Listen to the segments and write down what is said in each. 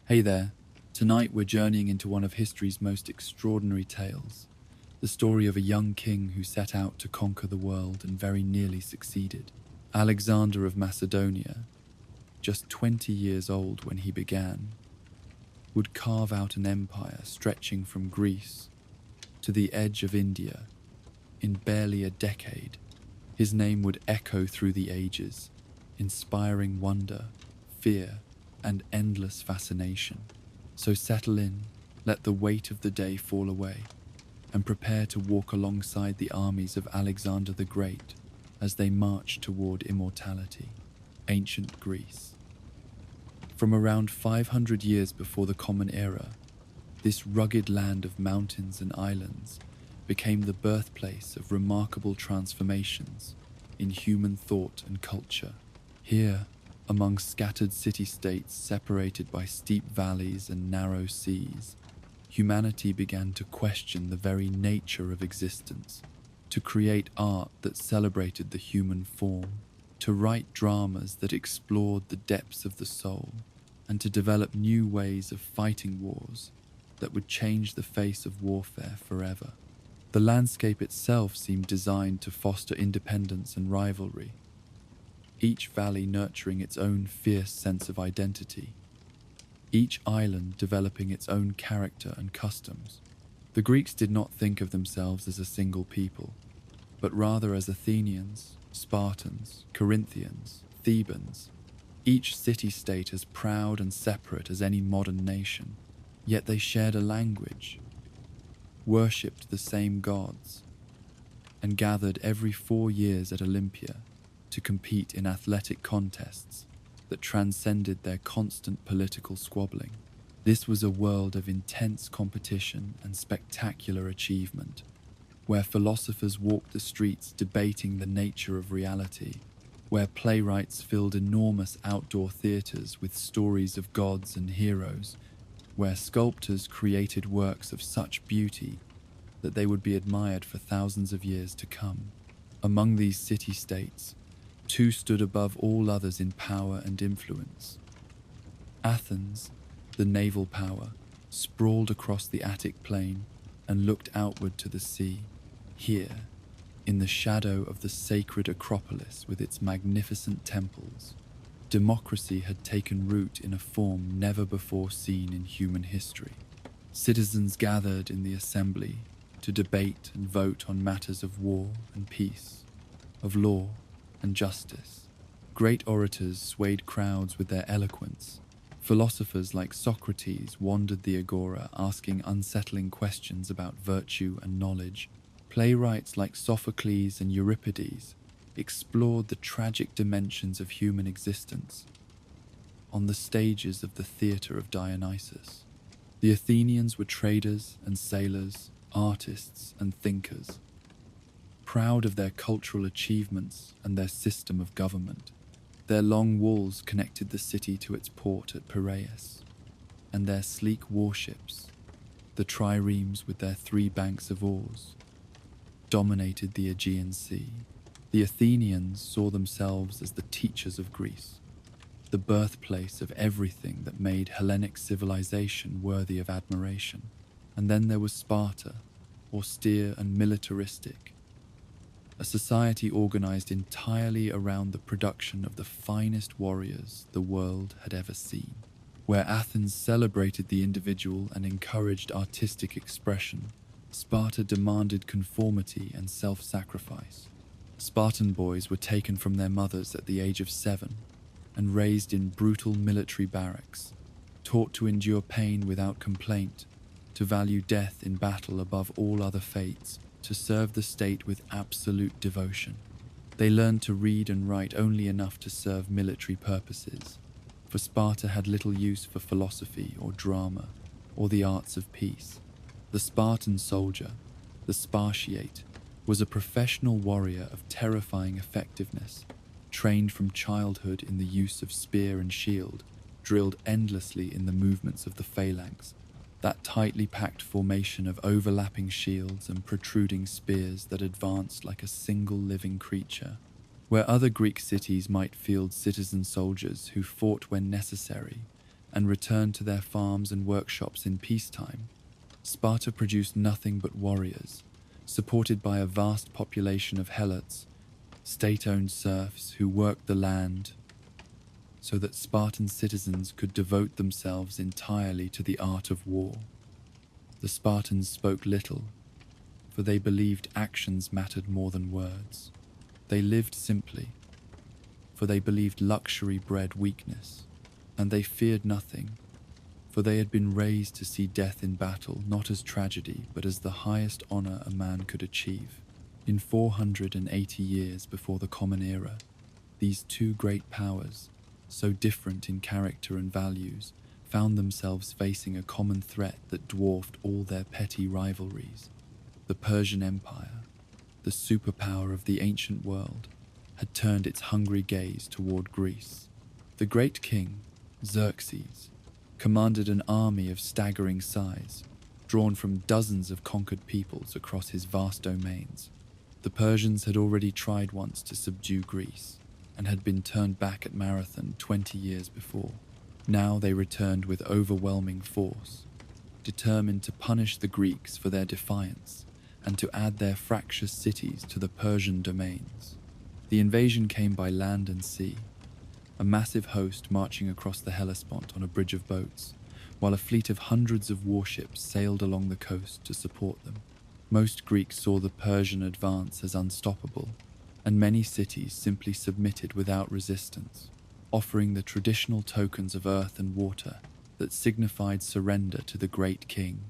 Hey there. Tonight we're journeying into one of history's most extraordinary tales, the story of a young king who set out to conquer the world and very nearly succeeded. Alexander of Macedonia, just 20 years old when he began, would carve out an empire stretching from Greece to the edge of India in barely a decade. His name would echo through the ages, inspiring wonder, fear, and endless fascination. So settle in, let the weight of the day fall away, and prepare to walk alongside the armies of Alexander the Great as they march toward immortality. Ancient Greece. From around 500 years before the Common Era, this rugged land of mountains and islands became the birthplace of remarkable transformations in human thought and culture. Here, among scattered city-states separated by steep valleys and narrow seas, humanity began to question the very nature of existence, to create art that celebrated the human form, to write dramas that explored the depths of the soul, and to develop new ways of fighting wars that would change the face of warfare forever. The landscape itself seemed designed to foster independence and rivalry, each valley nurturing its own fierce sense of identity, each island developing its own character and customs. The Greeks did not think of themselves as a single people, but rather as Athenians, Spartans, Corinthians, Thebans, each city-state as proud and separate as any modern nation. Yet they shared a language, worshipped the same gods, and gathered every 4 years at Olympia to compete in athletic contests that transcended their constant political squabbling. This was a world of intense competition and spectacular achievement, where philosophers walked the streets debating the nature of reality, where playwrights filled enormous outdoor theaters with stories of gods and heroes, where sculptors created works of such beauty that they would be admired for thousands of years to come. Among these city-states, two stood above all others in power and influence. Athens, the naval power, sprawled across the Attic plain and looked outward to the sea. Here, in the shadow of the sacred Acropolis with its magnificent temples, democracy had taken root in a form never before seen in human history. Citizens gathered in the assembly to debate and vote on matters of war and peace, of law and justice. Great orators swayed crowds with their eloquence. Philosophers like Socrates wandered the agora asking unsettling questions about virtue and knowledge. Playwrights like Sophocles and Euripides explored the tragic dimensions of human existence on the stages of the theatre of Dionysus. The Athenians were traders and sailors, artists and thinkers, proud of their cultural achievements and their system of government. Their long walls connected the city to its port at Piraeus, and their sleek warships, the triremes with their 3 banks of oars, dominated the Aegean Sea. The Athenians saw themselves as the teachers of Greece, the birthplace of everything that made Hellenic civilization worthy of admiration. And then there was Sparta, austere and militaristic, a society organized entirely around the production of the finest warriors the world had ever seen. Where Athens celebrated the individual and encouraged artistic expression, Sparta demanded conformity and self-sacrifice. Spartan boys were taken from their mothers at the age of 7 and raised in brutal military barracks, taught to endure pain without complaint, to value death in battle above all other fates, to serve the state with absolute devotion. They learned to read and write only enough to serve military purposes, for Sparta had little use for philosophy or drama or the arts of peace. The Spartan soldier, the Spartiate, was a professional warrior of terrifying effectiveness, trained from childhood in the use of spear and shield, drilled endlessly in the movements of the phalanx, that tightly packed formation of overlapping shields and protruding spears that advanced like a single living creature. Where other Greek cities might field citizen soldiers who fought when necessary and returned to their farms and workshops in peacetime, Sparta produced nothing but warriors, supported by a vast population of helots, state-owned serfs who worked the land so that Spartan citizens could devote themselves entirely to the art of war. The Spartans spoke little, for they believed actions mattered more than words. They lived simply, for they believed luxury bred weakness, and they feared nothing, for they had been raised to see death in battle not as tragedy but as the highest honor a man could achieve. In 480 years before the Common Era, these two great powers, so different in character and values, found themselves facing a common threat that dwarfed all their petty rivalries. The Persian Empire, the superpower of the ancient world, had turned its hungry gaze toward Greece. The great king, Xerxes, commanded an army of staggering size, drawn from dozens of conquered peoples across his vast domains. The Persians had already tried once to subdue Greece, and had been turned back at Marathon 20 years before. Now they returned with overwhelming force, determined to punish the Greeks for their defiance and to add their fractious cities to the Persian domains. The invasion came by land and sea, a massive host marching across the Hellespont on a bridge of boats, while a fleet of hundreds of warships sailed along the coast to support them. Most Greeks saw the Persian advance as unstoppable, and many cities simply submitted without resistance, offering the traditional tokens of earth and water that signified surrender to the great king.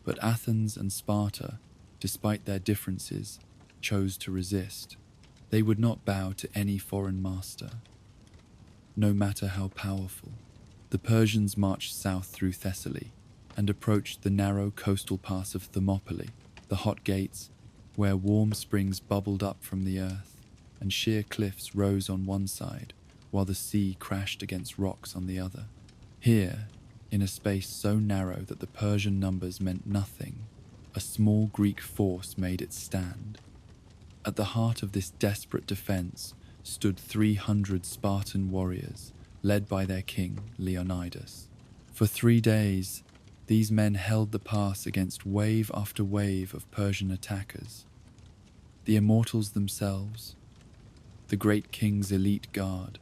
But Athens and Sparta, despite their differences, chose to resist. They would not bow to any foreign master, no matter how powerful. The Persians marched south through Thessaly and approached the narrow coastal pass of Thermopylae, the hot gates where warm springs bubbled up from the earth and sheer cliffs rose on one side while the sea crashed against rocks on the other. Here, in a space so narrow that the Persian numbers meant nothing, a small Greek force made its stand. At the heart of this desperate defense stood 300 Spartan warriors, led by their king, Leonidas. For 3 days, these men held the pass against wave after wave of Persian attackers. The immortals themselves, the great king's elite guard,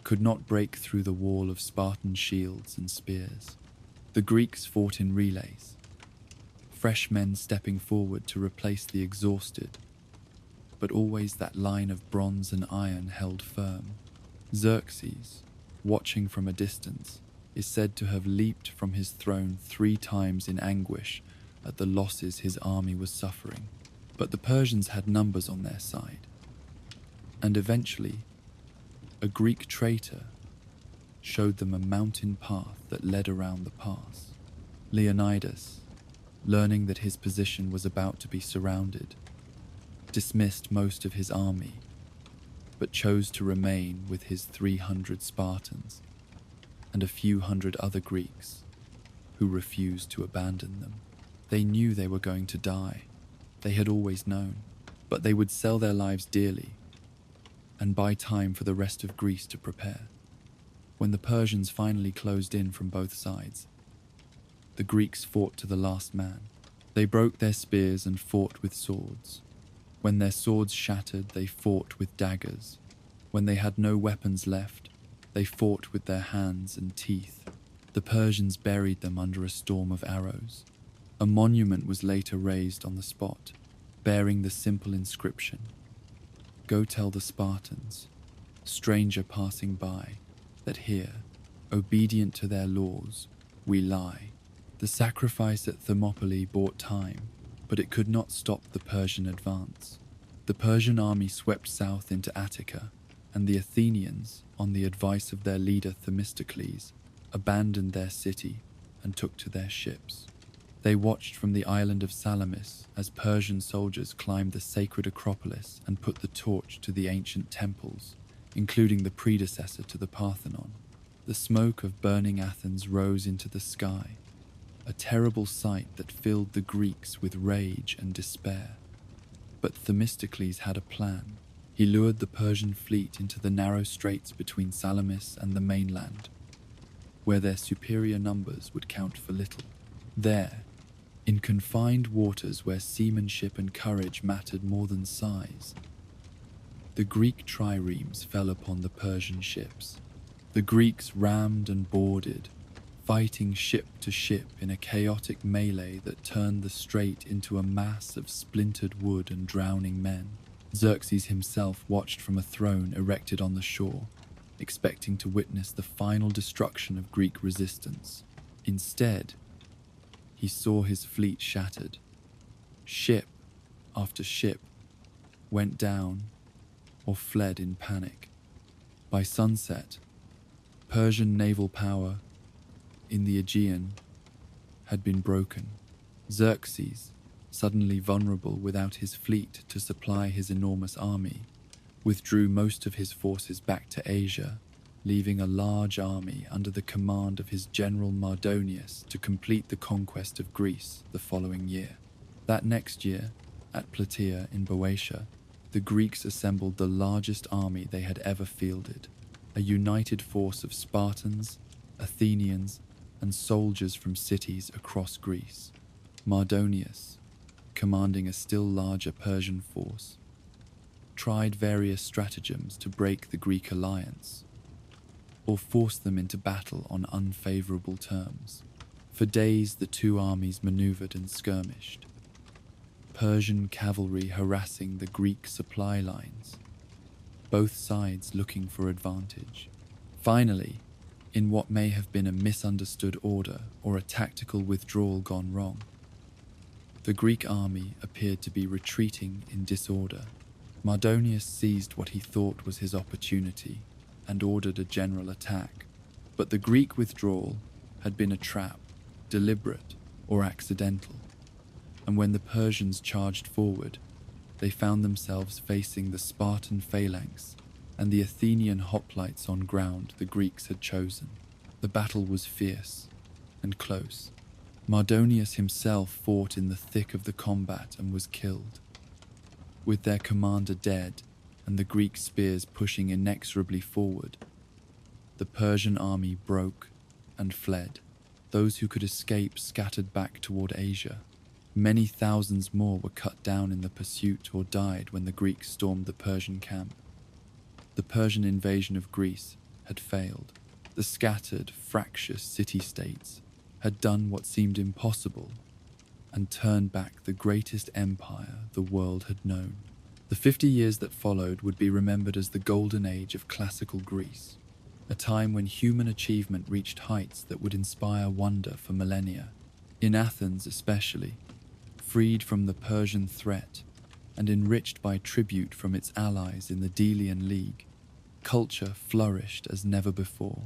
could not break through the wall of Spartan shields and spears. The Greeks fought in relays, fresh men stepping forward to replace the exhausted, but always that line of bronze and iron held firm. Xerxes, watching from a distance, is said to have leaped from his throne 3 times in anguish at the losses his army was suffering. But the Persians had numbers on their side, and eventually, a Greek traitor showed them a mountain path that led around the pass. Leonidas, learning that his position was about to be surrounded, dismissed most of his army, but chose to remain with his 300 Spartans and a few hundred other Greeks who refused to abandon them. They knew they were going to die. They had always known, but they would sell their lives dearly and buy time for the rest of Greece to prepare. When the Persians finally closed in from both sides, the Greeks fought to the last man. They broke their spears and fought with swords. When their swords shattered, they fought with daggers. When they had no weapons left, they fought with their hands and teeth. The Persians buried them under a storm of arrows. A monument was later raised on the spot, bearing the simple inscription, "Go tell the Spartans, stranger passing by, that here, obedient to their laws, we lie." The sacrifice at Thermopylae bought time, but it could not stop the Persian advance. The Persian army swept south into Attica, and the Athenians, on the advice of their leader Themistocles, abandoned their city and took to their ships. They watched from the island of Salamis as Persian soldiers climbed the sacred Acropolis and put the torch to the ancient temples, including the predecessor to the Parthenon. The smoke of burning Athens rose into the sky, a terrible sight that filled the Greeks with rage and despair. But Themistocles had a plan. He lured the Persian fleet into the narrow straits between Salamis and the mainland. where their superior numbers would count for little. There, in confined waters where seamanship and courage mattered more than size, the Greek triremes fell upon the Persian ships. The Greeks rammed and boarded, fighting ship to ship in a chaotic melee that turned the strait into a mass of splintered wood and drowning men. Xerxes himself watched from a throne erected on the shore, expecting to witness the final destruction of Greek resistance. Instead, he saw his fleet shattered. Ship after ship went down or fled in panic. By sunset, Persian naval power in the Aegean had been broken. Xerxes, suddenly vulnerable without his fleet to supply his enormous army, withdrew most of his forces back to Asia, leaving a large army under the command of his general Mardonius to complete the conquest of Greece the following year. That next year, at Plataea in Boeotia, the Greeks assembled the largest army they had ever fielded, a united force of Spartans, Athenians, and soldiers from cities across Greece. Mardonius, commanding a still larger Persian force, tried various stratagems to break the Greek alliance, or force them into battle on unfavorable terms. For days the two armies maneuvered and skirmished, Persian cavalry harassing the Greek supply lines, both sides looking for advantage. Finally, in what may have been a misunderstood order or a tactical withdrawal gone wrong, the Greek army appeared to be retreating in disorder. Mardonius seized what he thought was his opportunity and ordered a general attack, but the Greek withdrawal had been a trap, deliberate or accidental, and when the Persians charged forward, they found themselves facing the Spartan phalanx and the Athenian hoplites on ground the Greeks had chosen. The battle was fierce and close. Mardonius himself fought in the thick of the combat and was killed. With their commander dead and the Greek spears pushing inexorably forward, the Persian army broke and fled. Those who could escape scattered back toward Asia. Many thousands more were cut down in the pursuit or died when the Greeks stormed the Persian camp. The Persian invasion of Greece had failed. The scattered, fractious city-states had done what seemed impossible and turned back the greatest empire the world had known. The 50 years that followed would be remembered as the golden age of classical Greece, a time when human achievement reached heights that would inspire wonder for millennia. In Athens especially, freed from the Persian threat and enriched by tribute from its allies in the Delian League, culture flourished as never before.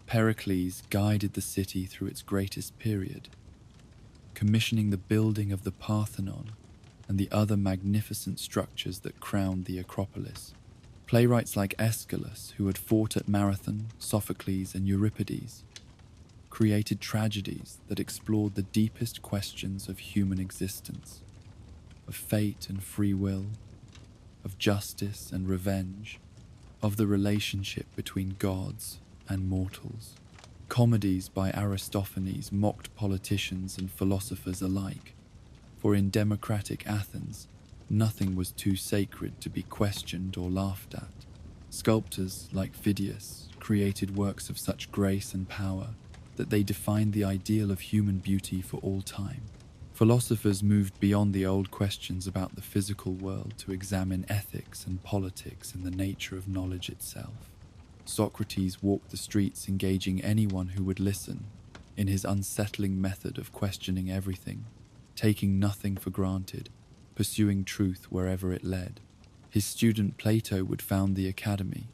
Pericles guided the city through its greatest period, commissioning the building of the Parthenon and the other magnificent structures that crowned the Acropolis. Playwrights like Aeschylus, who had fought at Marathon, Sophocles, and Euripides, created tragedies that explored the deepest questions of human existence, of fate and free will, of justice and revenge, of the relationship between gods and mortals. Comedies by Aristophanes mocked politicians and philosophers alike, for in democratic Athens, nothing was too sacred to be questioned or laughed at. Sculptors like Phidias created works of such grace and power that they defined the ideal of human beauty for all time. Philosophers moved beyond the old questions about the physical world to examine ethics and politics and the nature of knowledge itself. Socrates walked the streets engaging anyone who would listen in his unsettling method of questioning everything, taking nothing for granted, pursuing truth wherever it led. His student Plato would found the academy,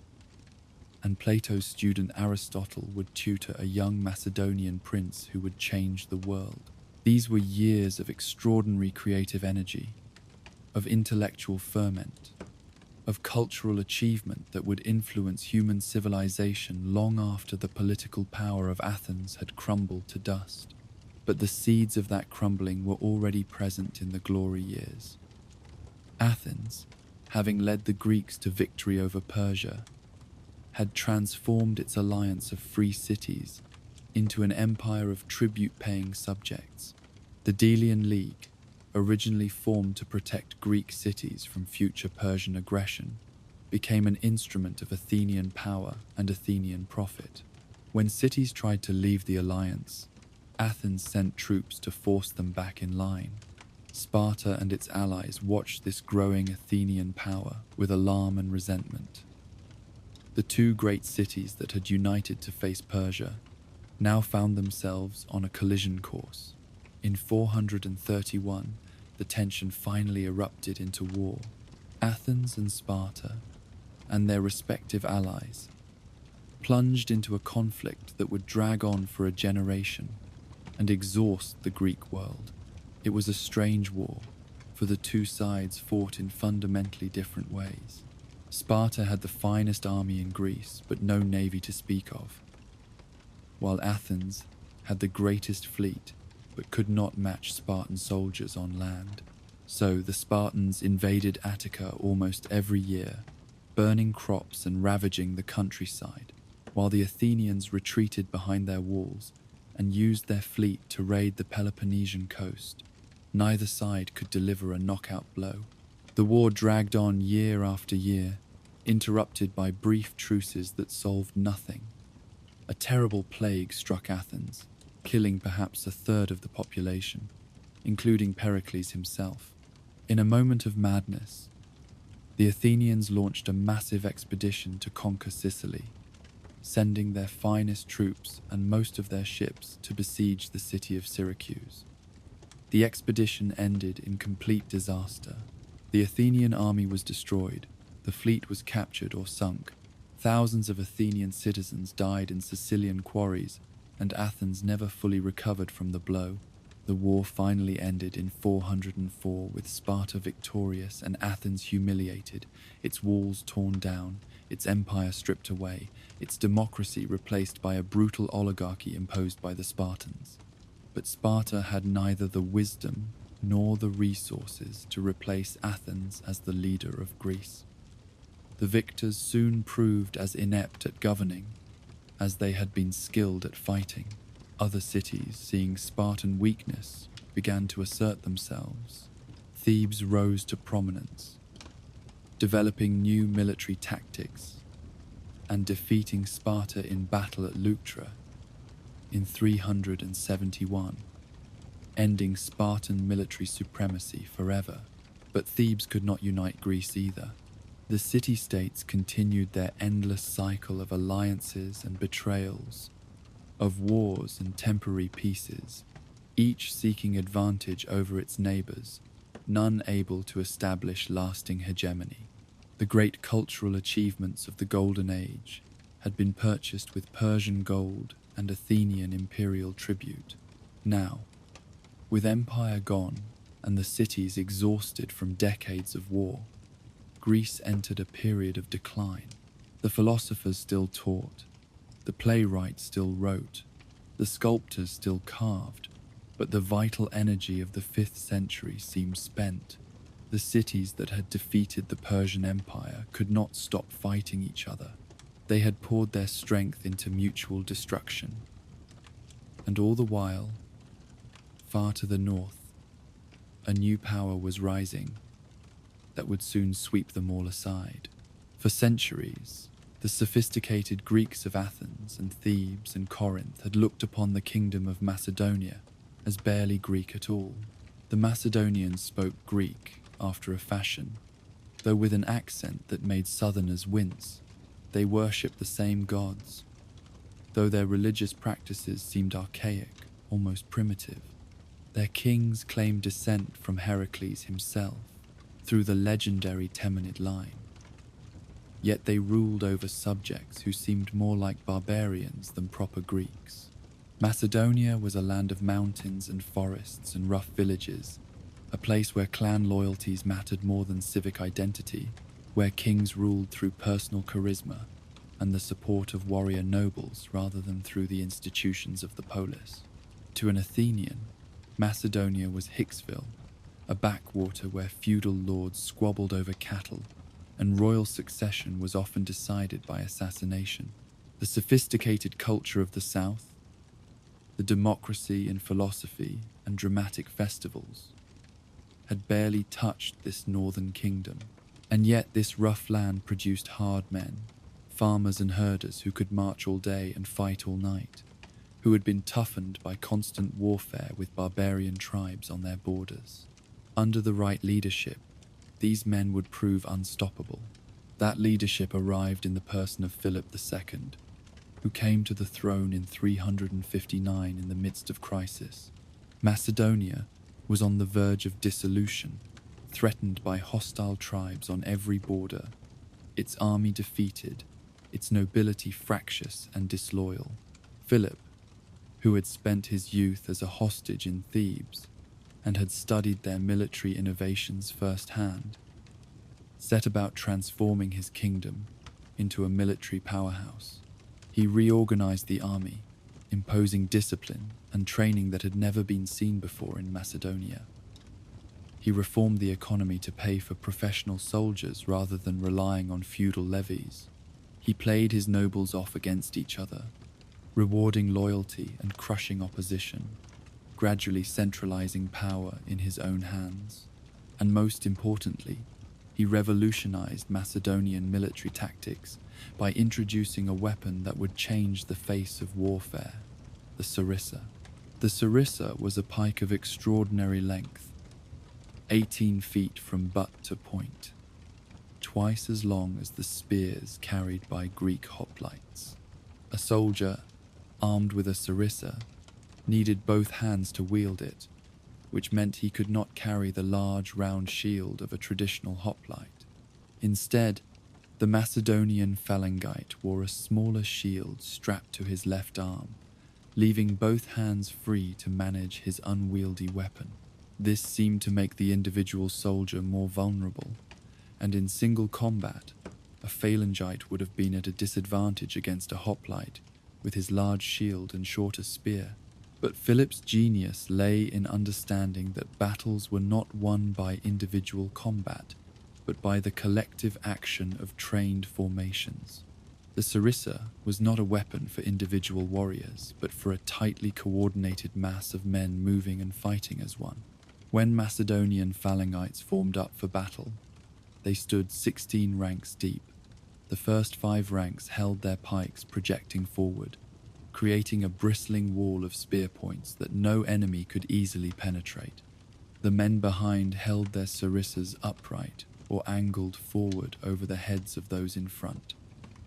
and Plato's student Aristotle would tutor a young Macedonian prince who would change the world. These were years of extraordinary creative energy, of intellectual ferment, of cultural achievement that would influence human civilization long after the political power of Athens had crumbled to dust. But the seeds of that crumbling were already present in the glory years. Athens, having led the Greeks to victory over Persia, had transformed its alliance of free cities into an empire of tribute-paying subjects. The Delian League, originally formed to protect Greek cities from future Persian aggression, became an instrument of Athenian power and Athenian profit. When cities tried to leave the alliance, Athens sent troops to force them back in line. Sparta and its allies watched this growing Athenian power with alarm and resentment. The two great cities that had united to face Persia now found themselves on a collision course. In 431, the tension finally erupted into war. Athens and Sparta, and their respective allies, plunged into a conflict that would drag on for a generation and exhaust the Greek world. It was a strange war, for the two sides fought in fundamentally different ways. Sparta had the finest army in Greece, but no navy to speak of, while Athens had the greatest fleet, but could not match Spartan soldiers on land. So the Spartans invaded Attica almost every year, burning crops and ravaging the countryside, while the Athenians retreated behind their walls and used their fleet to raid the Peloponnesian coast. Neither side could deliver a knockout blow. The war dragged on year after year, interrupted by brief truces that solved nothing. A terrible plague struck Athens, killing perhaps a third of the population, including Pericles himself. In a moment of madness, the Athenians launched a massive expedition to conquer Sicily, sending their finest troops and most of their ships to besiege the city of Syracuse. The expedition ended in complete disaster. The Athenian army was destroyed, the fleet was captured or sunk, thousands of Athenian citizens died in Sicilian quarries, and Athens never fully recovered from the blow. The war finally ended in 404 with Sparta victorious and Athens humiliated, its walls torn down, its empire stripped away, its democracy replaced by a brutal oligarchy imposed by the Spartans. But Sparta had neither the wisdom nor the resources to replace Athens as the leader of Greece. The victors soon proved as inept at governing as they had been skilled at fighting. Other cities, seeing Spartan weakness, began to assert themselves. Thebes rose to prominence, developing new military tactics and defeating Sparta in battle at Leuctra in 371, ending Spartan military supremacy forever. But Thebes could not unite Greece either. The city-states continued their endless cycle of alliances and betrayals, of wars and temporary peaces, each seeking advantage over its neighbors, none able to establish lasting hegemony. The great cultural achievements of the Golden Age had been purchased with Persian gold and Athenian imperial tribute. Now, with empire gone and the cities exhausted from decades of war, Greece entered a period of decline. The philosophers still taught, the playwrights still wrote, the sculptors still carved, but the vital energy of the 5th century seemed spent. The cities that had defeated the Persian Empire could not stop fighting each other. They had poured their strength into mutual destruction. And all the while, far to the north, a new power was rising that would soon sweep them all aside. For centuries, the sophisticated Greeks of Athens and Thebes and Corinth had looked upon the kingdom of Macedonia as barely Greek at all. The Macedonians spoke Greek after a fashion, though with an accent that made southerners wince. They worshipped the same gods, though their religious practices seemed archaic, almost primitive. Their kings claimed descent from Heracles himself, through the legendary Temenid line. Yet they ruled over subjects who seemed more like barbarians than proper Greeks. Macedonia was a land of mountains and forests and rough villages, a place where clan loyalties mattered more than civic identity, where kings ruled through personal charisma and the support of warrior nobles rather than through the institutions of the polis. To an Athenian, Macedonia was Hicksville, a backwater where feudal lords squabbled over cattle, and royal succession was often decided by assassination. The sophisticated culture of the south, The democracy in philosophy and dramatic festivals had barely touched this northern kingdom, and yet this rough land produced hard men, farmers and herders who could march all day and fight all night, who had been toughened by constant warfare with barbarian tribes on their borders. Under the right leadership, these men would prove unstoppable. That leadership arrived in the person of Philip II, who came to the throne in 359 in the midst of crisis. Macedonia was on the verge of dissolution, threatened by hostile tribes on every border, its army defeated, its nobility fractious and disloyal. Philip, who had spent his youth as a hostage in Thebes and had studied their military innovations firsthand, set about transforming his kingdom into a military powerhouse. He reorganized the army, imposing discipline and training that had never been seen before in Macedonia. He reformed the economy to pay for professional soldiers rather than relying on feudal levies. He played his nobles off against each other, rewarding loyalty and crushing opposition, gradually centralizing power in his own hands. And most importantly, he revolutionized Macedonian military tactics by introducing a weapon that would change the face of warfare, the sarissa. The sarissa was a pike of extraordinary length, 18 feet from butt to point, twice as long as the spears carried by Greek hoplites. A soldier, armed with a sarissa, needed both hands to wield it, which meant he could not carry the large round shield of a traditional hoplite. Instead, the Macedonian phalangite wore a smaller shield strapped to his left arm, leaving both hands free to manage his unwieldy weapon. This seemed to make the individual soldier more vulnerable, and in single combat, a phalangite would have been at a disadvantage against a hoplite with his large shield and shorter spear. But Philip's genius lay in understanding that battles were not won by individual combat, but by the collective action of trained formations. The sarissa was not a weapon for individual warriors, but for a tightly coordinated mass of men moving and fighting as one. When Macedonian phalangites formed up for battle, they stood 16 ranks deep. The first 5 ranks held their pikes projecting forward, creating a bristling wall of spear points that no enemy could easily penetrate. The men behind held their sarissas upright or angled forward over the heads of those in front,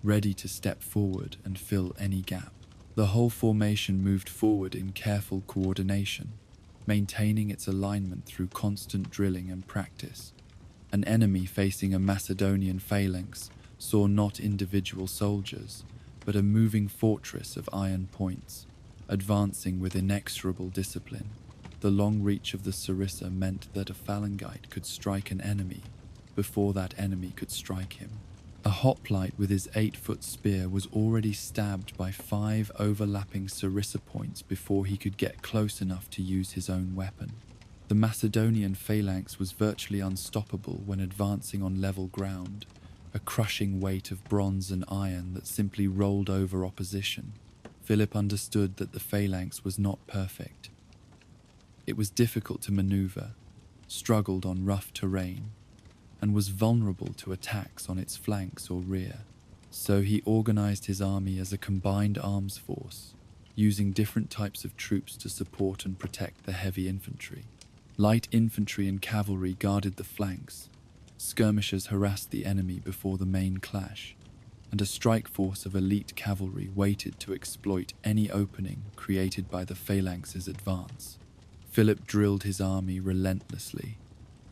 ready to step forward and fill any gap. The whole formation moved forward in careful coordination, maintaining its alignment through constant drilling and practice. An enemy facing a Macedonian phalanx saw not individual soldiers, but a moving fortress of iron points, advancing with inexorable discipline. The long reach of the sarissa meant that a phalangite could strike an enemy before that enemy could strike him. A hoplite with his 8-foot spear was already stabbed by 5 overlapping sarissa points before he could get close enough to use his own weapon. The Macedonian phalanx was virtually unstoppable when advancing on level ground, a crushing weight of bronze and iron that simply rolled over opposition. Philip understood that the phalanx was not perfect. It was difficult to maneuver, struggled on rough terrain, and was vulnerable to attacks on its flanks or rear. So he organized his army as a combined arms force, using different types of troops to support and protect the heavy infantry. Light infantry and cavalry guarded the flanks, skirmishers harassed the enemy before the main clash, and a strike force of elite cavalry waited to exploit any opening created by the phalanx's advance. Philip drilled his army relentlessly,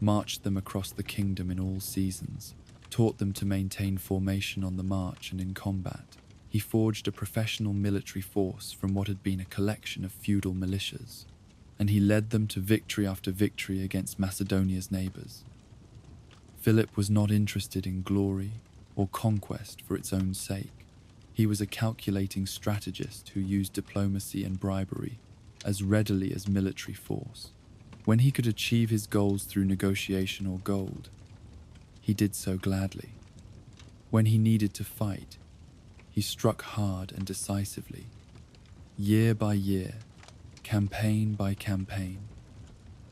marched them across the kingdom in all seasons, taught them to maintain formation on the march and in combat. He forged a professional military force from what had been a collection of feudal militias, and he led them to victory after victory against Macedonia's neighbors. Philip was not interested in glory or conquest for its own sake. He was a calculating strategist who used diplomacy and bribery as readily as military force. When he could achieve his goals through negotiation or gold, he did so gladly. When he needed to fight, he struck hard and decisively. Year by year, Campaign by campaign,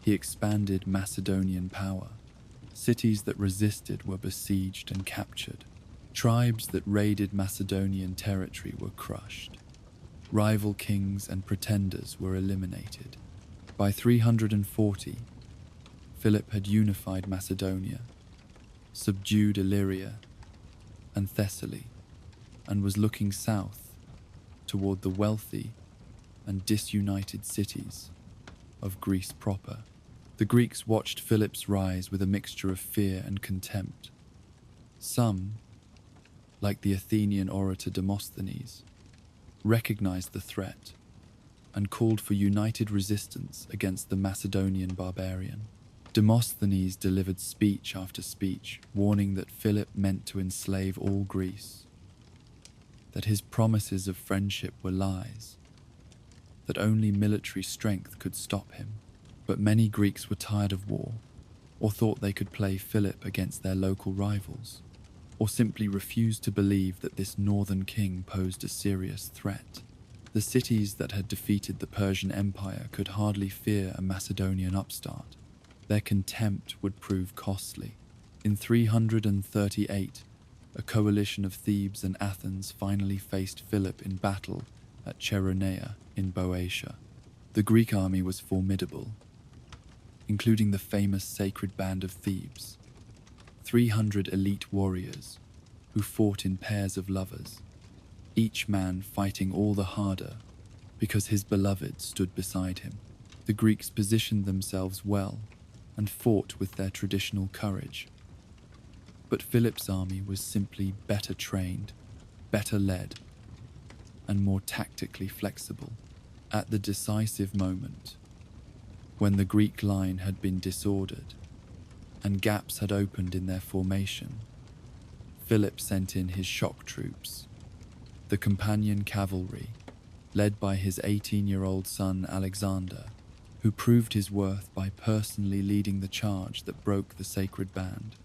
he expanded Macedonian power. Cities that resisted were besieged and captured. Tribes that raided Macedonian territory were crushed. Rival kings and pretenders were eliminated. By 340, Philip had unified Macedonia, subdued Illyria and Thessaly, and was looking south toward the wealthy and disunited cities of Greece proper. The Greeks watched Philip's rise with a mixture of fear and contempt. Some, like the Athenian orator Demosthenes, recognized the threat and called for united resistance against the Macedonian barbarian. Demosthenes delivered speech after speech, warning that Philip meant to enslave all Greece, that his promises of friendship were lies, that only military strength could stop him. But many Greeks were tired of war, or thought they could play Philip against their local rivals, or simply refused to believe that this northern king posed a serious threat. The cities that had defeated the Persian Empire could hardly fear a Macedonian upstart. Their contempt would prove costly. In 338, a coalition of Thebes and Athens finally faced Philip in battle at Cheronea in Boeotia. The Greek army was formidable, including the famous Sacred Band of Thebes, 300 elite warriors who fought in pairs of lovers, each man fighting all the harder because his beloved stood beside him. The Greeks positioned themselves well and fought with their traditional courage. But Philip's army was simply better trained, better led, and more tactically flexible. At the decisive moment, when the Greek line had been disordered and gaps had opened in their formation, Philip sent in his shock troops, the companion cavalry, led by his 18-year-old son Alexander, who proved his worth by personally leading the charge that broke the sacred band.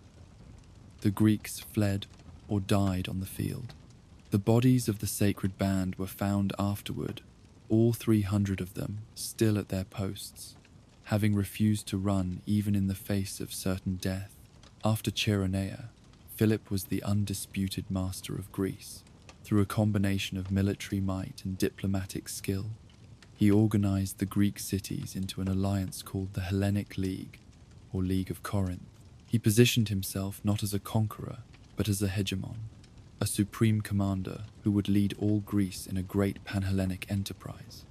The Greeks fled or died on the field. The bodies of the sacred band were found afterward, all 300 of them still at their posts, having refused to run even in the face of certain death. After Cheronea, Philip was the undisputed master of Greece. Through a combination of military might and diplomatic skill, he organized the Greek cities into an alliance called the Hellenic League, or League of Corinth. He positioned himself not as a conqueror, but as a hegemon, a supreme commander who would lead all Greece in a great pan-Hellenic enterprise.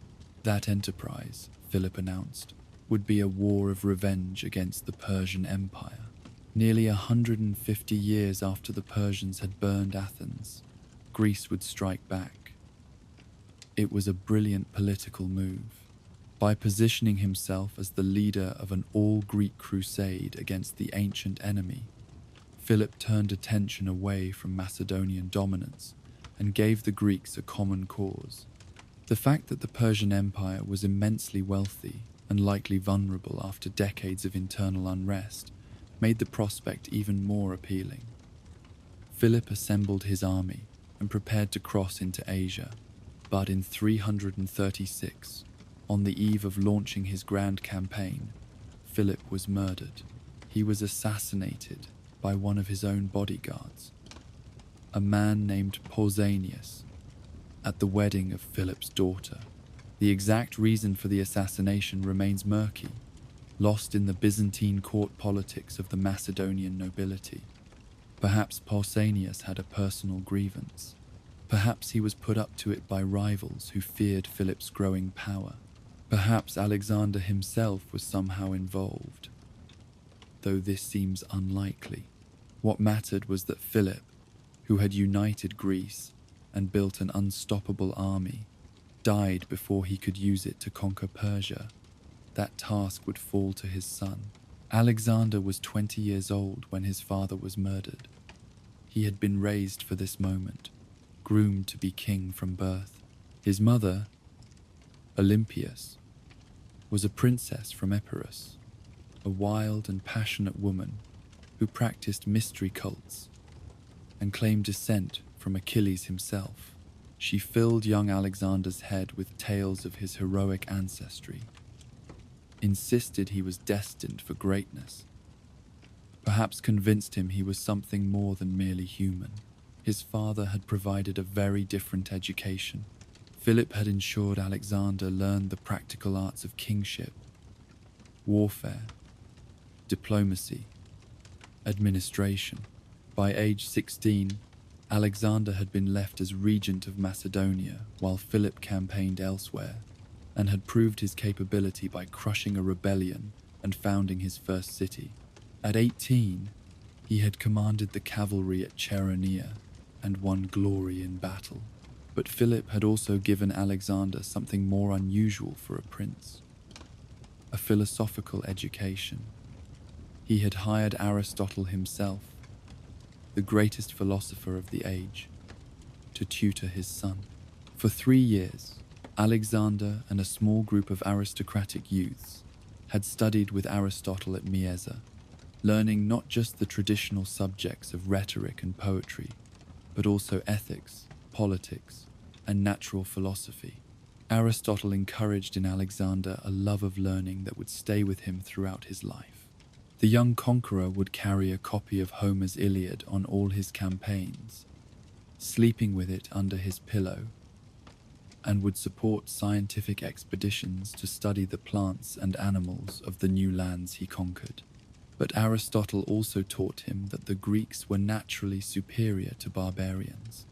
That enterprise, Philip announced, would be a war of revenge against the Persian Empire. Nearly 150 years after the Persians had burned Athens, Greece would strike back. It was a brilliant political move. By positioning himself as the leader of an all-Greek crusade against the ancient enemy, Philip turned attention away from Macedonian dominance and gave the Greeks a common cause. The fact that the Persian Empire was immensely wealthy and likely vulnerable after decades of internal unrest made the prospect even more appealing. Philip assembled his army and prepared to cross into Asia, but in 336, on the eve of launching his grand campaign, Philip was murdered. He was assassinated by one of his own bodyguards, a man named Pausanias, at the wedding of Philip's daughter. The exact reason for the assassination remains murky, lost in the Byzantine court politics of the Macedonian nobility. Perhaps Pausanias had a personal grievance. Perhaps he was put up to it by rivals who feared Philip's growing power. Perhaps Alexander himself was somehow involved, though this seems unlikely. What mattered was that Philip, who had united Greece and built an unstoppable army, died before he could use it to conquer Persia. That task would fall to his son. Alexander was 20 years old when his father was murdered. He had been raised for this moment, groomed to be king from birth. His mother, Olympias, was a princess from Epirus, a wild and passionate woman who practiced mystery cults and claimed descent from Achilles himself. She filled young Alexander's head with tales of his heroic ancestry, insisted he was destined for greatness, perhaps convinced him he was something more than merely human. His father had provided a very different education. Philip had ensured Alexander learned the practical arts of kingship, warfare, diplomacy, administration. By age 16, Alexander had been left as regent of Macedonia while Philip campaigned elsewhere, and had proved his capability by crushing a rebellion and founding his first city. At 18, he had commanded the cavalry at Cheronea and won glory in battle. But Philip had also given Alexander something more unusual for a prince: a philosophical education. He had hired Aristotle himself, the greatest philosopher of the age, to tutor his son. For 3 years, Alexander and a small group of aristocratic youths had studied with Aristotle at Mieza, learning not just the traditional subjects of rhetoric and poetry, but also ethics, politics, and natural philosophy. Aristotle encouraged in Alexander a love of learning that would stay with him throughout his life. The young conqueror would carry a copy of Homer's Iliad on all his campaigns, sleeping with it under his pillow, and would support scientific expeditions to study the plants and animals of the new lands he conquered. But Aristotle also taught him that the Greeks were naturally superior to barbarians,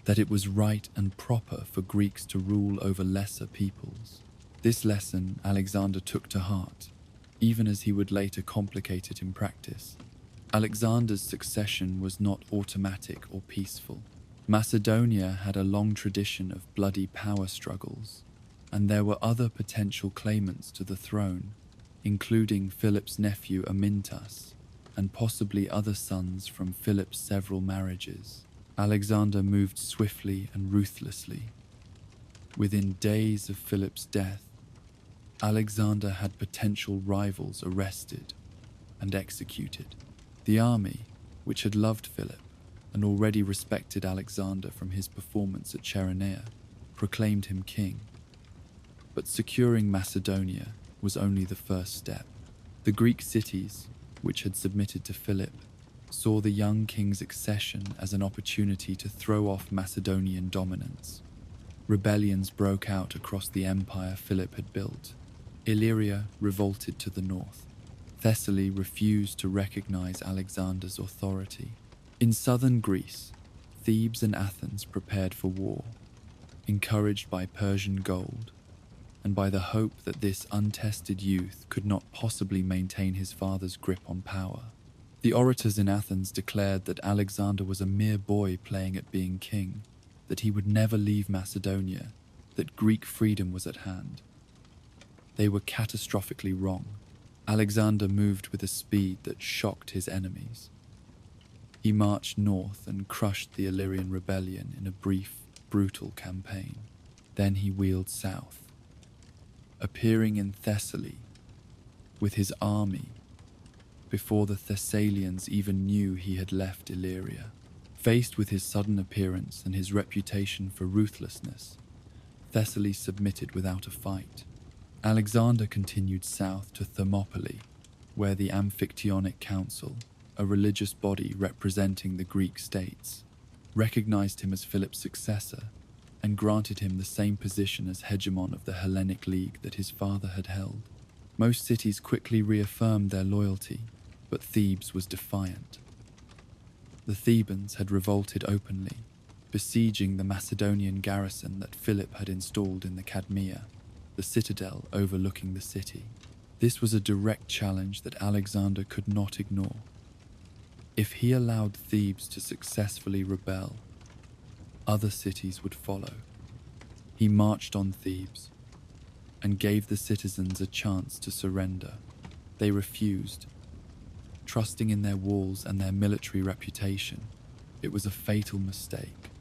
that it was right and proper for Greeks to rule over lesser peoples. This lesson Alexander took to heart, even as he would later complicate it in practice. Alexander's succession was not automatic or peaceful. Macedonia had a long tradition of bloody power struggles, and there were other potential claimants to the throne, including Philip's nephew Amyntas, and possibly other sons from Philip's several marriages. Alexander moved swiftly and ruthlessly. Within days of Philip's death, Alexander had potential rivals arrested and executed. The army, which had loved Philip and already respected Alexander from his performance at Cheronea, proclaimed him king. But securing Macedonia was only the first step. The Greek cities, which had submitted to Philip, saw the young king's accession as an opportunity to throw off Macedonian dominance. Rebellions broke out across the empire Philip had built. Illyria revolted to the north. Thessaly refused to recognize Alexander's authority. In southern Greece, Thebes and Athens prepared for war, encouraged by Persian gold, and by the hope that this untested youth could not possibly maintain his father's grip on power. The orators in Athens declared that Alexander was a mere boy playing at being king, that he would never leave Macedonia, that Greek freedom was at hand. They were catastrophically wrong. Alexander moved with a speed that shocked his enemies. He marched north and crushed the Illyrian rebellion in a brief, brutal campaign. Then he wheeled south, appearing in Thessaly with his army before the Thessalians even knew he had left Illyria. Faced with his sudden appearance and his reputation for ruthlessness, Thessaly submitted without a fight. Alexander continued south to Thermopylae, where the Amphictyonic Council, a religious body representing the Greek states, recognized him as Philip's successor and granted him the same position as hegemon of the Hellenic League that his father had held. Most cities quickly reaffirmed their loyalty, but Thebes was defiant. The Thebans had revolted openly, besieging the Macedonian garrison that Philip had installed in the Cadmea, the citadel overlooking the city. This was a direct challenge that Alexander could not ignore. If he allowed Thebes to successfully rebel, other cities would follow. He marched on Thebes and gave the citizens a chance to surrender. They refused, trusting in their walls and their military reputation. It was a fatal mistake.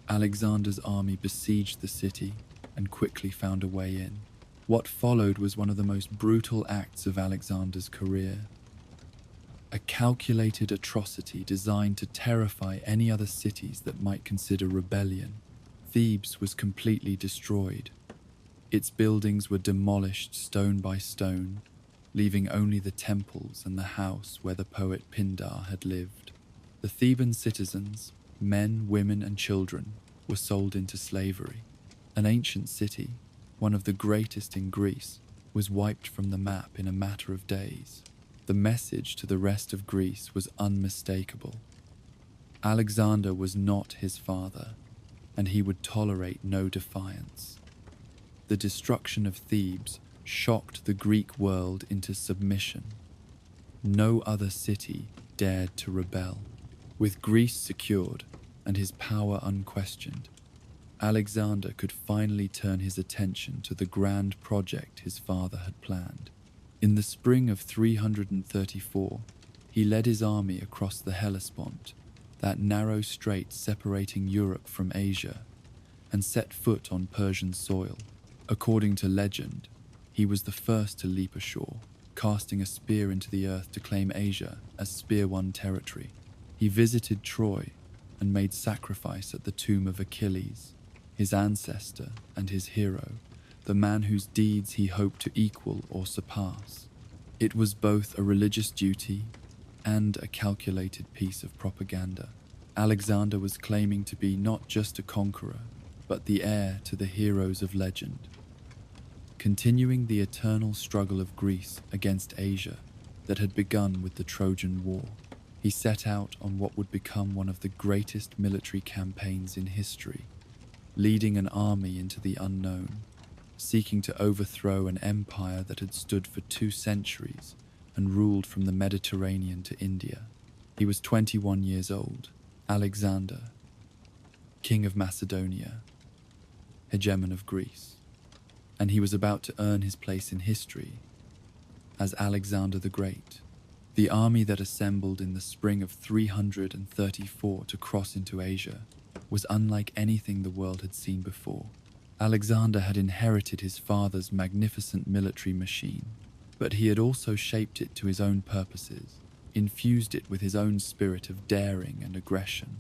Alexander's army besieged the city and quickly found a way in. What followed was one of the most brutal acts of Alexander's career. A calculated atrocity designed to terrify any other cities that might consider rebellion. Thebes was completely destroyed. Its buildings were demolished stone by stone, leaving only the temples and the house where the poet Pindar had lived. The Theban citizens, men, women, and children, were sold into slavery. An ancient city, one of the greatest in Greece, was wiped from the map in a matter of days. The message to the rest of Greece was unmistakable. Alexander was not his father, and he would tolerate no defiance. The destruction of Thebes shocked the Greek world into submission. No other city dared to rebel. With Greece secured and his power unquestioned, Alexander could finally turn his attention to the grand project his father had planned. In the spring of 334, he led his army across the Hellespont, that narrow strait separating Europe from Asia, and set foot on Persian soil. According to legend, he was the first to leap ashore, casting a spear into the earth to claim Asia as spear-won territory. He visited Troy and made sacrifice at the tomb of Achilles, his ancestor and his hero, the man whose deeds he hoped to equal or surpass. It was both a religious duty and a calculated piece of propaganda. Alexander was claiming to be not just a conqueror, but the heir to the heroes of legend. Continuing the eternal struggle of Greece against Asia that had begun with the Trojan War, he set out on what would become one of the greatest military campaigns in history, leading an army into the unknown, seeking to overthrow an empire that had stood for 2 centuries and ruled from the Mediterranean to India. He was 21 years old, Alexander, king of Macedonia, hegemon of Greece, and he was about to earn his place in history as Alexander the Great. The army that assembled in the spring of 334 to cross into Asia was unlike anything the world had seen before. Alexander had inherited his father's magnificent military machine, but he had also shaped it to his own purposes, infused it with his own spirit of daring and aggression.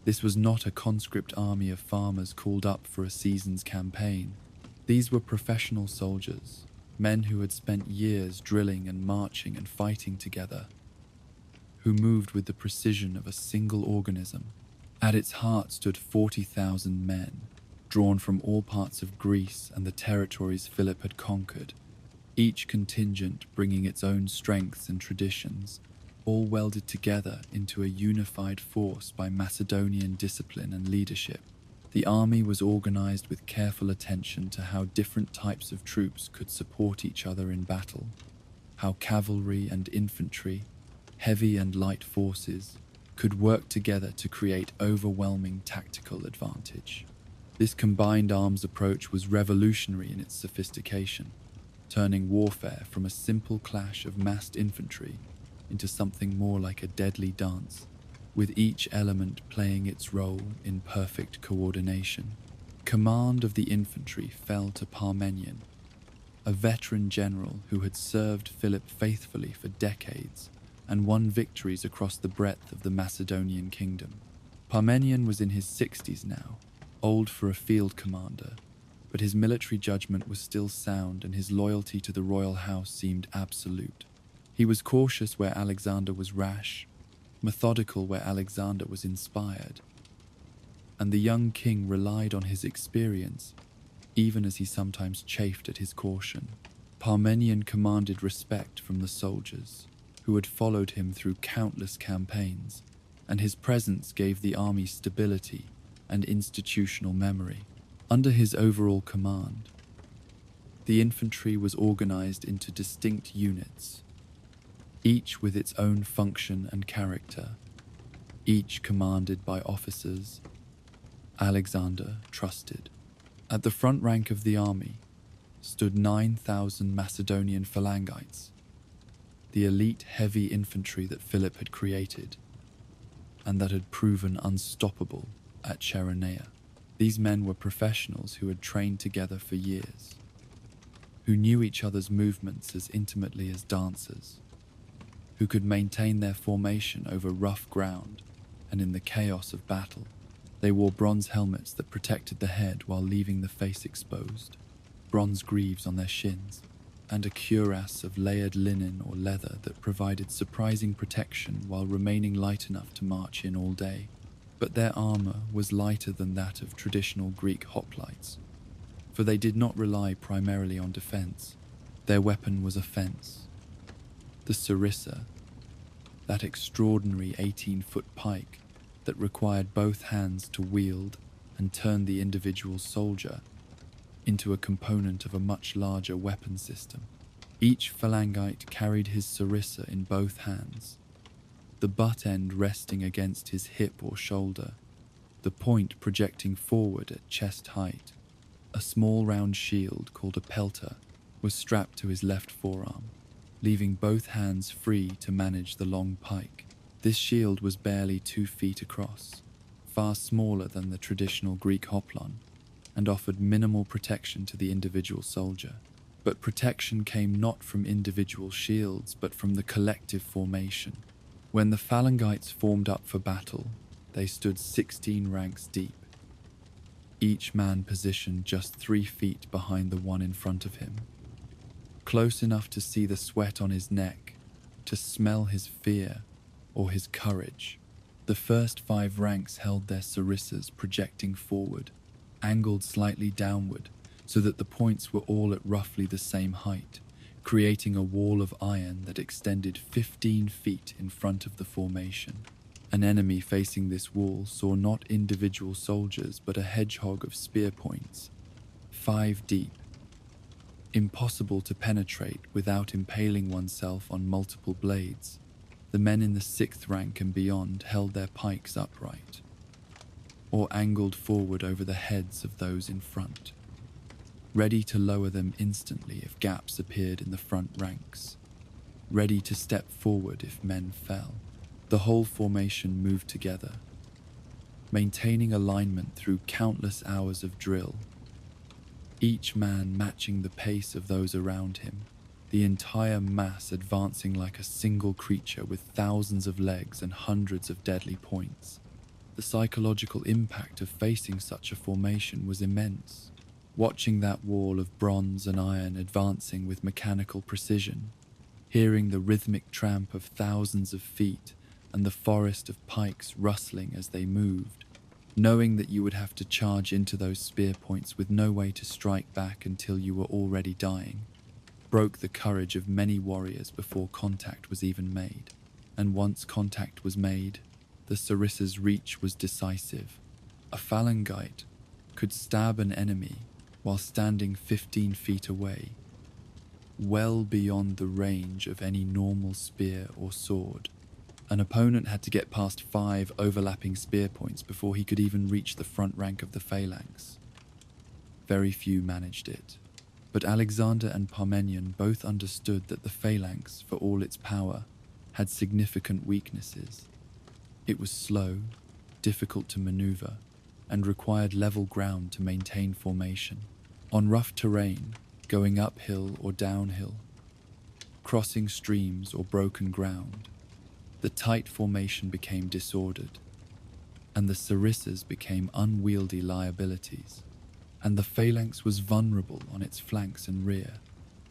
This was not a conscript army of farmers called up for a season's campaign. These were professional soldiers, men who had spent years drilling and marching and fighting together, who moved with the precision of a single organism. At its heart stood 40,000 men, drawn from all parts of Greece and the territories Philip had conquered, each contingent bringing its own strengths and traditions, all welded together into a unified force by Macedonian discipline and leadership. The army was organized with careful attention to how different types of troops could support each other in battle, how cavalry and infantry, heavy and light forces, could work together to create overwhelming tactical advantage. This combined arms approach was revolutionary in its sophistication, turning warfare from a simple clash of massed infantry into something more like a deadly dance, with each element playing its role in perfect coordination. Command of the infantry fell to Parmenion, a veteran general who had served Philip faithfully for decades and won victories across the breadth of the Macedonian kingdom. Parmenion was in his 60s now, old for a field commander, but his military judgment was still sound and his loyalty to the royal house seemed absolute. He was cautious where Alexander was rash, methodical where Alexander was inspired, and the young king relied on his experience, even as he sometimes chafed at his caution. Parmenion commanded respect from the soldiers, who had followed him through countless campaigns, and his presence gave the army stability and institutional memory. Under his overall command, the infantry was organized into distinct units, each with its own function and character, each commanded by officers Alexander trusted. At the front rank of the army stood 9,000 Macedonian phalangites, the elite heavy infantry that Philip had created, and that had proven unstoppable at Cheronea. These men were professionals who had trained together for years, who knew each other's movements as intimately as dancers, who could maintain their formation over rough ground and in the chaos of battle. They wore bronze helmets that protected the head while leaving the face exposed, bronze greaves on their shins, and a cuirass of layered linen or leather that provided surprising protection while remaining light enough to march in all day. But their armor was lighter than that of traditional Greek hoplites, for they did not rely primarily on defense. Their weapon was offense. The sarissa, that extraordinary 18-foot pike that required both hands to wield and turn the individual soldier into a component of a much larger weapon system. Each phalangite carried his sarissa in both hands, the butt end resting against his hip or shoulder, the point projecting forward at chest height. A small round shield called a pelter was strapped to his left forearm, leaving both hands free to manage the long pike. This shield was barely 2 feet across, far smaller than the traditional Greek hoplon, and offered minimal protection to the individual soldier. But protection came not from individual shields, but from the collective formation. When the phalangites formed up for battle, they stood 16 ranks deep, each man positioned just 3 feet behind the one in front of him, close enough to see the sweat on his neck, to smell his fear or his courage. The first 5 ranks held their sarissas projecting forward, angled slightly downward, so that the points were all at roughly the same height, creating a wall of iron that extended 15 feet in front of the formation. An enemy facing this wall saw not individual soldiers but a hedgehog of spear points, 5 deep. Impossible to penetrate without impaling oneself on multiple blades. The men in the 6th rank and beyond held their pikes upright, or angled forward over the heads of those in front, ready to lower them instantly if gaps appeared in the front ranks, ready to step forward if men fell. The whole formation moved together, maintaining alignment through countless hours of drill, each man matching the pace of those around him, the entire mass advancing like a single creature with thousands of legs and hundreds of deadly points. The psychological impact of facing such a formation was immense. Watching that wall of bronze and iron advancing with mechanical precision, hearing the rhythmic tramp of thousands of feet and the forest of pikes rustling as they moved, knowing that you would have to charge into those spear points with no way to strike back until you were already dying, broke the courage of many warriors before contact was even made. And once contact was made, the sarissa's reach was decisive. A phalangite could stab an enemy while standing 15 feet away, well beyond the range of any normal spear or sword. An opponent had to get past 5 overlapping spear points before he could even reach the front rank of the phalanx. Very few managed it, but Alexander and Parmenion both understood that the phalanx, for all its power, had significant weaknesses. It was slow, difficult to maneuver, and required level ground to maintain formation. On rough terrain, going uphill or downhill, crossing streams or broken ground, the tight formation became disordered, and the sarissas became unwieldy liabilities, and the phalanx was vulnerable on its flanks and rear,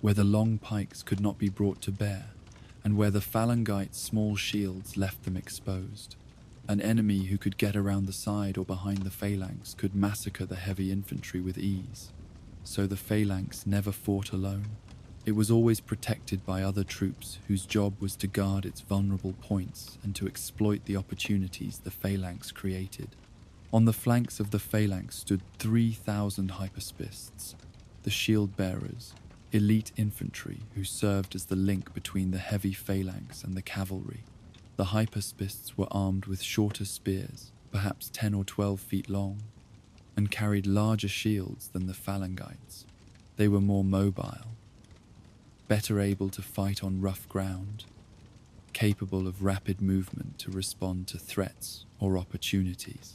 where the long pikes could not be brought to bear, and where the phalangites' small shields left them exposed. An enemy who could get around the side or behind the phalanx could massacre the heavy infantry with ease. So the phalanx never fought alone. It was always protected by other troops whose job was to guard its vulnerable points and to exploit the opportunities the phalanx created. On the flanks of the phalanx stood 3,000 hypaspists, the shield bearers, elite infantry who served as the link between the heavy phalanx and the cavalry. The hypaspists were armed with shorter spears, perhaps 10 or 12 feet long, and carried larger shields than the phalangites. They were more mobile, better able to fight on rough ground, capable of rapid movement to respond to threats or opportunities.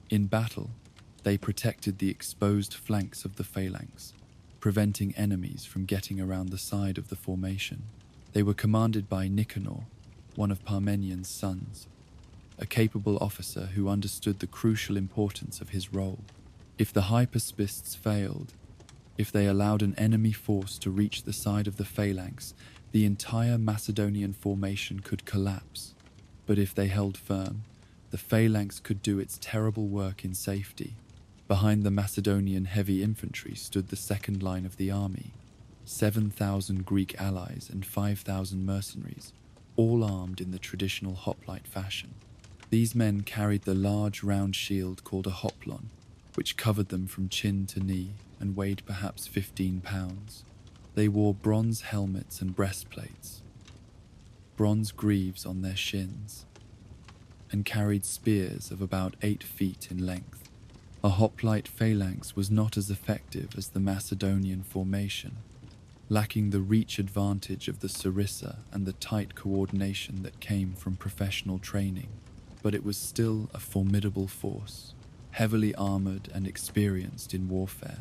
In battle, they protected the exposed flanks of the phalanx, preventing enemies from getting around the side of the formation. They were commanded by Nicanor, one of Parmenion's sons, a capable officer who understood the crucial importance of his role. If the hypaspists failed, if they allowed an enemy force to reach the side of the phalanx, the entire Macedonian formation could collapse. But if they held firm, the phalanx could do its terrible work in safety. Behind the Macedonian heavy infantry stood the second line of the army, 7,000 Greek allies and 5,000 mercenaries, all armed in the traditional hoplite fashion. These men carried the large round shield called a hoplon, which covered them from chin to knee and weighed perhaps 15 pounds. They wore bronze helmets and breastplates, bronze greaves on their shins, and carried spears of about 8 feet in length. A hoplite phalanx was not as effective as the Macedonian formation, lacking the reach advantage of the sarissa and the tight coordination that came from professional training, but it was still a formidable force, heavily armored and experienced in warfare.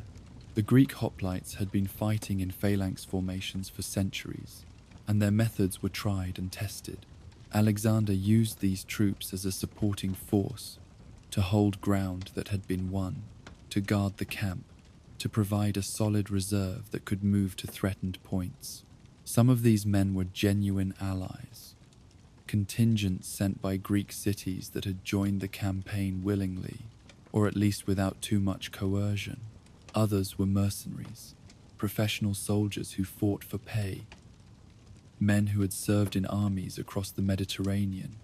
The Greek hoplites had been fighting in phalanx formations for centuries, and their methods were tried and tested. Alexander used these troops as a supporting force to hold ground that had been won, to guard the camp, to provide a solid reserve that could move to threatened points. Some of these men were genuine allies, contingents sent by Greek cities that had joined the campaign willingly, or at least without too much coercion. Others were mercenaries, professional soldiers who fought for pay, men who had served in armies across the Mediterranean,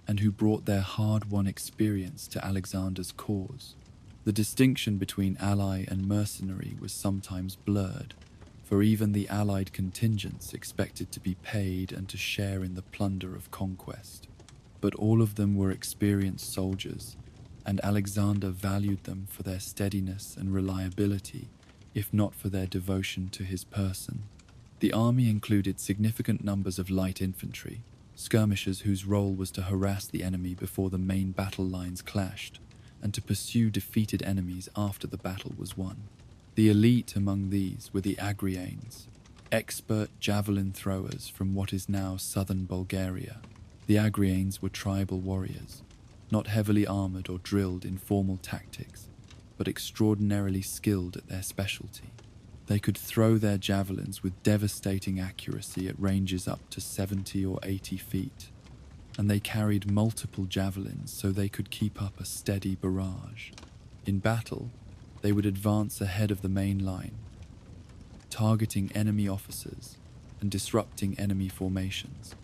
and who brought their hard-won experience to Alexander's cause. The distinction between ally and mercenary was sometimes blurred, for even the allied contingents expected to be paid and to share in the plunder of conquest. But all of them were experienced soldiers, and Alexander valued them for their steadiness and reliability, if not for their devotion to his person. The army included significant numbers of light infantry, skirmishers whose role was to harass the enemy before the main battle lines clashed, and to pursue defeated enemies after the battle was won. The elite among these were the Agrianes, expert javelin throwers from what is now southern Bulgaria. The Agrianes were tribal warriors, not heavily armored or drilled in formal tactics, but extraordinarily skilled at their specialty. They could throw their javelins with devastating accuracy at ranges up to 70 or 80 feet, and they carried multiple javelins so they could keep up a steady barrage. In battle, they would advance ahead of the main line, targeting enemy officers and disrupting enemy formations,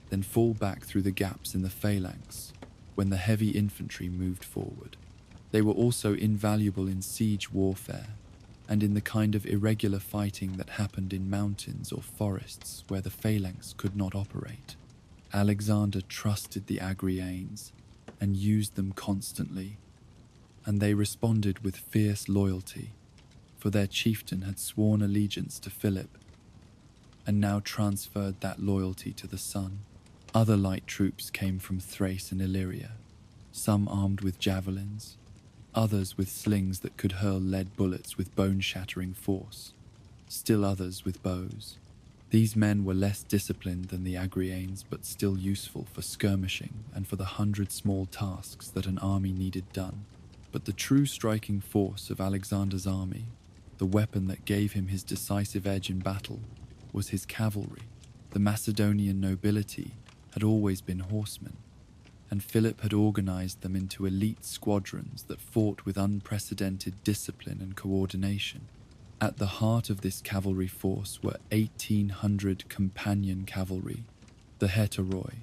then fall back through the gaps in the phalanx when the heavy infantry moved forward. They were also invaluable in siege warfare and in the kind of irregular fighting that happened in mountains or forests where the phalanx could not operate. Alexander trusted the Agrianes and used them constantly, and they responded with fierce loyalty, for their chieftain had sworn allegiance to Philip and now transferred that loyalty to the son. Other light troops came from Thrace and Illyria, some armed with javelins, others with slings that could hurl lead bullets with bone-shattering force, still others with bows. These men were less disciplined than the Agrianes, but still useful for skirmishing and for the 100 small tasks that an army needed done. But the true striking force of Alexander's army, the weapon that gave him his decisive edge in battle, was his cavalry. The Macedonian nobility had always been horsemen, and Philip had organized them into elite squadrons that fought with unprecedented discipline and coordination. At the heart of this cavalry force were 1,800 companion cavalry, the heteroi,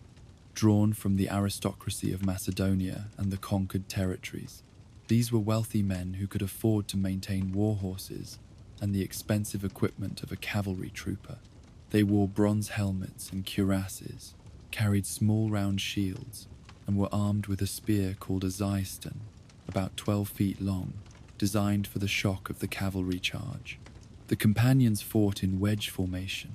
drawn from the aristocracy of Macedonia and the conquered territories. These were wealthy men who could afford to maintain war horses and the expensive equipment of a cavalry trooper. They wore bronze helmets and cuirasses, carried small round shields, and were armed with a spear called a zaiston, about 12 feet long, designed for the shock of the cavalry charge. The companions fought in wedge formation,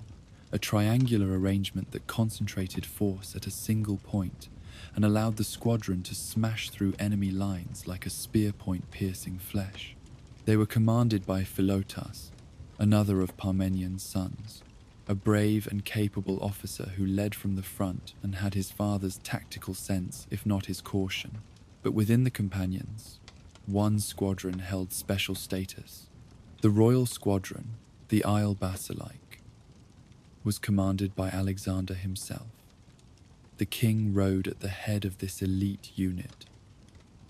a triangular arrangement that concentrated force at a single point and allowed the squadron to smash through enemy lines like a spear point piercing flesh. They were commanded by Philotas, another of Parmenion's sons, a brave and capable officer who led from the front and had his father's tactical sense, if not his caution. But within the companions, one squadron held special status. The Royal Squadron, the Isle Basilique, was commanded by Alexander himself. The king rode at the head of this elite unit,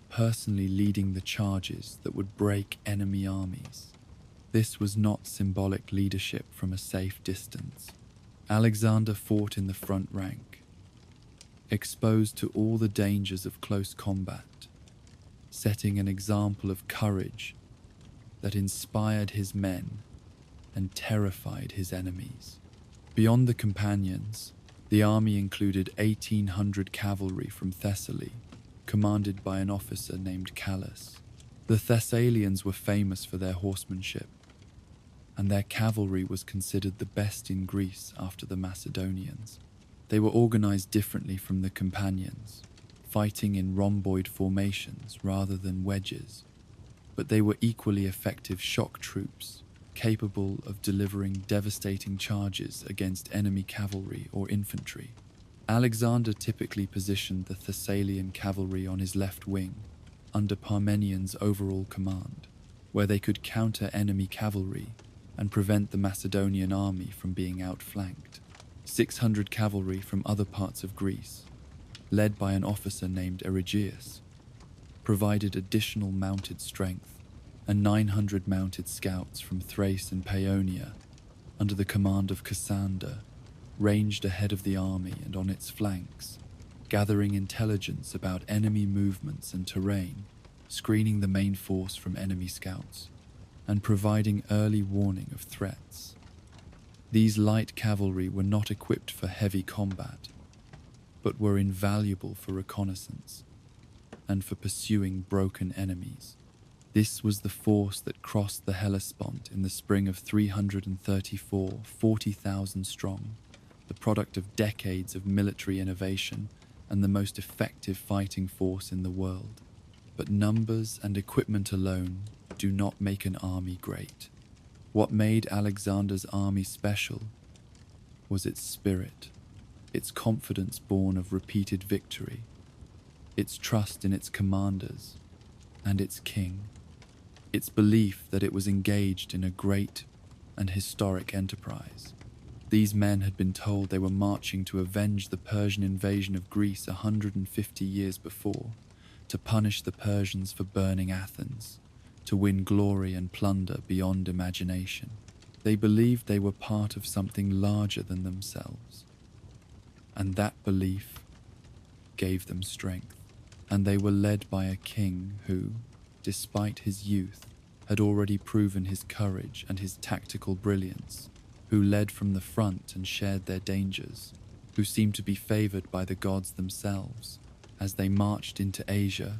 personally leading the charges that would break enemy armies. This was not symbolic leadership from a safe distance. Alexander fought in the front rank, exposed to all the dangers of close combat, setting an example of courage that inspired his men and terrified his enemies. Beyond the companions, the army included 1,800 cavalry from Thessaly, commanded by an officer named Callus. The Thessalians were famous for their horsemanship, and their cavalry was considered the best in Greece after the Macedonians. They were organized differently from the companions, fighting in rhomboid formations rather than wedges, but they were equally effective shock troops, capable of delivering devastating charges against enemy cavalry or infantry. Alexander typically positioned the Thessalian cavalry on his left wing, under Parmenian's overall command, where they could counter enemy cavalry and prevent the Macedonian army from being outflanked. 600 cavalry from other parts of Greece, led by an officer named Eregius, provided additional mounted strength, and 900 mounted scouts from Thrace and Paeonia, under the command of Cassander, ranged ahead of the army and on its flanks, gathering intelligence about enemy movements and terrain, screening the main force from enemy scouts, and providing early warning of threats. These light cavalry were not equipped for heavy combat, but were invaluable for reconnaissance and for pursuing broken enemies. This was the force that crossed the Hellespont in the spring of 334, 40,000 strong, the product of decades of military innovation and the most effective fighting force in the world. But numbers and equipment alone do not make an army great. What made Alexander's army special was its spirit, its confidence born of repeated victory, its trust in its commanders and its king, its belief that it was engaged in a great and historic enterprise. These men had been told they were marching to avenge the Persian invasion of Greece 150 years before, to punish the Persians for burning Athens, to win glory and plunder beyond imagination. They believed they were part of something larger than themselves, and that belief gave them strength. And they were led by a king who, despite his youth, had already proven his courage and his tactical brilliance, who led from the front and shared their dangers, who seemed to be favored by the gods themselves. As they marched into Asia,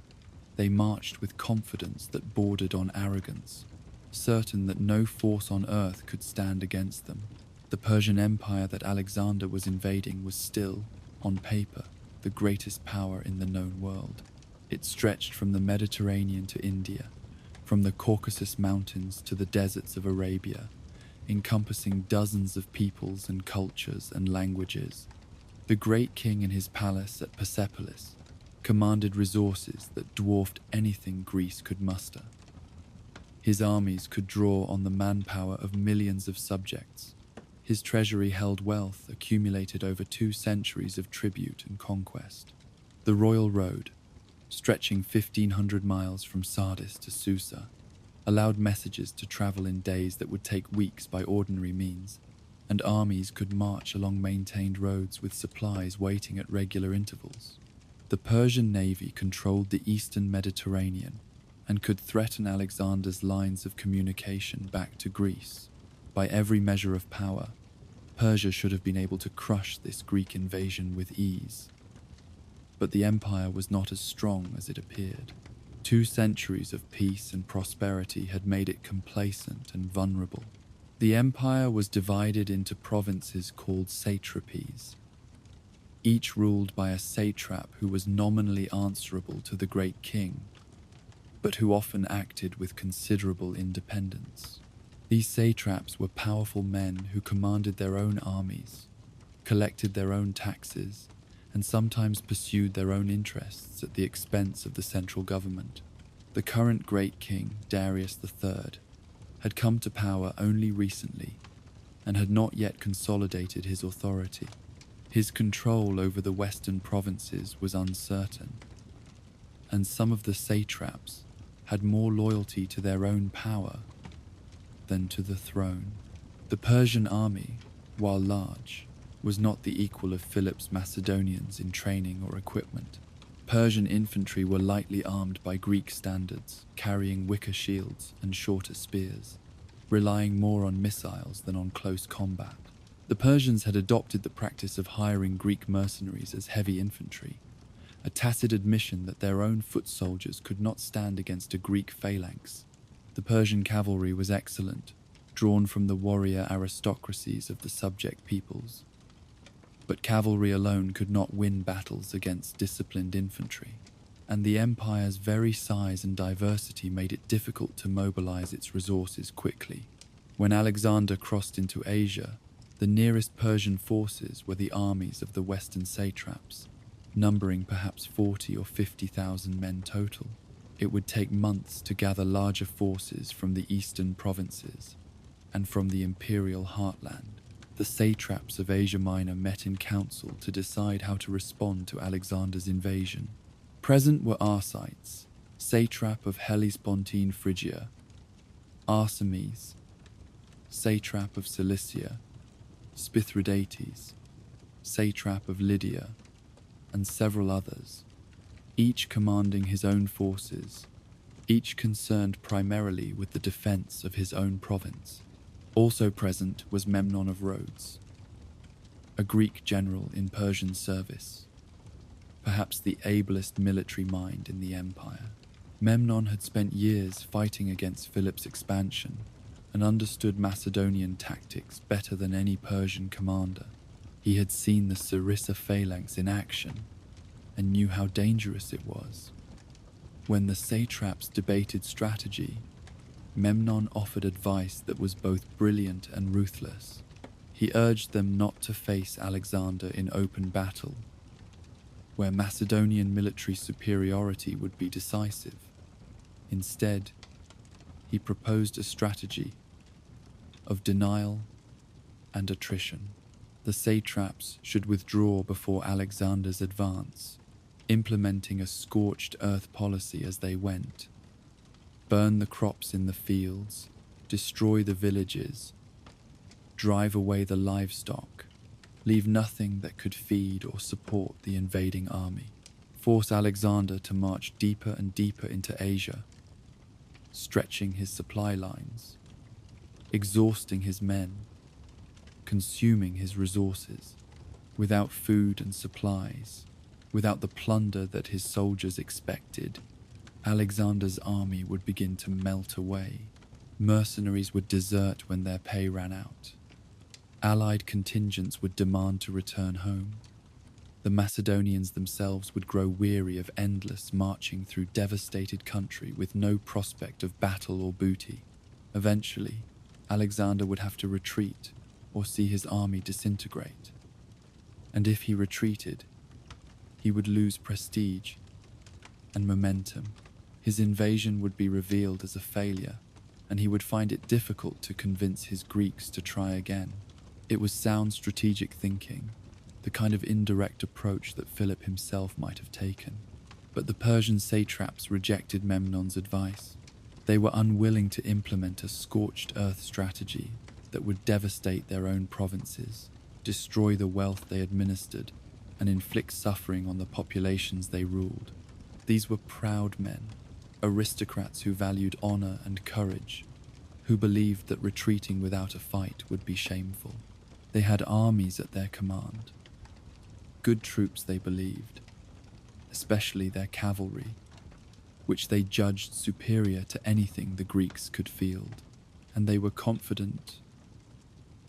they marched with confidence that bordered on arrogance, certain that no force on earth could stand against them. The Persian Empire that Alexander was invading was still, on paper, the greatest power in the known world. It stretched from the Mediterranean to India, from the Caucasus Mountains to the deserts of Arabia, encompassing dozens of peoples and cultures and languages. The great king in his palace at Persepolis commanded resources that dwarfed anything Greece could muster. His armies could draw on the manpower of millions of subjects. His treasury held wealth accumulated over 2 centuries of tribute and conquest. The royal road, stretching 1,500 miles from Sardis to Susa, allowed messages to travel in days that would take weeks by ordinary means, and armies could march along maintained roads with supplies waiting at regular intervals. The Persian navy controlled the eastern Mediterranean and could threaten Alexander's lines of communication back to Greece. By every measure of power, Persia should have been able to crush this Greek invasion with ease. But the empire was not as strong as it appeared. 2 centuries of peace and prosperity had made it complacent and vulnerable. The empire was divided into provinces called satrapies, each ruled by a satrap who was nominally answerable to the great king, but who often acted with considerable independence. These satraps were powerful men who commanded their own armies, collected their own taxes, and sometimes pursued their own interests at the expense of the central government. The current great king, Darius III, had come to power only recently and had not yet consolidated his authority. His control over the western provinces was uncertain, and some of the satraps had more loyalty to their own power than to the throne. The Persian army, while large, was not the equal of Philip's Macedonians in training or equipment. Persian infantry were lightly armed by Greek standards, carrying wicker shields and shorter spears, relying more on missiles than on close combat. The Persians had adopted the practice of hiring Greek mercenaries as heavy infantry, a tacit admission that their own foot soldiers could not stand against a Greek phalanx. The Persian cavalry was excellent, drawn from the warrior aristocracies of the subject peoples. But cavalry alone could not win battles against disciplined infantry, and the empire's very size and diversity made it difficult to mobilize its resources quickly. When Alexander crossed into Asia, the nearest Persian forces were the armies of the western satraps, numbering perhaps 40 or 50,000 men total. It would take months to gather larger forces from the eastern provinces and from the imperial heartland. The satraps of Asia Minor met in council to decide how to respond to Alexander's invasion. Present were Arsites, satrap of Hellespontine Phrygia, Arsames, satrap of Cilicia, Spithridates, satrap of Lydia, and several others, each commanding his own forces, each concerned primarily with the defense of his own province. Also present was Memnon of Rhodes, a Greek general in Persian service, perhaps the ablest military mind in the empire. Memnon had spent years fighting against Philip's expansion and understood Macedonian tactics better than any Persian commander. He had seen the Sarissa phalanx in action and knew how dangerous it was. When the satraps debated strategy, Memnon offered advice that was both brilliant and ruthless. He urged them not to face Alexander in open battle, where Macedonian military superiority would be decisive. Instead, he proposed a strategy of denial and attrition. The satraps should withdraw before Alexander's advance, implementing a scorched earth policy as they went. Burn the crops in the fields, destroy the villages, drive away the livestock, leave nothing that could feed or support the invading army. Force Alexander to march deeper and deeper into Asia, stretching his supply lines, exhausting his men, consuming his resources. Without food and supplies, without the plunder that his soldiers expected, Alexander's army would begin to melt away. Mercenaries would desert when their pay ran out. Allied contingents would demand to return home. The Macedonians themselves would grow weary of endless marching through devastated country with no prospect of battle or booty. Eventually, Alexander would have to retreat or see his army disintegrate. And if he retreated, he would lose prestige and momentum. His invasion would be revealed as a failure, and he would find it difficult to convince his Greeks to try again. It was sound strategic thinking, the kind of indirect approach that Philip himself might have taken. But the Persian satraps rejected Memnon's advice. They were unwilling to implement a scorched earth strategy that would devastate their own provinces, destroy the wealth they administered, and inflict suffering on the populations they ruled. These were proud men, aristocrats who valued honor and courage, who believed that retreating without a fight would be shameful. They had armies at their command. Good troops, they believed, especially their cavalry, which they judged superior to anything the Greeks could field. And they were confident,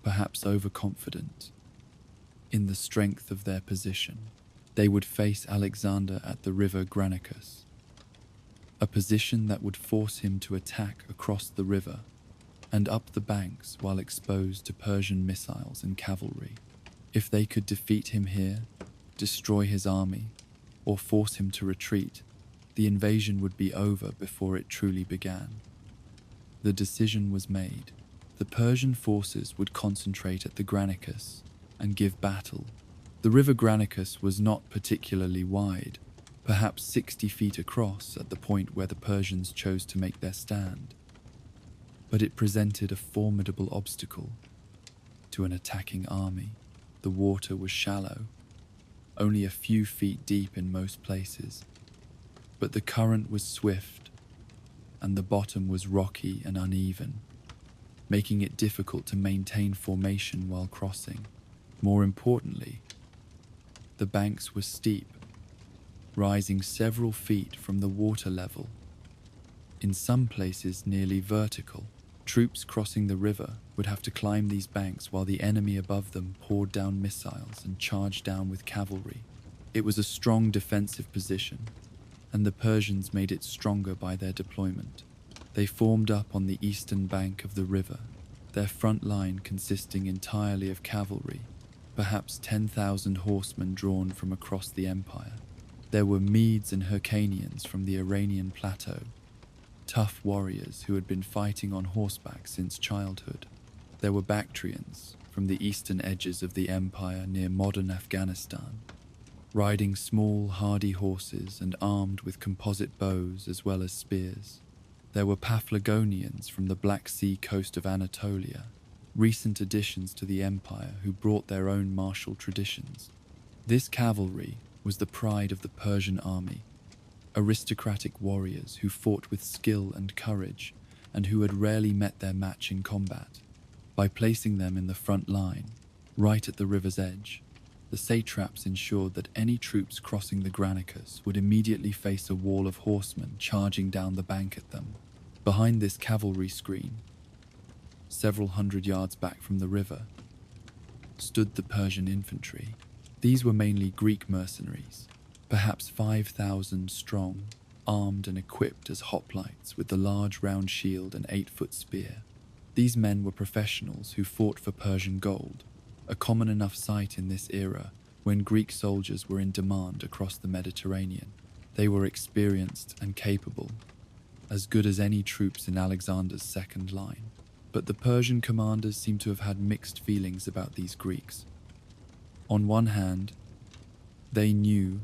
perhaps overconfident, in the strength of their position. They would face Alexander at the river Granicus, a position that would force him to attack across the river and up the banks while exposed to Persian missiles and cavalry. If they could defeat him here, destroy his army, or force him to retreat, the invasion would be over before it truly began. The decision was made. The Persian forces would concentrate at the Granicus and give battle. The river Granicus was not particularly wide, perhaps 60 feet across at the point where the Persians chose to make their stand. But it presented a formidable obstacle to an attacking army. The water was shallow, only a few feet deep in most places, but the current was swift and the bottom was rocky and uneven, making it difficult to maintain formation while crossing. More importantly, the banks were steep, rising several feet from the water level, in some places nearly vertical. Troops crossing the river would have to climb these banks while the enemy above them poured down missiles and charged down with cavalry. It was a strong defensive position, and the Persians made it stronger by their deployment. They formed up on the eastern bank of the river, their front line consisting entirely of cavalry, perhaps 10,000 horsemen drawn from across the empire. There were Medes and Hyrcanians from the Iranian plateau, tough warriors who had been fighting on horseback since childhood. There were Bactrians from the eastern edges of the empire near modern Afghanistan, riding small, hardy horses and armed with composite bows as well as spears. There were Paphlagonians from the Black Sea coast of Anatolia, recent additions to the empire who brought their own martial traditions. This cavalry was the pride of the Persian army, aristocratic warriors who fought with skill and courage and who had rarely met their match in combat. By placing them in the front line, right at the river's edge, the satraps ensured that any troops crossing the Granicus would immediately face a wall of horsemen charging down the bank at them. Behind this cavalry screen, several hundred yards back from the river, stood the Persian infantry. These were mainly Greek mercenaries, perhaps 5,000 strong, armed and equipped as hoplites with the large round shield and 8-foot spear. These men were professionals who fought for Persian gold, a common enough sight in this era when Greek soldiers were in demand across the Mediterranean. They were experienced and capable, as good as any troops in Alexander's second line. But the Persian commanders seem to have had mixed feelings about these Greeks. On one hand, they knew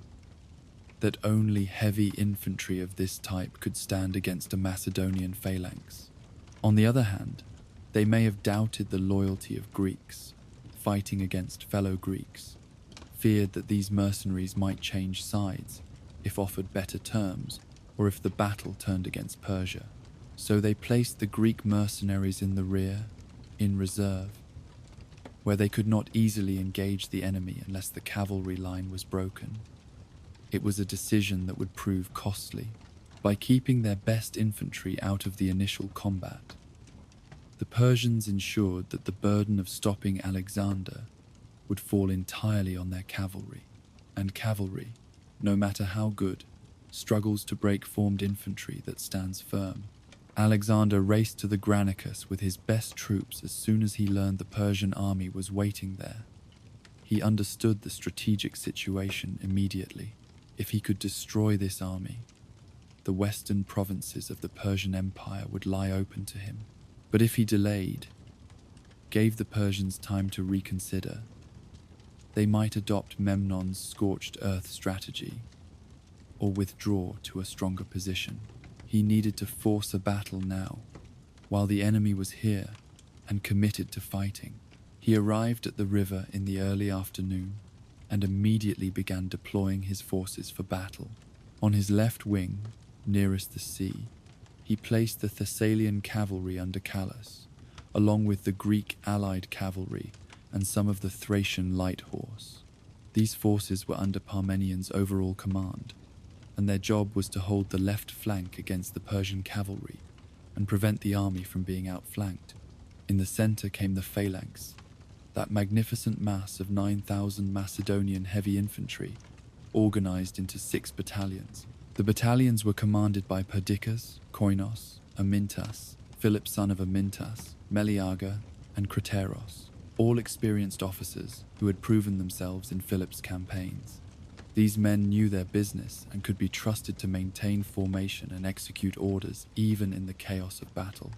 that only heavy infantry of this type could stand against a Macedonian phalanx. On the other hand, they may have doubted the loyalty of Greeks, fighting against fellow Greeks, feared that these mercenaries might change sides if offered better terms or if the battle turned against Persia. So they placed the Greek mercenaries in the rear, in reserve, where they could not easily engage the enemy unless the cavalry line was broken. It was a decision that would prove costly. By keeping their best infantry out of the initial combat, the Persians ensured that the burden of stopping Alexander would fall entirely on their cavalry, and cavalry, no matter how good, struggles to break formed infantry that stands firm. Alexander raced to the Granicus with his best troops as soon as he learned the Persian army was waiting there. He understood the strategic situation immediately. If he could destroy this army, the western provinces of the Persian Empire would lie open to him. But if he delayed, gave the Persians time to reconsider, they might adopt Memnon's scorched earth strategy or withdraw to a stronger position. He needed to force a battle now, while the enemy was here and committed to fighting. He arrived at the river in the early afternoon and immediately began deploying his forces for battle. On his left wing, nearest the sea, he placed the Thessalian cavalry under Callus, along with the Greek allied cavalry and some of the Thracian light horse. These forces were under Parmenian's overall command, and their job was to hold the left flank against the Persian cavalry and prevent the army from being outflanked. In the center came the phalanx, that magnificent mass of 9,000 Macedonian heavy infantry, organized into 6 battalions. The battalions were commanded by Perdiccas, Koinos, Amintas, Philip son of Amintas, Meleager, and Crateros, all experienced officers who had proven themselves in Philip's campaigns. These men knew their business and could be trusted to maintain formation and execute orders even in the chaos of battle.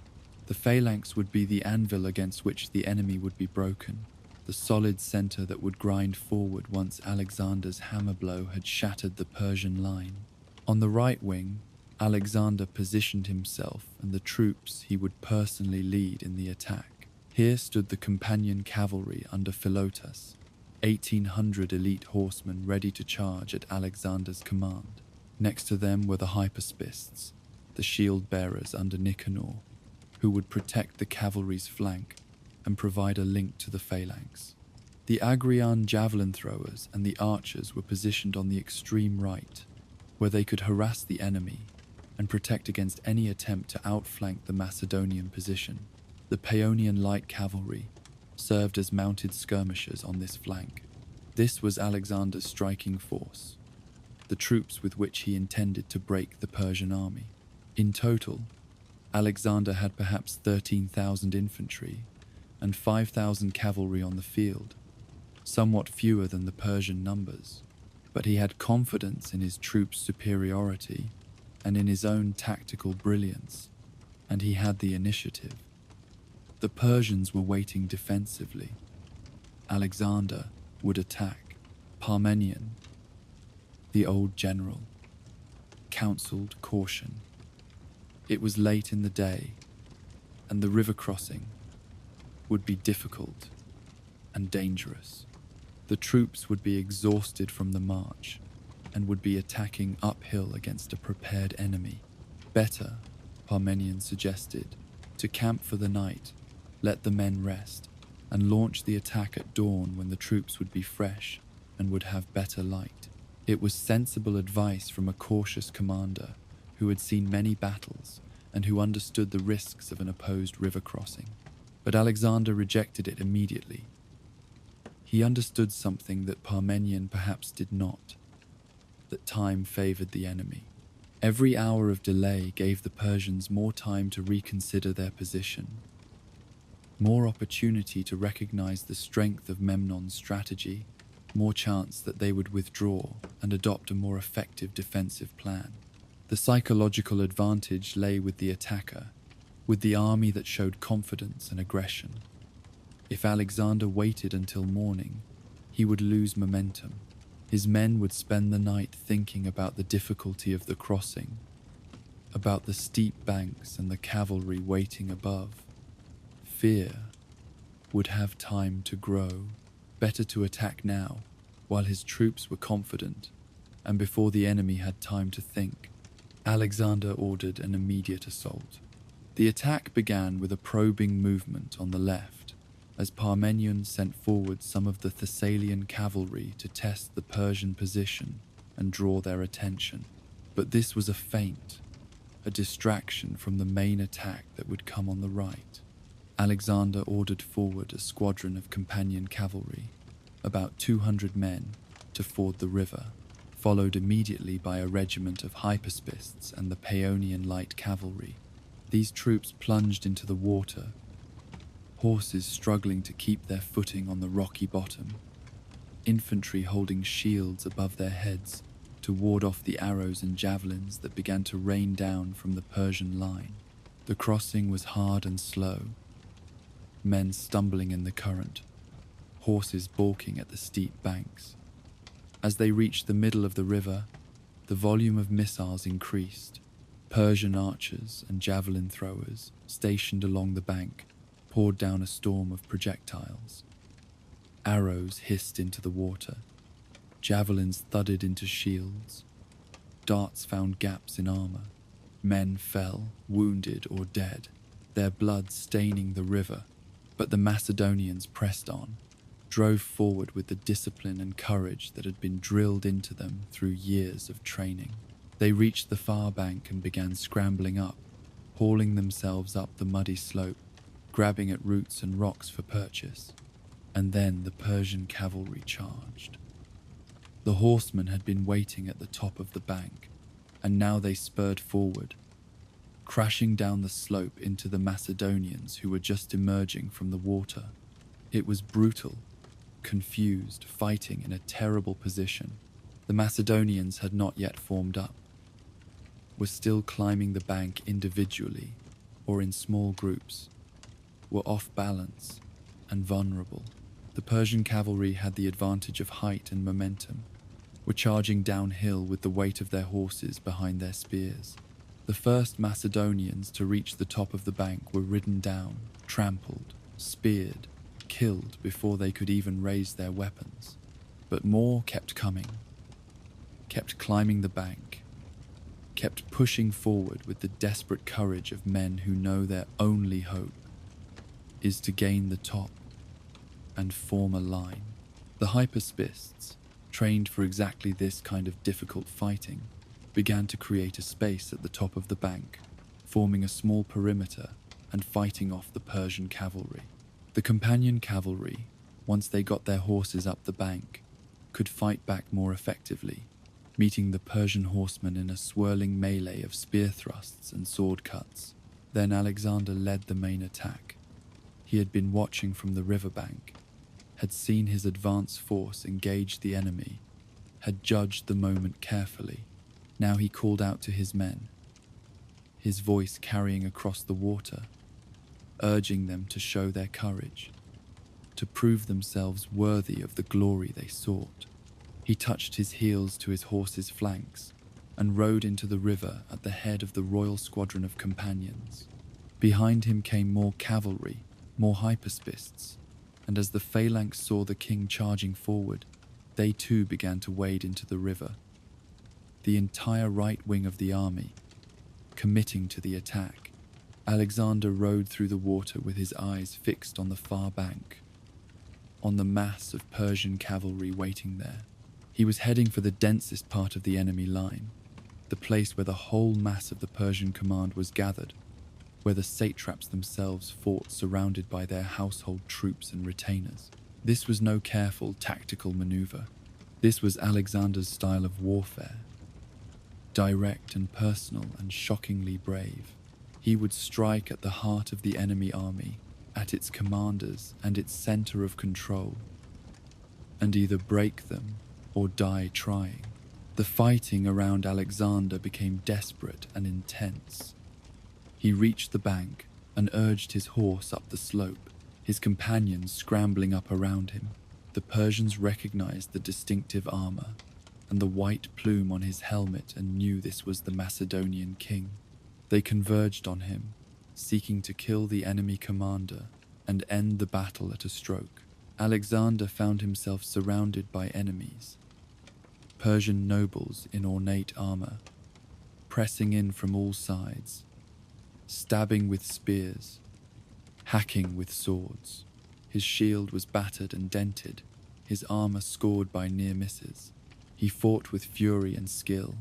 The phalanx would be the anvil against which the enemy would be broken, the solid center that would grind forward once Alexander's hammer blow had shattered the Persian line. On the right wing, Alexander positioned himself and the troops he would personally lead in the attack. Here stood the companion cavalry under Philotas, 1,800 elite horsemen ready to charge at Alexander's command. Next to them were the hypaspists, the shield-bearers under Nicanor, who would protect the cavalry's flank and provide a link to the phalanx. The Agrian javelin throwers and the archers were positioned on the extreme right, where they could harass the enemy and protect against any attempt to outflank the Macedonian position. The Paeonian light cavalry served as mounted skirmishers on this flank. This was Alexander's striking force, the troops with which he intended to break the Persian army. In total, Alexander had perhaps 13,000 infantry and 5,000 cavalry on the field, somewhat fewer than the Persian numbers, but he had confidence in his troops' superiority and in his own tactical brilliance, and he had the initiative. The Persians were waiting defensively. Alexander would attack. Parmenion, the old general, counseled caution. It was late in the day, and the river crossing would be difficult and dangerous. The troops would be exhausted from the march and would be attacking uphill against a prepared enemy. Better, Parmenion suggested, to camp for the night, let the men rest, and launch the attack at dawn when the troops would be fresh and would have better light. It was sensible advice from a cautious commander who had seen many battles and who understood the risks of an opposed river crossing. But Alexander rejected it immediately. He understood something that Parmenion perhaps did not, that time favored the enemy. Every hour of delay gave the Persians more time to reconsider their position, more opportunity to recognize the strength of Memnon's strategy, more chance that they would withdraw and adopt a more effective defensive plan. The psychological advantage lay with the attacker, with the army that showed confidence and aggression. If Alexander waited until morning, he would lose momentum. His men would spend the night thinking about the difficulty of the crossing, about the steep banks and the cavalry waiting above. Fear would have time to grow. Better to attack now, while his troops were confident, and before the enemy had time to think. Alexander ordered an immediate assault. The attack began with a probing movement on the left, as Parmenion sent forward some of the Thessalian cavalry to test the Persian position and draw their attention. But this was a feint, a distraction from the main attack that would come on the right. Alexander ordered forward a squadron of companion cavalry, about 200 men, to ford the river, followed immediately by a regiment of hypaspists and the Paeonian light cavalry. These troops plunged into the water, horses struggling to keep their footing on the rocky bottom, infantry holding shields above their heads to ward off the arrows and javelins that began to rain down from the Persian line. The crossing was hard and slow, men stumbling in the current, horses balking at the steep banks. As they reached the middle of the river, the volume of missiles increased. Persian archers and javelin throwers stationed along the bank poured down a storm of projectiles. Arrows hissed into the water, javelins thudded into shields, darts found gaps in armor. Men fell, wounded or dead, their blood staining the river, but the Macedonians pressed on, drove forward with the discipline and courage that had been drilled into them through years of training. They reached the far bank and began scrambling up, hauling themselves up the muddy slope, grabbing at roots and rocks for purchase. And then the Persian cavalry charged. The horsemen had been waiting at the top of the bank, and now they spurred forward, crashing down the slope into the Macedonians who were just emerging from the water. It was brutal, confused, fighting in a terrible position. The Macedonians had not yet formed up, were still climbing the bank individually or in small groups, were off balance and vulnerable. The Persian cavalry had the advantage of height and momentum, were charging downhill with the weight of their horses behind their spears. The first Macedonians to reach the top of the bank were ridden down, trampled, speared, killed before they could even raise their weapons. But more kept coming, kept climbing the bank, kept pushing forward with the desperate courage of men who know their only hope is to gain the top and form a line. The hyperspists, trained for exactly this kind of difficult fighting, began to create a space at the top of the bank, forming a small perimeter and fighting off the Persian cavalry. The companion cavalry, once they got their horses up the bank, could fight back more effectively, meeting the Persian horsemen in a swirling melee of spear thrusts and sword cuts. Then Alexander led the main attack. He had been watching from the riverbank, had seen his advance force engage the enemy, had judged the moment carefully. Now he called out to his men, his voice carrying across the water, urging them to show their courage, to prove themselves worthy of the glory they sought. He touched his heels to his horse's flanks and rode into the river at the head of the royal squadron of companions. Behind him came more cavalry, more hyperspists, and as the phalanx saw the king charging forward, they too began to wade into the river. The entire right wing of the army, committing to the attack, Alexander rode through the water with his eyes fixed on the far bank, on the mass of Persian cavalry waiting there. He was heading for the densest part of the enemy line, the place where the whole mass of the Persian command was gathered, where the satraps themselves fought surrounded by their household troops and retainers. This was no careful tactical maneuver. This was Alexander's style of warfare, direct and personal and shockingly brave. He would strike at the heart of the enemy army, at its commanders and its center of control, and either break them or die trying. The fighting around Alexander became desperate and intense. He reached the bank and urged his horse up the slope, his companions scrambling up around him. The Persians recognized the distinctive armor and the white plume on his helmet and knew this was the Macedonian king. They converged on him, seeking to kill the enemy commander and end the battle at a stroke. Alexander found himself surrounded by enemies, Persian nobles in ornate armor, pressing in from all sides, stabbing with spears, hacking with swords. His shield was battered and dented, his armor scored by near misses. He fought with fury and skill,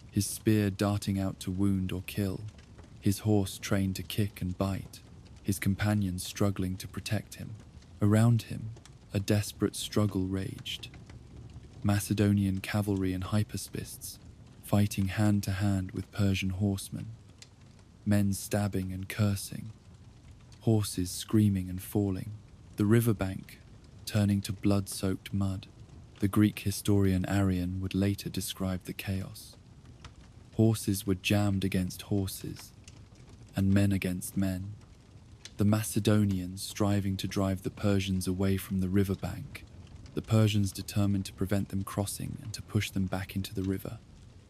his spear darting out to wound or kill, his horse trained to kick and bite, his companions struggling to protect him. Around him, a desperate struggle raged. Macedonian cavalry and hyperspists fighting hand to hand with Persian horsemen, men stabbing and cursing, horses screaming and falling, the riverbank turning to blood-soaked mud. The Greek historian Arrian would later describe the chaos. Horses were jammed against horses, and men against men. The Macedonians striving to drive the Persians away from the riverbank, the Persians determined to prevent them crossing and to push them back into the river.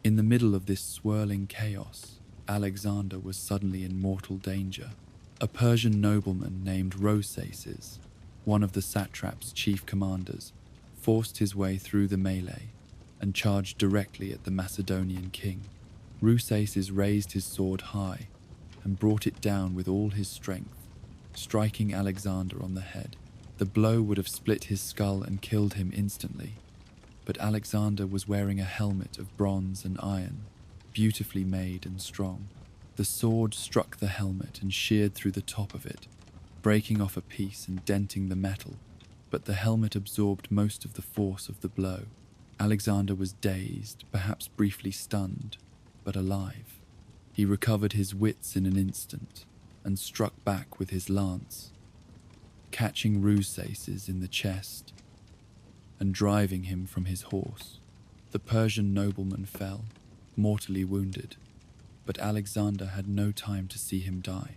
In the middle of this swirling chaos, Alexander was suddenly in mortal danger. A Persian nobleman named Rhoesaces, one of the satrap's chief commanders, forced his way through the melee and charged directly at the Macedonian king. Rhoesaces raised his sword high and brought it down with all his strength, striking Alexander on the head. The blow would have split his skull and killed him instantly, but Alexander was wearing a helmet of bronze and iron, beautifully made and strong. The sword struck the helmet and sheared through the top of it, breaking off a piece and denting the metal, but the helmet absorbed most of the force of the blow. Alexander was dazed, perhaps briefly stunned, but alive. He recovered his wits in an instant and struck back with his lance, catching Reusaces in the chest and driving him from his horse. The Persian nobleman fell, mortally wounded, but Alexander had no time to see him die.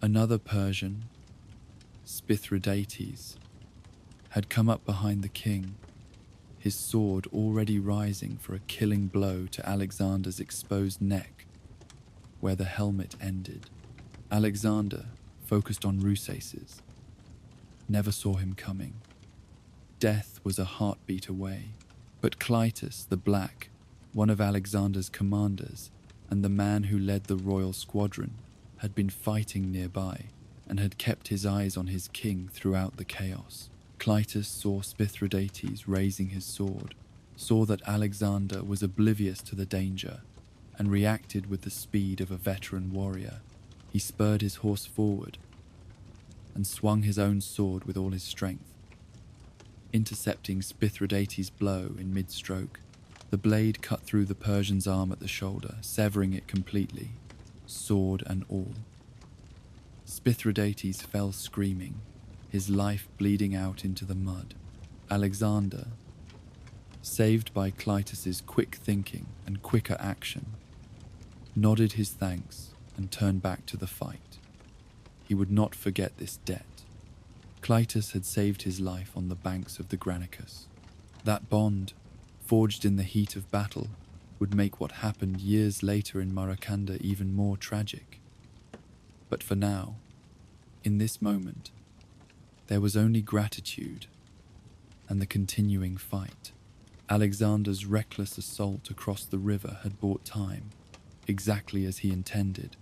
Another Persian, Spithridates, had come up behind the king, his sword already rising for a killing blow to Alexander's exposed neck, where the helmet ended. Alexander, focused on Reusaces, never saw him coming. Death was a heartbeat away, but Clytus the Black, one of Alexander's commanders and the man who led the royal squadron, had been fighting nearby and had kept his eyes on his king throughout the chaos. Clytus saw Spithridates raising his sword, saw that Alexander was oblivious to the danger, and reacted with the speed of a veteran warrior. He spurred his horse forward and swung his own sword with all his strength, intercepting Spithridates' blow in mid-stroke. The blade cut through the Persian's arm at the shoulder, severing it completely, sword and all. Spithridates fell screaming, his life bleeding out into the mud. Alexander, saved by Clytus's quick thinking and quicker action, nodded his thanks and turned back to the fight. He would not forget this debt. Clytus had saved his life on the banks of the Granicus. That bond, forged in the heat of battle, would make what happened years later in Maracanda even more tragic. But for now, in this moment, there was only gratitude and the continuing fight. Alexander's reckless assault across the river had bought time, exactly as he intended,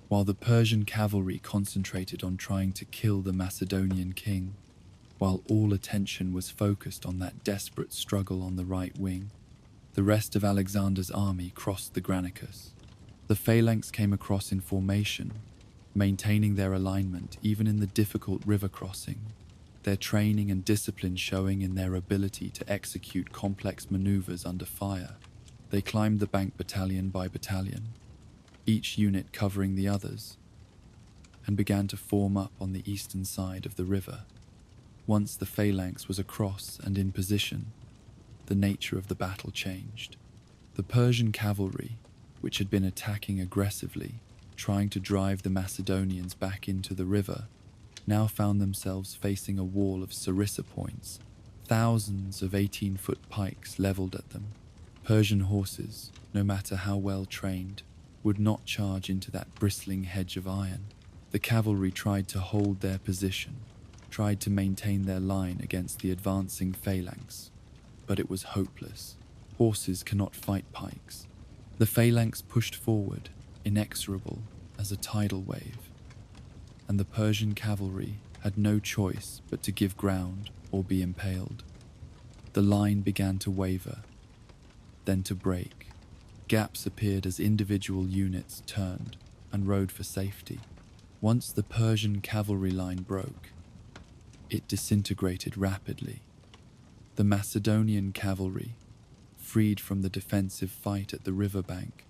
while the Persian cavalry concentrated on trying to kill the Macedonian king, while all attention was focused on that desperate struggle on the right wing. The rest of Alexander's army crossed the Granicus. The phalanx came across in formation, maintaining their alignment even in the difficult river crossing, their training and discipline showing in their ability to execute complex maneuvers under fire. They climbed the bank battalion by battalion, each unit covering the others, and began to form up on the eastern side of the river. Once the phalanx was across and in position, the nature of the battle changed. The Persian cavalry, which had been attacking aggressively, trying to drive the Macedonians back into the river, now found themselves facing a wall of sarissa points, thousands of 18-foot pikes leveled at them. Persian horses, no matter how well trained, would not charge into that bristling hedge of iron. The cavalry tried to hold their position, tried to maintain their line against the advancing phalanx, but it was hopeless. Horses cannot fight pikes. The phalanx pushed forward, inexorable as a tidal wave, and the Persian cavalry had no choice but to give ground or be impaled. The line began to waver, then to break. Gaps appeared as individual units turned and rode for safety. Once the Persian cavalry line broke, it disintegrated rapidly. The Macedonian cavalry, freed from the defensive fight at the riverbank,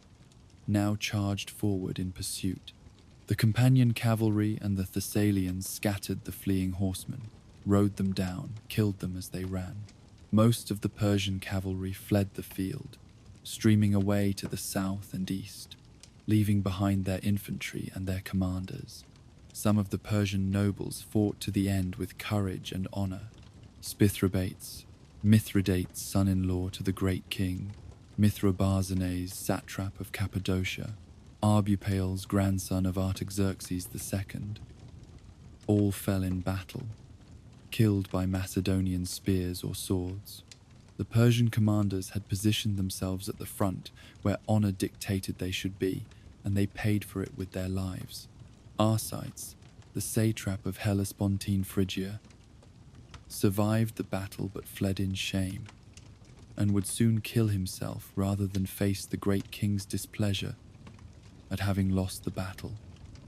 now charged forward in pursuit. The companion cavalry and the Thessalians scattered the fleeing horsemen, rode them down, killed them as they ran. Most of the Persian cavalry fled the field, streaming away to the south and east, leaving behind their infantry and their commanders. Some of the Persian nobles fought to the end with courage and honor. Spithridates, Mithridates' son-in-law to the great king, Mithrobarzanes, satrap of Cappadocia, Arbupale's grandson of Artaxerxes II, all fell in battle, killed by Macedonian spears or swords. The Persian commanders had positioned themselves at the front where honor dictated they should be, and they paid for it with their lives. Arsites, the satrap of Hellespontine Phrygia, survived the battle but fled in shame, and would soon kill himself rather than face the great king's displeasure at having lost the battle.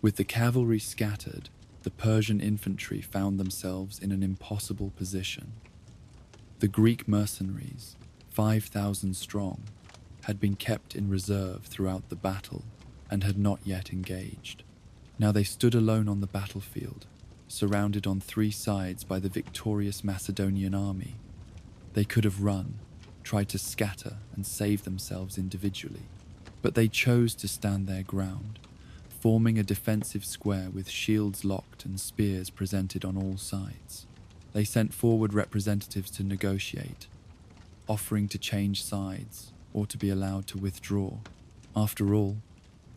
With the cavalry scattered, the Persian infantry found themselves in an impossible position. The Greek mercenaries, 5,000 strong, had been kept in reserve throughout the battle, and had not yet engaged. Now they stood alone on the battlefield, surrounded on three sides by the victorious Macedonian army. They could have run, tried to scatter and save themselves individually, but they chose to stand their ground, forming a defensive square with shields locked and spears presented on all sides. They sent forward representatives to negotiate, offering to change sides or to be allowed to withdraw. After all,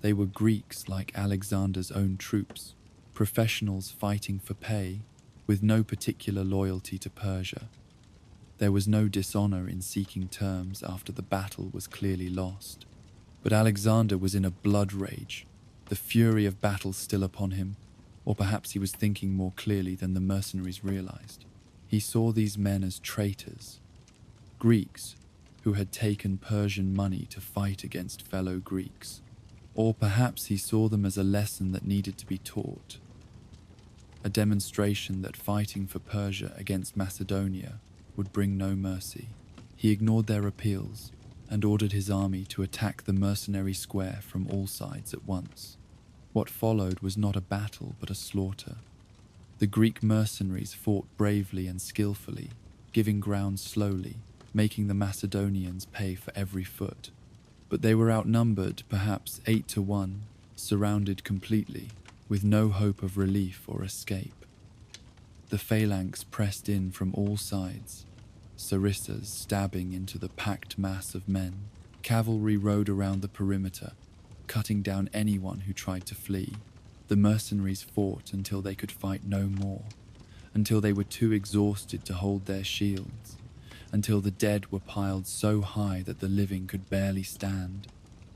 they were Greeks like Alexander's own troops, professionals fighting for pay, with no particular loyalty to Persia. There was no dishonor in seeking terms after the battle was clearly lost. But Alexander was in a blood rage, the fury of battle still upon him, or perhaps he was thinking more clearly than the mercenaries realized. He saw these men as traitors, Greeks who had taken Persian money to fight against fellow Greeks. Or perhaps he saw them as a lesson that needed to be taught, a demonstration that fighting for Persia against Macedonia would bring no mercy. He ignored their appeals and ordered his army to attack the mercenary square from all sides at once. What followed was not a battle but a slaughter. The Greek mercenaries fought bravely and skillfully, giving ground slowly, making the Macedonians pay for every foot. But they were outnumbered, perhaps 8-1, surrounded completely, with no hope of relief or escape. The phalanx pressed in from all sides, sarissas stabbing into the packed mass of men. Cavalry rode around the perimeter, cutting down anyone who tried to flee. The mercenaries fought until they could fight no more, until they were too exhausted to hold their shields, until the dead were piled so high that the living could barely stand.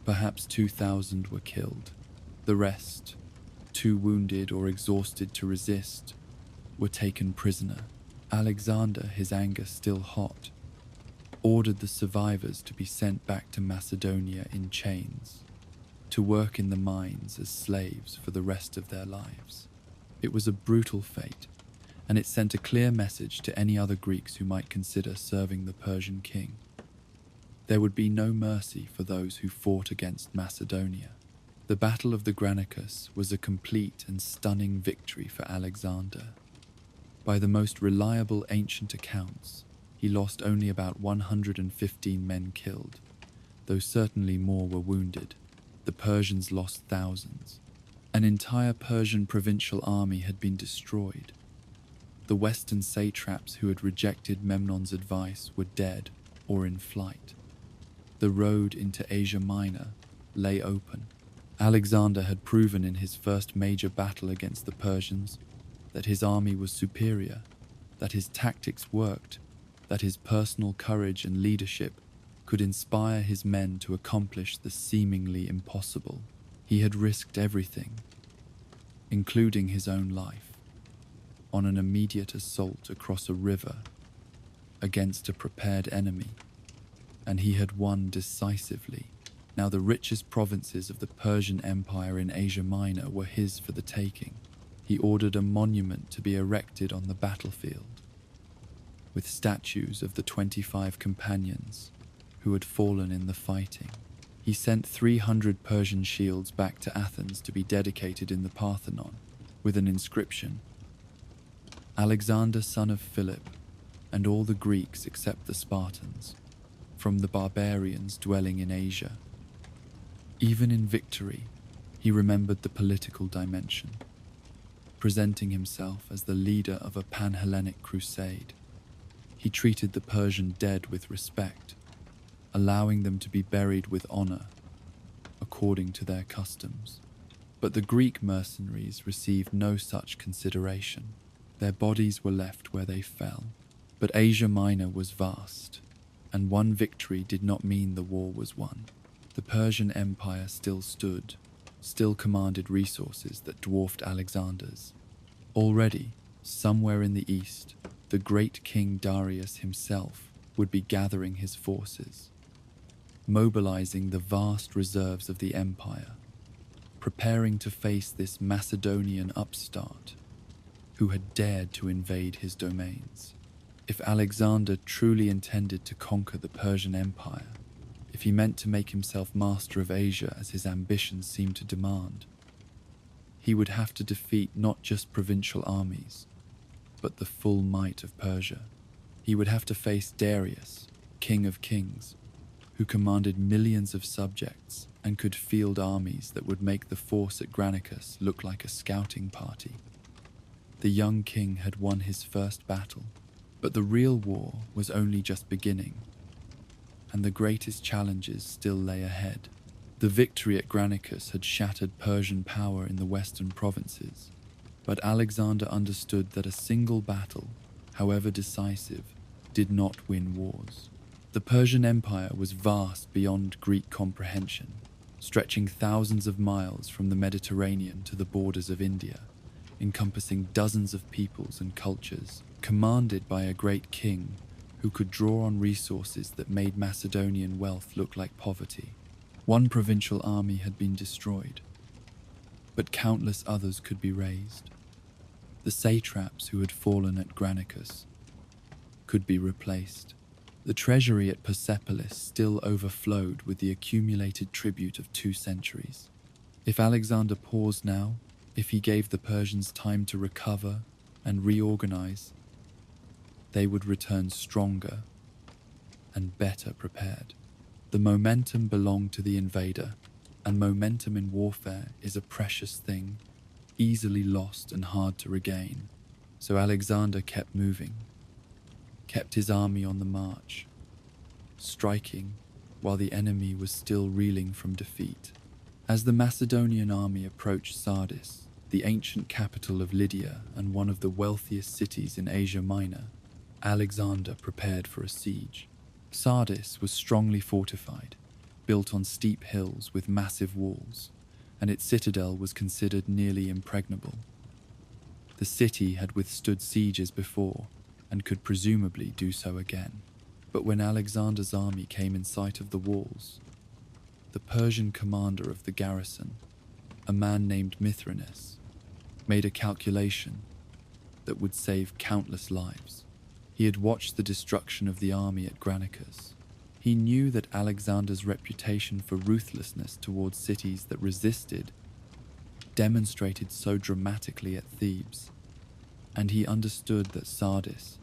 Perhaps 2,000 were killed. The rest, too wounded or exhausted to resist, were taken prisoner. Alexander, his anger still hot, ordered the survivors to be sent back to Macedonia in chains, to work in the mines as slaves for the rest of their lives. It was a brutal fate, and it sent a clear message to any other Greeks who might consider serving the Persian king. There would be no mercy for those who fought against Macedonia. The Battle of the Granicus was a complete and stunning victory for Alexander. By the most reliable ancient accounts, he lost only about 115 men killed, though certainly more were wounded. The Persians lost thousands. An entire Persian provincial army had been destroyed. The western satraps who had rejected Memnon's advice were dead or in flight. The road into Asia Minor lay open. Alexander had proven in his first major battle against the Persians that his army was superior, that his tactics worked, that his personal courage and leadership could inspire his men to accomplish the seemingly impossible. He had risked everything, including his own life, on an immediate assault across a river against a prepared enemy, and he had won decisively. Now the richest provinces of the Persian Empire in Asia Minor were his for the taking. He ordered a monument to be erected on the battlefield, with statues of the 25 companions who had fallen in the fighting. He sent 300 Persian shields back to Athens to be dedicated in the Parthenon, with an inscription: Alexander, son of Philip, and all the Greeks except the Spartans, from the barbarians dwelling in Asia. Even in victory, he remembered the political dimension, presenting himself as the leader of a pan-Hellenic crusade. He treated the Persian dead with respect, allowing them to be buried with honor, according to their customs. But the Greek mercenaries received no such consideration. Their bodies were left where they fell. But Asia Minor was vast, and one victory did not mean the war was won. The Persian Empire still stood, still commanded resources that dwarfed Alexander's. Already, somewhere in the east, the great King Darius himself would be gathering his forces, mobilizing the vast reserves of the empire, preparing to face this Macedonian upstart who had dared to invade his domains. If Alexander truly intended to conquer the Persian Empire, if he meant to make himself master of Asia as his ambitions seemed to demand. He would have to defeat not just provincial armies, but the full might of Persia. He would have to face Darius, king of kings, who commanded millions of subjects and could field armies that would make the force at Granicus look like a scouting party. The young king had won his first battle, but the real war was only just beginning, and the greatest challenges still lay ahead. The victory at Granicus had shattered Persian power in the western provinces, but Alexander understood that a single battle, however decisive, did not win wars. The Persian Empire was vast beyond Greek comprehension, stretching thousands of miles from the Mediterranean to the borders of India, encompassing dozens of peoples and cultures, commanded by a great king who could draw on resources that made Macedonian wealth look like poverty. One provincial army had been destroyed, but countless others could be raised. The satraps who had fallen at Granicus could be replaced. The treasury at Persepolis still overflowed with the accumulated tribute of 2 centuries. If Alexander paused now, if he gave the Persians time to recover and reorganize, they would return stronger and better prepared. The momentum belonged to the invader, and momentum in warfare is a precious thing, easily lost and hard to regain. So Alexander kept moving, kept his army on the march, striking while the enemy was still reeling from defeat. As the Macedonian army approached Sardis, the ancient capital of Lydia and one of the wealthiest cities in Asia Minor, Alexander prepared for a siege. Sardis was strongly fortified, built on steep hills with massive walls, and its citadel was considered nearly impregnable. The city had withstood sieges before and could presumably do so again. But when Alexander's army came in sight of the walls, the Persian commander of the garrison, a man named Mithridates, made a calculation that would save countless lives. He had watched the destruction of the army at Granicus. He knew that Alexander's reputation for ruthlessness towards cities that resisted demonstrated so dramatically at Thebes, and he understood that Sardis,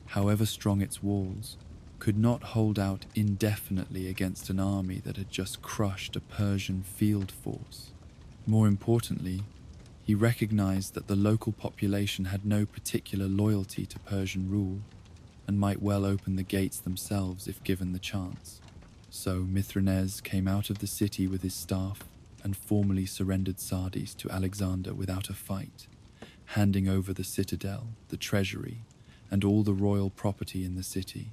however strong its walls, could not hold out indefinitely against an army that had just crushed a Persian field force. More importantly, he recognized that the local population had no particular loyalty to Persian rule and might well open the gates themselves if given the chance. So Mithridates came out of the city with his staff and formally surrendered Sardis to Alexander without a fight, handing over the citadel, the treasury, and all the royal property in the city.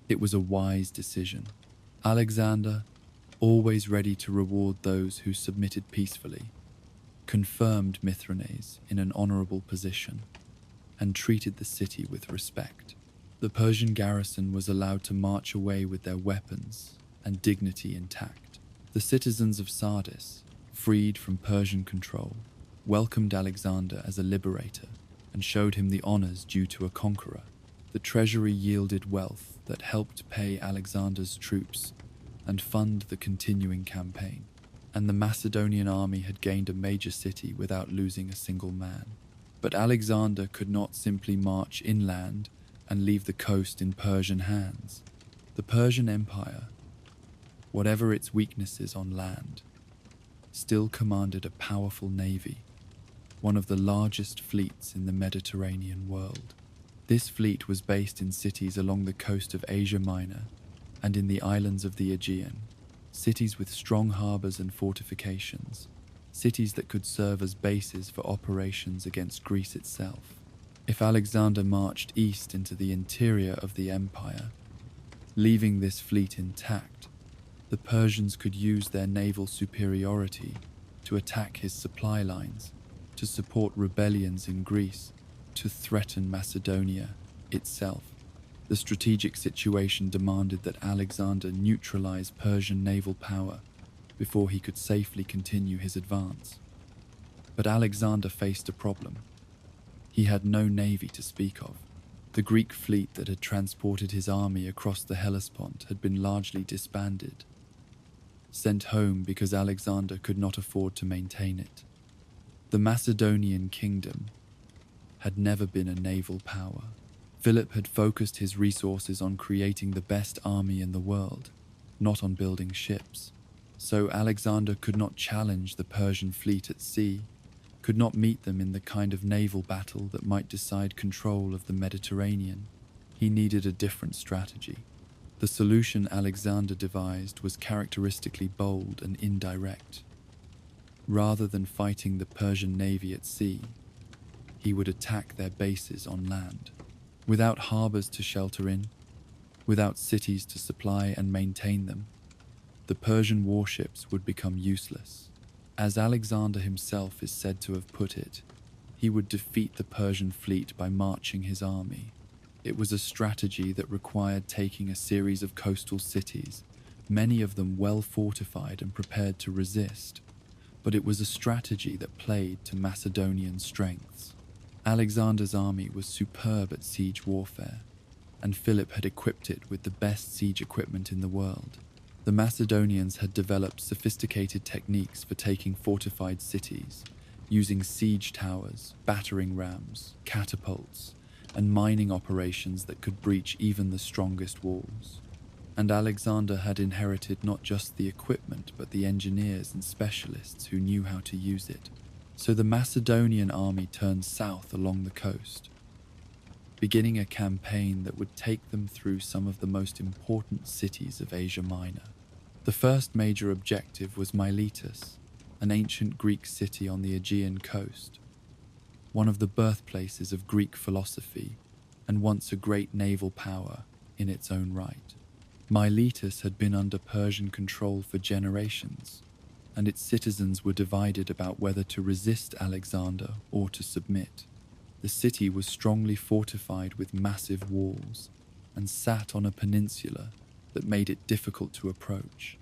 It was a wise decision. Alexander, always ready to reward those who submitted peacefully, confirmed Mithridates in an honorable position and treated the city with respect. The Persian garrison was allowed to march away with their weapons and dignity intact. The citizens of Sardis, freed from Persian control, welcomed Alexander as a liberator and showed him the honors due to a conqueror. The treasury yielded wealth that helped pay Alexander's troops and fund the continuing campaign, and the Macedonian army had gained a major city without losing a single man. But Alexander could not simply march inland and leave the coast in Persian hands. The Persian Empire, whatever its weaknesses on land, still commanded a powerful navy, one of the largest fleets in the Mediterranean world. This fleet was based in cities along the coast of Asia Minor and in the islands of the Aegean, cities with strong harbors and fortifications, cities that could serve as bases for operations against Greece itself. If Alexander marched east into the interior of the empire, leaving this fleet intact, the Persians could use their naval superiority to attack his supply lines, to support rebellions in Greece, to threaten Macedonia itself. The strategic situation demanded that Alexander neutralize Persian naval power before he could safely continue his advance. But Alexander faced a problem. He had no navy to speak of. The Greek fleet that had transported his army across the Hellespont had been largely disbanded, sent home because Alexander could not afford to maintain it. The Macedonian kingdom had never been a naval power. Philip had focused his resources on creating the best army in the world, not on building ships. So Alexander could not challenge the Persian fleet at sea, could not meet them in the kind of naval battle that might decide control of the Mediterranean. He needed a different strategy. The solution Alexander devised was characteristically bold and indirect. Rather than fighting the Persian navy at sea, he would attack their bases on land. Without harbors to shelter in, without cities to supply and maintain them, the Persian warships would become useless. As Alexander himself is said to have put it, he would defeat the Persian fleet by marching his army. It was a strategy that required taking a series of coastal cities, many of them well fortified and prepared to resist, but it was a strategy that played to Macedonian strengths. Alexander's army was superb at siege warfare, and Philip had equipped it with the best siege equipment in the world. The Macedonians had developed sophisticated techniques for taking fortified cities, using siege towers, battering rams, catapults, and mining operations that could breach even the strongest walls. And Alexander had inherited not just the equipment but the engineers and specialists who knew how to use it. So the Macedonian army turned south along the coast, beginning a campaign that would take them through some of the most important cities of Asia Minor. The first major objective was Miletus, an ancient Greek city on the Aegean coast, one of the birthplaces of Greek philosophy and once a great naval power in its own right. Miletus had been under Persian control for generations, and its citizens were divided about whether to resist Alexander or to submit. The city was strongly fortified with massive walls and sat on a peninsula that made it difficult to approach.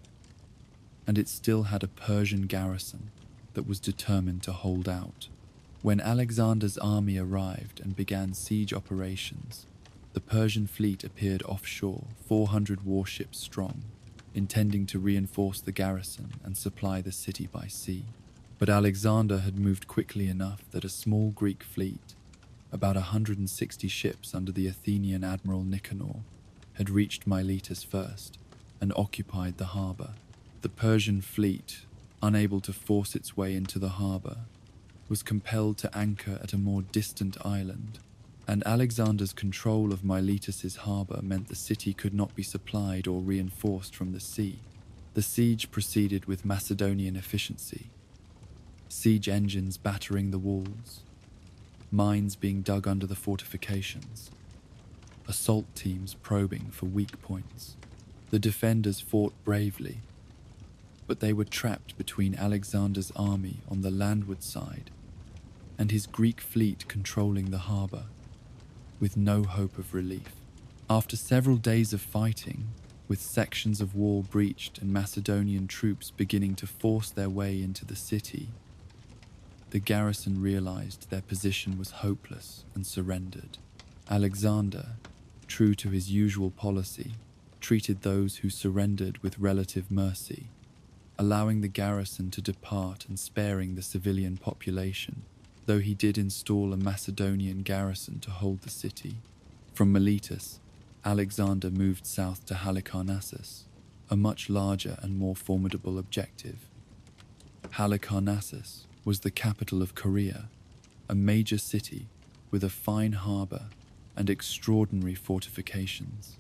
And it still had a Persian garrison that was determined to hold out. When Alexander's army arrived and began siege operations, the Persian fleet appeared offshore, 400 warships strong, intending to reinforce the garrison and supply the city by sea. But Alexander had moved quickly enough that a small Greek fleet, about 160 ships under the Athenian admiral Nicanor, had reached Miletus first and occupied the harbour. The Persian fleet, unable to force its way into the harbour, was compelled to anchor at a more distant island, and Alexander's control of Miletus's harbour meant the city could not be supplied or reinforced from the sea. The siege proceeded with Macedonian efficiency, siege engines battering the walls, mines being dug under the fortifications, assault teams probing for weak points. The defenders fought bravely, but they were trapped between Alexander's army on the landward side and his Greek fleet controlling the harbour, with no hope of relief. After several days of fighting, with sections of wall breached and Macedonian troops beginning to force their way into the city, the garrison realized their position was hopeless and surrendered. Alexander, true to his usual policy, treated those who surrendered with relative mercy, allowing the garrison to depart and sparing the civilian population, though he did install a Macedonian garrison to hold the city. From Miletus, Alexander moved south to Halicarnassus, a much larger and more formidable objective. Halicarnassus was the capital of Caria, a major city with a fine harbour and extraordinary fortifications.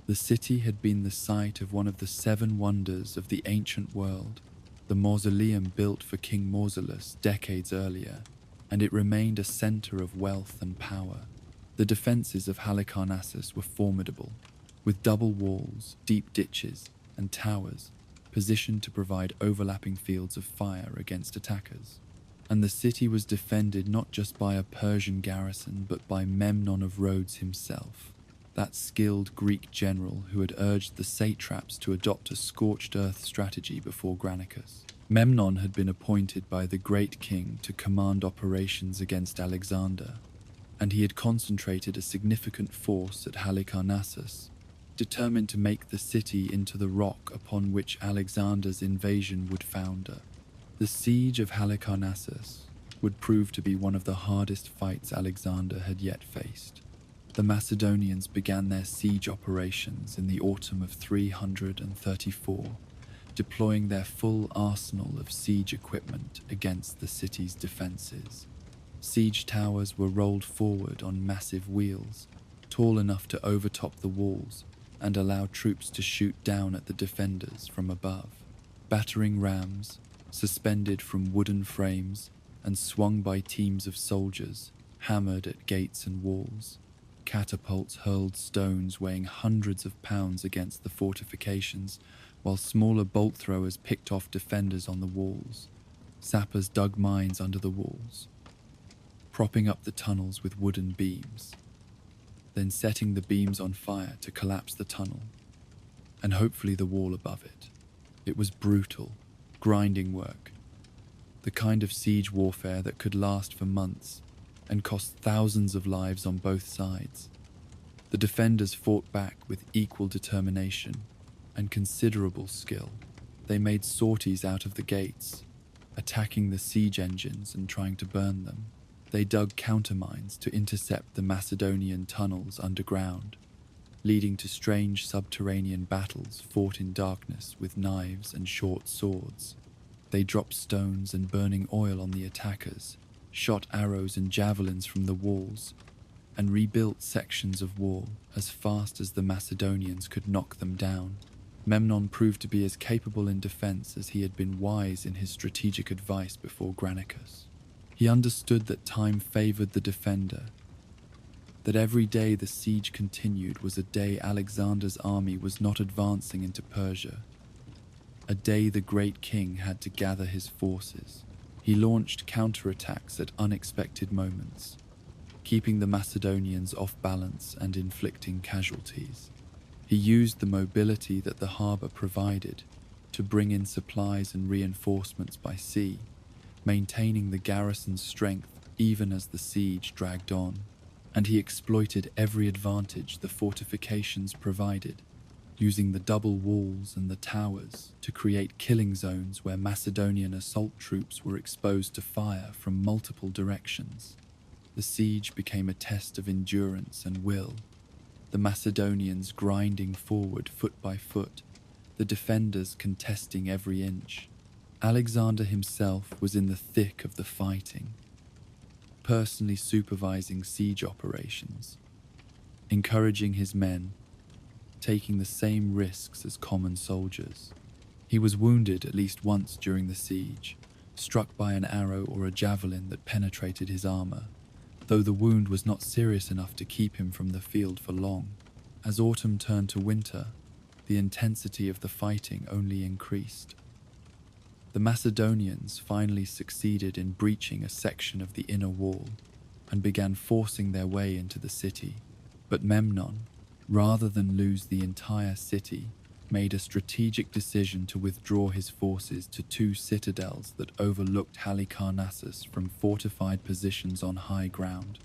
The city had been the site of one of the 7 wonders of the ancient world, the mausoleum built for King Mausolus decades earlier, and it remained a centre of wealth and power. The defences of Halicarnassus were formidable, with double walls, deep ditches, and towers positioned to provide overlapping fields of fire against attackers. And the city was defended not just by a Persian garrison, but by Memnon of Rhodes himself, that skilled Greek general who had urged the satraps to adopt a scorched earth strategy before Granicus. Memnon had been appointed by the great king to command operations against Alexander, and he had concentrated a significant force at Halicarnassus, determined to make the city into the rock upon which Alexander's invasion would founder. The siege of Halicarnassus would prove to be one of the hardest fights Alexander had yet faced. The Macedonians began their siege operations in the autumn of 334, deploying their full arsenal of siege equipment against the city's defenses. Siege towers were rolled forward on massive wheels, tall enough to overtop the walls and allow troops to shoot down at the defenders from above. Battering rams, suspended from wooden frames and swung by teams of soldiers, hammered at gates and walls. Catapults hurled stones weighing hundreds of pounds against the fortifications, while smaller bolt throwers picked off defenders on the walls. Sappers dug mines under the walls, propping up the tunnels with wooden beams, then setting the beams on fire to collapse the tunnel, and hopefully the wall above it. It was brutal, grinding work, the kind of siege warfare that could last for months and cost thousands of lives on both sides. The defenders fought back with equal determination and considerable skill. They made sorties out of the gates, attacking the siege engines and trying to burn them. They dug countermines to intercept the Macedonian tunnels underground, leading to strange subterranean battles fought in darkness with knives and short swords. They dropped stones and burning oil on the attackers, shot arrows and javelins from the walls, and rebuilt sections of wall as fast as the Macedonians could knock them down. Memnon proved to be as capable in defense as he had been wise in his strategic advice before Granicus. He understood that time favored the defender, that every day the siege continued was a day Alexander's army was not advancing into Persia, a day the great king had to gather his forces. He launched counterattacks at unexpected moments, keeping the Macedonians off balance and inflicting casualties. He used the mobility that the harbour provided to bring in supplies and reinforcements by sea, maintaining the garrison's strength even as the siege dragged on. And he exploited every advantage the fortifications provided, using the double walls and the towers to create killing zones where Macedonian assault troops were exposed to fire from multiple directions. The siege became a test of endurance and will, the Macedonians grinding forward foot by foot, the defenders contesting every inch. Alexander himself was in the thick of the fighting, personally supervising siege operations, encouraging his men, taking the same risks as common soldiers. He was wounded at least once during the siege, struck by an arrow or a javelin that penetrated his armor, though the wound was not serious enough to keep him from the field for long. As autumn turned to winter, the intensity of the fighting only increased. The Macedonians finally succeeded in breaching a section of the inner wall and began forcing their way into the city. But Memnon, rather than lose the entire city, made a strategic decision to withdraw his forces to two citadels that overlooked Halicarnassus from fortified positions on high ground.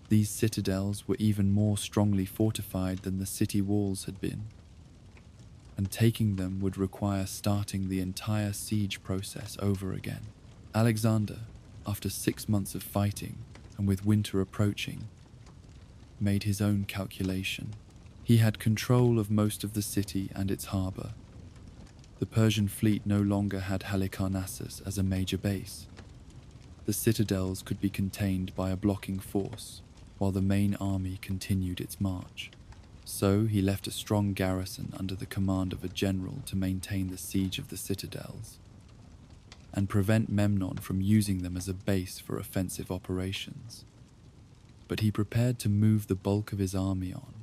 These citadels were even more strongly fortified than the city walls had been, and taking them would require starting the entire siege process over again. Alexander, after 6 months of fighting and with winter approaching, made his own calculation. He had control of most of the city and its harbour. The Persian fleet no longer had Halicarnassus as a major base. The citadels could be contained by a blocking force, while the main army continued its march. So he left a strong garrison under the command of a general to maintain the siege of the citadels and prevent Memnon from using them as a base for offensive operations. But he prepared to move the bulk of his army on.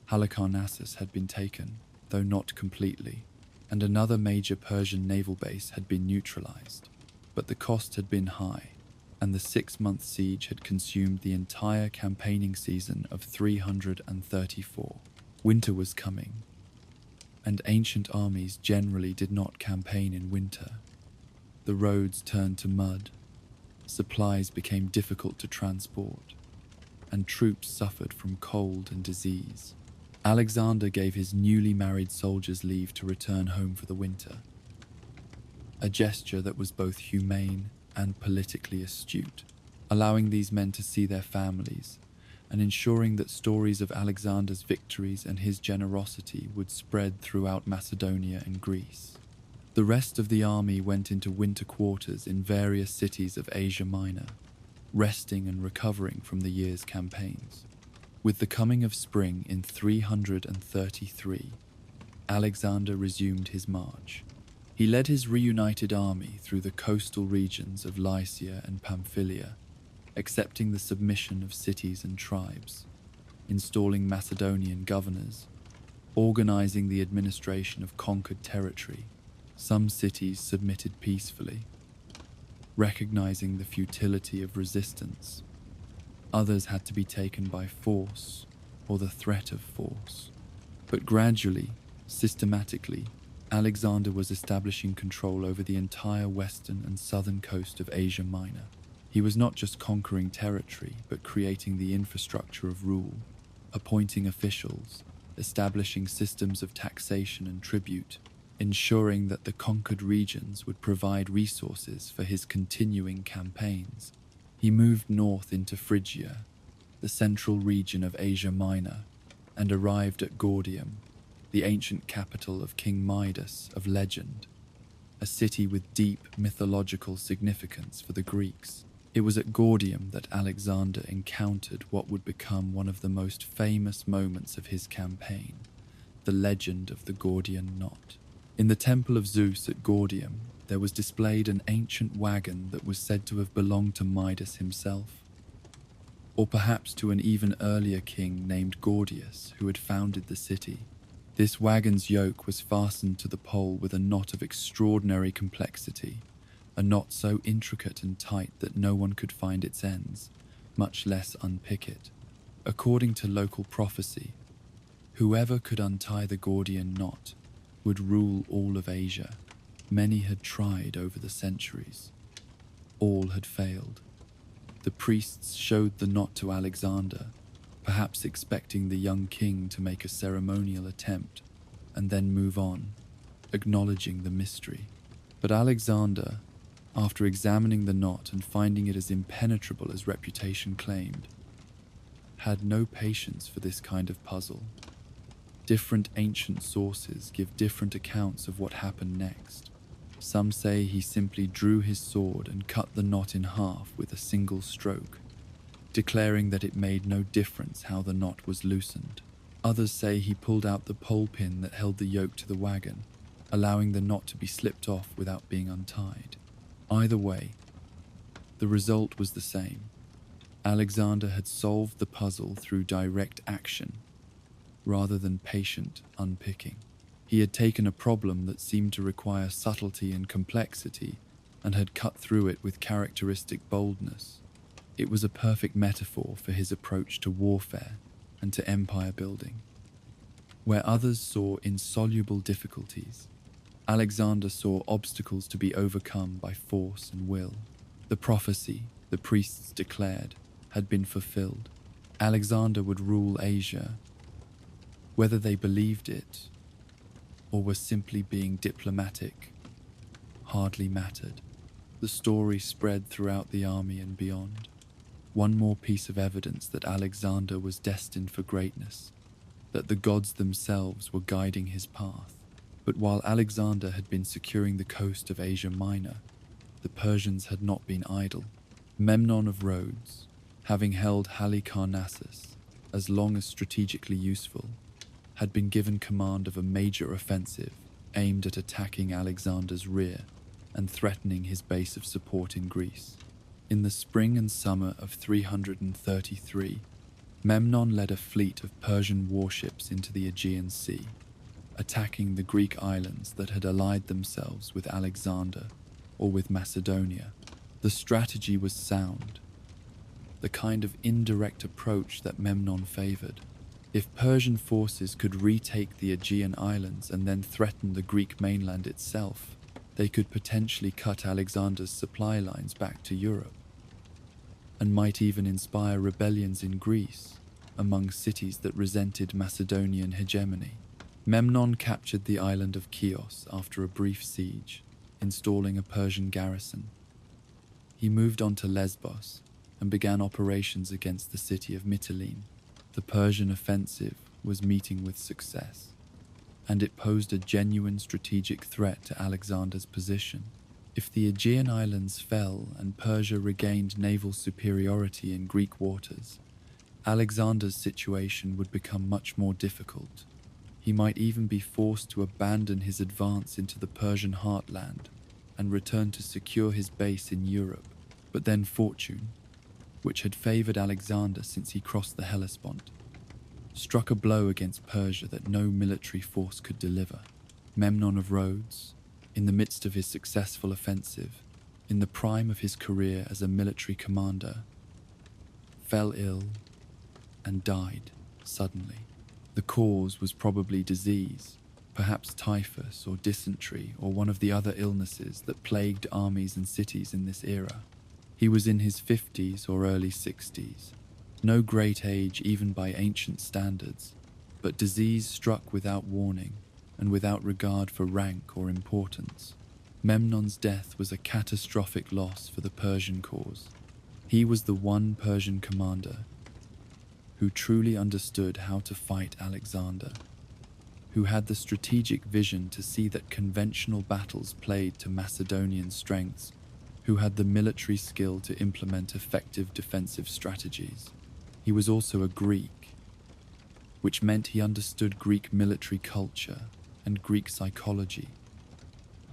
Halicarnassus had been taken, though not completely, and another major Persian naval base had been neutralized. But the cost had been high, and the 6-month siege had consumed the entire campaigning season of 334. Winter was coming, and ancient armies generally did not campaign in winter. The roads turned to mud, supplies became difficult to transport, and troops suffered from cold and disease. Alexander gave his newly married soldiers leave to return home for the winter, a gesture that was both humane and politically astute, allowing these men to see their families and ensuring that stories of Alexander's victories and his generosity would spread throughout Macedonia and Greece. The rest of the army went into winter quarters in various cities of Asia Minor, resting and recovering from the year's campaigns. With the coming of spring in 333, Alexander resumed his march. He led his reunited army through the coastal regions of Lycia and Pamphylia, accepting the submission of cities and tribes, installing Macedonian governors, organizing the administration of conquered territory. Some cities submitted peacefully, recognizing the futility of resistance. Others had to be taken by force or the threat of force. But gradually, systematically, Alexander was establishing control over the entire western and southern coast of Asia Minor. He was not just conquering territory, but creating the infrastructure of rule, appointing officials, establishing systems of taxation and tribute, ensuring that the conquered regions would provide resources for his continuing campaigns. He moved north into Phrygia, the central region of Asia Minor, and arrived at Gordium, the ancient capital of King Midas of legend, a city with deep mythological significance for the Greeks. It was at Gordium that Alexander encountered what would become one of the most famous moments of his campaign, the legend of the Gordian knot. In the temple of Zeus at Gordium, there was displayed an ancient wagon that was said to have belonged to Midas himself, or perhaps to an even earlier king named Gordius who had founded the city. This wagon's yoke was fastened to the pole with a knot of extraordinary complexity, a knot so intricate and tight that no one could find its ends, much less unpick it. According to local prophecy, whoever could untie the Gordian knot would rule all of Asia. Many had tried over the centuries. All had failed. The priests showed the knot to Alexander, perhaps expecting the young king to make a ceremonial attempt and then move on, acknowledging the mystery. But Alexander, after examining the knot and finding it as impenetrable as reputation claimed, had no patience for this kind of puzzle. Different ancient sources give different accounts of what happened next. Some say he simply drew his sword and cut the knot in half with a single stroke, declaring that it made no difference how the knot was loosened. Others say he pulled out the pole pin that held the yoke to the wagon, allowing the knot to be slipped off without being untied. Either way, the result was the same. Alexander had solved the puzzle through direct action, rather than patient unpicking. He had taken a problem that seemed to require subtlety and complexity and had cut through it with characteristic boldness. It was a perfect metaphor for his approach to warfare and to empire building. Where others saw insoluble difficulties, Alexander saw obstacles to be overcome by force and will. The prophecy, the priests declared, had been fulfilled. Alexander would rule Asia. Whether they believed it or were simply being diplomatic hardly mattered. The story spread throughout the army and beyond. One more piece of evidence that Alexander was destined for greatness, that the gods themselves were guiding his path. But while Alexander had been securing the coast of Asia Minor, the Persians had not been idle. Memnon of Rhodes, having held Halicarnassus as long as strategically useful, had been given command of a major offensive aimed at attacking Alexander's rear and threatening his base of support in Greece. In the spring and summer of 333, Memnon led a fleet of Persian warships into the Aegean Sea, attacking the Greek islands that had allied themselves with Alexander or with Macedonia. The strategy was sound, the kind of indirect approach that Memnon favored. If Persian forces could retake the Aegean islands and then threaten the Greek mainland itself, they could potentially cut Alexander's supply lines back to Europe. and might even inspire rebellions in Greece among cities that resented Macedonian hegemony. Memnon captured the island of Chios after a brief siege, installing a Persian garrison. He moved on to Lesbos and began operations against the city of Mytilene. The Persian offensive was meeting with success, and it posed a genuine strategic threat to Alexander's position. If the Aegean islands fell and Persia regained naval superiority in Greek waters, Alexander's situation would become much more difficult. He might even be forced to abandon his advance into the Persian heartland and return to secure his base in Europe. But then fortune, which had favored Alexander since he crossed the Hellespont, struck a blow against Persia that no military force could deliver. Memnon of Rhodes, in the midst of his successful offensive, in the prime of his career as a military commander, fell ill and died suddenly. The cause was probably disease, perhaps typhus or dysentery or one of the other illnesses that plagued armies and cities in this era. He was in his 50s or early 60s, no great age even by ancient standards, but disease struck without warning and without regard for rank or importance. Memnon's death was a catastrophic loss for the Persian cause. He was the one Persian commander who truly understood how to fight Alexander, who had the strategic vision to see that conventional battles played to Macedonian strengths, who had the military skill to implement effective defensive strategies. He was also a Greek, which meant he understood Greek military culture and Greek psychology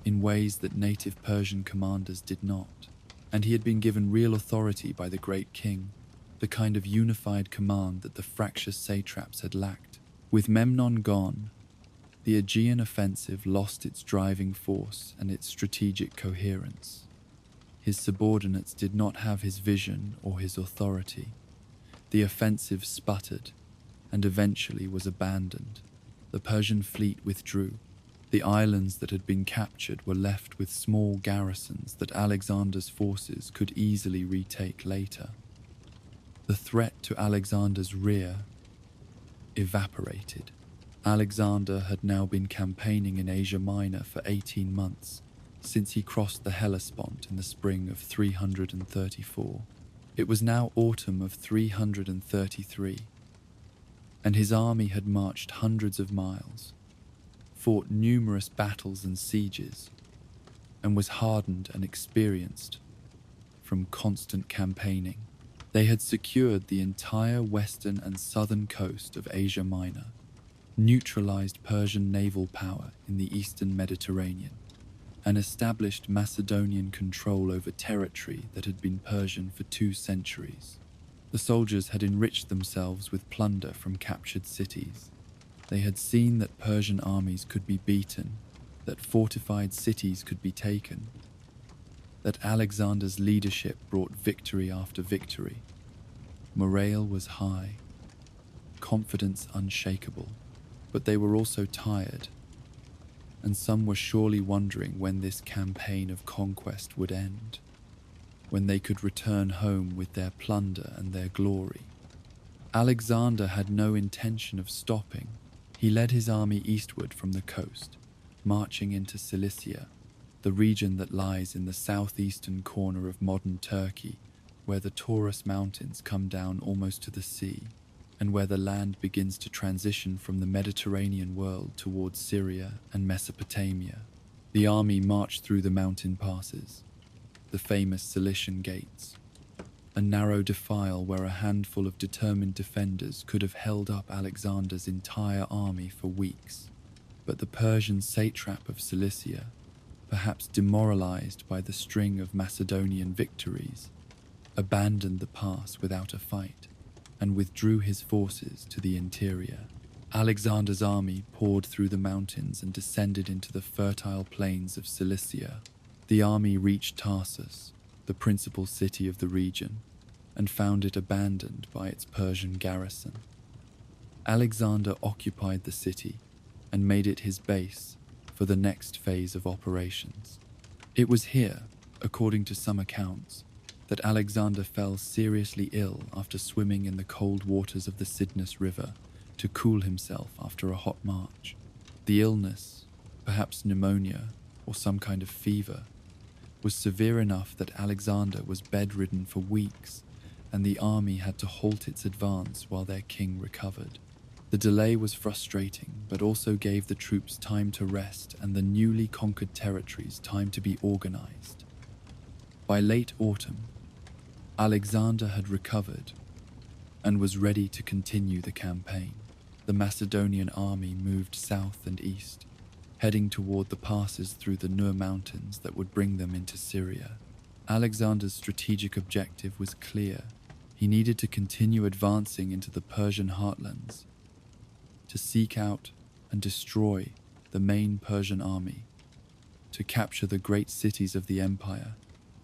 in ways that native Persian commanders did not, and he had been given real authority by the great king, the kind of unified command that the fractious satraps had lacked. With Memnon gone, the Aegean offensive lost its driving force and its strategic coherence. His subordinates did not have his vision or his authority. The offensive sputtered and eventually was abandoned. The Persian fleet withdrew. The islands that had been captured were left with small garrisons that Alexander's forces could easily retake later. The threat to Alexander's rear evaporated. Alexander had now been campaigning in Asia Minor for 18 months, since he crossed the Hellespont in the spring of 334. It was now autumn of 333, and his army had marched hundreds of miles, fought numerous battles and sieges, and was hardened and experienced from constant campaigning. They had secured the entire western and southern coast of Asia Minor, neutralized Persian naval power in the eastern Mediterranean, and established Macedonian control over territory that had been Persian for 2 centuries. The soldiers had enriched themselves with plunder from captured cities. They had seen that Persian armies could be beaten, that fortified cities could be taken, that Alexander's leadership brought victory after victory. Morale was high, confidence unshakable, but they were also tired, and some were surely wondering when this campaign of conquest would end, when they could return home with their plunder and their glory. Alexander had no intention of stopping. He led his army eastward from the coast, marching into Cilicia, the region that lies in the southeastern corner of modern Turkey, where the Taurus Mountains come down almost to the sea, and where the land begins to transition from the Mediterranean world towards Syria and Mesopotamia. The army marched through the mountain passes, the famous Cilician Gates, a narrow defile where a handful of determined defenders could have held up Alexander's entire army for weeks. But the Persian satrap of Cilicia, perhaps demoralized by the string of Macedonian victories, abandoned the pass without a fight and withdrew his forces to the interior. Alexander's army poured through the mountains and descended into the fertile plains of Cilicia. The army reached Tarsus, the principal city of the region, and found it abandoned by its Persian garrison. Alexander occupied the city and made it his base for the next phase of operations. It was here, according to some accounts, that Alexander fell seriously ill after swimming in the cold waters of the Cydnus River to cool himself after a hot march. The illness, perhaps pneumonia or some kind of fever, was severe enough that Alexander was bedridden for weeks, and the army had to halt its advance while their king recovered. The delay was frustrating, but also gave the troops time to rest and the newly conquered territories time to be organized. By late autumn, Alexander had recovered and was ready to continue the campaign. The Macedonian army moved south and east, heading toward the passes through the Nur Mountains that would bring them into Syria. Alexander's strategic objective was clear. He needed to continue advancing into the Persian heartlands, to seek out and destroy the main Persian army, to capture the great cities of the empire,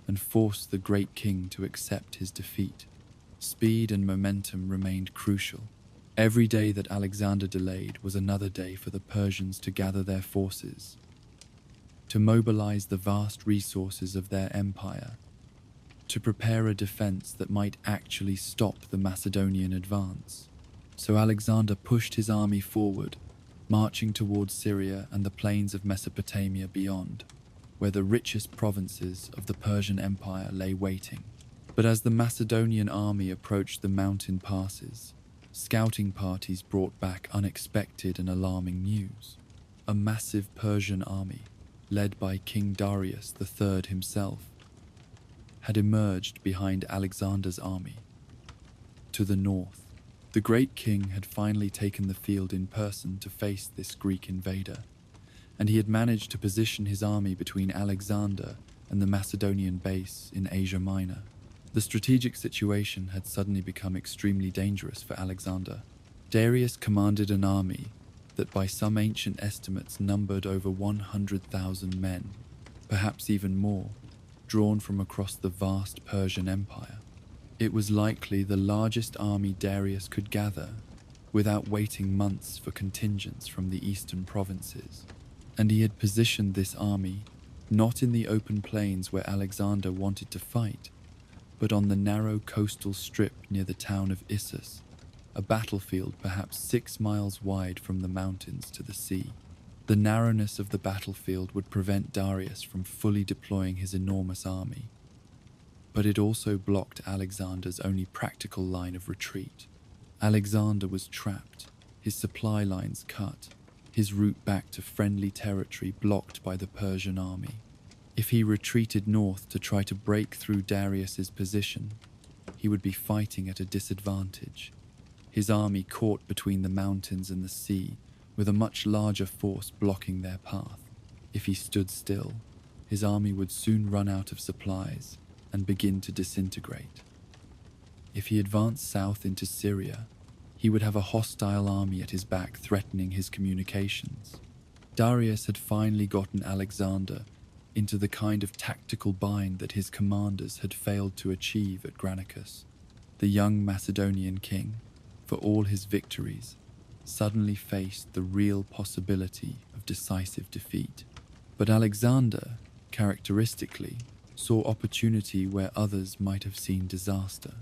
and force the great king to accept his defeat. Speed and momentum remained crucial. Every day that Alexander delayed was another day for the Persians to gather their forces, to mobilize the vast resources of their empire, to prepare a defense that might actually stop the Macedonian advance. So Alexander pushed his army forward, marching towards Syria and the plains of Mesopotamia beyond, where the richest provinces of the Persian Empire lay waiting. But as the Macedonian army approached the mountain passes, scouting parties brought back unexpected and alarming news. A massive Persian army, led by King Darius III himself, had emerged behind Alexander's army. To the north, the great king had finally taken the field in person to face this Greek invader, and he had managed to position his army between Alexander and the Macedonian base in Asia Minor. The strategic situation had suddenly become extremely dangerous for Alexander. Darius commanded an army that by some ancient estimates numbered over 100,000 men, perhaps even more, drawn from across the vast Persian Empire. It was likely the largest army Darius could gather without waiting months for contingents from the eastern provinces. And he had positioned this army not in the open plains where Alexander wanted to fight, but on the narrow coastal strip near the town of Issus, a battlefield perhaps 6 miles wide from the mountains to the sea. The narrowness of the battlefield would prevent Darius from fully deploying his enormous army, but it also blocked Alexander's only practical line of retreat. Alexander was trapped, his supply lines cut, his route back to friendly territory blocked by the Persian army. If he retreated north to try to break through Darius's position, he would be fighting at a disadvantage, his army caught between the mountains and the sea, with a much larger force blocking their path. If he stood still, his army would soon run out of supplies and begin to disintegrate. If he advanced south into Syria, he would have a hostile army at his back threatening his communications. Darius had finally gotten Alexander into the kind of tactical bind that his commanders had failed to achieve at Granicus. The young Macedonian king, for all his victories, suddenly faced the real possibility of decisive defeat. But Alexander, characteristically, saw opportunity where others might have seen disaster.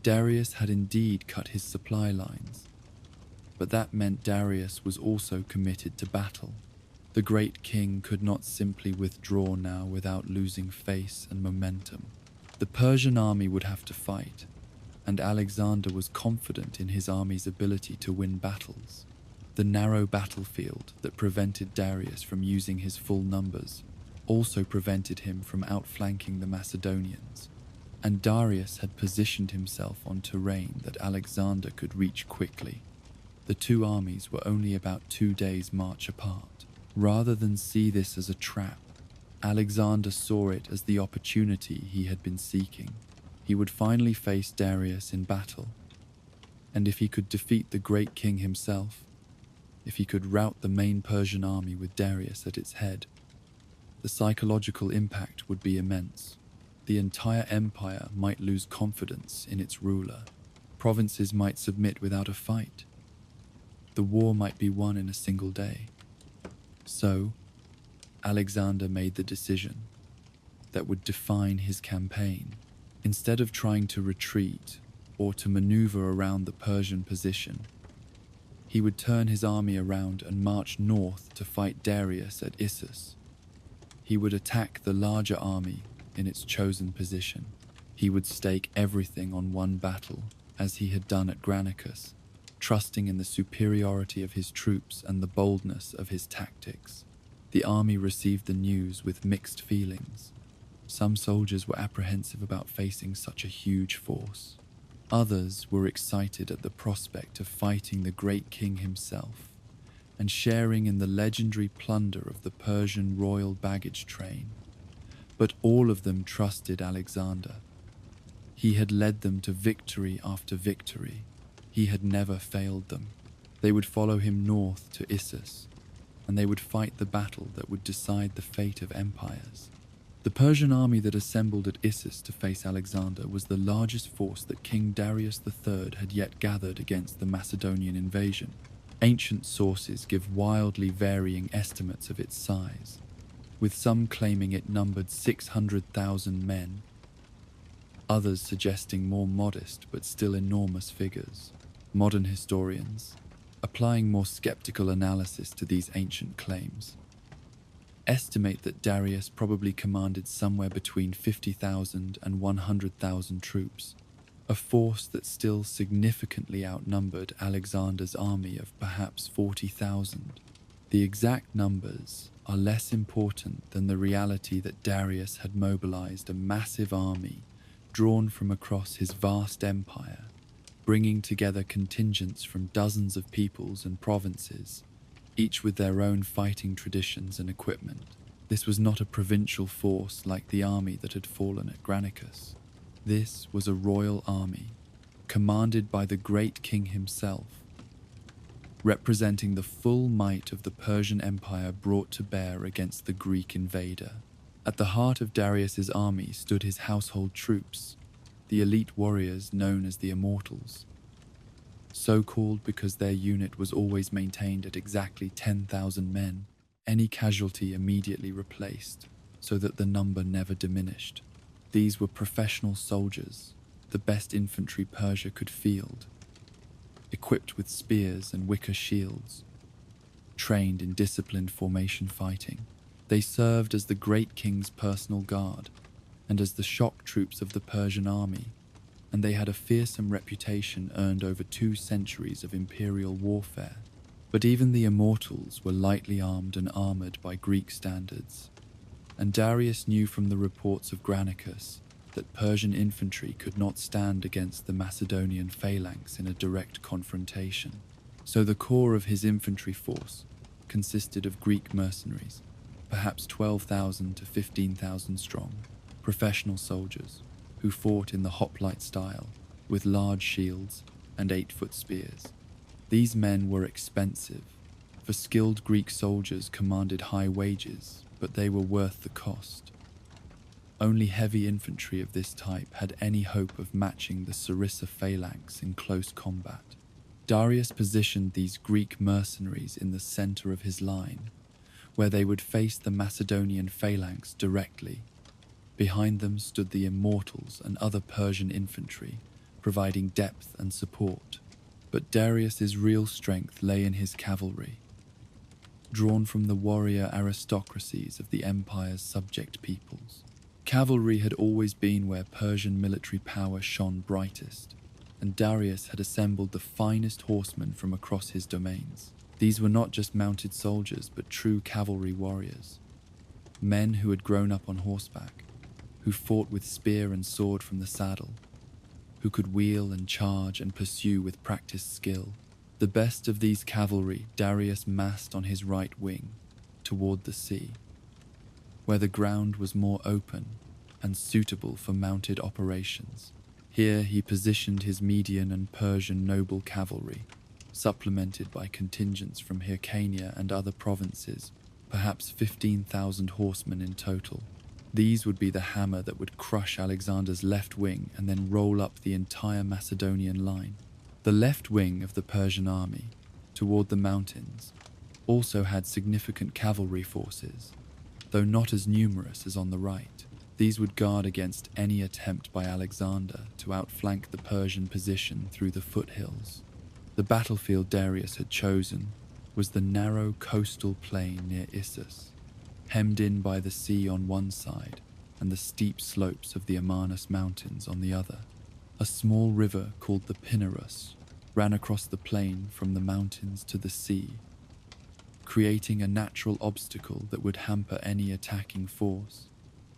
Darius had indeed cut his supply lines, but that meant Darius was also committed to battle. The great king could not simply withdraw now without losing face and momentum. The Persian army would have to fight, and Alexander was confident in his army's ability to win battles. The narrow battlefield that prevented Darius from using his full numbers also prevented him from outflanking the Macedonians, and Darius had positioned himself on terrain that Alexander could reach quickly. The two armies were only about 2 days' march apart. Rather than see this as a trap, Alexander saw it as the opportunity he had been seeking. He would finally face Darius in battle, and if he could defeat the great king himself, if he could rout the main Persian army with Darius at its head, the psychological impact would be immense. The entire empire might lose confidence in its ruler. Provinces might submit without a fight. The war might be won in a single day. So, Alexander made the decision that would define his campaign. Instead of trying to retreat or to maneuver around the Persian position, he would turn his army around and march north to fight Darius at Issus. He would attack the larger army in its chosen position. He would stake everything on one battle, as he had done at Granicus, trusting in the superiority of his troops and the boldness of his tactics. The army received the news with mixed feelings. Some soldiers were apprehensive about facing such a huge force. Others were excited at the prospect of fighting the great king himself and sharing in the legendary plunder of the Persian royal baggage train. But all of them trusted Alexander. He had led them to victory after victory. He had never failed them. They would follow him north to Issus, and they would fight the battle that would decide the fate of empires. The Persian army that assembled at Issus to face Alexander was the largest force that King Darius III had yet gathered against the Macedonian invasion. Ancient sources give wildly varying estimates of its size, with some claiming it numbered 600,000 men, others suggesting more modest but still enormous figures. Modern historians, applying more skeptical analysis to these ancient claims, estimate that Darius probably commanded somewhere between 50,000 and 100,000 troops, a force that still significantly outnumbered Alexander's army of perhaps 40,000. The exact numbers are less important than the reality that Darius had mobilized a massive army drawn from across his vast empire, bringing together contingents from dozens of peoples and provinces, each with their own fighting traditions and equipment. This was not a provincial force like the army that had fallen at Granicus. This was a royal army, commanded by the great king himself, representing the full might of the Persian Empire brought to bear against the Greek invader. At the heart of Darius's army stood his household troops, the elite warriors known as the Immortals, so called because their unit was always maintained at exactly 10,000 men, any casualty immediately replaced, so that the number never diminished. These were professional soldiers, the best infantry Persia could field, equipped with spears and wicker shields, trained in disciplined formation fighting. They served as the great king's personal guard and as the shock troops of the Persian army, and they had a fearsome reputation earned over 2 centuries of imperial warfare. But even the Immortals were lightly armed and armored by Greek standards, and Darius knew from the reports of Granicus that Persian infantry could not stand against the Macedonian phalanx in a direct confrontation. So the core of his infantry force consisted of Greek mercenaries, perhaps 12,000 to 15,000 strong, professional soldiers who fought in the hoplite style with large shields and 8-foot spears. These men were expensive, for skilled Greek soldiers commanded high wages, but they were worth the cost. Only heavy infantry of this type had any hope of matching the Sarissa phalanx in close combat. Darius positioned these Greek mercenaries in the center of his line, where they would face the Macedonian phalanx directly. Behind them stood the Immortals and other Persian infantry, providing depth and support. But Darius's real strength lay in his cavalry, drawn from the warrior aristocracies of the empire's subject peoples. Cavalry had always been where Persian military power shone brightest, and Darius had assembled the finest horsemen from across his domains. These were not just mounted soldiers, but true cavalry warriors, men who had grown up on horseback, who fought with spear and sword from the saddle, who could wheel and charge and pursue with practiced skill. The best of these cavalry Darius massed on his right wing, toward the sea, where the ground was more open and suitable for mounted operations. Here he positioned his Median and Persian noble cavalry, supplemented by contingents from Hyrcania and other provinces, perhaps 15,000 horsemen in total. These would be the hammer that would crush Alexander's left wing and then roll up the entire Macedonian line. The left wing of the Persian army, toward the mountains, also had significant cavalry forces, though not as numerous as on the right. These would guard against any attempt by Alexander to outflank the Persian position through the foothills. The battlefield Darius had chosen was the narrow coastal plain near Issus, hemmed in by the sea on one side and the steep slopes of the Amanus Mountains on the other. A small river called the Pinarus ran across the plain from the mountains to the sea, creating a natural obstacle that would hamper any attacking force.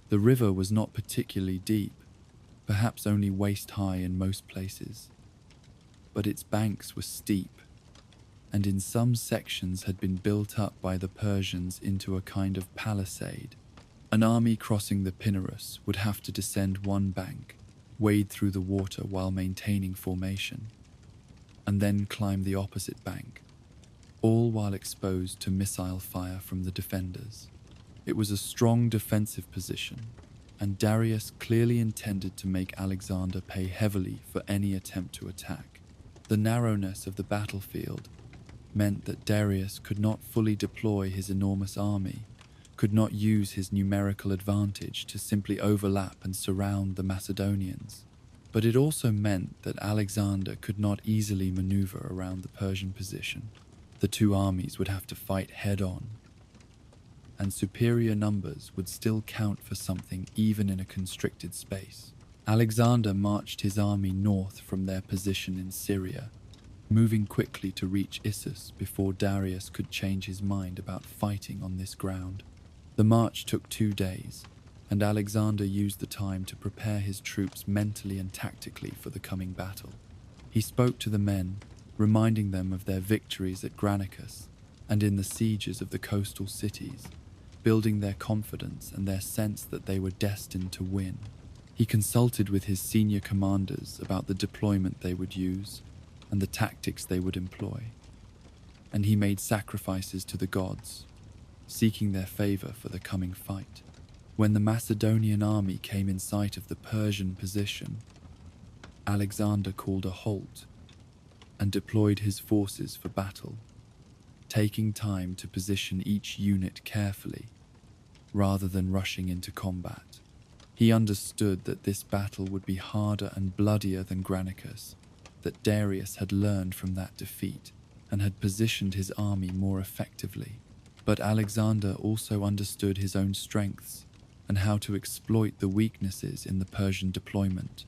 The river was not particularly deep, perhaps only waist-high in most places, but its banks were steep, and in some sections had been built up by the Persians into a kind of palisade. An army crossing the Pinarus would have to descend one bank, wade through the water while maintaining formation, and then climb the opposite bank, all while exposed to missile fire from the defenders. It was a strong defensive position, and Darius clearly intended to make Alexander pay heavily for any attempt to attack. The narrowness of the battlefield meant that Darius could not fully deploy his enormous army, could not use his numerical advantage to simply overlap and surround the Macedonians. But it also meant that Alexander could not easily maneuver around the Persian position. The two armies would have to fight head-on, and superior numbers would still count for something even in a constricted space. Alexander marched his army north from their position in Syria, moving quickly to reach Issus before Darius could change his mind about fighting on this ground. The march took 2 days, and Alexander used the time to prepare his troops mentally and tactically for the coming battle. He spoke to the men, reminding them of their victories at Granicus and in the sieges of the coastal cities, building their confidence and their sense that they were destined to win. He consulted with his senior commanders about the deployment they would use and the tactics they would employ, and he made sacrifices to the gods, seeking their favor for the coming fight. When the Macedonian army came in sight of the Persian position, Alexander called a halt and deployed his forces for battle, taking time to position each unit carefully rather than rushing into combat. He understood that this battle would be harder and bloodier than Granicus, that Darius had learned from that defeat and had positioned his army more effectively. But Alexander also understood his own strengths and how to exploit the weaknesses in the Persian deployment.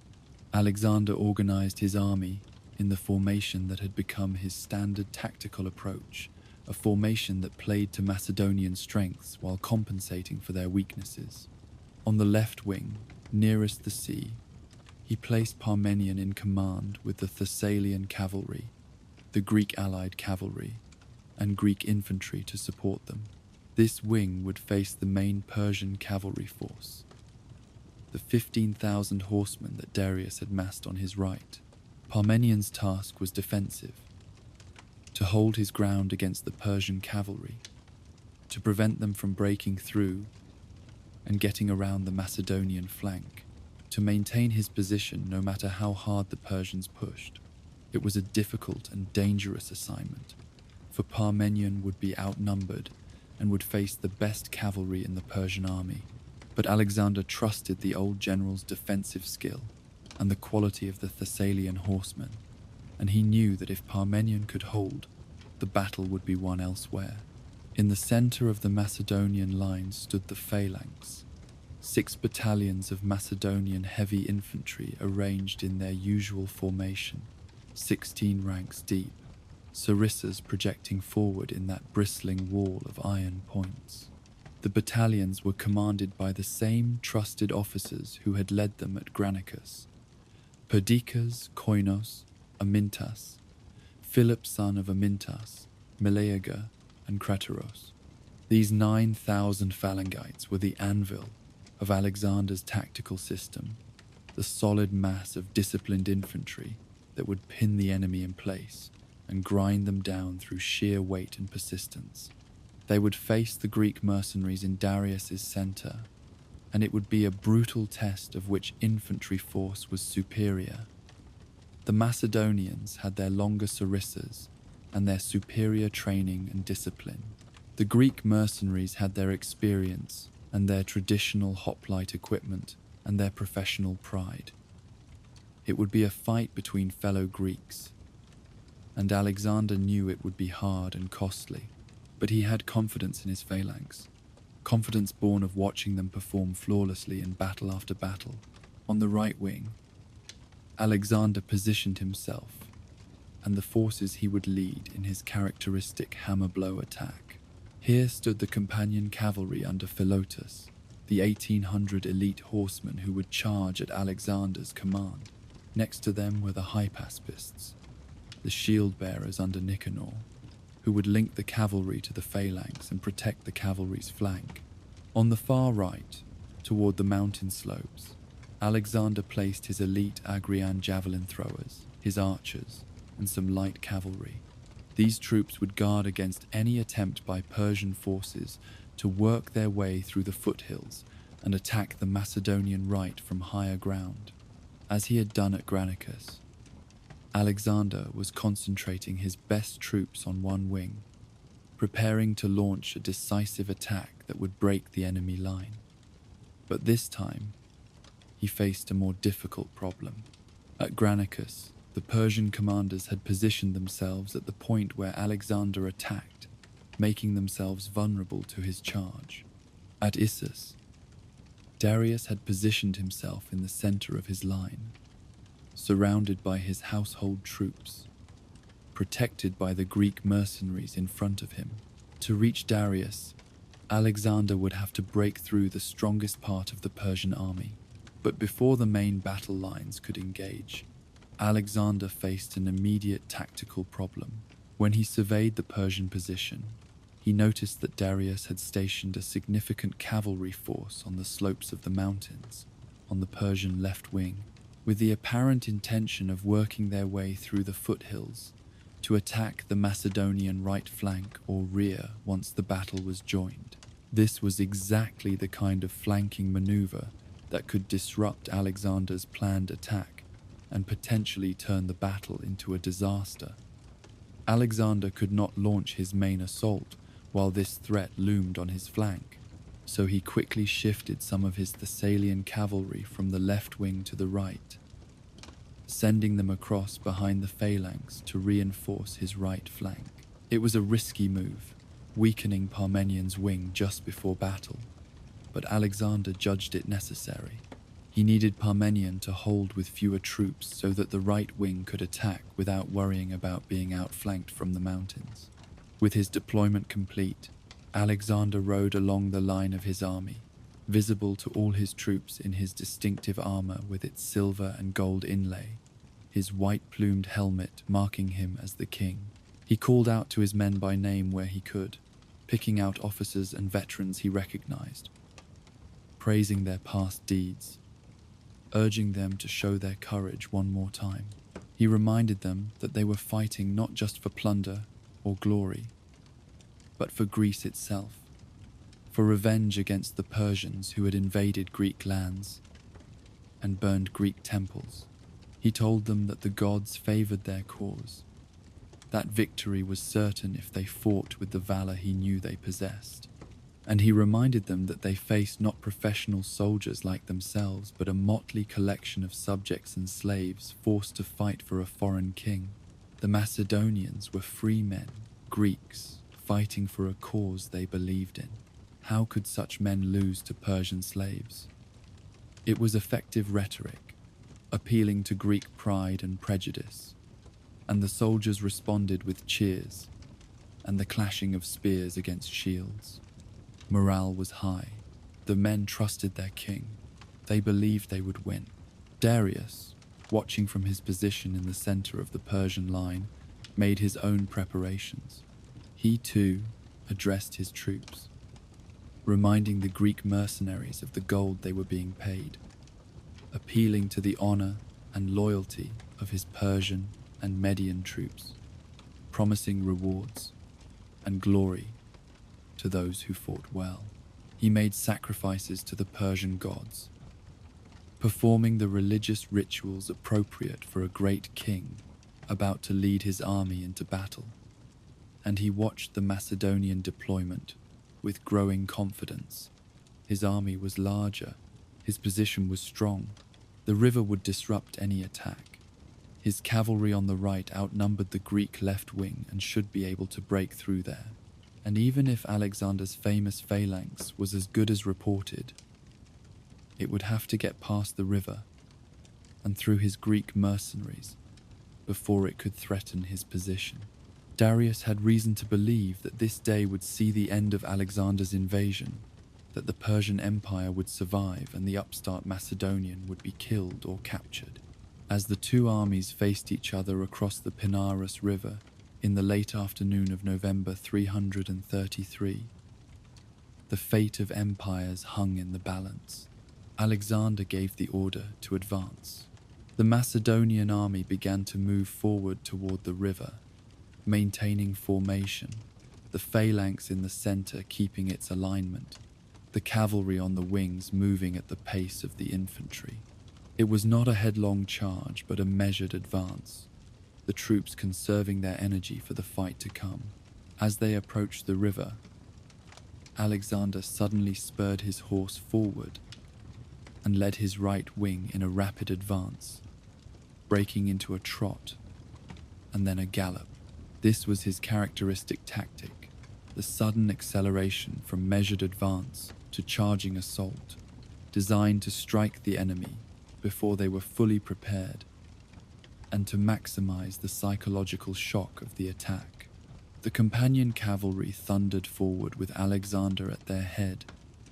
Alexander organized his army in the formation that had become his standard tactical approach, a formation that played to Macedonian strengths while compensating for their weaknesses. On the left wing, nearest the sea, he placed Parmenion in command with the Thessalian cavalry, the Greek allied cavalry, and Greek infantry to support them. This wing would face the main Persian cavalry force, the 15,000 horsemen that Darius had massed on his right. Parmenion's task was defensive, to hold his ground against the Persian cavalry, to prevent them from breaking through and getting around the Macedonian flank, to maintain his position no matter how hard the Persians pushed. It was a difficult and dangerous assignment, for Parmenion would be outnumbered and would face the best cavalry in the Persian army. But Alexander trusted the old general's defensive skill and the quality of the Thessalian horsemen, and he knew that if Parmenion could hold, the battle would be won elsewhere. In the center of the Macedonian line stood the phalanx, 6 battalions of Macedonian heavy infantry arranged in their usual formation, 16 ranks deep, sarissas projecting forward in that bristling wall of iron points. The battalions were commanded by the same trusted officers who had led them at Granicus: Perdiccas, Koinos, Amintas, Philip son of Amintas, Meleager, and Crateros. These 9,000 phalangites were the anvil of Alexander's tactical system, the solid mass of disciplined infantry that would pin the enemy in place and grind them down through sheer weight and persistence. They would face the Greek mercenaries in Darius's center, and it would be a brutal test of which infantry force was superior. The Macedonians had their longer sarissas and their superior training and discipline. The Greek mercenaries had their experience and their traditional hoplite equipment and their professional pride. It would be a fight between fellow Greeks, and Alexander knew it would be hard and costly, but he had confidence in his phalanx, confidence born of watching them perform flawlessly in battle after battle. On the right wing, Alexander positioned himself and the forces he would lead in his characteristic hammer blow attack. Here stood the companion cavalry under Philotas, the 1,800 elite horsemen who would charge at Alexander's command. Next to them were the hypaspists, the shield-bearers under Nicanor, who would link the cavalry to the phalanx and protect the cavalry's flank. On the far right, toward the mountain slopes, Alexander placed his elite Agrian javelin throwers, his archers, and some light cavalry. These troops would guard against any attempt by Persian forces to work their way through the foothills and attack the Macedonian right from higher ground. As he had done at Granicus, Alexander was concentrating his best troops on one wing, preparing to launch a decisive attack that would break the enemy line. But this time, he faced a more difficult problem. At Granicus, the Persian commanders had positioned themselves at the point where Alexander attacked, making themselves vulnerable to his charge. At Issus, Darius had positioned himself in the center of his line, surrounded by his household troops, protected by the Greek mercenaries in front of him. To reach Darius, Alexander would have to break through the strongest part of the Persian army. But before the main battle lines could engage, Alexander faced an immediate tactical problem. When he surveyed the Persian position, he noticed that Darius had stationed a significant cavalry force on the slopes of the mountains, on the Persian left wing, with the apparent intention of working their way through the foothills to attack the Macedonian right flank or rear once the battle was joined. This was exactly the kind of flanking maneuver that could disrupt Alexander's planned attack and potentially turn the battle into a disaster. Alexander could not launch his main assault while this threat loomed on his flank, so he quickly shifted some of his Thessalian cavalry from the left wing to the right, sending them across behind the phalanx to reinforce his right flank. It was a risky move, weakening Parmenian's wing just before battle, but Alexander judged it necessary. He needed Parmenion to hold with fewer troops so that the right wing could attack without worrying about being outflanked from the mountains. With his deployment complete, Alexander rode along the line of his army, visible to all his troops in his distinctive armor with its silver and gold inlay, his white-plumed helmet marking him as the king. He called out to his men by name where he could, picking out officers and veterans he recognized, praising their past deeds, urging them to show their courage one more time. He reminded them that they were fighting not just for plunder or glory, but for Greece itself, for revenge against the Persians who had invaded Greek lands and burned Greek temples. He told them that the gods favored their cause, that victory was certain if they fought with the valor he knew they possessed. And he reminded them that they faced not professional soldiers like themselves, but a motley collection of subjects and slaves forced to fight for a foreign king. The Macedonians were free men, Greeks, fighting for a cause they believed in. How could such men lose to Persian slaves? It was effective rhetoric, appealing to Greek pride and prejudice, and the soldiers responded with cheers and the clashing of spears against shields. Morale was high. The men trusted their king. They believed they would win. Darius, watching from his position in the center of the Persian line, made his own preparations. He too addressed his troops, reminding the Greek mercenaries of the gold they were being paid, appealing to the honor and loyalty of his Persian and Median troops, promising rewards and glory to those who fought well. He made sacrifices to the Persian gods, performing the religious rituals appropriate for a great king about to lead his army into battle. And he watched the Macedonian deployment with growing confidence, His army was larger, his position was strong. The river would disrupt any attack. His cavalry on the right outnumbered the Greek left wing and should be able to break through there. And even if Alexander's famous phalanx was as good as reported, it would have to get past the river and through his Greek mercenaries before it could threaten his position. Darius had reason to believe that this day would see the end of Alexander's invasion, that the Persian Empire would survive and the upstart Macedonian would be killed or captured. As the two armies faced each other across the Pinarus River in the late afternoon of November 333, the fate of empires hung in the balance. Alexander gave the order to advance. The Macedonian army began to move forward toward the river, maintaining formation, the phalanx in the center keeping its alignment, the cavalry on the wings moving at the pace of the infantry. It was not a headlong charge, but a measured advance, the troops conserving their energy for the fight to come. As they approached the river, Alexander suddenly spurred his horse forward and led his right wing in a rapid advance, breaking into a trot and then a gallop. This was his characteristic tactic, the sudden acceleration from measured advance to charging assault, designed to strike the enemy before they were fully prepared and to maximize the psychological shock of the attack. The companion cavalry thundered forward with Alexander at their head,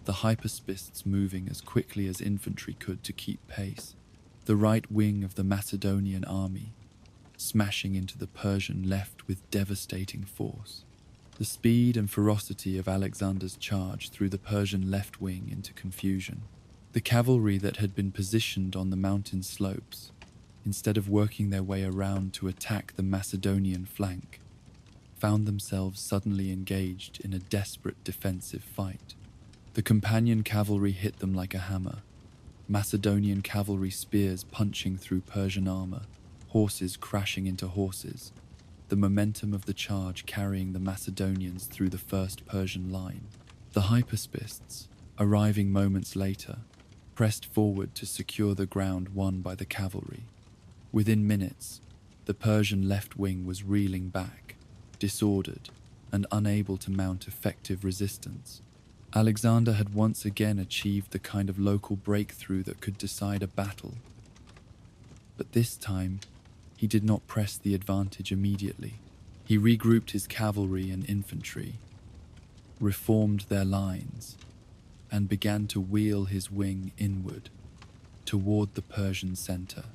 the hypaspists moving as quickly as infantry could to keep pace. The right wing of the Macedonian army smashing into the Persian left with devastating force. The speed and ferocity of Alexander's charge threw the Persian left wing into confusion. The cavalry that had been positioned on the mountain slopes, instead of working their way around to attack the Macedonian flank, found themselves suddenly engaged in a desperate defensive fight. The companion cavalry hit them like a hammer, Macedonian cavalry spears punching through Persian armor, horses crashing into horses, the momentum of the charge carrying the Macedonians through the first Persian line. The hypaspists, arriving moments later, pressed forward to secure the ground won by the cavalry. Within minutes, the Persian left wing was reeling back, disordered and unable to mount effective resistance. Alexander had once again achieved the kind of local breakthrough that could decide a battle. But this time, he did not press the advantage immediately. He regrouped his cavalry and infantry, reformed their lines, and began to wheel his wing inward, toward the Persian center,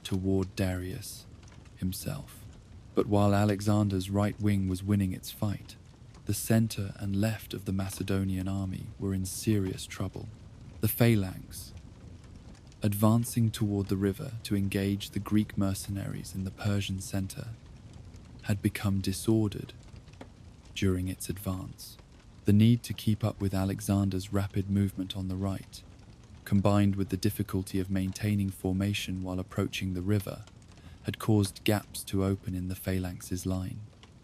toward Darius himself. But while Alexander's right wing was winning its fight, the center and left of the Macedonian army were in serious trouble. The phalanx, advancing toward the river to engage the Greek mercenaries in the Persian center, had become disordered during its advance. The need to keep up with Alexander's rapid movement on the right, combined with the difficulty of maintaining formation while approaching the river, had caused gaps to open in the phalanx's line.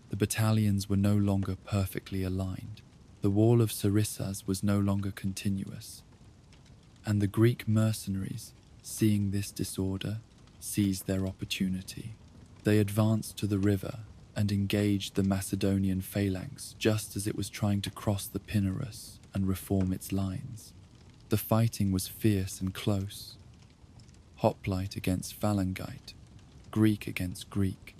The battalions were no longer perfectly aligned. The wall of sarissas was no longer continuous. And the Greek mercenaries, seeing this disorder, seized their opportunity. They advanced to the river and engaged the Macedonian phalanx just as it was trying to cross the Pinarus and reform its lines. The fighting was fierce and close. Hoplite against phalangite, Greek against Greek.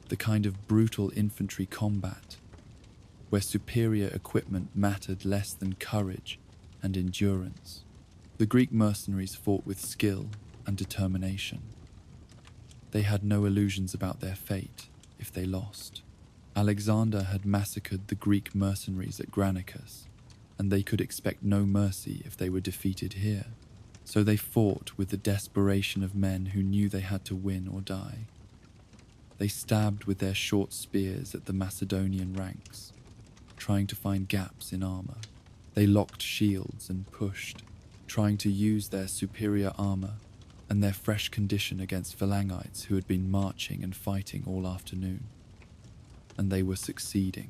The kind of brutal infantry combat where superior equipment mattered less than courage and endurance. The Greek mercenaries fought with skill and determination. They had no illusions about their fate if they lost. Alexander had massacred the Greek mercenaries at Granicus, and they could expect no mercy if they were defeated here. So they fought with the desperation of men who knew they had to win or die. They stabbed with their short spears at the Macedonian ranks, trying to find gaps in armor. They locked shields and pushed, trying to use their superior armor and their fresh condition against phalangites who had been marching and fighting all afternoon. And they were succeeding.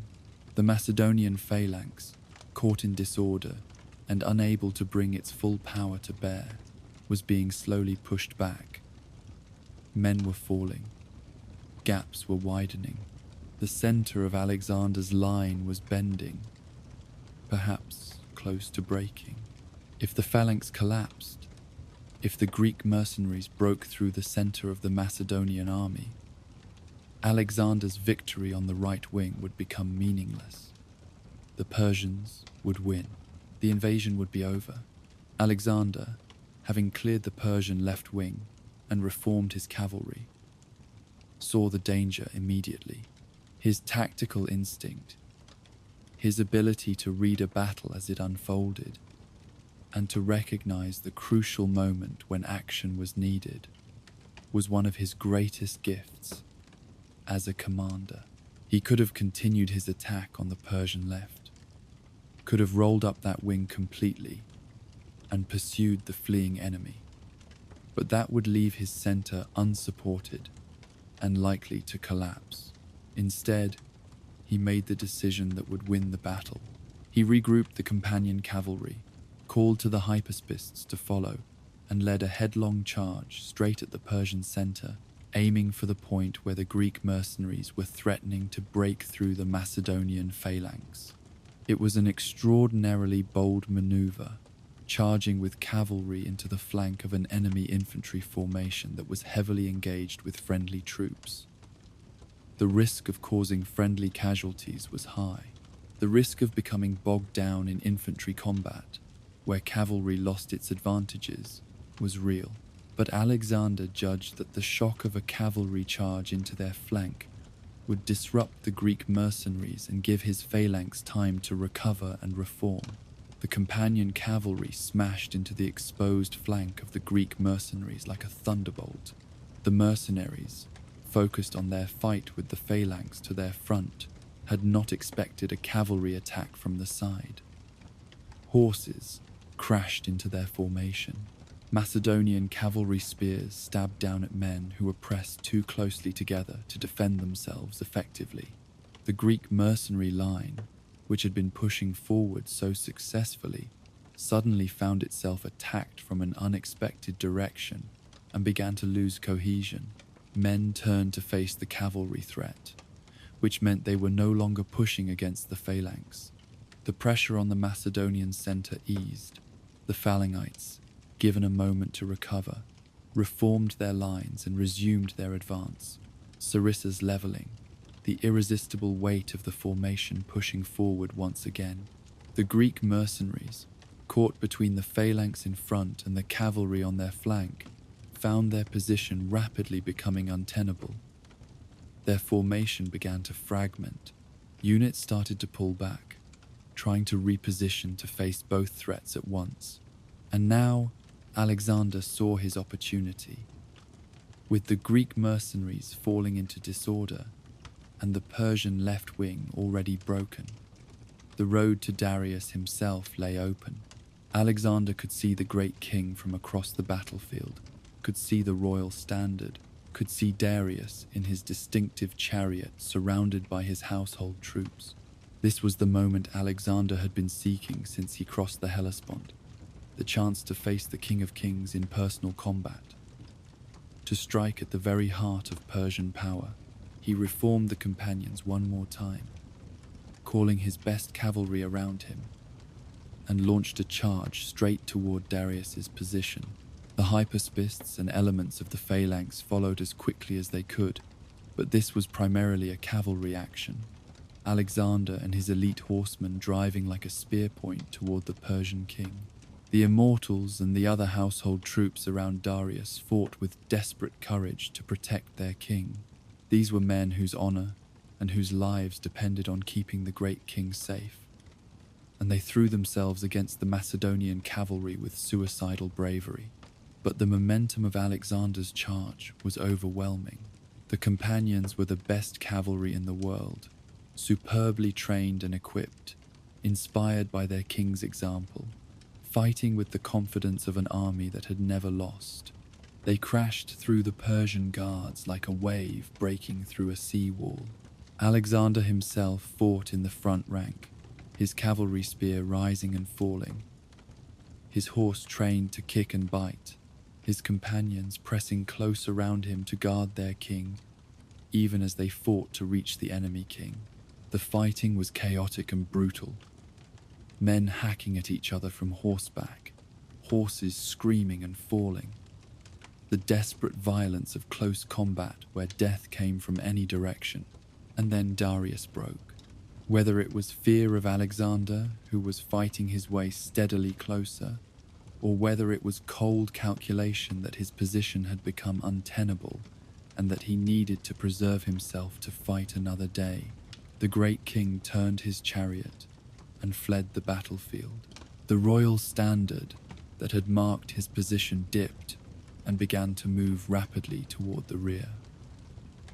The Macedonian phalanx, caught in disorder and unable to bring its full power to bear, was being slowly pushed back. Men were falling. Gaps were widening. The center of Alexander's line was bending, perhaps close to breaking. If the phalanx collapsed, if the Greek mercenaries broke through the center of the Macedonian army, Alexander's victory on the right wing would become meaningless. The Persians would win. The invasion would be over. Alexander, having cleared the Persian left wing and reformed his cavalry, saw the danger immediately. His tactical instinct, his ability to read a battle as it unfolded, and to recognize the crucial moment when action was needed, was one of his greatest gifts as a commander. He could have continued his attack on the Persian left, could have rolled up that wing completely and pursued the fleeing enemy, but that would leave his center unsupported and likely to collapse. Instead, he made the decision that would win the battle. He regrouped the companion cavalry, called to the hypaspists to follow, and led a headlong charge straight at the Persian center, aiming for the point where the Greek mercenaries were threatening to break through the Macedonian phalanx. It was an extraordinarily bold maneuver, charging with cavalry into the flank of an enemy infantry formation that was heavily engaged with friendly troops. The risk of causing friendly casualties was high. The risk of becoming bogged down in infantry combat, where cavalry lost its advantages, was real. But Alexander judged that the shock of a cavalry charge into their flank would disrupt the Greek mercenaries and give his phalanx time to recover and reform. The companion cavalry smashed into the exposed flank of the Greek mercenaries like a thunderbolt. The mercenaries, focused on their fight with the phalanx to their front, had not expected a cavalry attack from the side. Horses crashed into their formation. Macedonian cavalry spears stabbed down at men who were pressed too closely together to defend themselves effectively. The Greek mercenary line, which had been pushing forward so successfully, suddenly found itself attacked from an unexpected direction and began to lose cohesion. Men turned to face the cavalry threat, which meant they were no longer pushing against the phalanx. The pressure on the Macedonian center eased. The phalangites, given a moment to recover, reformed their lines and resumed their advance, sarissas leveling, the irresistible weight of the formation pushing forward once again. The Greek mercenaries, caught between the phalanx in front and the cavalry on their flank, found their position rapidly becoming untenable. Their formation began to fragment. Units started to pull back, trying to reposition to face both threats at once. And now, Alexander saw his opportunity. With the Greek mercenaries falling into disorder and the Persian left wing already broken, the road to Darius himself lay open. Alexander could see the great king from across the battlefield, could see the royal standard, could see Darius in his distinctive chariot surrounded by his household troops. This was the moment Alexander had been seeking since he crossed the Hellespont, the chance to face the King of Kings in personal combat. To strike at the very heart of Persian power, he reformed the companions one more time, calling his best cavalry around him, and launched a charge straight toward Darius's position. The hypaspists and elements of the phalanx followed as quickly as they could, but this was primarily a cavalry action. Alexander and his elite horsemen driving like a spear point toward the Persian king. The immortals and the other household troops around Darius fought with desperate courage to protect their king. These were men whose honor and whose lives depended on keeping the great king safe, and they threw themselves against the Macedonian cavalry with suicidal bravery. But the momentum of Alexander's charge was overwhelming. The companions were the best cavalry in the world, superbly trained and equipped, inspired by their king's example, fighting with the confidence of an army that had never lost. They crashed through the Persian guards like a wave breaking through a seawall. Alexander himself fought in the front rank, his cavalry spear rising and falling, his horse trained to kick and bite, his companions pressing close around him to guard their king, even as they fought to reach the enemy king. The fighting was chaotic and brutal, men hacking at each other from horseback, horses screaming and falling. The desperate violence of close combat where death came from any direction. And then Darius broke. Whether it was fear of Alexander, who was fighting his way steadily closer, or whether it was cold calculation that his position had become untenable and that he needed to preserve himself to fight another day, the great king turned his chariot and fled the battlefield. The royal standard that had marked his position dipped and began to move rapidly toward the rear.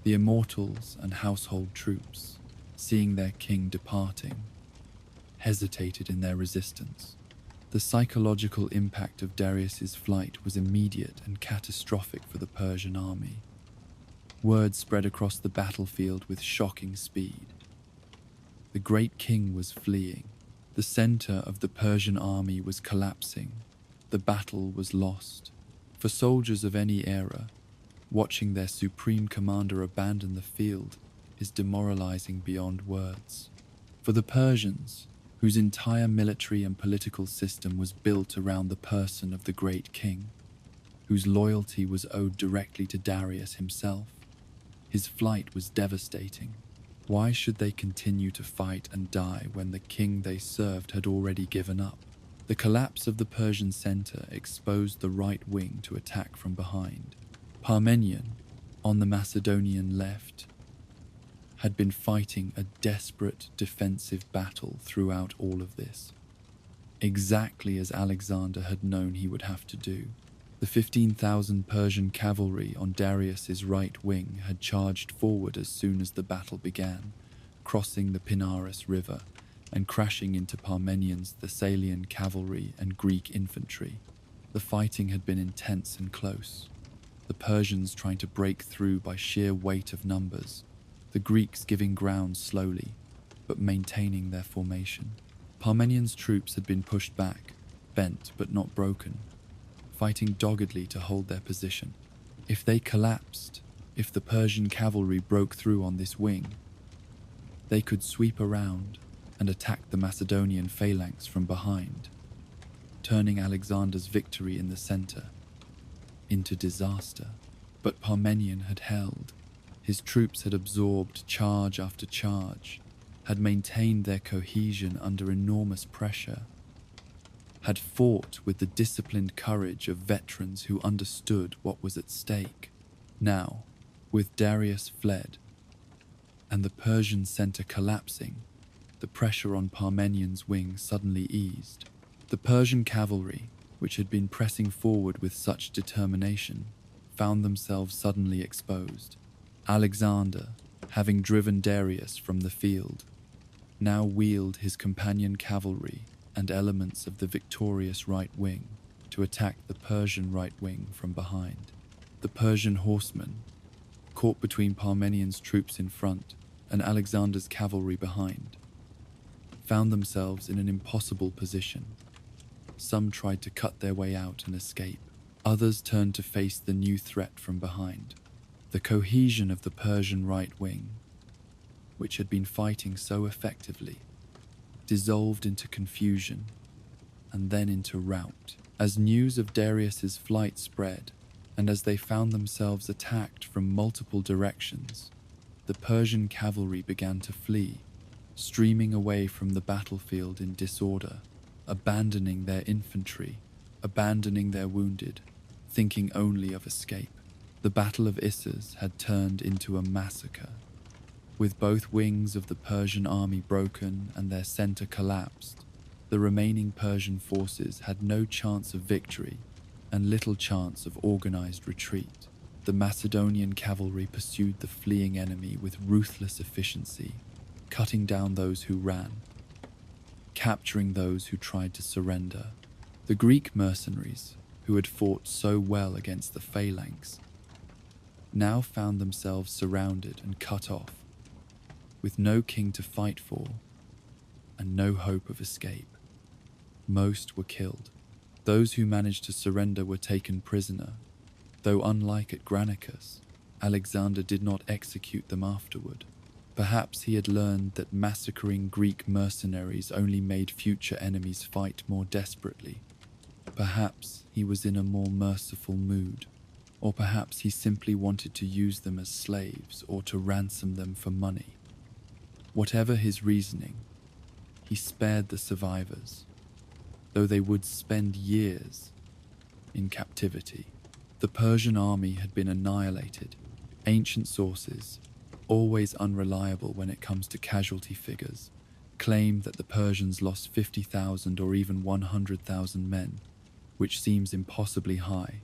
The immortals and household troops, seeing their king departing, hesitated in their resistance. The psychological impact of Darius's flight was immediate and catastrophic for the Persian army. Word spread across the battlefield with shocking speed. The great king was fleeing. The center of the Persian army was collapsing. The battle was lost. For soldiers of any era, watching their supreme commander abandon the field is demoralizing beyond words. For the Persians, whose entire military and political system was built around the person of the great king, whose loyalty was owed directly to Darius himself, his flight was devastating. Why should they continue to fight and die when the king they served had already given up? The collapse of the Persian center exposed the right wing to attack from behind. Parmenion, on the Macedonian left, had been fighting a desperate defensive battle throughout all of this, exactly as Alexander had known he would have to do. The 15,000 Persian cavalry on Darius's right wing had charged forward as soon as the battle began, crossing the Pinaris River and crashing into Parmenion's Thessalian cavalry and Greek infantry. The fighting had been intense and close, the Persians trying to break through by sheer weight of numbers, the Greeks giving ground slowly, but maintaining their formation. Parmenion's troops had been pushed back, bent but not broken, fighting doggedly to hold their position. If they collapsed, if the Persian cavalry broke through on this wing, they could sweep around and attack the Macedonian phalanx from behind, turning Alexander's victory in the center into disaster. But Parmenion had held. His troops had absorbed charge after charge, had maintained their cohesion under enormous pressure, had fought with the disciplined courage of veterans who understood what was at stake. Now, with Darius fled and the Persian center collapsing, the pressure on Parmenion's wing suddenly eased. The Persian cavalry, which had been pressing forward with such determination, found themselves suddenly exposed. Alexander, having driven Darius from the field, now wheeled his companion cavalry and elements of the victorious right wing to attack the Persian right wing from behind. The Persian horsemen, caught between Parmenion's troops in front and Alexander's cavalry behind, found themselves in an impossible position. Some tried to cut their way out and escape. Others turned to face the new threat from behind. The cohesion of the Persian right wing, which had been fighting so effectively, dissolved into confusion and then into rout. As news of Darius's flight spread, and as they found themselves attacked from multiple directions, the Persian cavalry began to flee, streaming away from the battlefield in disorder, abandoning their infantry, abandoning their wounded, thinking only of escape. The Battle of Issus had turned into a massacre. With both wings of the Persian army broken and their center collapsed, the remaining Persian forces had no chance of victory and little chance of organized retreat. The Macedonian cavalry pursued the fleeing enemy with ruthless efficiency, cutting down those who ran, capturing those who tried to surrender. The Greek mercenaries, who had fought so well against the phalanx, now found themselves surrounded and cut off, with no king to fight for and no hope of escape. Most were killed. Those who managed to surrender were taken prisoner, though unlike at Granicus, Alexander did not execute them afterward. Perhaps he had learned that massacring Greek mercenaries only made future enemies fight more desperately. Perhaps he was in a more merciful mood, or perhaps he simply wanted to use them as slaves or to ransom them for money. Whatever his reasoning, he spared the survivors, though they would spend years in captivity. The Persian army had been annihilated. Ancient sources, always unreliable when it comes to casualty figures, claim that the Persians lost 50,000 or even 100,000 men, which seems impossibly high.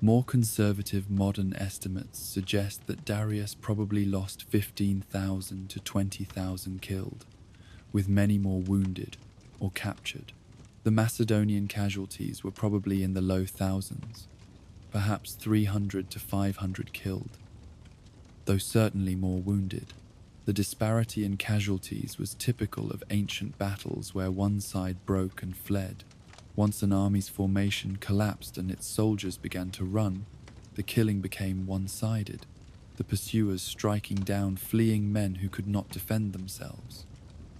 More conservative modern estimates suggest that Darius probably lost 15,000 to 20,000 killed, with many more wounded or captured. The Macedonian casualties were probably in the low thousands, perhaps 300 to 500 killed, though certainly more wounded. The disparity in casualties was typical of ancient battles where one side broke and fled. Once an army's formation collapsed and its soldiers began to run, the killing became one-sided, the pursuers striking down fleeing men who could not defend themselves.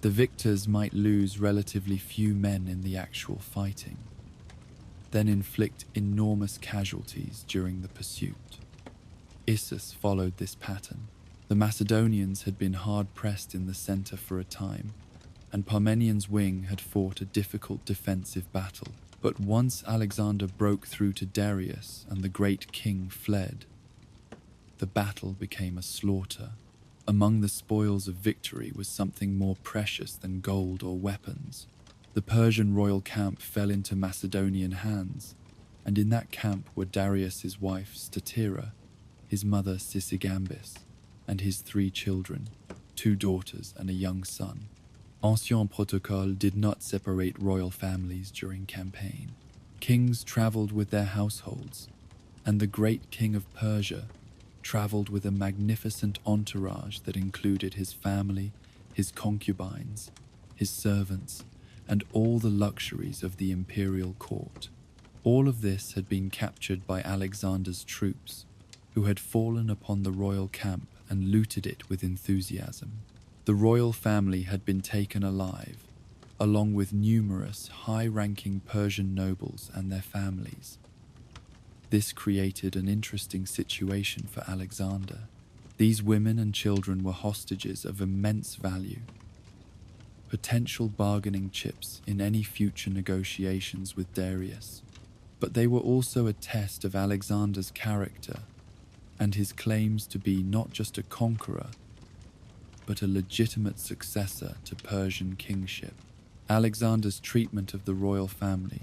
The victors might lose relatively few men in the actual fighting, then inflict enormous casualties during the pursuit. Issus followed this pattern. The Macedonians had been hard-pressed in the center for a time, and Parmenian's wing had fought a difficult defensive battle. But once Alexander broke through to Darius and the great king fled, the battle became a slaughter. Among the spoils of victory was something more precious than gold or weapons. The Persian royal camp fell into Macedonian hands, and in that camp were Darius's wife Statira, his mother Sysigambis, and his 3 children, 2 daughters and a young son. Ancien Protocole did not separate royal families during campaign. Kings traveled with their households, and the great king of Persia traveled with a magnificent entourage that included his family, his concubines, his servants, and all the luxuries of the imperial court. All of this had been captured by Alexander's troops, who had fallen upon the royal camp and looted it with enthusiasm. The royal family had been taken alive, along with numerous high-ranking Persian nobles and their families. This created an interesting situation for Alexander. These women and children were hostages of immense value, potential bargaining chips in any future negotiations with Darius. But they were also a test of Alexander's character and his claims to be not just a conqueror, but a legitimate successor to Persian kingship. Alexander's treatment of the royal family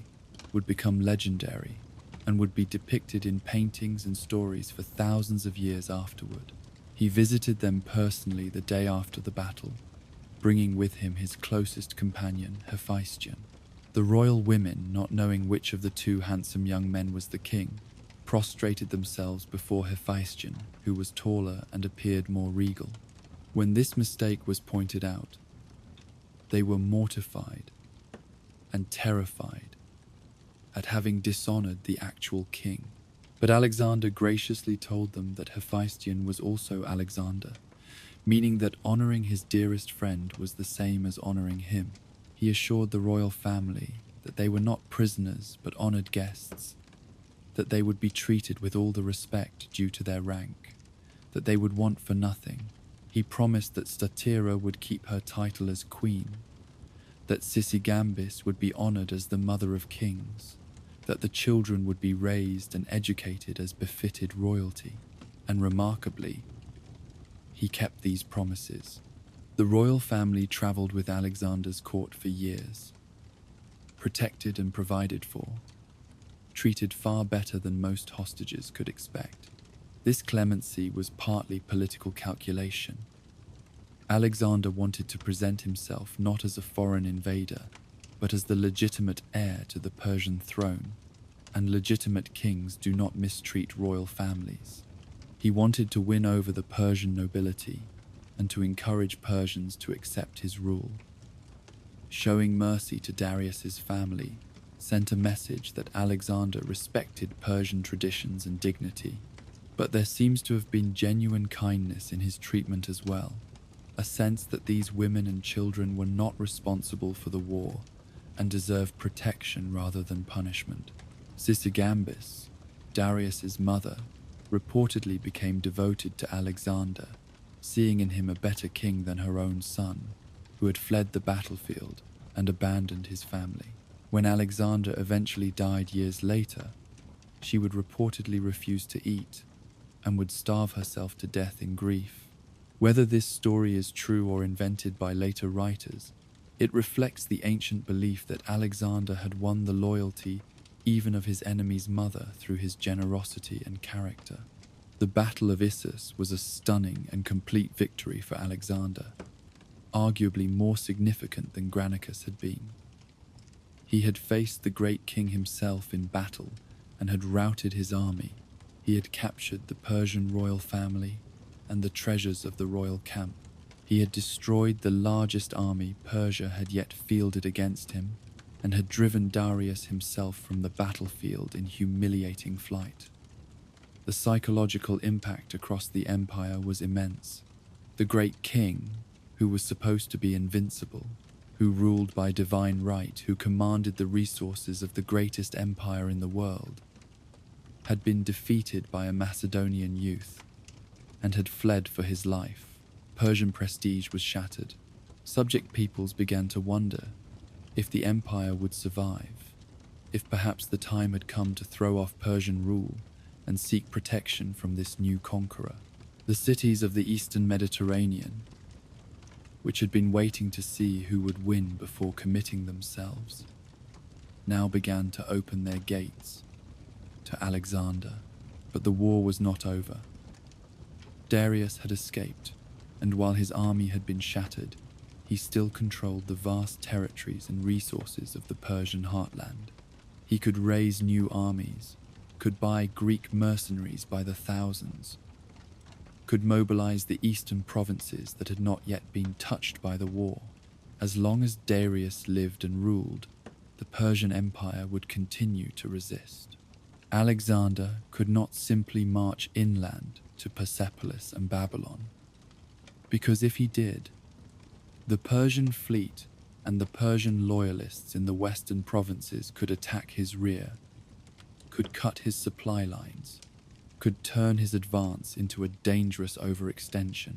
would become legendary and would be depicted in paintings and stories for thousands of years afterward. He visited them personally the day after the battle, bringing with him his closest companion, Hephaestion. The royal women, not knowing which of the 2 handsome young men was the king, prostrated themselves before Hephaestion, who was taller and appeared more regal. When this mistake was pointed out, they were mortified and terrified at having dishonored the actual king. But Alexander graciously told them that Hephaestion was also Alexander, meaning that honoring his dearest friend was the same as honoring him. He assured the royal family that they were not prisoners but honored guests, that they would be treated with all the respect due to their rank, that they would want for nothing. He promised that Statira would keep her title as queen, that Sysigambis would be honored as the mother of kings, that the children would be raised and educated as befitted royalty. And remarkably, he kept these promises. The royal family traveled with Alexander's court for years, protected and provided for, treated far better than most hostages could expect. This clemency was partly political calculation. Alexander wanted to present himself not as a foreign invader, but as the legitimate heir to the Persian throne, and legitimate kings do not mistreat royal families. He wanted to win over the Persian nobility and to encourage Persians to accept his rule. Showing mercy to Darius's family sent a message that Alexander respected Persian traditions and dignity, but there seems to have been genuine kindness in his treatment as well, a sense that these women and children were not responsible for the war and deserved protection rather than punishment. Sisygambis, Darius's mother, reportedly became devoted to Alexander, seeing in him a better king than her own son, who had fled the battlefield and abandoned his family. When Alexander eventually died years later, she would reportedly refuse to eat and would starve herself to death in grief. Whether this story is true or invented by later writers, it reflects the ancient belief that Alexander had won the loyalty even of his enemy's mother through his generosity and character. The Battle of Issus was a stunning and complete victory for Alexander, arguably more significant than Granicus had been. He had faced the great king himself in battle and had routed his army. He had captured the Persian royal family and the treasures of the royal camp. He had destroyed the largest army Persia had yet fielded against him and had driven Darius himself from the battlefield in humiliating flight. The psychological impact across the empire was immense. The great king, who was supposed to be invincible, who ruled by divine right, who commanded the resources of the greatest empire in the world, had been defeated by a Macedonian youth and had fled for his life. Persian prestige was shattered. Subject peoples began to wonder if the empire would survive, if perhaps the time had come to throw off Persian rule and seek protection from this new conqueror. The cities of the eastern Mediterranean, which had been waiting to see who would win before committing themselves, now began to open their gates to Alexander. But the war was not over. Darius had escaped, and while his army had been shattered, he still controlled the vast territories and resources of the Persian heartland. He could raise new armies, could buy Greek mercenaries by the thousands, could mobilize the eastern provinces that had not yet been touched by the war. As long as Darius lived and ruled, the Persian Empire would continue to resist. Alexander could not simply march inland to Persepolis and Babylon, because if he did, the Persian fleet and the Persian loyalists in the western provinces could attack his rear, could cut his supply lines, could turn his advance into a dangerous overextension.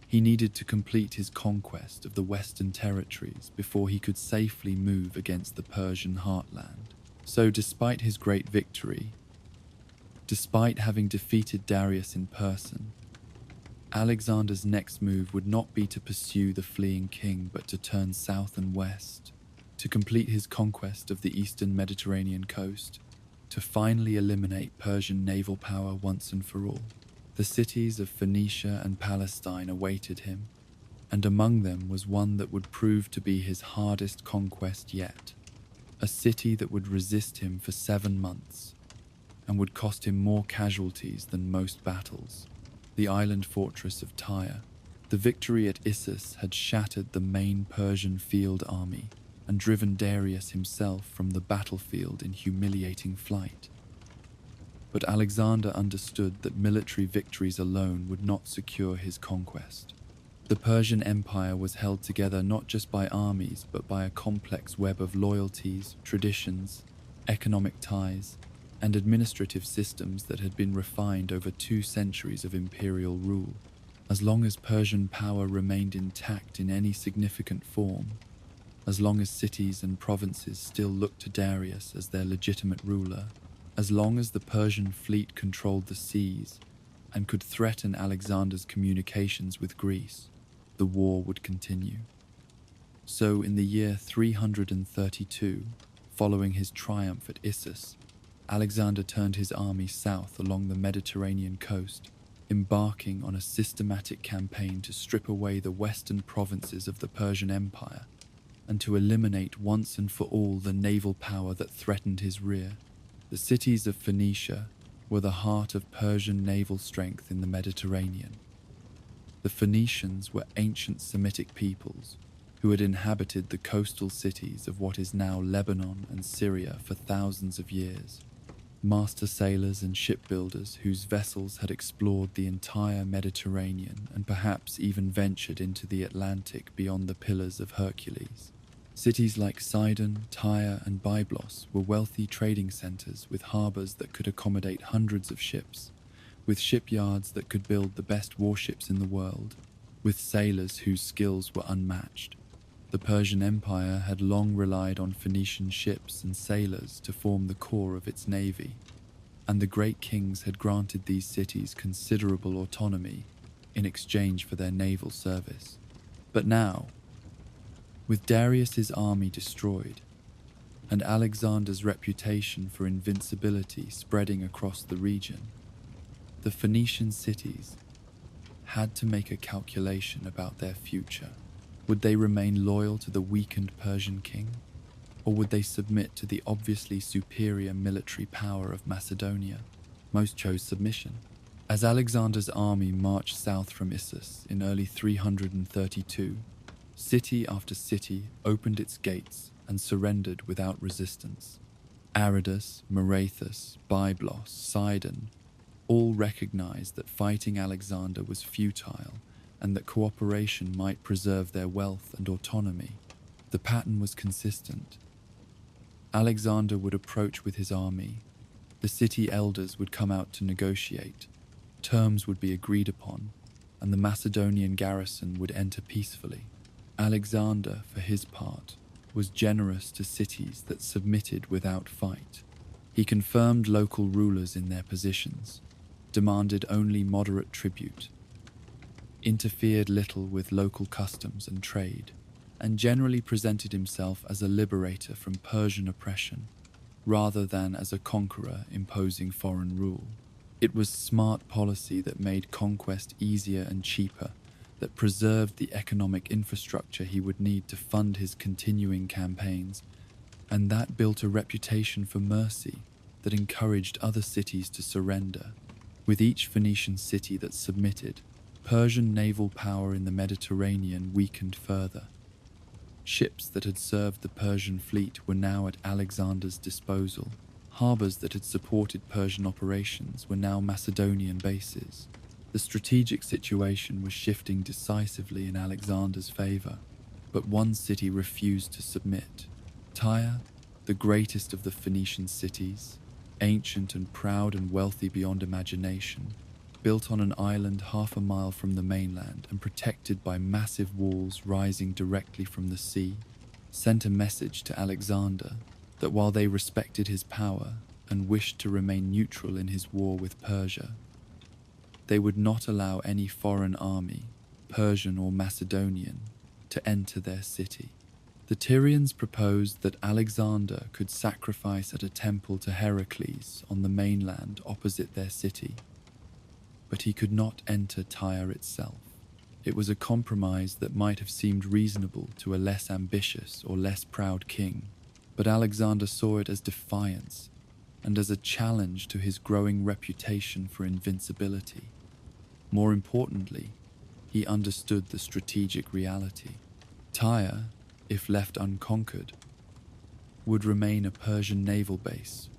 He needed to complete his conquest of the western territories before he could safely move against the Persian heartland. So despite his great victory, despite having defeated Darius in person, Alexander's next move would not be to pursue the fleeing king, but to turn south and west, to complete his conquest of the eastern Mediterranean coast, to finally eliminate Persian naval power once and for all. The cities of Phoenicia and Palestine awaited him, and among them was one that would prove to be his hardest conquest yet, a city that would resist him for 7 months and would cost him more casualties than most battles. The island fortress of Tyre. The victory at Issus had shattered the main Persian field army and driven Darius himself from the battlefield in humiliating flight. But Alexander understood that military victories alone would not secure his conquest. The Persian Empire was held together not just by armies, but by a complex web of loyalties, traditions, economic ties, and administrative systems that had been refined over 2 centuries of imperial rule. As long as Persian power remained intact in any significant form, as long as cities and provinces still looked to Darius as their legitimate ruler, as long as the Persian fleet controlled the seas and could threaten Alexander's communications with Greece, the war would continue. So in the year 332, following his triumph at Issus, Alexander turned his army south along the Mediterranean coast, embarking on a systematic campaign to strip away the western provinces of the Persian Empire and to eliminate once and for all the naval power that threatened his rear. The cities of Phoenicia were the heart of Persian naval strength in the Mediterranean. The Phoenicians were ancient Semitic peoples who had inhabited the coastal cities of what is now Lebanon and Syria for thousands of years. Master sailors and shipbuilders whose vessels had explored the entire Mediterranean and perhaps even ventured into the Atlantic beyond the Pillars of Hercules. Cities like Sidon, Tyre, and Byblos were wealthy trading centers with harbors that could accommodate hundreds of ships, with shipyards that could build the best warships in the world, with sailors whose skills were unmatched. The Persian Empire had long relied on Phoenician ships and sailors to form the core of its navy, and the great kings had granted these cities considerable autonomy in exchange for their naval service. But now, with Darius's army destroyed, and Alexander's reputation for invincibility spreading across the region, the Phoenician cities had to make a calculation about their future. Would they remain loyal to the weakened Persian king, or would they submit to the obviously superior military power of Macedonia? Most chose submission. As Alexander's army marched south from Issus in early 332, city after city opened its gates and surrendered without resistance. Aradus, Marathus, Byblos, Sidon all recognized that fighting Alexander was futile and that cooperation might preserve their wealth and autonomy. The pattern was consistent. Alexander would approach with his army. The city elders would come out to negotiate. Terms would be agreed upon, and the Macedonian garrison would enter peacefully. Alexander, for his part, was generous to cities that submitted without fight. He confirmed local rulers in their positions, demanded only moderate tribute, interfered little with local customs and trade, and generally presented himself as a liberator from Persian oppression, rather than as a conqueror imposing foreign rule. It was smart policy that made conquest easier and cheaper, that preserved the economic infrastructure he would need to fund his continuing campaigns, and that built a reputation for mercy that encouraged other cities to surrender. With each Phoenician city that submitted, Persian naval power in the Mediterranean weakened further. Ships that had served the Persian fleet were now at Alexander's disposal. Harbors that had supported Persian operations were now Macedonian bases. The strategic situation was shifting decisively in Alexander's favor, but one city refused to submit. Tyre, the greatest of the Phoenician cities, ancient and proud and wealthy beyond imagination, built on an island half a mile from the mainland and protected by massive walls rising directly from the sea, sent a message to Alexander that while they respected his power and wished to remain neutral in his war with Persia, they would not allow any foreign army, Persian or Macedonian, to enter their city. The Tyrians proposed that Alexander could sacrifice at a temple to Heracles on the mainland opposite their city, but he could not enter Tyre itself. It was a compromise that might have seemed reasonable to a less ambitious or less proud king, but Alexander saw it as defiance and as a challenge to his growing reputation for invincibility. More importantly, he understood the strategic reality. Tyre, if left unconquered, would remain a Persian naval base,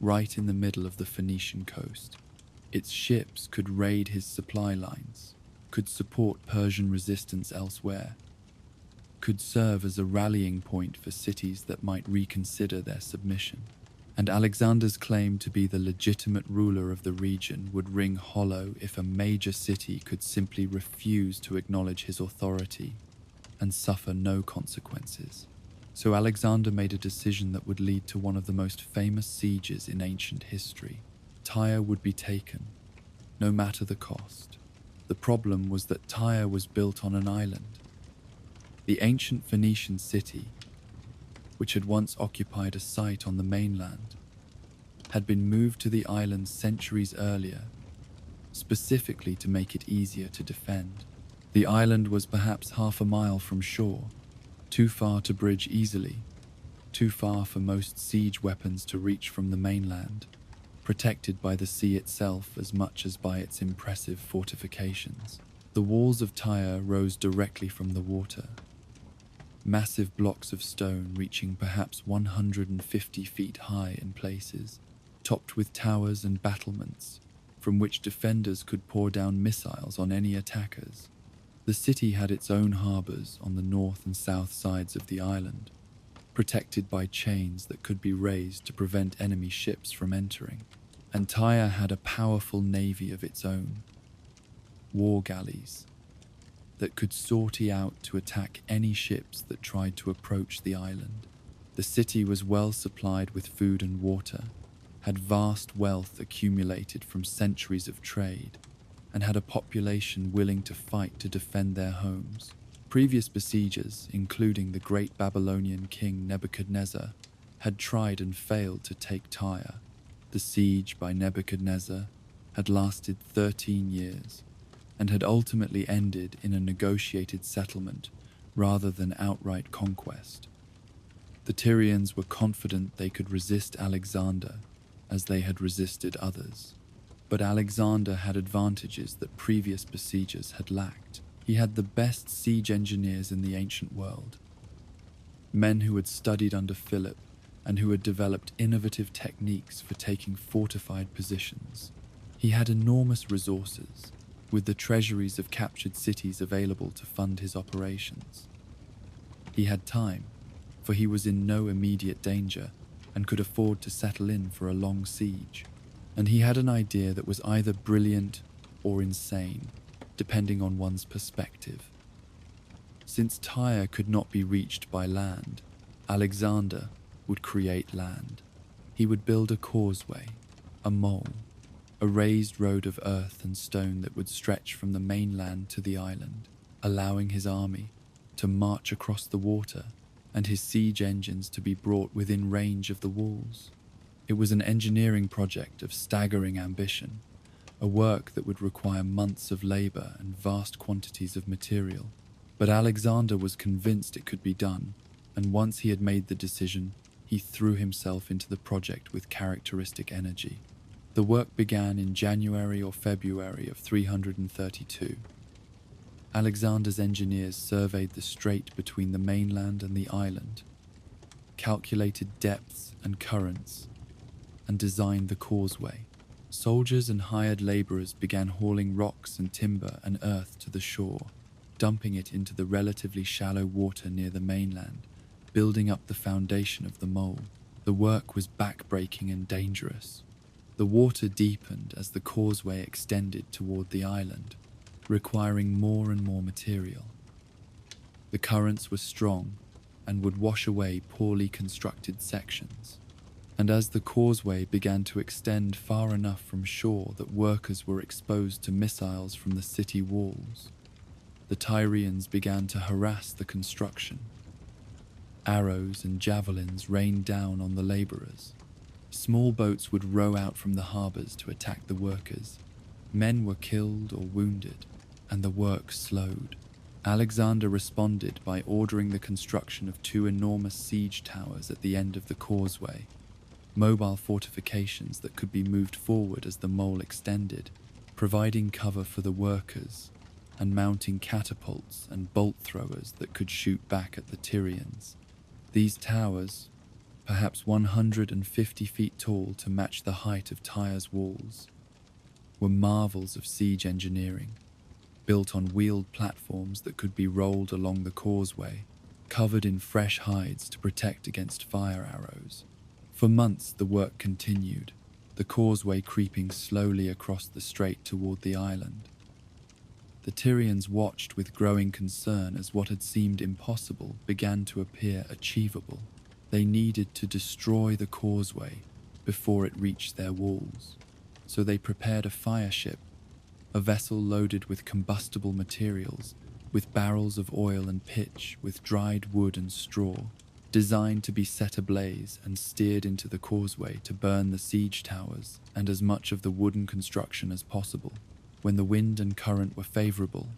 right in the middle of the Phoenician coast. Its ships could raid his supply lines, could support Persian resistance elsewhere, could serve as a rallying point for cities that might reconsider their submission. And Alexander's claim to be the legitimate ruler of the region would ring hollow if a major city could simply refuse to acknowledge his authority and suffer no consequences. So Alexander made a decision that would lead to one of the most famous sieges in ancient history. Tyre would be taken, no matter the cost. The problem was that Tyre was built on an island. The ancient Phoenician city, which had once occupied a site on the mainland, had been moved to the island centuries earlier, specifically to make it easier to defend. The island was perhaps half a mile from shore, too far to bridge easily, too far for most siege weapons to reach from the mainland, protected by the sea itself as much as by its impressive fortifications. The walls of Tyre rose directly from the water, massive blocks of stone reaching perhaps 150 feet high in places, topped with towers and battlements, from which defenders could pour down missiles on any attackers. The city had its own harbours on the north and south sides of the island, protected by chains that could be raised to prevent enemy ships from entering. And Tyre had a powerful navy of its own, war galleys, that could sortie out to attack any ships that tried to approach the island. The city was well supplied with food and water, had vast wealth accumulated from centuries of trade, and had a population willing to fight to defend their homes. Previous besiegers, including the great Babylonian king Nebuchadnezzar, had tried and failed to take Tyre. The siege by Nebuchadnezzar had lasted 13 years, and had ultimately ended in a negotiated settlement rather than outright conquest. The Tyrians were confident they could resist Alexander as they had resisted others, but Alexander had advantages that previous besiegers had lacked. He had the best siege engineers in the ancient world, men who had studied under Philip and who had developed innovative techniques for taking fortified positions. He had enormous resources, with the treasuries of captured cities available to fund his operations. He had time, for he was in no immediate danger and could afford to settle in for a long siege. And he had an idea that was either brilliant or insane, depending on one's perspective. Since Tyre could not be reached by land, Alexander would create land. He would build a causeway, a mole, a raised road of earth and stone that would stretch from the mainland to the island, allowing his army to march across the water and his siege engines to be brought within range of the walls. It was an engineering project of staggering ambition, a work that would require months of labor and vast quantities of material. But Alexander was convinced it could be done, and once he had made the decision, he threw himself into the project with characteristic energy. The work began in January or February of 332. Alexander's engineers surveyed the strait between the mainland and the island, calculated depths and currents, and designed the causeway. Soldiers and hired laborers began hauling rocks and timber and earth to the shore, dumping it into the relatively shallow water near the mainland, building up the foundation of the mole. The work was backbreaking and dangerous. The water deepened as the causeway extended toward the island, requiring more and more material. The currents were strong and would wash away poorly constructed sections. And as the causeway began to extend far enough from shore that workers were exposed to missiles from the city walls, the Tyrians began to harass the construction. Arrows and javelins rained down on the laborers. Small boats would row out from the harbors to attack the workers. Men were killed or wounded, and the work slowed. Alexander responded by ordering the construction of 2 enormous siege towers at the end of the causeway, mobile fortifications that could be moved forward as the mole extended, providing cover for the workers, and mounting catapults and bolt throwers that could shoot back at the Tyrians. These towers, perhaps 150 feet tall to match the height of Tyre's walls, were marvels of siege engineering, built on wheeled platforms that could be rolled along the causeway, covered in fresh hides to protect against fire arrows. For months the work continued, the causeway creeping slowly across the strait toward the island. The Tyrians watched with growing concern as what had seemed impossible began to appear achievable. They needed to destroy the causeway before it reached their walls, so they prepared a fire ship, a vessel loaded with combustible materials, with barrels of oil and pitch, with dried wood and straw, designed to be set ablaze and steered into the causeway to burn the siege towers and as much of the wooden construction as possible. When the wind and current were favorable,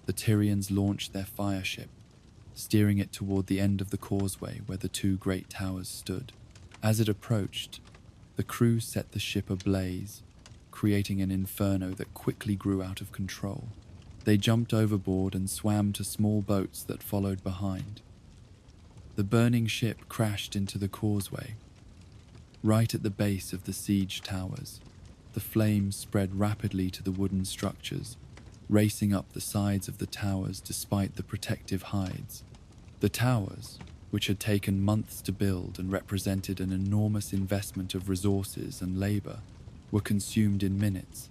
the Tyrians launched their fire ship, steering it toward the end of the causeway where the 2 great towers stood. As it approached, the crew set the ship ablaze, creating an inferno that quickly grew out of control. They jumped overboard and swam to small boats that followed behind. The burning ship crashed into the causeway, right at the base of the siege towers. The flames spread rapidly to the wooden structures, racing up the sides of the towers despite the protective hides. The towers, which had taken months to build and represented an enormous investment of resources and labor, were consumed in minutes.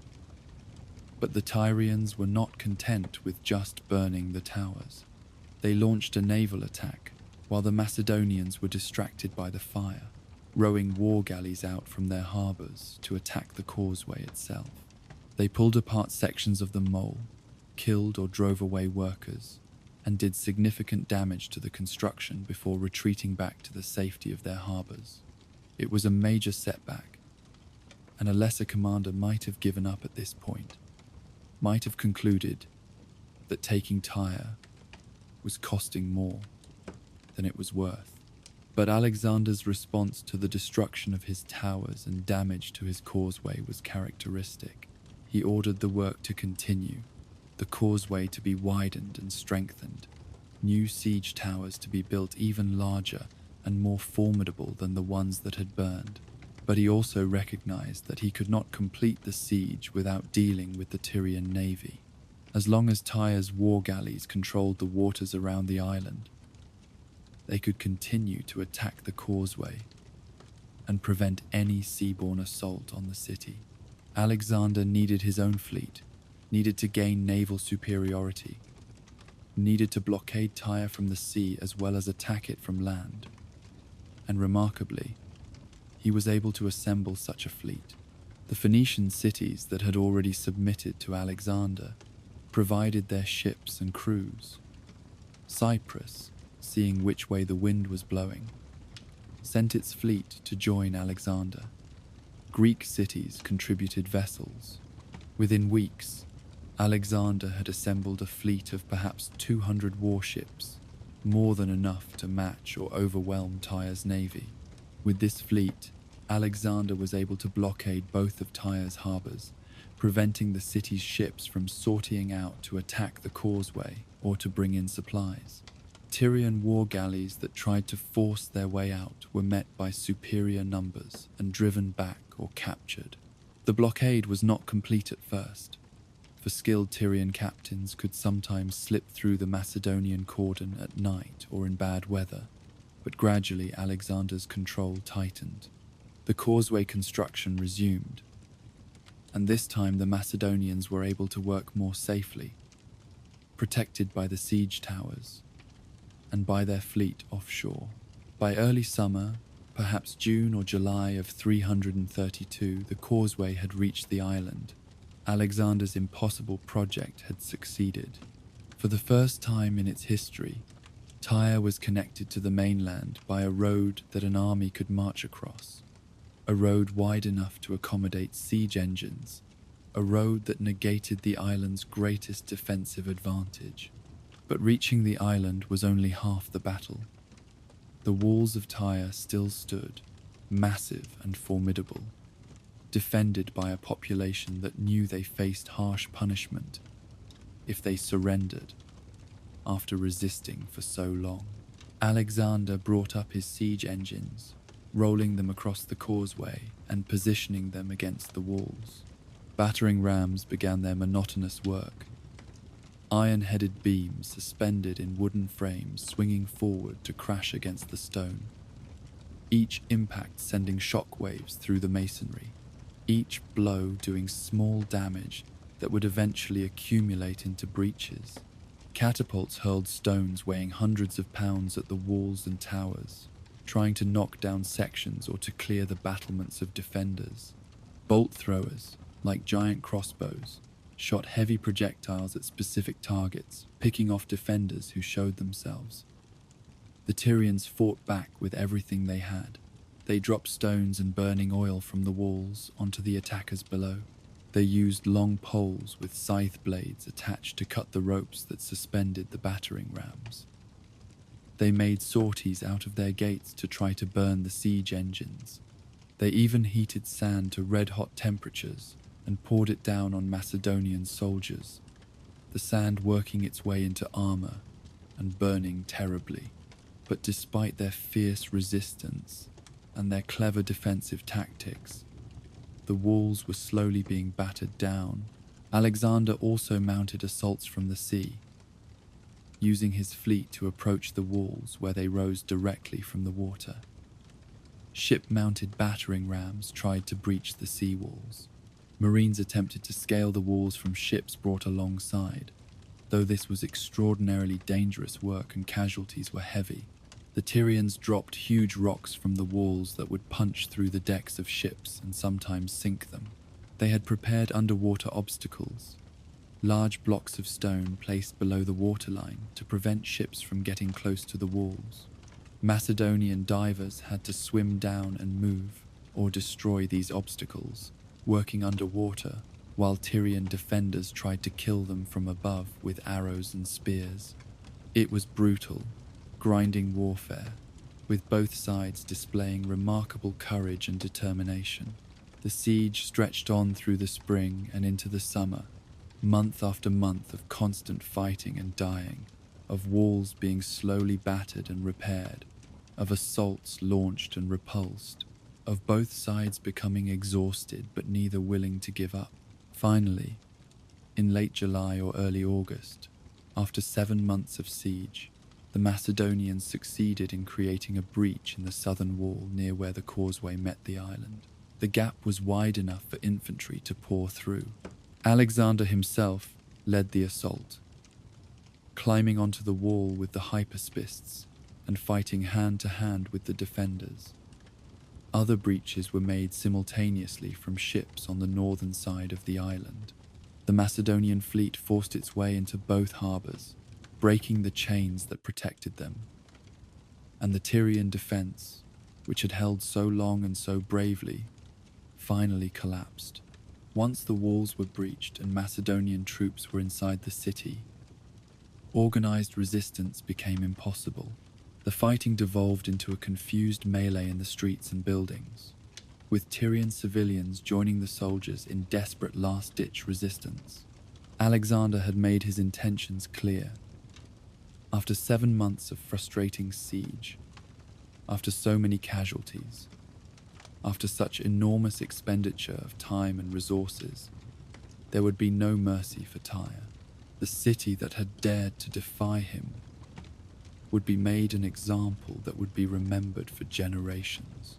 But the Tyrians were not content with just burning the towers. They launched a naval attack, while the Macedonians were distracted by the fire, rowing war galleys out from their harbours to attack the causeway itself. They pulled apart sections of the mole, killed or drove away workers, and did significant damage to the construction before retreating back to the safety of their harbours. It was a major setback, and a lesser commander might have given up at this point, might have concluded that taking Tyre was costing more than it was worth. But Alexander's response to the destruction of his towers and damage to his causeway was characteristic. He ordered the work to continue, the causeway to be widened and strengthened, new siege towers to be built even larger and more formidable than the ones that had burned. But he also recognized that he could not complete the siege without dealing with the Tyrian navy. As long as Tyre's war galleys controlled the waters around the island, they could continue to attack the causeway and prevent any seaborne assault on the city. Alexander needed his own fleet, needed to gain naval superiority, needed to blockade Tyre from the sea as well as attack it from land. And remarkably, he was able to assemble such a fleet. The Phoenician cities that had already submitted to Alexander provided their ships and crews. Cyprus, seeing which way the wind was blowing, sent its fleet to join Alexander. Greek cities contributed vessels. Within weeks, Alexander had assembled a fleet of perhaps 200 warships, more than enough to match or overwhelm Tyre's navy. With this fleet, Alexander was able to blockade both of Tyre's harbours, preventing the city's ships from sortying out to attack the causeway or to bring in supplies. Tyrian war galleys that tried to force their way out were met by superior numbers and driven back or captured. The blockade was not complete at first, for skilled Tyrian captains could sometimes slip through the Macedonian cordon at night or in bad weather, but gradually Alexander's control tightened. The causeway construction resumed, and this time the Macedonians were able to work more safely, protected by the siege towers and by their fleet offshore. By early summer, perhaps June or July of 332, the causeway had reached the island. Alexander's impossible project had succeeded. For the first time in its history, Tyre was connected to the mainland by a road that an army could march across, a road wide enough to accommodate siege engines, a road that negated the island's greatest defensive advantage. But reaching the island was only half the battle. The walls of Tyre still stood, massive and formidable, defended by a population that knew they faced harsh punishment if they surrendered after resisting for so long. Alexander brought up his siege engines, rolling them across the causeway and positioning them against the walls. Battering rams began their monotonous work, iron-headed beams suspended in wooden frames swinging forward to crash against the stone, each impact sending shock waves through the masonry, each blow doing small damage that would eventually accumulate into breaches. Catapults hurled stones weighing hundreds of pounds at the walls and towers, trying to knock down sections or to clear the battlements of defenders. Bolt throwers, like giant crossbows, shot heavy projectiles at specific targets, picking off defenders who showed themselves. The Tyrians fought back with everything they had. They dropped stones and burning oil from the walls onto the attackers below. They used long poles with scythe blades attached to cut the ropes that suspended the battering rams. They made sorties out of their gates to try to burn the siege engines. They even heated sand to red-hot temperatures and poured it down on Macedonian soldiers, the sand working its way into armor and burning terribly. But despite their fierce resistance and their clever defensive tactics, the walls were slowly being battered down. Alexander also mounted assaults from the sea, using his fleet to approach the walls where they rose directly from the water. Ship-mounted battering rams tried to breach the sea walls. Marines attempted to scale the walls from ships brought alongside. Though this was extraordinarily dangerous work and casualties were heavy, the Tyrians dropped huge rocks from the walls that would punch through the decks of ships and sometimes sink them. They had prepared underwater obstacles, large blocks of stone placed below the waterline to prevent ships from getting close to the walls. Macedonian divers had to swim down and move or destroy these obstacles, working underwater, while Tyrian defenders tried to kill them from above with arrows and spears. It was brutal, grinding warfare, with both sides displaying remarkable courage and determination. The siege stretched on through the spring and into the summer, month after month of constant fighting and dying, of walls being slowly battered and repaired, of assaults launched and repulsed, of both sides becoming exhausted but neither willing to give up. Finally, in late July or early August, after 7 months of siege, the Macedonians succeeded in creating a breach in the southern wall near where the causeway met the island. The gap was wide enough for infantry to pour through. Alexander himself led the assault, climbing onto the wall with the hypaspists and fighting hand to hand with the defenders. Other breaches were made simultaneously from ships on the northern side of the island. The Macedonian fleet forced its way into both harbours, breaking the chains that protected them. And the Tyrian defence, which had held so long and so bravely, finally collapsed. Once the walls were breached and Macedonian troops were inside the city, organised resistance became impossible. The fighting devolved into a confused melee in the streets and buildings, with Tyrian civilians joining the soldiers in desperate last-ditch resistance. Alexander had made his intentions clear. After 7 months of frustrating siege, after so many casualties, after such enormous expenditure of time and resources, there would be no mercy for Tyre. The city that had dared to defy him would be made an example that would be remembered for generations.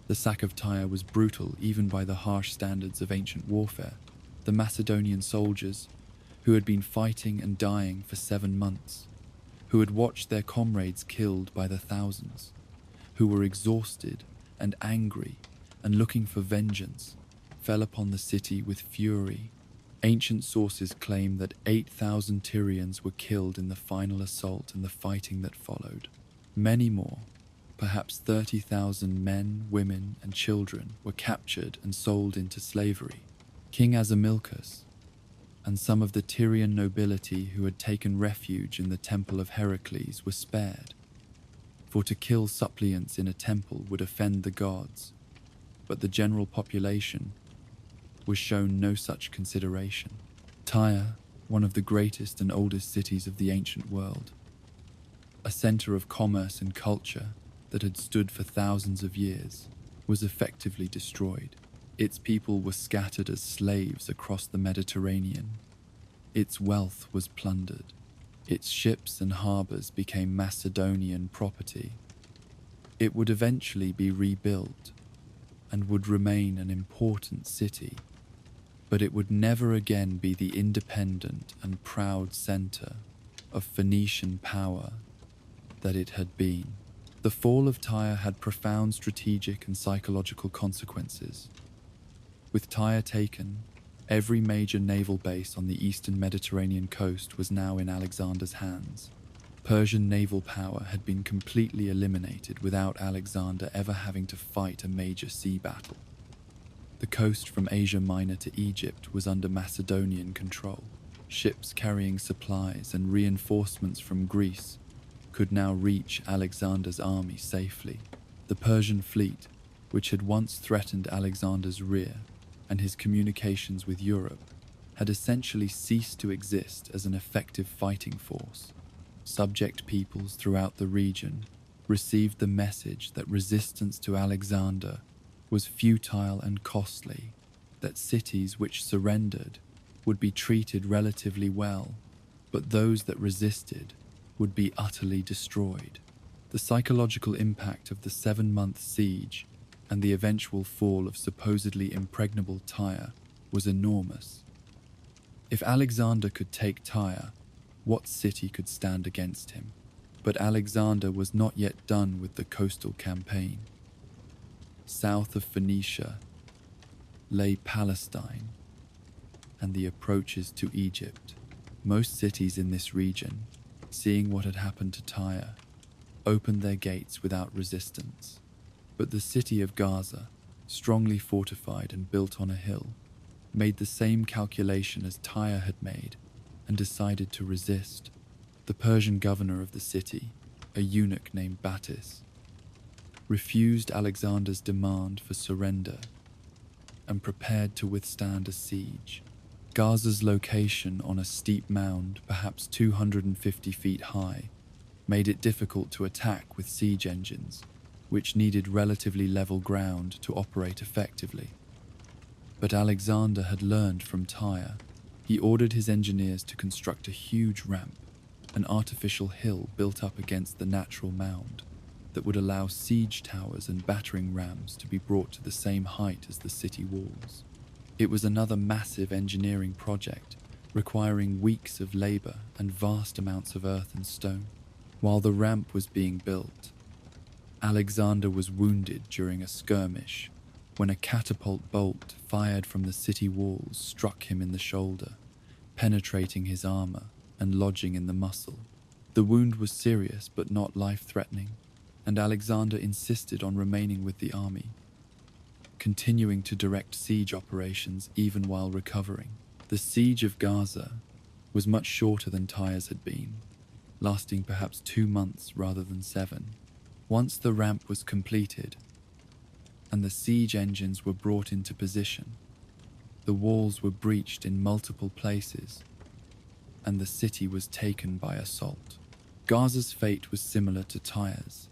The sack of Tyre was brutal even by the harsh standards of ancient warfare. The Macedonian soldiers, who had been fighting and dying for 7 months, who had watched their comrades killed by the thousands, who were exhausted and angry and looking for vengeance, fell upon the city with fury. Ancient sources claim that 8,000 Tyrians were killed in the final assault and the fighting that followed. Many more, perhaps 30,000 men, women, and children were captured and sold into slavery. King Asamilcus and some of the Tyrian nobility who had taken refuge in the temple of Heracles were spared, for to kill suppliants in a temple would offend the gods, but the general population was shown no such consideration. Tyre, one of the greatest and oldest cities of the ancient world, a centre of commerce and culture that had stood for thousands of years, was effectively destroyed. Its people were scattered as slaves across the Mediterranean. Its wealth was plundered. Its ships and harbours became Macedonian property. It would eventually be rebuilt and would remain an important city, but it would never again be the independent and proud centre of Phoenician power that it had been. The fall of Tyre had profound strategic and psychological consequences. With Tyre taken, every major naval base on the eastern Mediterranean coast was now in Alexander's hands. Persian naval power had been completely eliminated without Alexander ever having to fight a major sea battle. The coast from Asia Minor to Egypt was under Macedonian control. Ships carrying supplies and reinforcements from Greece could now reach Alexander's army safely. The Persian fleet, which had once threatened Alexander's rear and his communications with Europe, had essentially ceased to exist as an effective fighting force. Subject peoples throughout the region received the message that resistance to Alexander was futile and costly, that cities which surrendered would be treated relatively well, but those that resisted would be utterly destroyed. The psychological impact of the 7-month siege and the eventual fall of supposedly impregnable Tyre was enormous. If Alexander could take Tyre, what city could stand against him? But Alexander was not yet done with the coastal campaign. South of Phoenicia lay Palestine and the approaches to Egypt. Most cities in this region, seeing what had happened to Tyre, opened their gates without resistance. But the city of Gaza, strongly fortified and built on a hill, made the same calculation as Tyre had made and decided to resist. The Persian governor of the city, a eunuch named Battis, refused Alexander's demand for surrender and prepared to withstand a siege. Gaza's location on a steep mound, perhaps 250 feet high, made it difficult to attack with siege engines, which needed relatively level ground to operate effectively. But Alexander had learned from Tyre. He ordered his engineers to construct a huge ramp, an artificial hill built up against the natural mound, that would allow siege towers and battering rams to be brought to the same height as the city walls. It was another massive engineering project, requiring weeks of labor and vast amounts of earth and stone. While the ramp was being built, Alexander was wounded during a skirmish when a catapult bolt fired from the city walls struck him in the shoulder, penetrating his armor and lodging in the muscle. The wound was serious but not life-threatening, and Alexander insisted on remaining with the army, continuing to direct siege operations even while recovering. The siege of Gaza was much shorter than Tyre's had been, lasting perhaps 2 months rather than 7. Once the ramp was completed and the siege engines were brought into position, the walls were breached in multiple places and the city was taken by assault. Gaza's fate was similar to Tyre's.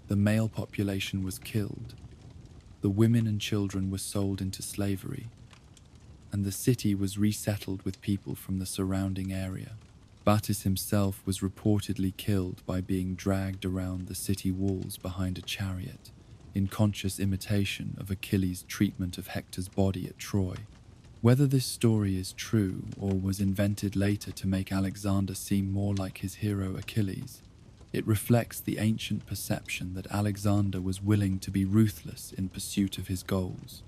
The male population was killed, the women and children were sold into slavery, and the city was resettled with people from the surrounding area. Battis himself was reportedly killed by being dragged around the city walls behind a chariot, in conscious imitation of Achilles' treatment of Hector's body at Troy. Whether this story is true or was invented later to make Alexander seem more like his hero Achilles, it reflects the ancient perception that Alexander was willing to be ruthless in pursuit of his goals.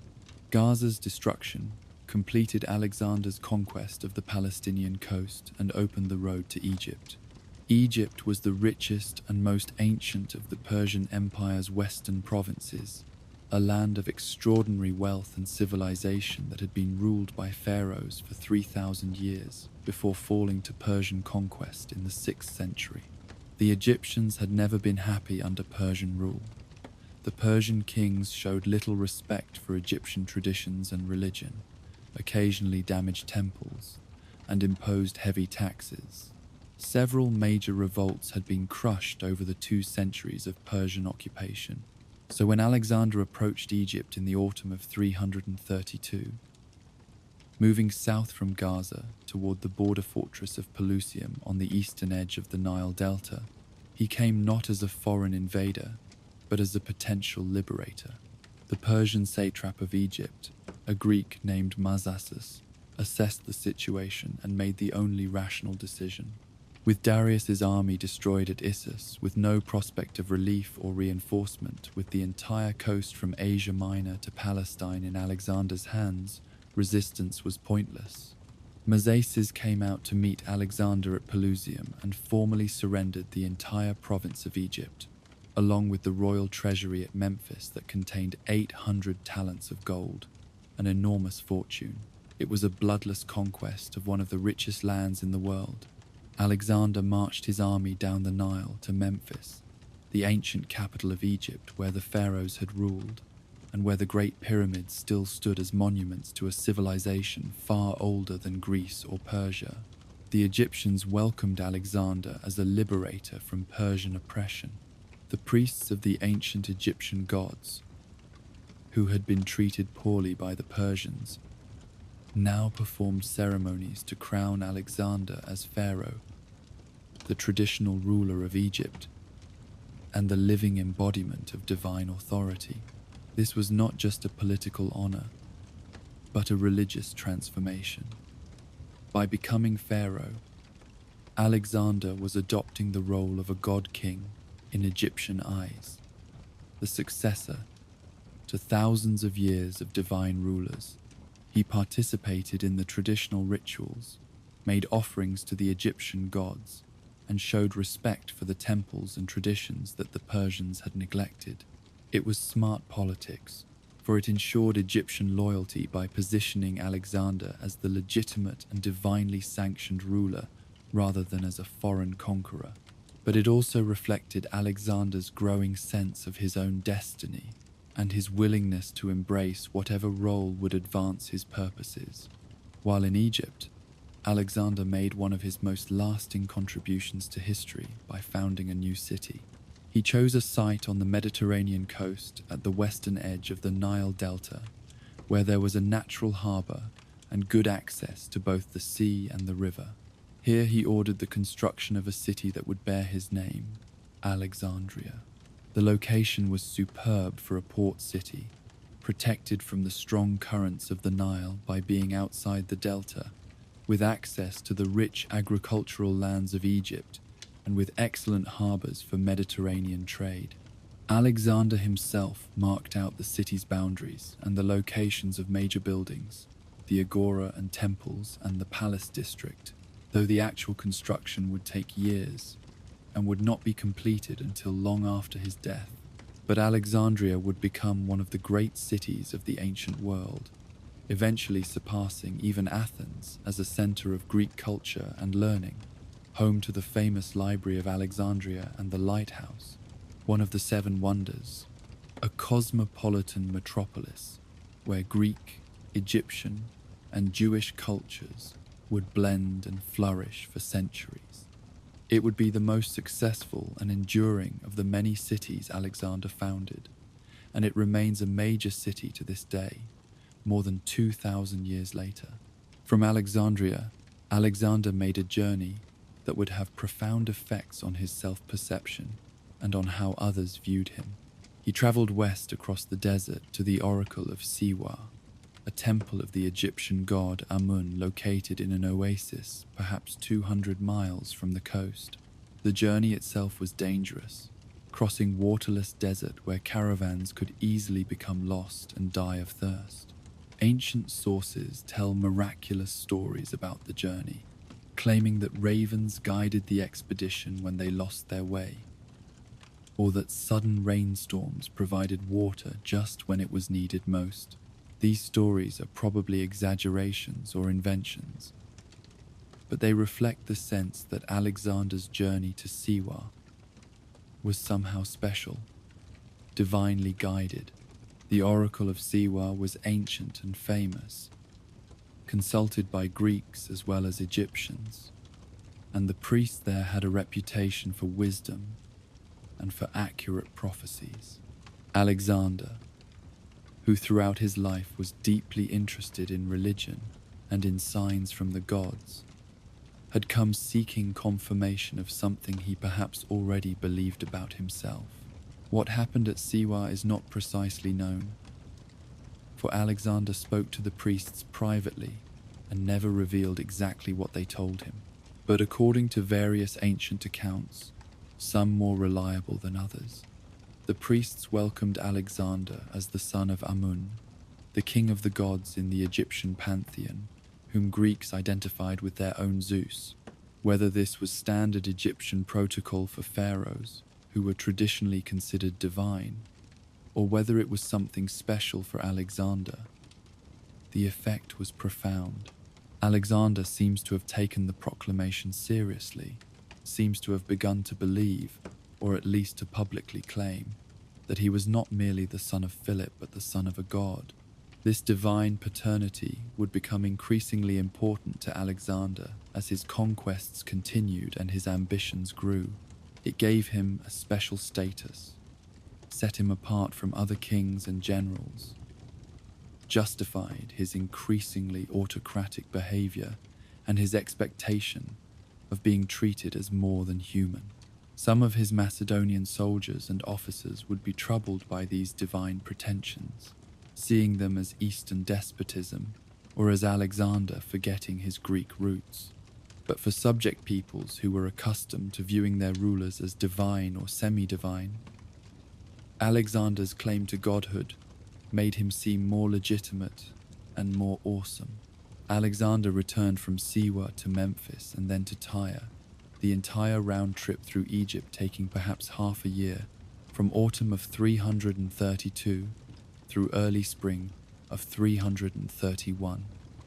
Gaza's destruction completed Alexander's conquest of the Palestinian coast and opened the road to Egypt. Egypt was the richest and most ancient of the Persian Empire's western provinces, a land of extraordinary wealth and civilization that had been ruled by pharaohs for 3,000 years before falling to Persian conquest in the 6th century. The Egyptians had never been happy under Persian rule. The Persian kings showed little respect for Egyptian traditions and religion, occasionally damaged temples, and imposed heavy taxes. Several major revolts had been crushed over the 2 centuries of Persian occupation. So when Alexander approached Egypt in the autumn of 332, moving south from Gaza toward the border fortress of Pelusium on the eastern edge of the Nile Delta, he came not as a foreign invader, but as a potential liberator. The Persian satrap of Egypt, a Greek named Mazasus, assessed the situation and made the only rational decision. With Darius's army destroyed at Issus, with no prospect of relief or reinforcement, with the entire coast from Asia Minor to Palestine in Alexander's hands, resistance was pointless. Mazasus came out to meet Alexander at Pelusium and formally surrendered the entire province of Egypt, along with the royal treasury at Memphis that contained 800 talents of gold, an enormous fortune. It was a bloodless conquest of one of the richest lands in the world. Alexander marched his army down the Nile to Memphis, the ancient capital of Egypt where the pharaohs had ruled, and where the Great Pyramids still stood as monuments to a civilization far older than Greece or Persia. The Egyptians welcomed Alexander as a liberator from Persian oppression. The priests of the ancient Egyptian gods, who had been treated poorly by the Persians, now performed ceremonies to crown Alexander as pharaoh, the traditional ruler of Egypt, and the living embodiment of divine authority. This was not just a political honor, but a religious transformation. By becoming pharaoh, Alexander was adopting the role of a god-king in Egyptian eyes, the successor to thousands of years of divine rulers. He participated in the traditional rituals, made offerings to the Egyptian gods, and showed respect for the temples and traditions that the Persians had neglected. It was smart politics, for it ensured Egyptian loyalty by positioning Alexander as the legitimate and divinely sanctioned ruler rather than as a foreign conqueror. But it also reflected Alexander's growing sense of his own destiny and his willingness to embrace whatever role would advance his purposes. While in Egypt, Alexander made one of his most lasting contributions to history by founding a new city. He chose a site on the Mediterranean coast at the western edge of the Nile Delta, where there was a natural harbor and good access to both the sea and the river. Here he ordered the construction of a city that would bear his name, Alexandria. The location was superb for a port city, protected from the strong currents of the Nile by being outside the delta, with access to the rich agricultural lands of Egypt and with excellent harbors for Mediterranean trade. Alexander himself marked out the city's boundaries and the locations of major buildings, the agora and temples and the palace district, though the actual construction would take years and would not be completed until long after his death. But Alexandria would become one of the great cities of the ancient world, eventually surpassing even Athens as a center of Greek culture and learning, home to the famous Library of Alexandria and the Lighthouse, one of the Seven Wonders, a cosmopolitan metropolis where Greek, Egyptian, and Jewish cultures would blend and flourish for centuries. It would be the most successful and enduring of the many cities Alexander founded, and it remains a major city to this day, more than 2,000 years later. From Alexandria, Alexander made a journey that would have profound effects on his self-perception and on how others viewed him. He traveled west across the desert to the Oracle of Siwa, a temple of the Egyptian god Amun located in an oasis perhaps 200 miles from the coast. The journey itself was dangerous, crossing waterless desert where caravans could easily become lost and die of thirst. Ancient sources tell miraculous stories about the journey, claiming that ravens guided the expedition when they lost their way, or that sudden rainstorms provided water just when it was needed most. These stories are probably exaggerations or inventions, but they reflect the sense that Alexander's journey to Siwa was somehow special, divinely guided. The Oracle of Siwa was ancient and famous, consulted by Greeks as well as Egyptians, and the priest there had a reputation for wisdom and for accurate prophecies. Alexander, who throughout his life was deeply interested in religion and in signs from the gods, had come seeking confirmation of something he perhaps already believed about himself. What happened at Siwa is not precisely known, for Alexander spoke to the priests privately and never revealed exactly what they told him. But according to various ancient accounts, some more reliable than others, the priests welcomed Alexander as the son of Amun, the king of the gods in the Egyptian pantheon, whom Greeks identified with their own Zeus. Whether this was standard Egyptian protocol for pharaohs, who were traditionally considered divine, or whether it was something special for Alexander, the effect was profound. Alexander seems to have taken the proclamation seriously, seems to have begun to believe, or at least to publicly claim, that he was not merely the son of Philip but the son of a god. This divine paternity would become increasingly important to Alexander as his conquests continued and his ambitions grew. It gave him a special status, set him apart from other kings and generals, justified his increasingly autocratic behavior and his expectation of being treated as more than human. Some of his Macedonian soldiers and officers would be troubled by these divine pretensions, seeing them as Eastern despotism or as Alexander forgetting his Greek roots. But for subject peoples who were accustomed to viewing their rulers as divine or semi-divine, Alexander's claim to godhood made him seem more legitimate and more awesome. Alexander returned from Siwa to Memphis and then to Tyre, the entire round trip through Egypt taking perhaps half a year, from autumn of 332 through early spring of 331.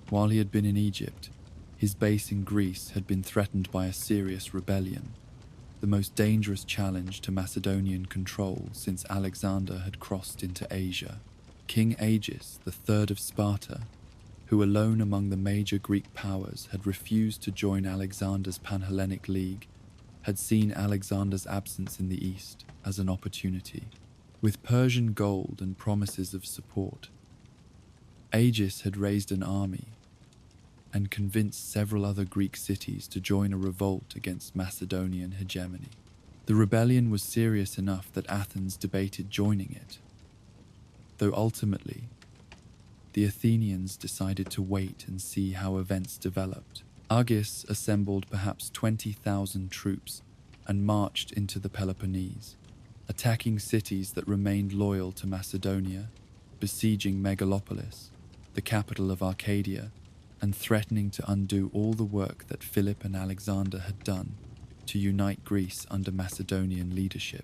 While he had been in Egypt, his base in Greece had been threatened by a serious rebellion, the most dangerous challenge to Macedonian control since Alexander had crossed into Asia. King Agis, the third of Sparta, who alone among the major Greek powers had refused to join Alexander's Panhellenic League, had seen Alexander's absence in the east as an opportunity. With Persian gold and promises of support, Agis had raised an army and convinced several other Greek cities to join a revolt against Macedonian hegemony. The rebellion was serious enough that Athens debated joining it, though ultimately the Athenians decided to wait and see how events developed. Agis assembled perhaps 20,000 troops and marched into the Peloponnese, attacking cities that remained loyal to Macedonia, besieging Megalopolis, the capital of Arcadia, and threatening to undo all the work that Philip and Alexander had done to unite Greece under Macedonian leadership.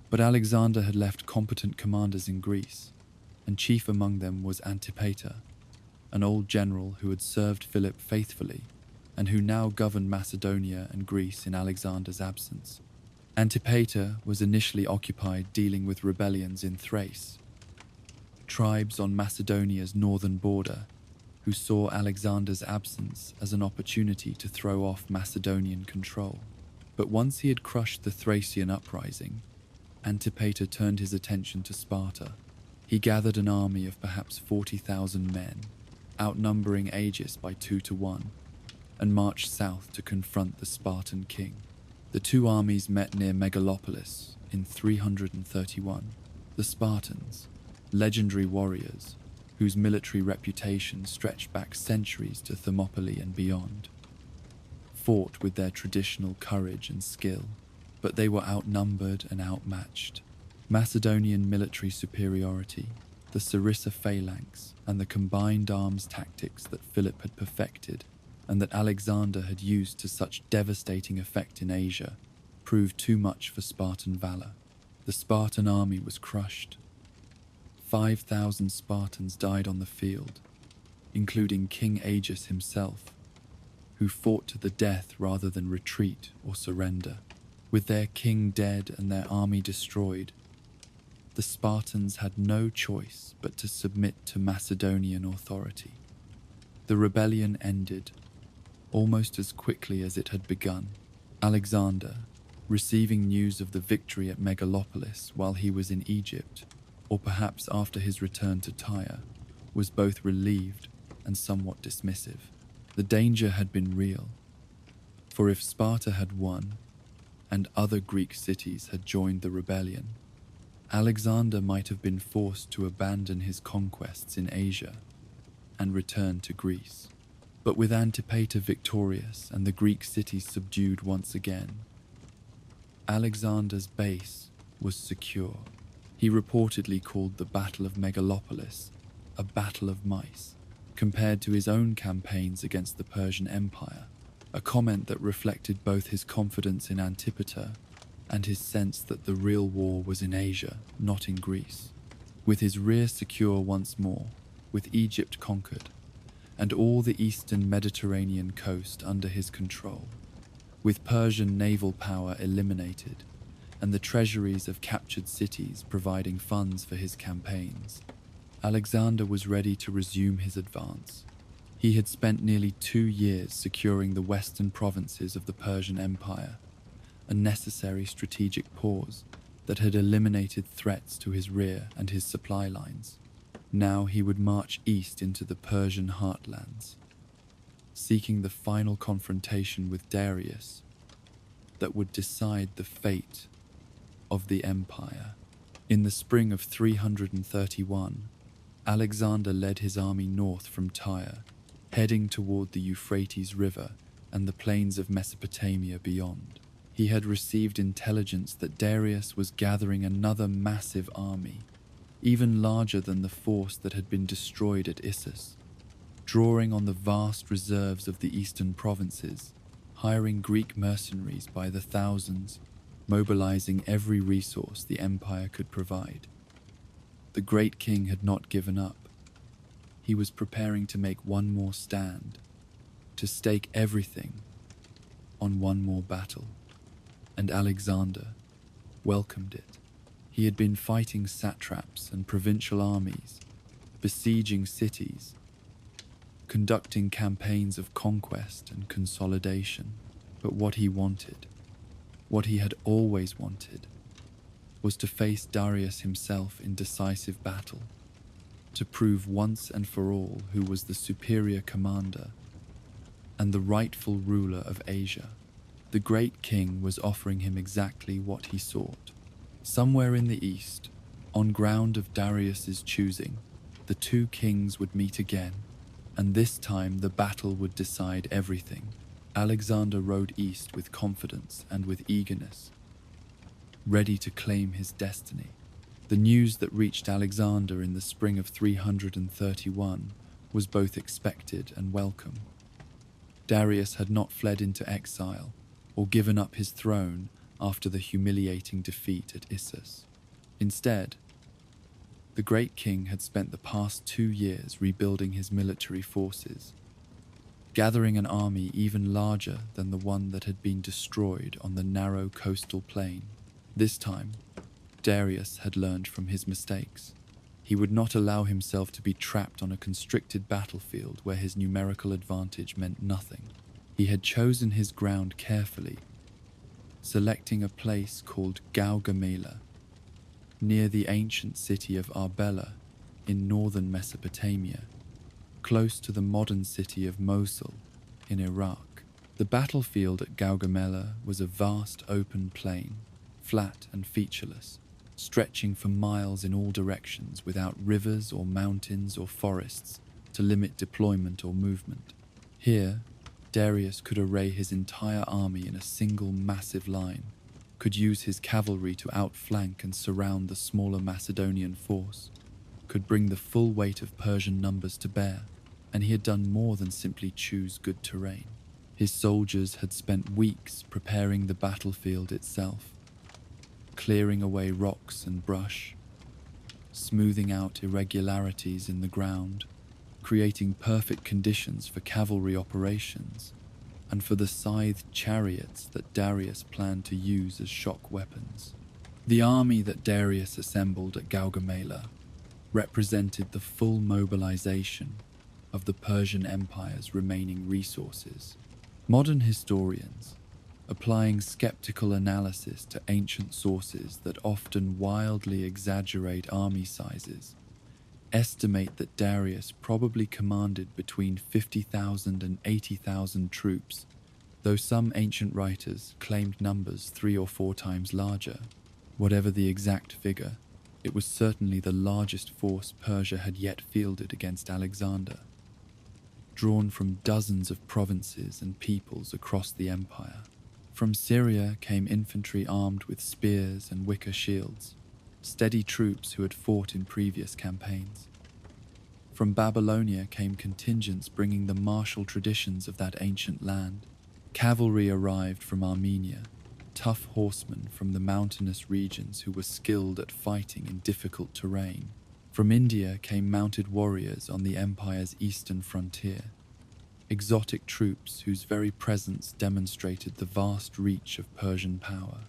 But Alexander had left competent commanders in Greece, and chief among them was Antipater, an old general who had served Philip faithfully and who now governed Macedonia and Greece in Alexander's absence. Antipater was initially occupied dealing with rebellions in Thrace, tribes on Macedonia's northern border who saw Alexander's absence as an opportunity to throw off Macedonian control. But once he had crushed the Thracian uprising, Antipater turned his attention to Sparta. He gathered an army of perhaps 40,000 men, outnumbering Agis by 2 to 1, and marched south to confront the Spartan king. The two armies met near Megalopolis in 331. The Spartans, legendary warriors, whose military reputation stretched back centuries to Thermopylae and beyond, fought with their traditional courage and skill, but they were outnumbered and outmatched. Macedonian military superiority, the Sarissa phalanx, and the combined arms tactics that Philip had perfected and that Alexander had used to such devastating effect in Asia proved too much for Spartan valor. The Spartan army was crushed. 5,000 Spartans died on the field, including King Agis himself, who fought to the death rather than retreat or surrender. With their king dead and their army destroyed, the Spartans had no choice but to submit to Macedonian authority. The rebellion ended almost as quickly as it had begun. Alexander, receiving news of the victory at Megalopolis while he was in Egypt, or perhaps after his return to Tyre, was both relieved and somewhat dismissive. The danger had been real, for if Sparta had won and other Greek cities had joined the rebellion, Alexander might have been forced to abandon his conquests in Asia and return to Greece. But with Antipater victorious and the Greek cities subdued once again, Alexander's base was secure. He reportedly called the Battle of Megalopolis a battle of mice, compared to his own campaigns against the Persian Empire, a comment that reflected both his confidence in Antipater and his sense that the real war was in Asia, not in Greece. With his rear secure once more, with Egypt conquered, and all the eastern Mediterranean coast under his control, with Persian naval power eliminated, and the treasuries of captured cities providing funds for his campaigns, Alexander was ready to resume his advance. He had spent nearly 2 years securing the western provinces of the Persian Empire, a necessary strategic pause that had eliminated threats to his rear and his supply lines. Now he would march east into the Persian heartlands, seeking the final confrontation with Darius that would decide the fate of the empire. In the spring of 331, Alexander led his army north from Tyre, heading toward the Euphrates River and the plains of Mesopotamia beyond. He had received intelligence that Darius was gathering another massive army, even larger than the force that had been destroyed at Issus, drawing on the vast reserves of the eastern provinces, hiring Greek mercenaries by the thousands, mobilizing every resource the empire could provide. The great king had not given up. He was preparing to make one more stand, to stake everything on one more battle. And Alexander welcomed it. He had been fighting satraps and provincial armies, besieging cities, conducting campaigns of conquest and consolidation. But what he wanted, what he had always wanted, was to face Darius himself in decisive battle, to prove once and for all who was the superior commander and the rightful ruler of Asia. The great king was offering him exactly what he sought. Somewhere in the east, on ground of Darius's choosing, the two kings would meet again, and this time the battle would decide everything. Alexander rode east with confidence and with eagerness, ready to claim his destiny. The news that reached Alexander in the spring of 331 was both expected and welcome. Darius had not fled into exile or given up his throne after the humiliating defeat at Issus. Instead, the great king had spent the past 2 years rebuilding his military forces, gathering an army even larger than the one that had been destroyed on the narrow coastal plain. This time, Darius had learned from his mistakes. He would not allow himself to be trapped on a constricted battlefield where his numerical advantage meant nothing. He had chosen his ground carefully, selecting a place called Gaugamela, near the ancient city of Arbela in northern Mesopotamia, close to the modern city of Mosul in Iraq. The battlefield at Gaugamela was a vast open plain, flat and featureless, stretching for miles in all directions without rivers or mountains or forests to limit deployment or movement. Here, Darius could array his entire army in a single massive line, could use his cavalry to outflank and surround the smaller Macedonian force, could bring the full weight of Persian numbers to bear, and he had done more than simply choose good terrain. His soldiers had spent weeks preparing the battlefield itself, clearing away rocks and brush, smoothing out irregularities in the ground, creating perfect conditions for cavalry operations and for the scythed chariots that Darius planned to use as shock weapons. The army that Darius assembled at Gaugamela represented the full mobilization of the Persian Empire's remaining resources. Modern historians, applying skeptical analysis to ancient sources that often wildly exaggerate army sizes, estimate that Darius probably commanded between 50,000 and 80,000 troops, though some ancient writers claimed numbers 3 or 4 times larger. Whatever the exact figure, it was certainly the largest force Persia had yet fielded against Alexander, drawn from dozens of provinces and peoples across the empire. From Syria came infantry armed with spears and wicker shields, steady troops who had fought in previous campaigns. From Babylonia came contingents bringing the martial traditions of that ancient land. Cavalry arrived from Armenia, tough horsemen from the mountainous regions who were skilled at fighting in difficult terrain. From India came mounted warriors on the empire's eastern frontier, exotic troops whose very presence demonstrated the vast reach of Persian power.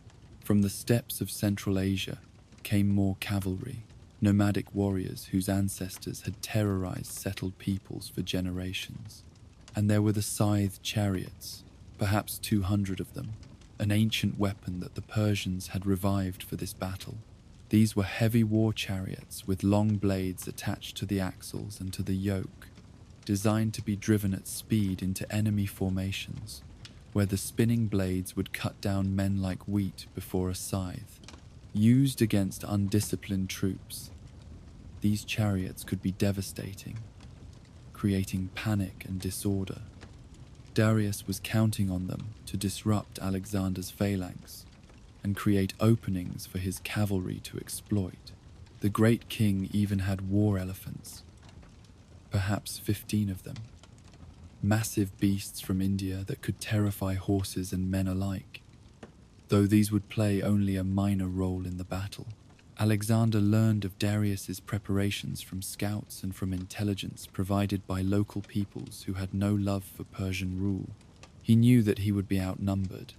From the steppes of Central Asia came more cavalry, nomadic warriors whose ancestors had terrorized settled peoples for generations. And there were the scythed chariots, perhaps 200 of them, an ancient weapon that the Persians had revived for this battle. These were heavy war chariots with long blades attached to the axles and to the yoke, designed to be driven at speed into enemy formations, where the spinning blades would cut down men like wheat before a scythe. Used against undisciplined troops, these chariots could be devastating, creating panic and disorder. Darius was counting on them to disrupt Alexander's phalanx and create openings for his cavalry to exploit. The great king even had war elephants, perhaps 15 of them, massive beasts from India that could terrify horses and men alike. Though these would play only a minor role in the battle, Alexander learned of Darius's preparations from scouts and from intelligence provided by local peoples who had no love for Persian rule. He knew that he would be outnumbered,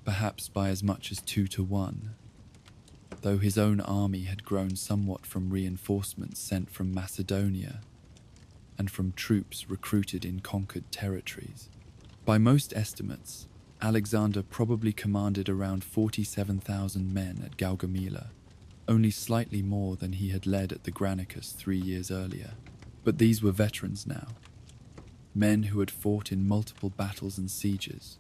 perhaps by as much as 2-1, though his own army had grown somewhat from reinforcements sent from Macedonia and from troops recruited in conquered territories. By most estimates, Alexander probably commanded around 47,000 men at Gaugamela, only slightly more than he had led at the Granicus 3 years earlier. But these were veterans now, men who had fought in multiple battles and sieges,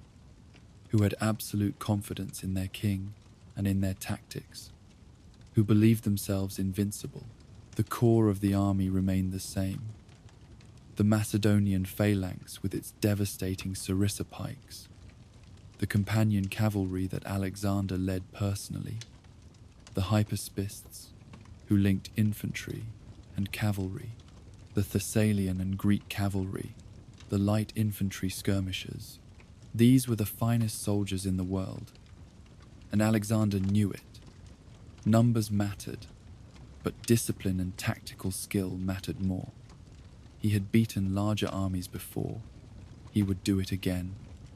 who had absolute confidence in their king and in their tactics, who believed themselves invincible. The core of the army remained the same. The Macedonian phalanx with its devastating sarissa pikes, the companion cavalry that Alexander led personally, the hypaspists, who linked infantry and cavalry, the Thessalian and Greek cavalry, the light infantry skirmishers. These were the finest soldiers in the world, and Alexander knew it. Numbers mattered, but discipline and tactical skill mattered more. He had beaten larger armies before. He would do it again.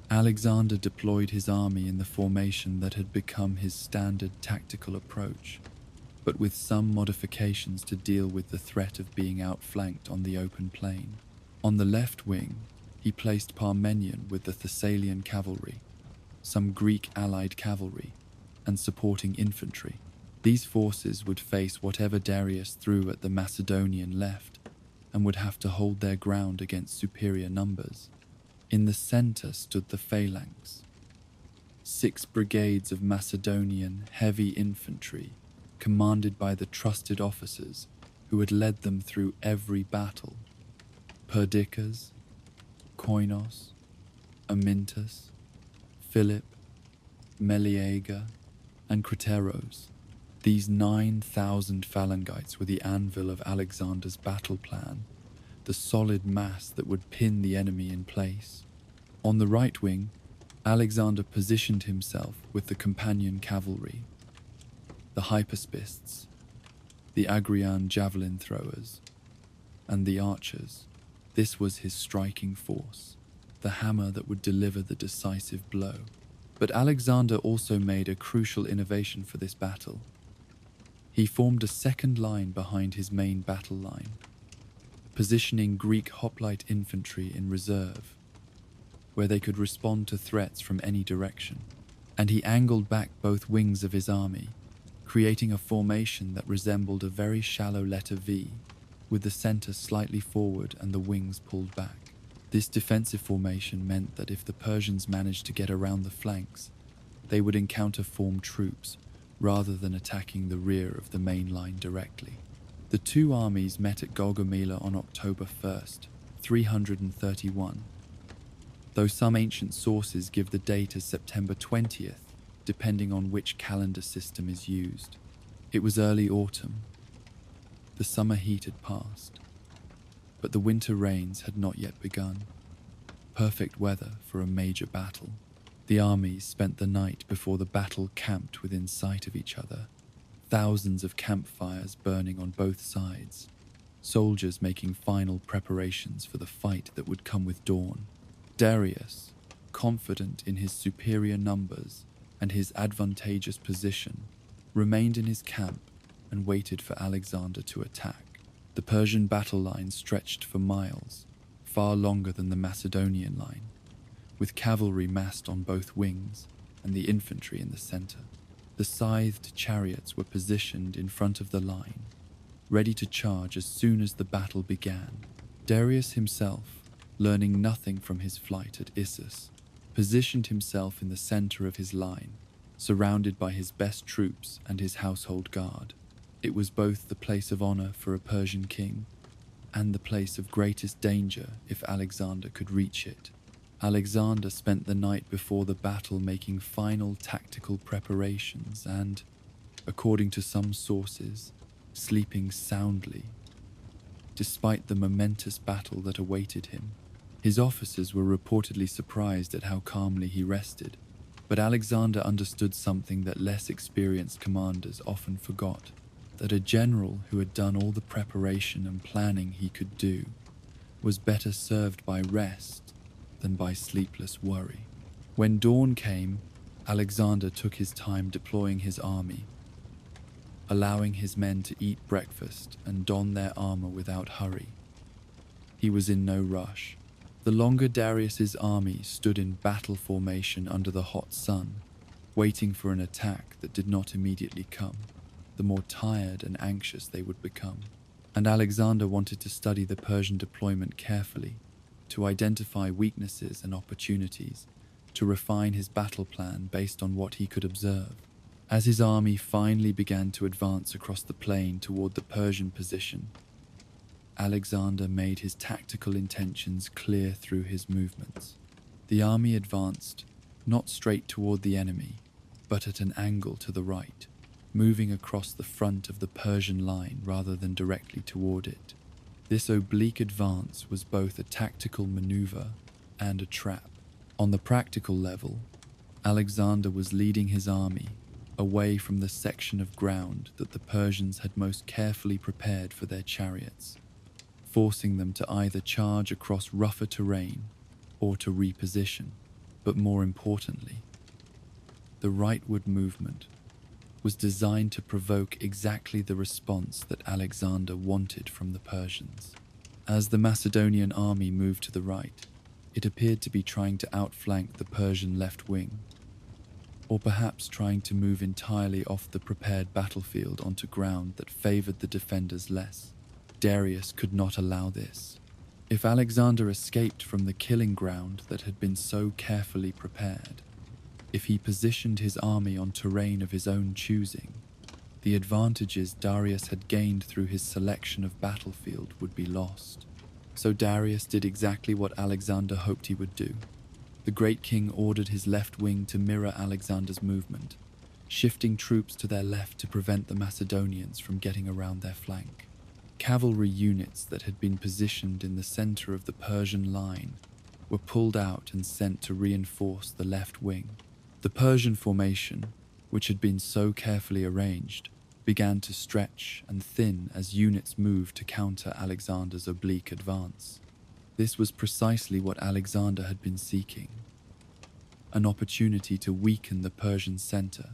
Alexander deployed his army in the formation that had become his standard tactical approach, but with some modifications to deal with the threat of being outflanked on the open plain. On the left wing, he placed Parmenion with the Thessalian cavalry, some Greek allied cavalry, and supporting infantry. These forces would face whatever Darius threw at the Macedonian left and would have to hold their ground against superior numbers. In the center stood the phalanx, 6 brigades of Macedonian heavy infantry, commanded by the trusted officers who had led them through every battle: Perdiccas, Koinos, Amyntas, Philip, Meleager, and Crateros. These 9,000 phalangites were the anvil of Alexander's battle plan, the solid mass that would pin the enemy in place. On the right wing, Alexander positioned himself with the companion cavalry, the hypaspists, the Agrian javelin throwers, and the archers. This was his striking force, the hammer that would deliver the decisive blow. But Alexander also made a crucial innovation for this battle. He formed a second line behind his main battle line, positioning Greek hoplite infantry in reserve, where they could respond to threats from any direction. And he angled back both wings of his army, creating a formation that resembled a very shallow letter V, with the center slightly forward and the wings pulled back. This defensive formation meant that if the Persians managed to get around the flanks, they would encounter formed troops rather than attacking the rear of the main line directly. The two armies met at Gaugamela on October 1st, 331, though some ancient sources give the date as September 20th, depending on which calendar system is used. It was early autumn. The summer heat had passed, but the winter rains had not yet begun. Perfect weather for a major battle. The armies spent the night before the battle camped within sight of each other, thousands of campfires burning on both sides, soldiers making final preparations for the fight that would come with dawn. Darius, confident in his superior numbers and his advantageous position, remained in his camp and waited for Alexander to attack. The Persian battle line stretched for miles, far longer than the Macedonian line, with cavalry massed on both wings. and the infantry in the center. The scythed chariots were positioned in front of the line, ready to charge as soon as the battle began. Darius himself, learning nothing from his flight at Issus, positioned himself in the center of his line, surrounded by his best troops and his household guard. It was both the place of honor for a Persian king and the place of greatest danger if Alexander could reach it. Alexander spent the night before the battle making final tactical preparations and, according to some sources, sleeping soundly. Despite the momentous battle that awaited him, his officers were reportedly surprised at how calmly he rested, but Alexander understood something that less experienced commanders often forgot, that a general who had done all the preparation and planning he could do was better served by rest than by sleepless worry. When dawn came, Alexander took his time deploying his army, allowing his men to eat breakfast and don their armor without hurry. He was in no rush. The longer Darius's army stood in battle formation under the hot sun, waiting for an attack that did not immediately come, the more tired and anxious they would become. And Alexander wanted to study the Persian deployment carefully, to identify weaknesses and opportunities, to refine his battle plan based on what he could observe. As his army finally began to advance across the plain toward the Persian position, Alexander made his tactical intentions clear through his movements. The army advanced not straight toward the enemy, but at an angle to the right, moving across the front of the Persian line rather than directly toward it. This oblique advance was both a tactical maneuver and a trap. On the practical level, Alexander was leading his army away from the section of ground that the Persians had most carefully prepared for their chariots, forcing them to either charge across rougher terrain or to reposition. But more importantly, the rightward movement was designed to provoke exactly the response that Alexander wanted from the Persians. As the Macedonian army moved to the right, it appeared to be trying to outflank the Persian left wing, or perhaps trying to move entirely off the prepared battlefield onto ground that favored the defenders less. Darius could not allow this. If Alexander escaped from the killing ground that had been so carefully prepared, if he positioned his army on terrain of his own choosing, the advantages Darius had gained through his selection of battlefield would be lost. So Darius did exactly what Alexander hoped he would do. The great king ordered his left wing to mirror Alexander's movement, shifting troops to their left to prevent the Macedonians from getting around their flank. Cavalry units that had been positioned in the center of the Persian line were pulled out and sent to reinforce the left wing. The Persian formation, which had been so carefully arranged, began to stretch and thin as units moved to counter Alexander's oblique advance. This was precisely what Alexander had been seeking, an opportunity to weaken the Persian center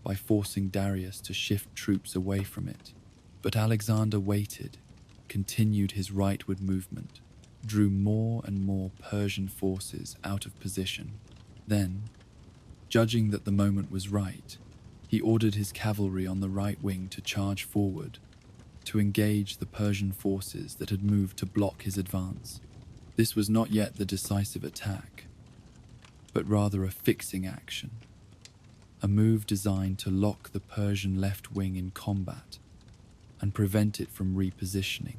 by forcing Darius to shift troops away from it. But Alexander waited, continued his rightward movement, drew more and more Persian forces out of position. Then, judging that the moment was right, he ordered his cavalry on the right wing to charge forward, to engage the Persian forces that had moved to block his advance. This was not yet the decisive attack, but rather a fixing action, a move designed to lock the Persian left wing in combat and prevent it from repositioning.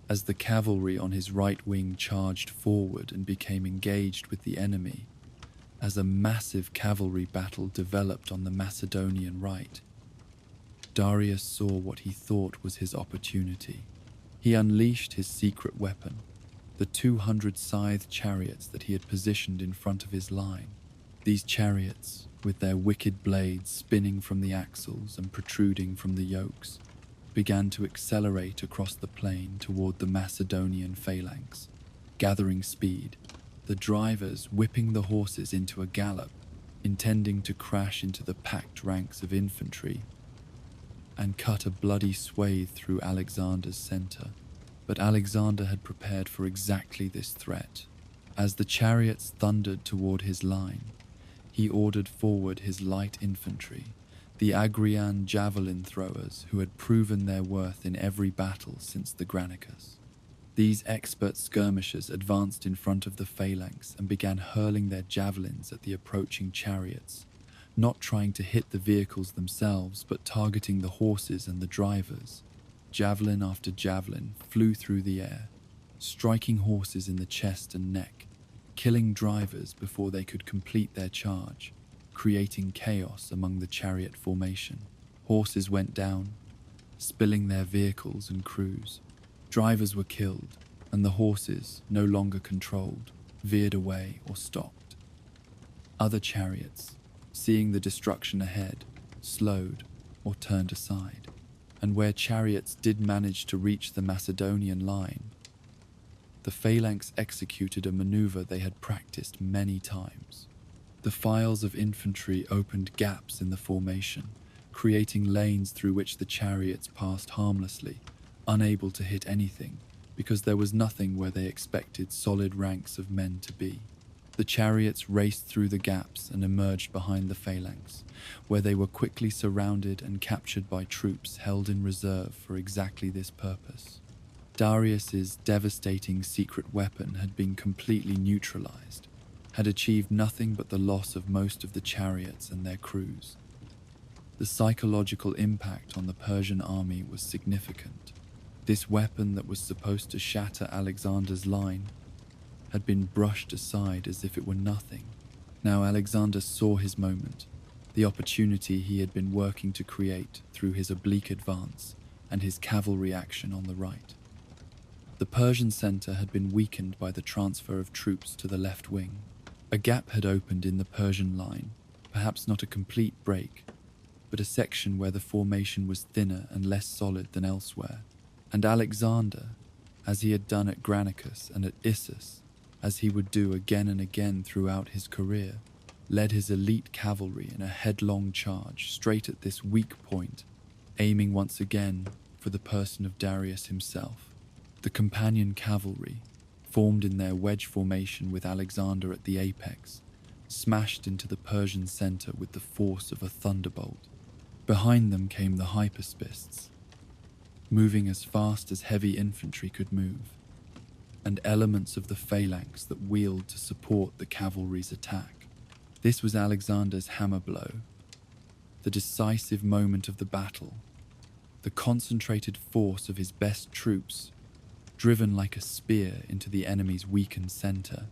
As the cavalry on his right wing charged forward and became engaged with the enemy, as a massive cavalry battle developed on the Macedonian right, Darius saw what he thought was his opportunity. He unleashed his secret weapon, the 200 scythed chariots that he had positioned in front of his line. These chariots, with their wicked blades spinning from the axles and protruding from the yokes, began to accelerate across the plain toward the Macedonian phalanx. Gathering speed, the drivers whipping the horses into a gallop, intending to crash into the packed ranks of infantry and cut a bloody swathe through Alexander's center. But Alexander had prepared for exactly this threat. As the chariots thundered toward his line, he ordered forward his light infantry, the Agrian javelin throwers who had proven their worth in every battle since the Granicus. These expert skirmishers advanced in front of the phalanx and began hurling their javelins at the approaching chariots, not trying to hit the vehicles themselves, but targeting the horses and the drivers. Javelin after javelin flew through the air, striking horses in the chest and neck, killing drivers before they could complete their charge, creating chaos among the chariot formation. Horses went down, spilling their vehicles and crews. Drivers were killed, and the horses, no longer controlled, veered away or stopped. Other chariots, seeing the destruction ahead, slowed or turned aside, and where chariots did manage to reach the Macedonian line, the phalanx executed a maneuver they had practiced many times. The files of infantry opened gaps in the formation, creating lanes through which the chariots passed harmlessly, unable to hit anything, because there was nothing where they expected solid ranks of men to be. The chariots raced through the gaps and emerged behind the phalanx, where they were quickly surrounded and captured by troops held in reserve for exactly this purpose. Darius's devastating secret weapon had been completely neutralized, had achieved nothing but the loss of most of the chariots and their crews. The psychological impact on the Persian army was significant. This weapon that was supposed to shatter Alexander's line had been brushed aside as if it were nothing. Now Alexander saw his moment, the opportunity he had been working to create through his oblique advance and his cavalry action on the right. The Persian center had been weakened by the transfer of troops to the left wing. A gap had opened in the Persian line, perhaps not a complete break, but a section where the formation was thinner and less solid than elsewhere. And Alexander, as he had done at Granicus and at Issus, as he would do again and again throughout his career, led his elite cavalry in a headlong charge straight at this weak point, aiming once again for the person of Darius himself. The companion cavalry, formed in their wedge formation with Alexander at the apex, smashed into the Persian center with the force of a thunderbolt. Behind them came the hypaspists, moving as fast as heavy infantry could move, and elements of the phalanx that wheeled to support the cavalry's attack. This was Alexander's hammer blow, the decisive moment of the battle, the concentrated force of his best troops, driven like a spear into the enemy's weakened center.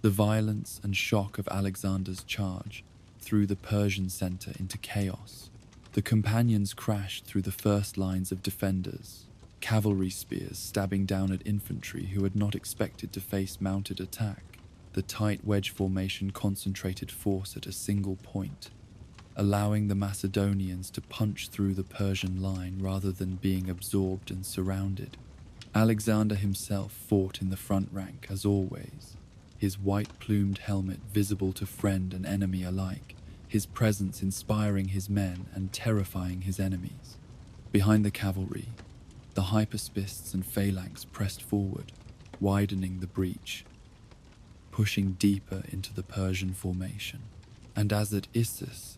The violence and shock of Alexander's charge threw the Persian center into chaos. The companions crashed through the first lines of defenders, cavalry spears stabbing down at infantry who had not expected to face mounted attack. The tight wedge formation concentrated force at a single point, allowing the Macedonians to punch through the Persian line rather than being absorbed and surrounded. Alexander himself fought in the front rank as always, his white-plumed helmet visible to friend and enemy alike, his presence inspiring his men and terrifying his enemies. Behind the cavalry, the hypaspists and phalanx pressed forward, widening the breach, pushing deeper into the Persian formation. And as at Issus,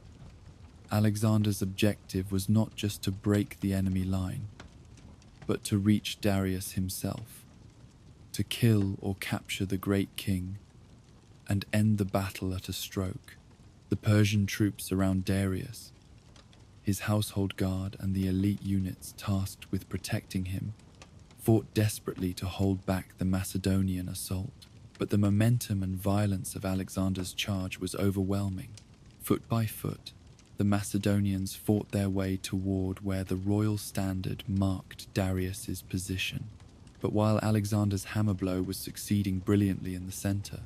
Alexander's objective was not just to break the enemy line, but to reach Darius himself, to kill or capture the great king, and end the battle at a stroke. The Persian troops around Darius, his household guard and the elite units tasked with protecting him, fought desperately to hold back the Macedonian assault. But the momentum and violence of Alexander's charge was overwhelming. Foot by foot, the Macedonians fought their way toward where the royal standard marked Darius's position. But while Alexander's hammer blow was succeeding brilliantly in the center,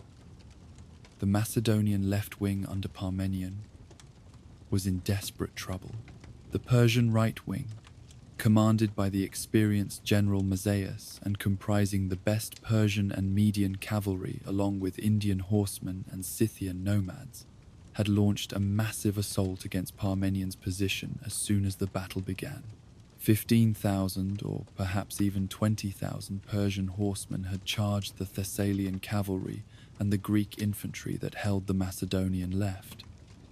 the Macedonian left wing under Parmenion was in desperate trouble. The Persian right wing, commanded by the experienced General Mazaeus and comprising the best Persian and Median cavalry along with Indian horsemen and Scythian nomads, had launched a massive assault against Parmenion's position as soon as the battle began. 15,000 or perhaps even 20,000 Persian horsemen had charged the Thessalian cavalry and the Greek infantry that held the Macedonian left.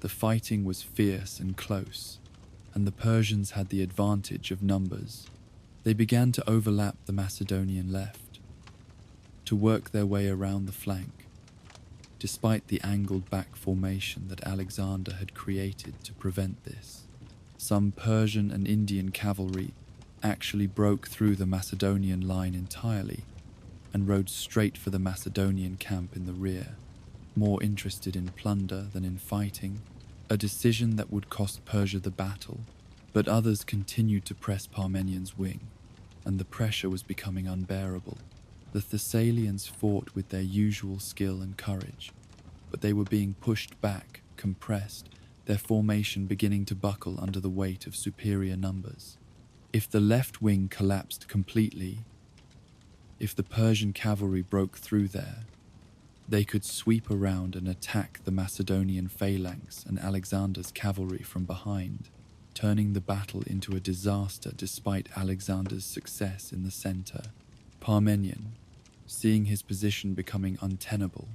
The fighting was fierce and close, and the Persians had the advantage of numbers. They began to overlap the Macedonian left, to work their way around the flank, despite the angled back formation that Alexander had created to prevent this. Some Persian and Indian cavalry actually broke through the Macedonian line entirely and rode straight for the Macedonian camp in the rear, more interested in plunder than in fighting, a decision that would cost Persia the battle. But others continued to press Parmenian's wing, and the pressure was becoming unbearable. The Thessalians fought with their usual skill and courage, but they were being pushed back, compressed, their formation beginning to buckle under the weight of superior numbers. If the left wing collapsed completely, if the Persian cavalry broke through there, they could sweep around and attack the Macedonian phalanx and Alexander's cavalry from behind, turning the battle into a disaster despite Alexander's success in the center. Parmenion, seeing his position becoming untenable,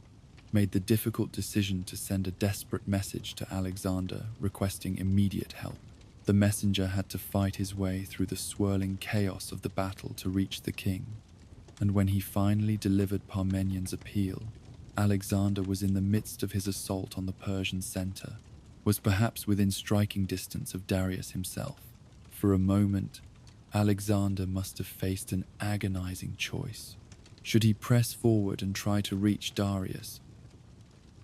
made the difficult decision to send a desperate message to Alexander requesting immediate help. The messenger had to fight his way through the swirling chaos of the battle to reach the king, and when he finally delivered Parmenion's appeal, Alexander was in the midst of his assault on the Persian center, was perhaps within striking distance of Darius himself. For a moment, Alexander must have faced an agonizing choice. Should he press forward and try to reach Darius,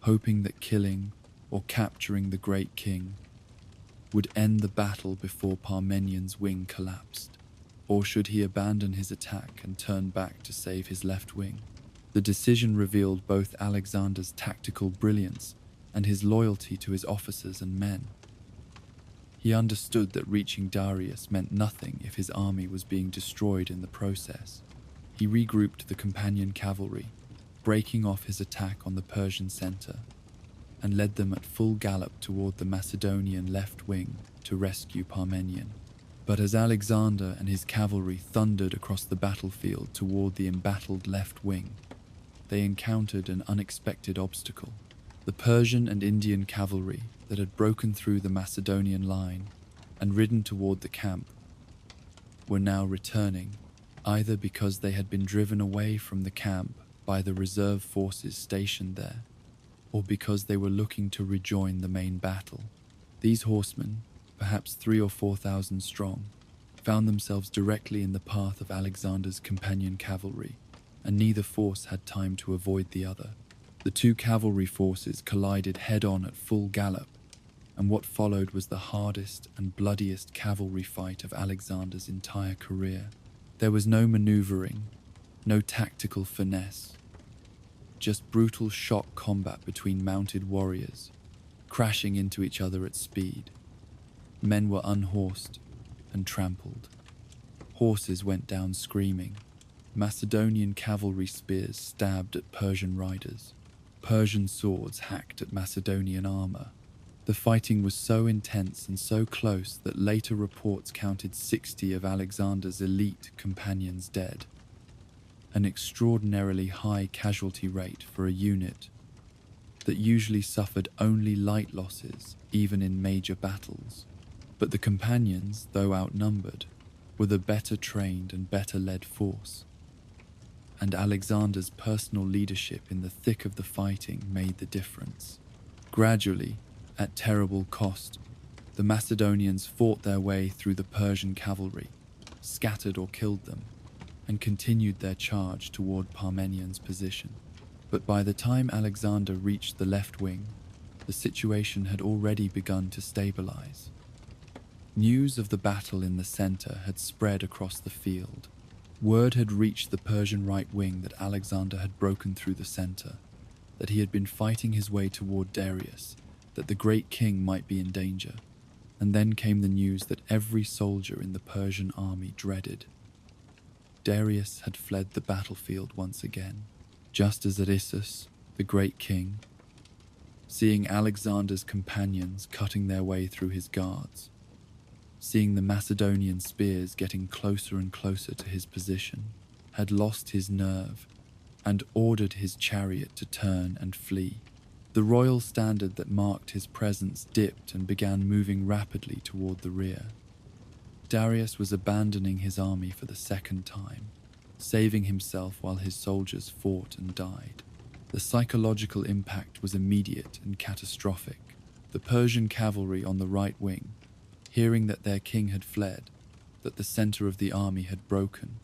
hoping that killing or capturing the great king would end the battle before Parmenion's wing collapsed? Or should he abandon his attack and turn back to save his left wing? The decision revealed both Alexander's tactical brilliance and his loyalty to his officers and men. He understood that reaching Darius meant nothing if his army was being destroyed in the process. He regrouped the companion cavalry, breaking off his attack on the Persian center, and led them at full gallop toward the Macedonian left wing to rescue Parmenion. But as Alexander and his cavalry thundered across the battlefield toward the embattled left wing, they encountered an unexpected obstacle. The Persian and Indian cavalry that had broken through the Macedonian line and ridden toward the camp were now returning, either because they had been driven away from the camp by the reserve forces stationed there, or because they were looking to rejoin the main battle. These horsemen, perhaps 3,000 or 4,000 strong, found themselves directly in the path of Alexander's companion cavalry, and neither force had time to avoid the other. The two cavalry forces collided head-on at full gallop, and what followed was the hardest and bloodiest cavalry fight of Alexander's entire career. There was no maneuvering, no tactical finesse, just brutal shock combat between mounted warriors, crashing into each other at speed. Men were unhorsed and trampled. Horses went down screaming. Macedonian cavalry spears stabbed at Persian riders. Persian swords hacked at Macedonian armor. The fighting was so intense and so close that later reports counted 60 of Alexander's elite companions dead, an extraordinarily high casualty rate for a unit that usually suffered only light losses even in major battles. But the companions, though outnumbered, were the better trained and better led force, and Alexander's personal leadership in the thick of the fighting made the difference. Gradually, at terrible cost, the Macedonians fought their way through the Persian cavalry, scattered or killed them, and continued their charge toward Parmenion's position. But by the time Alexander reached the left wing, the situation had already begun to stabilize. News of the battle in the center had spread across the field. Word had reached the Persian right wing that Alexander had broken through the center, that he had been fighting his way toward Darius, that the great king might be in danger. And then came the news that every soldier in the Persian army dreaded. Darius had fled the battlefield once again, just as at Issus, the great king, seeing Alexander's companions cutting their way through his guards, seeing the Macedonian spears getting closer and closer to his position, had lost his nerve and ordered his chariot to turn and flee. The royal standard that marked his presence dipped and began moving rapidly toward the rear. Darius was abandoning his army for the second time, saving himself while his soldiers fought and died. The psychological impact was immediate and catastrophic. The Persian cavalry on the right wing, hearing that their king had fled, that the center of the army had broken,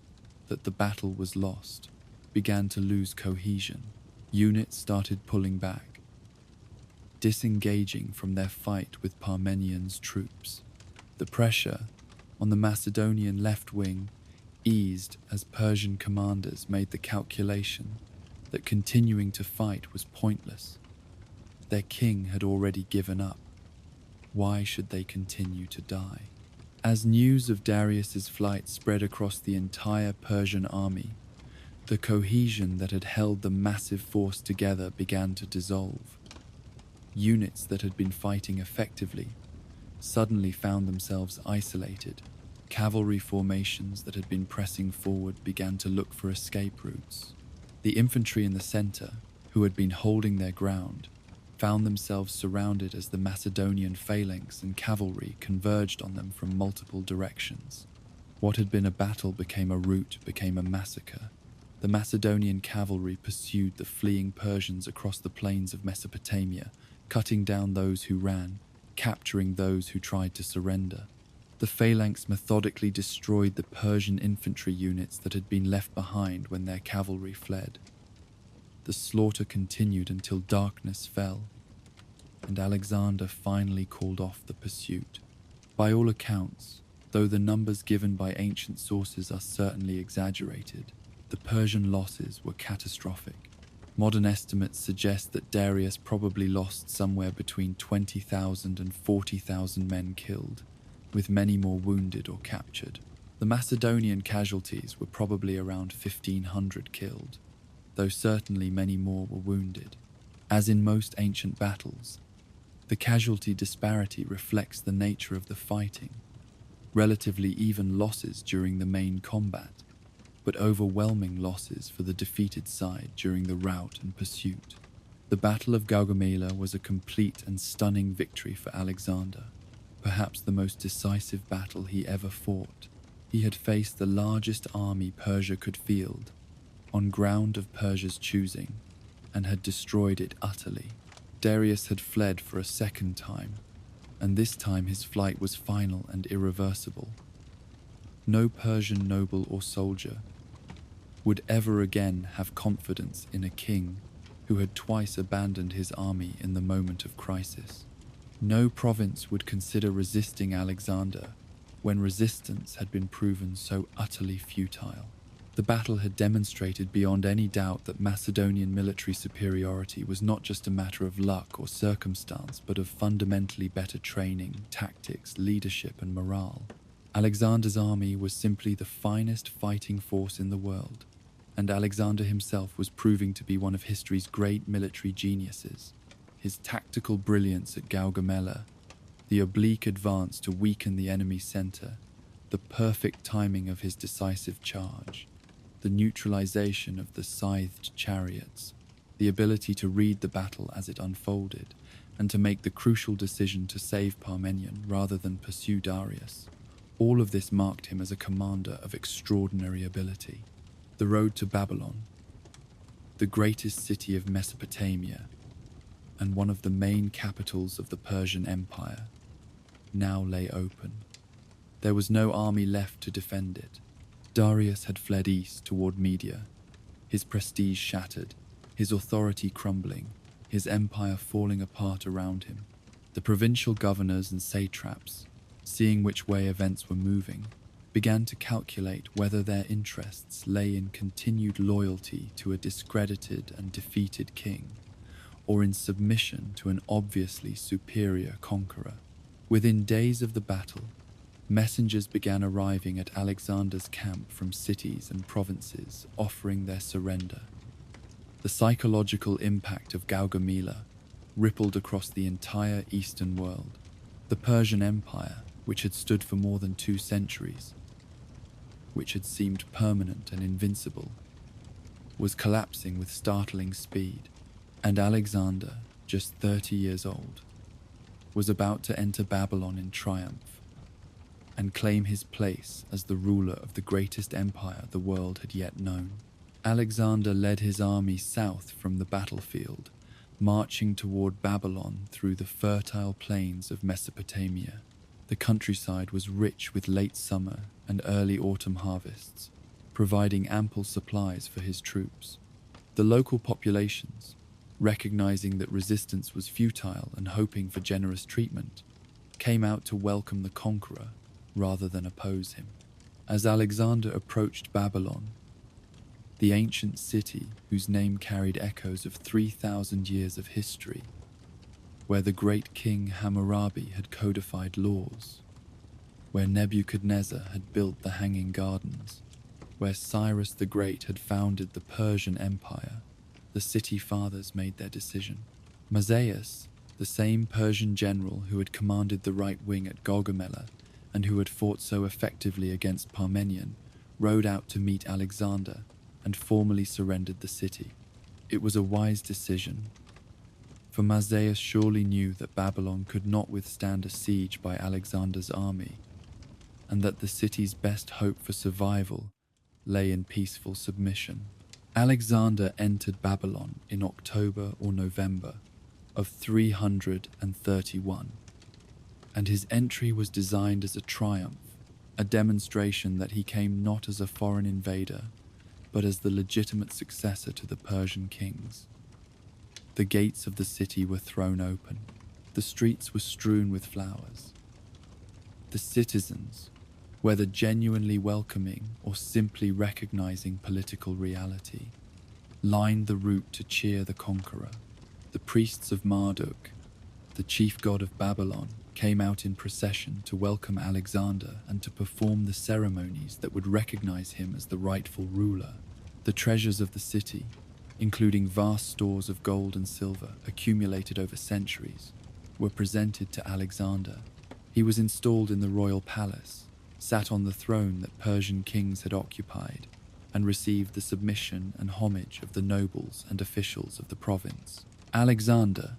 that the battle was lost, began to lose cohesion. Units started pulling back, disengaging from their fight with Parmenions' troops. The pressure on the Macedonian left wing eased as Persian commanders made the calculation that continuing to fight was pointless. Their king had already given up. Why should they continue to die? As news of Darius's flight spread across the entire Persian army, the cohesion that had held the massive force together began to dissolve. Units that had been fighting effectively suddenly found themselves isolated. Cavalry formations that had been pressing forward began to look for escape routes. The infantry in the center, who had been holding their ground, found themselves surrounded as the Macedonian phalanx and cavalry converged on them from multiple directions. What had been a battle became a rout, became a massacre. The Macedonian cavalry pursued the fleeing Persians across the plains of Mesopotamia, cutting down those who ran, capturing those who tried to surrender. The phalanx methodically destroyed the Persian infantry units that had been left behind when their cavalry fled. The slaughter continued until darkness fell, and Alexander finally called off the pursuit. By all accounts, though the numbers given by ancient sources are certainly exaggerated, the Persian losses were catastrophic. Modern estimates suggest that Darius probably lost somewhere between 20,000 and 40,000 men killed, with many more wounded or captured. The Macedonian casualties were probably around 1,500 killed, though certainly many more were wounded. As in most ancient battles, the casualty disparity reflects the nature of the fighting. Relatively even losses during the main combat, but overwhelming losses for the defeated side during the rout and pursuit. The Battle of Gaugamela was a complete and stunning victory for Alexander, perhaps the most decisive battle he ever fought. He had faced the largest army Persia could field, on ground of Persia's choosing, and had destroyed it utterly. Darius had fled for a second time, and this time his flight was final and irreversible. No Persian noble or soldier would ever again have confidence in a king who had twice abandoned his army in the moment of crisis. No province would consider resisting Alexander when resistance had been proven so utterly futile. The battle had demonstrated beyond any doubt that Macedonian military superiority was not just a matter of luck or circumstance, but of fundamentally better training, tactics, leadership, and morale. Alexander's army was simply the finest fighting force in the world, and Alexander himself was proving to be one of history's great military geniuses. His tactical brilliance at Gaugamela, the oblique advance to weaken the enemy's center, the perfect timing of his decisive charge, the neutralization of the scythed chariots, the ability to read the battle as it unfolded, and to make the crucial decision to save Parmenion rather than pursue Darius. All of this marked him as a commander of extraordinary ability. The road to Babylon, the greatest city of Mesopotamia, and one of the main capitals of the Persian Empire, now lay open. There was no army left to defend it. Darius had fled east toward Media, his prestige shattered, his authority crumbling, his empire falling apart around him. The provincial governors and satraps, seeing which way events were moving, began to calculate whether their interests lay in continued loyalty to a discredited and defeated king, or in submission to an obviously superior conqueror. Within days of the battle, messengers began arriving at Alexander's camp from cities and provinces offering their surrender. The psychological impact of Gaugamela rippled across the entire Eastern world. The Persian Empire, which had stood for more than 2 centuries, which had seemed permanent and invincible, was collapsing with startling speed, and Alexander, just 30 years old, was about to enter Babylon in triumph and claim his place as the ruler of the greatest empire the world had yet known. Alexander led his army south from the battlefield, marching toward Babylon through the fertile plains of Mesopotamia. The countryside was rich with late summer and early autumn harvests, providing ample supplies for his troops. The local populations, recognizing that resistance was futile and hoping for generous treatment, came out to welcome the conqueror rather than oppose him. As Alexander approached Babylon, the ancient city whose name carried echoes of 3,000 years of history, where the great king Hammurabi had codified laws, where Nebuchadnezzar had built the Hanging Gardens, where Cyrus the Great had founded the Persian Empire, the city fathers made their decision. Mazaeus, the same Persian general who had commanded the right wing at Gaugamela and who had fought so effectively against Parmenion, rode out to meet Alexander and formally surrendered the city. It was a wise decision, for Mazaeus surely knew that Babylon could not withstand a siege by Alexander's army, and that the city's best hope for survival lay in peaceful submission. Alexander entered Babylon in October or November of 331, and his entry was designed as a triumph, a demonstration that he came not as a foreign invader, but as the legitimate successor to the Persian kings. The gates of the city were thrown open. The streets were strewn with flowers. The citizens, whether genuinely welcoming or simply recognizing political reality, lined the route to cheer the conqueror. The priests of Marduk, the chief god of Babylon, came out in procession to welcome Alexander and to perform the ceremonies that would recognize him as the rightful ruler. The treasures of the city, including vast stores of gold and silver accumulated over centuries, were presented to Alexander. He was installed in the royal palace, sat on the throne that Persian kings had occupied, and received the submission and homage of the nobles and officials of the province. Alexander,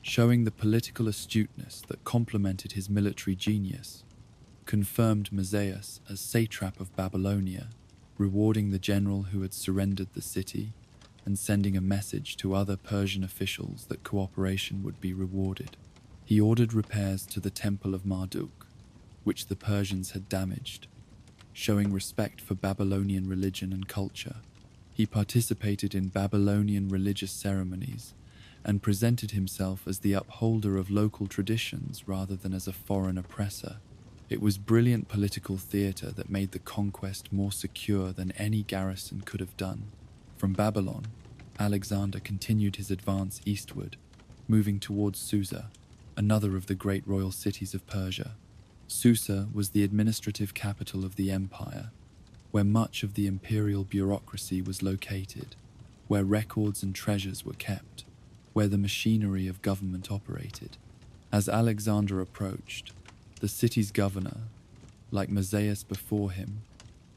showing the political astuteness that complemented his military genius, confirmed Mazaeus as satrap of Babylonia, rewarding the general who had surrendered the city and sending a message to other Persian officials that cooperation would be rewarded. He ordered repairs to the temple of Marduk, which the Persians had damaged, showing respect for Babylonian religion and culture. He participated in Babylonian religious ceremonies and presented himself as the upholder of local traditions rather than as a foreign oppressor. It was brilliant political theater that made the conquest more secure than any garrison could have done. From Babylon, Alexander continued his advance eastward, moving towards Susa, another of the great royal cities of Persia. Susa was the administrative capital of the empire, where much of the imperial bureaucracy was located, where records and treasures were kept, where the machinery of government operated. As Alexander approached, the city's governor, like Mazaeus before him,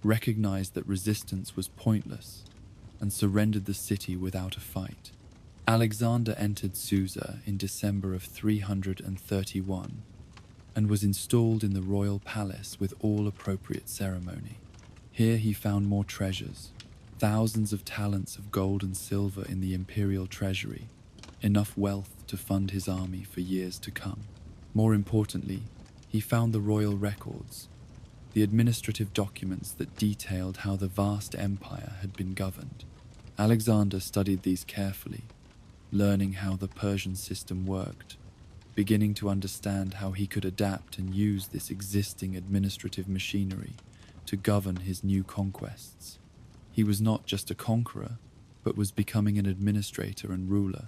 recognized that resistance was pointless and surrendered the city without a fight. Alexander entered Susa in December of 331 and was installed in the royal palace with all appropriate ceremony. Here he found more treasures, thousands of talents of gold and silver in the imperial treasury, enough wealth to fund his army for years to come. More importantly, he found the royal records, the administrative documents that detailed how the vast empire had been governed. Alexander studied these carefully, learning how the Persian system worked, beginning to understand how he could adapt and use this existing administrative machinery to govern his new conquests. He was not just a conqueror, but was becoming an administrator and ruler,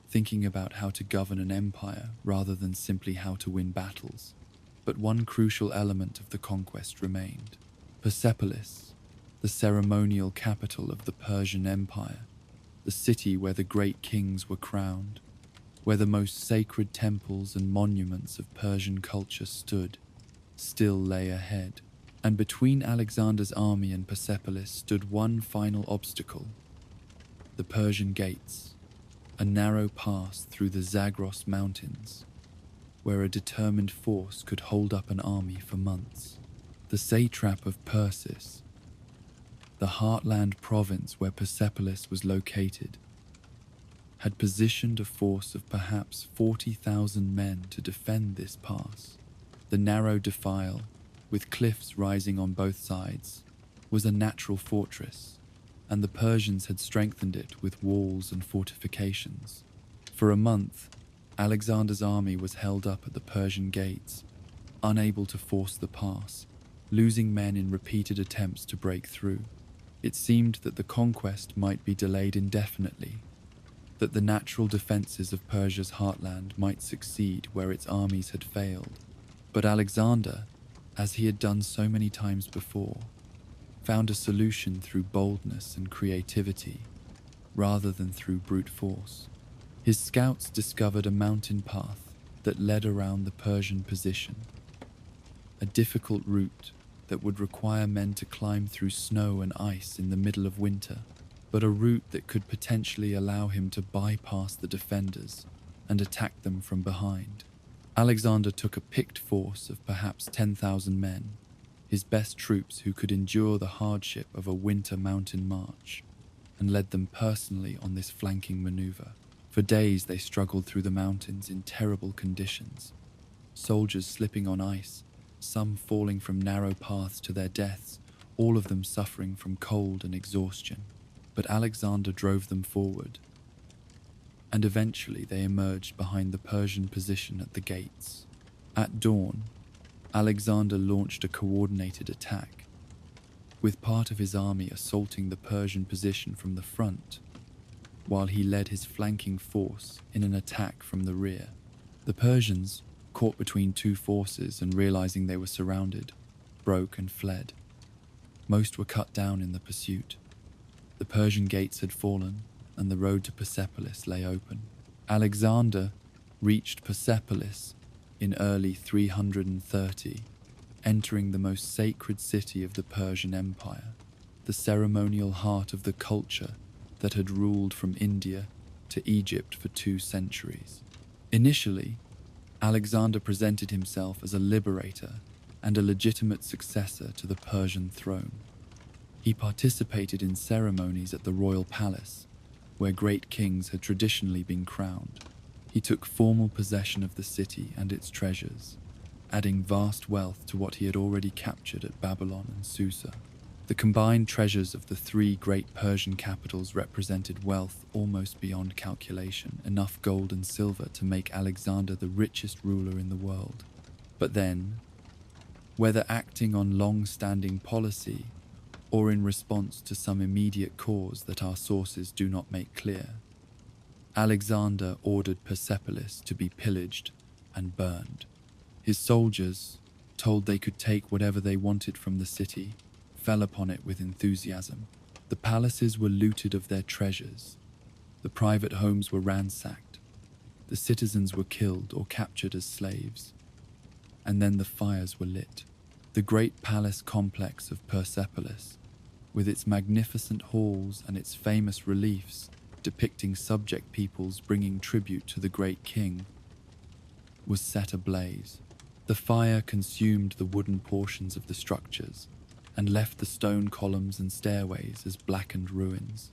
thinking about how to govern an empire rather than simply how to win battles. But one crucial element of the conquest remained: Persepolis, the ceremonial capital of the Persian Empire, the city where the great kings were crowned, where the most sacred temples and monuments of Persian culture stood, still lay ahead. And between Alexander's army and Persepolis stood one final obstacle: the Persian gates. a narrow pass through the Zagros Mountains, where a determined force could hold up an army for months. The satrap of Persis, the heartland province where Persepolis was located, had positioned a force of perhaps 40,000 men to defend this pass. The narrow defile, with cliffs rising on both sides, was a natural fortress, and the Persians had strengthened it with walls and fortifications. For a month, Alexander's army was held up at the Persian gates, unable to force the pass, losing men in repeated attempts to break through. It seemed that the conquest might be delayed indefinitely, that the natural defenses of Persia's heartland might succeed where its armies had failed. But Alexander, as he had done so many times before, found a solution through boldness and creativity, rather than through brute force. His scouts discovered a mountain path that led around the Persian position, a difficult route that would require men to climb through snow and ice in the middle of winter, but a route that could potentially allow him to bypass the defenders and attack them from behind. Alexander took a picked force of perhaps 10,000 men, his best troops who could endure the hardship of a winter mountain march, and led them personally on this flanking maneuver. For days they struggled through the mountains in terrible conditions, soldiers slipping on ice, some falling from narrow paths to their deaths, all of them suffering from cold and exhaustion. But Alexander drove them forward, and eventually they emerged behind the Persian position at the gates. At dawn, Alexander launched a coordinated attack, with part of his army assaulting the Persian position from the front, while he led his flanking force in an attack from the rear. The Persians, caught between two forces and realizing they were surrounded, broke and fled. Most were cut down in the pursuit. The Persian gates had fallen, and the road to Persepolis lay open. Alexander reached Persepolis in early 330, entering the most sacred city of the Persian Empire, the ceremonial heart of the culture that had ruled from India to Egypt for 2 centuries. Initially, Alexander presented himself as a liberator and a legitimate successor to the Persian throne. He participated in ceremonies at the royal palace, where great kings had traditionally been crowned. He took formal possession of the city and its treasures, adding vast wealth to what he had already captured at Babylon and Susa. The combined treasures of the 3 great Persian capitals represented wealth almost beyond calculation, enough gold and silver to make Alexander the richest ruler in the world. But then, whether acting on long-standing policy or in response to some immediate cause that our sources do not make clear, Alexander ordered Persepolis to be pillaged and burned. His soldiers, told they could take whatever they wanted from the city, fell upon it with enthusiasm. The palaces were looted of their treasures. The private homes were ransacked. The citizens were killed or captured as slaves. And then the fires were lit. The great palace complex of Persepolis, with its magnificent halls and its famous reliefs depicting subject peoples bringing tribute to the great king, was set ablaze. The fire consumed the wooden portions of the structures and left the stone columns and stairways as blackened ruins.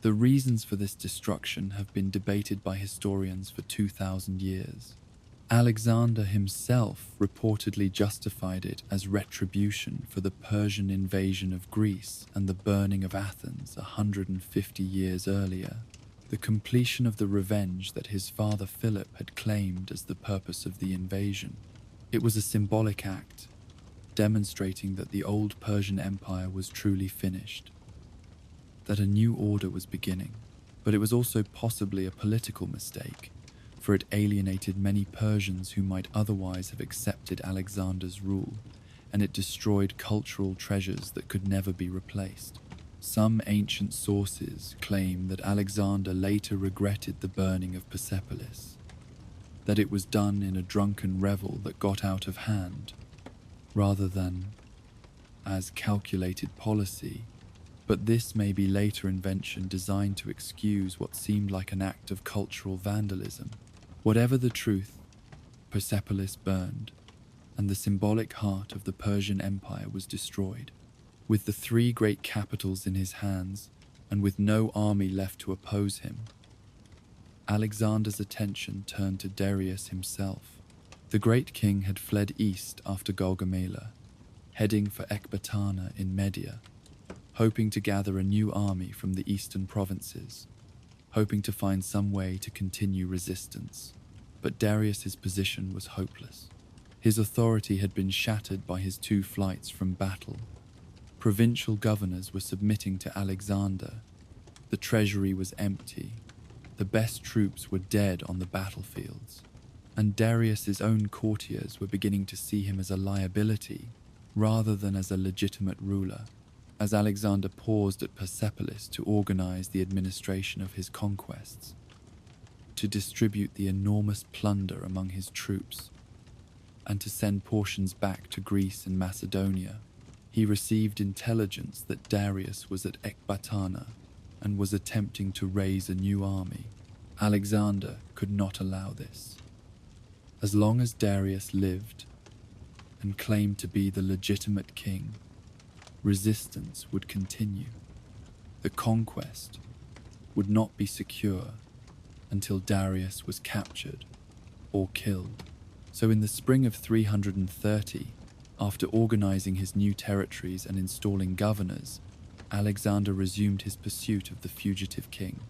The reasons for this destruction have been debated by historians for 2,000 years. Alexander himself reportedly justified it as retribution for the Persian invasion of Greece and the burning of Athens 150 years earlier, the completion of the revenge that his father Philip had claimed as the purpose of the invasion. It was a symbolic act, demonstrating that the old Persian Empire was truly finished, that a new order was beginning. But it was also possibly a political mistake, for it alienated many Persians who might otherwise have accepted Alexander's rule, and it destroyed cultural treasures that could never be replaced. Some ancient sources claim that Alexander later regretted the burning of Persepolis, that it was done in a drunken revel that got out of hand, rather than as calculated policy But this may be later invention designed to excuse what seemed like an act of cultural vandalism. Whatever the truth, Persepolis burned, and the symbolic heart of the Persian Empire was destroyed. With the three great capitals in his hands, and with no army left to oppose him, Alexander's attention turned to Darius himself. The great king had fled east after Gaugamela, heading for Ecbatana in Media, hoping to gather a new army from the eastern provinces, hoping to find some way to continue resistance. But Darius's position was hopeless. His authority had been shattered by his 2 flights from battle. Provincial governors were submitting to Alexander. The treasury was empty. The best troops were dead on the battlefields. And Darius's own courtiers were beginning to see him as a liability rather than as a legitimate ruler. As Alexander paused at Persepolis to organize the administration of his conquests, to distribute the enormous plunder among his troops, and to send portions back to Greece and Macedonia, he received intelligence that Darius was at Ecbatana and was attempting to raise a new army. Alexander could not allow this. As long as Darius lived and claimed to be the legitimate king, resistance would continue. The conquest would not be secure until Darius was captured or killed. So in the spring of 330, after organizing his new territories and installing governors, Alexander resumed his pursuit of the fugitive king,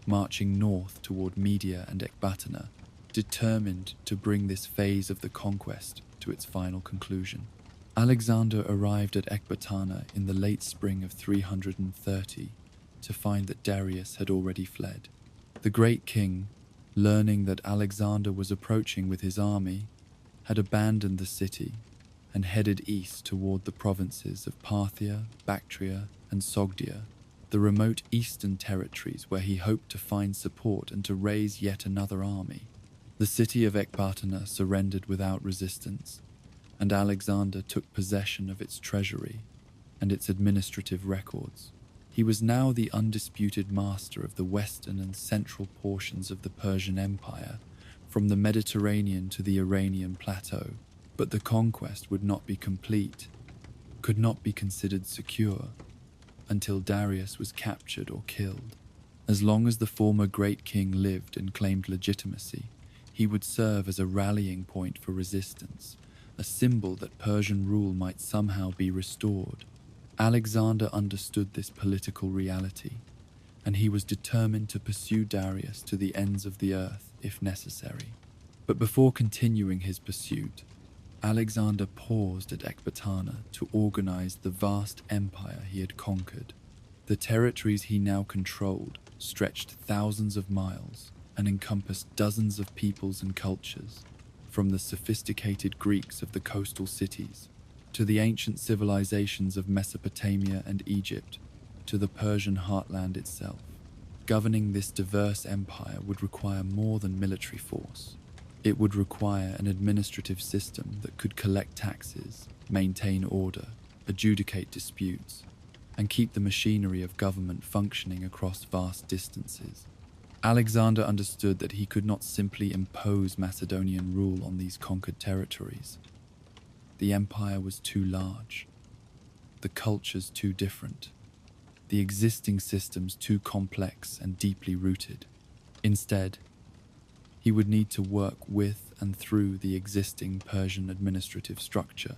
marching north toward Media and Ecbatana, determined to bring this phase of the conquest to its final conclusion. Alexander arrived at Ecbatana in the late spring of 330 to find that Darius had already fled. The great king, learning that Alexander was approaching with his army, had abandoned the city and headed east toward the provinces of Parthia, Bactria, and Sogdia, the remote eastern territories where he hoped to find support and to raise yet another army. The city of Ecbatana surrendered without resistance, and Alexander took possession of its treasury and its administrative records. He was now the undisputed master of the western and central portions of the Persian Empire, from the Mediterranean to the Iranian plateau. But the conquest would not be complete, could not be considered secure, until Darius was captured or killed. As long as the former great king lived and claimed legitimacy, he would serve as a rallying point for resistance, a symbol that Persian rule might somehow be restored. Alexander understood this political reality, and he was determined to pursue Darius to the ends of the earth if necessary. But before continuing his pursuit, Alexander paused at Ecbatana to organize the vast empire he had conquered. The territories he now controlled stretched thousands of miles and encompassed dozens of peoples and cultures, from the sophisticated Greeks of the coastal cities to the ancient civilizations of Mesopotamia and Egypt to the Persian heartland itself. Governing this diverse empire would require more than military force. It would require an administrative system that could collect taxes, maintain order, adjudicate disputes, and keep the machinery of government functioning across vast distances. Alexander understood that he could not simply impose Macedonian rule on these conquered territories. The empire was too large, the cultures too different, the existing systems too complex and deeply rooted. Instead, he would need to work with and through the existing Persian administrative structure,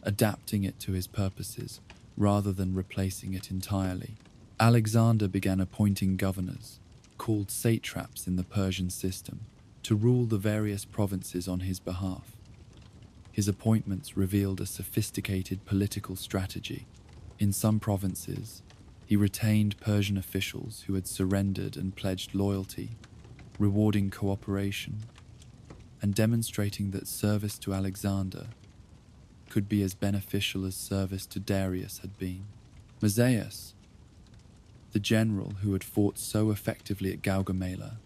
adapting it to his purposes rather than replacing it entirely. Alexander began appointing governors, called satraps in the Persian system, to rule the various provinces on his behalf. His appointments revealed a sophisticated political strategy. In some provinces, he retained Persian officials who had surrendered and pledged loyalty, rewarding cooperation and demonstrating that service to Alexander could be as beneficial as service to Darius had been. Mazaeus, the general who had fought so effectively at Gaugamela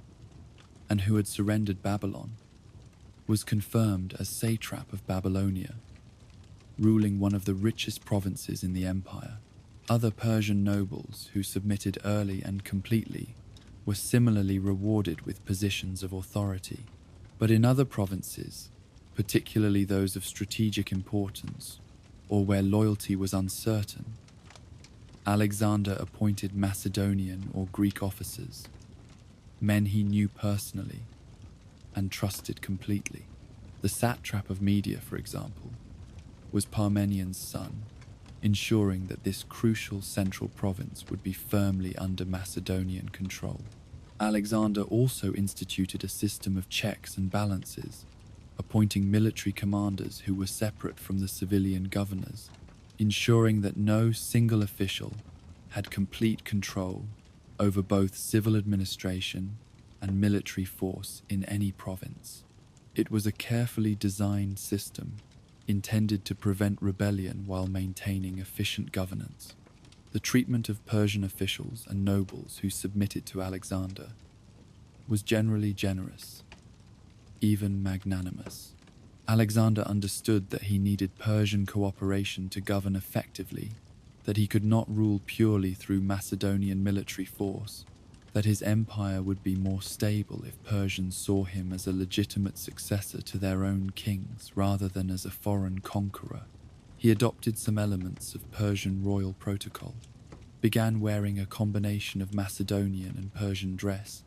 and who had surrendered Babylon, was confirmed as satrap of Babylonia, ruling one of the richest provinces in the empire. Other Persian nobles who submitted early and completely were similarly rewarded with positions of authority. But in other provinces, particularly those of strategic importance or where loyalty was uncertain, Alexander appointed Macedonian or Greek officers, men he knew personally and trusted completely. The satrap of Media, for example, was Parmenian's son, ensuring that this crucial central province would be firmly under Macedonian control. Alexander also instituted a system of checks and balances, appointing military commanders who were separate from the civilian governors, ensuring that no single official had complete control over both civil administration and military force in any province. It was a carefully designed system intended to prevent rebellion while maintaining efficient governance. The treatment of Persian officials and nobles who submitted to Alexander was generally generous, even magnanimous. Alexander understood that he needed Persian cooperation to govern effectively, that he could not rule purely through Macedonian military force, that his empire would be more stable if Persians saw him as a legitimate successor to their own kings rather than as a foreign conqueror. He adopted some elements of Persian royal protocol, began wearing a combination of Macedonian and Persian dress,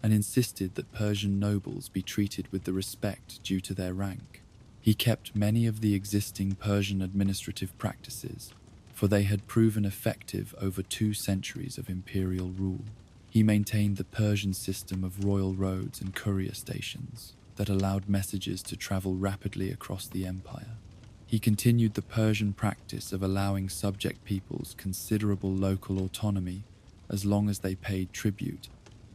and insisted that Persian nobles be treated with the respect due to their rank. He kept many of the existing Persian administrative practices, for they had proven effective over 2 centuries of imperial rule. He maintained the Persian system of royal roads and courier stations that allowed messages to travel rapidly across the empire. He continued the Persian practice of allowing subject peoples considerable local autonomy as long as they paid tribute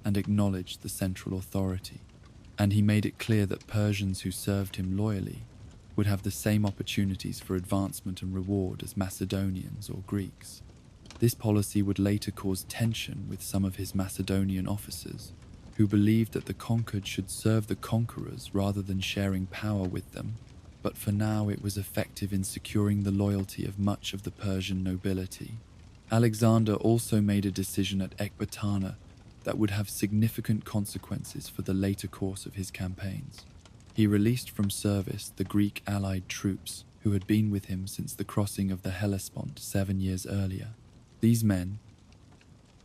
and acknowledged the central authority. And he made it clear that Persians who served him loyally would have the same opportunities for advancement and reward as Macedonians or Greeks. This policy would later cause tension with some of his Macedonian officers, who believed that the conquered should serve the conquerors rather than sharing power with them, but for now it was effective in securing the loyalty of much of the Persian nobility. Alexander also made a decision at Ecbatana that would have significant consequences for the later course of his campaigns. He released from service the Greek allied troops who had been with him since the crossing of the Hellespont 7 years earlier. These men,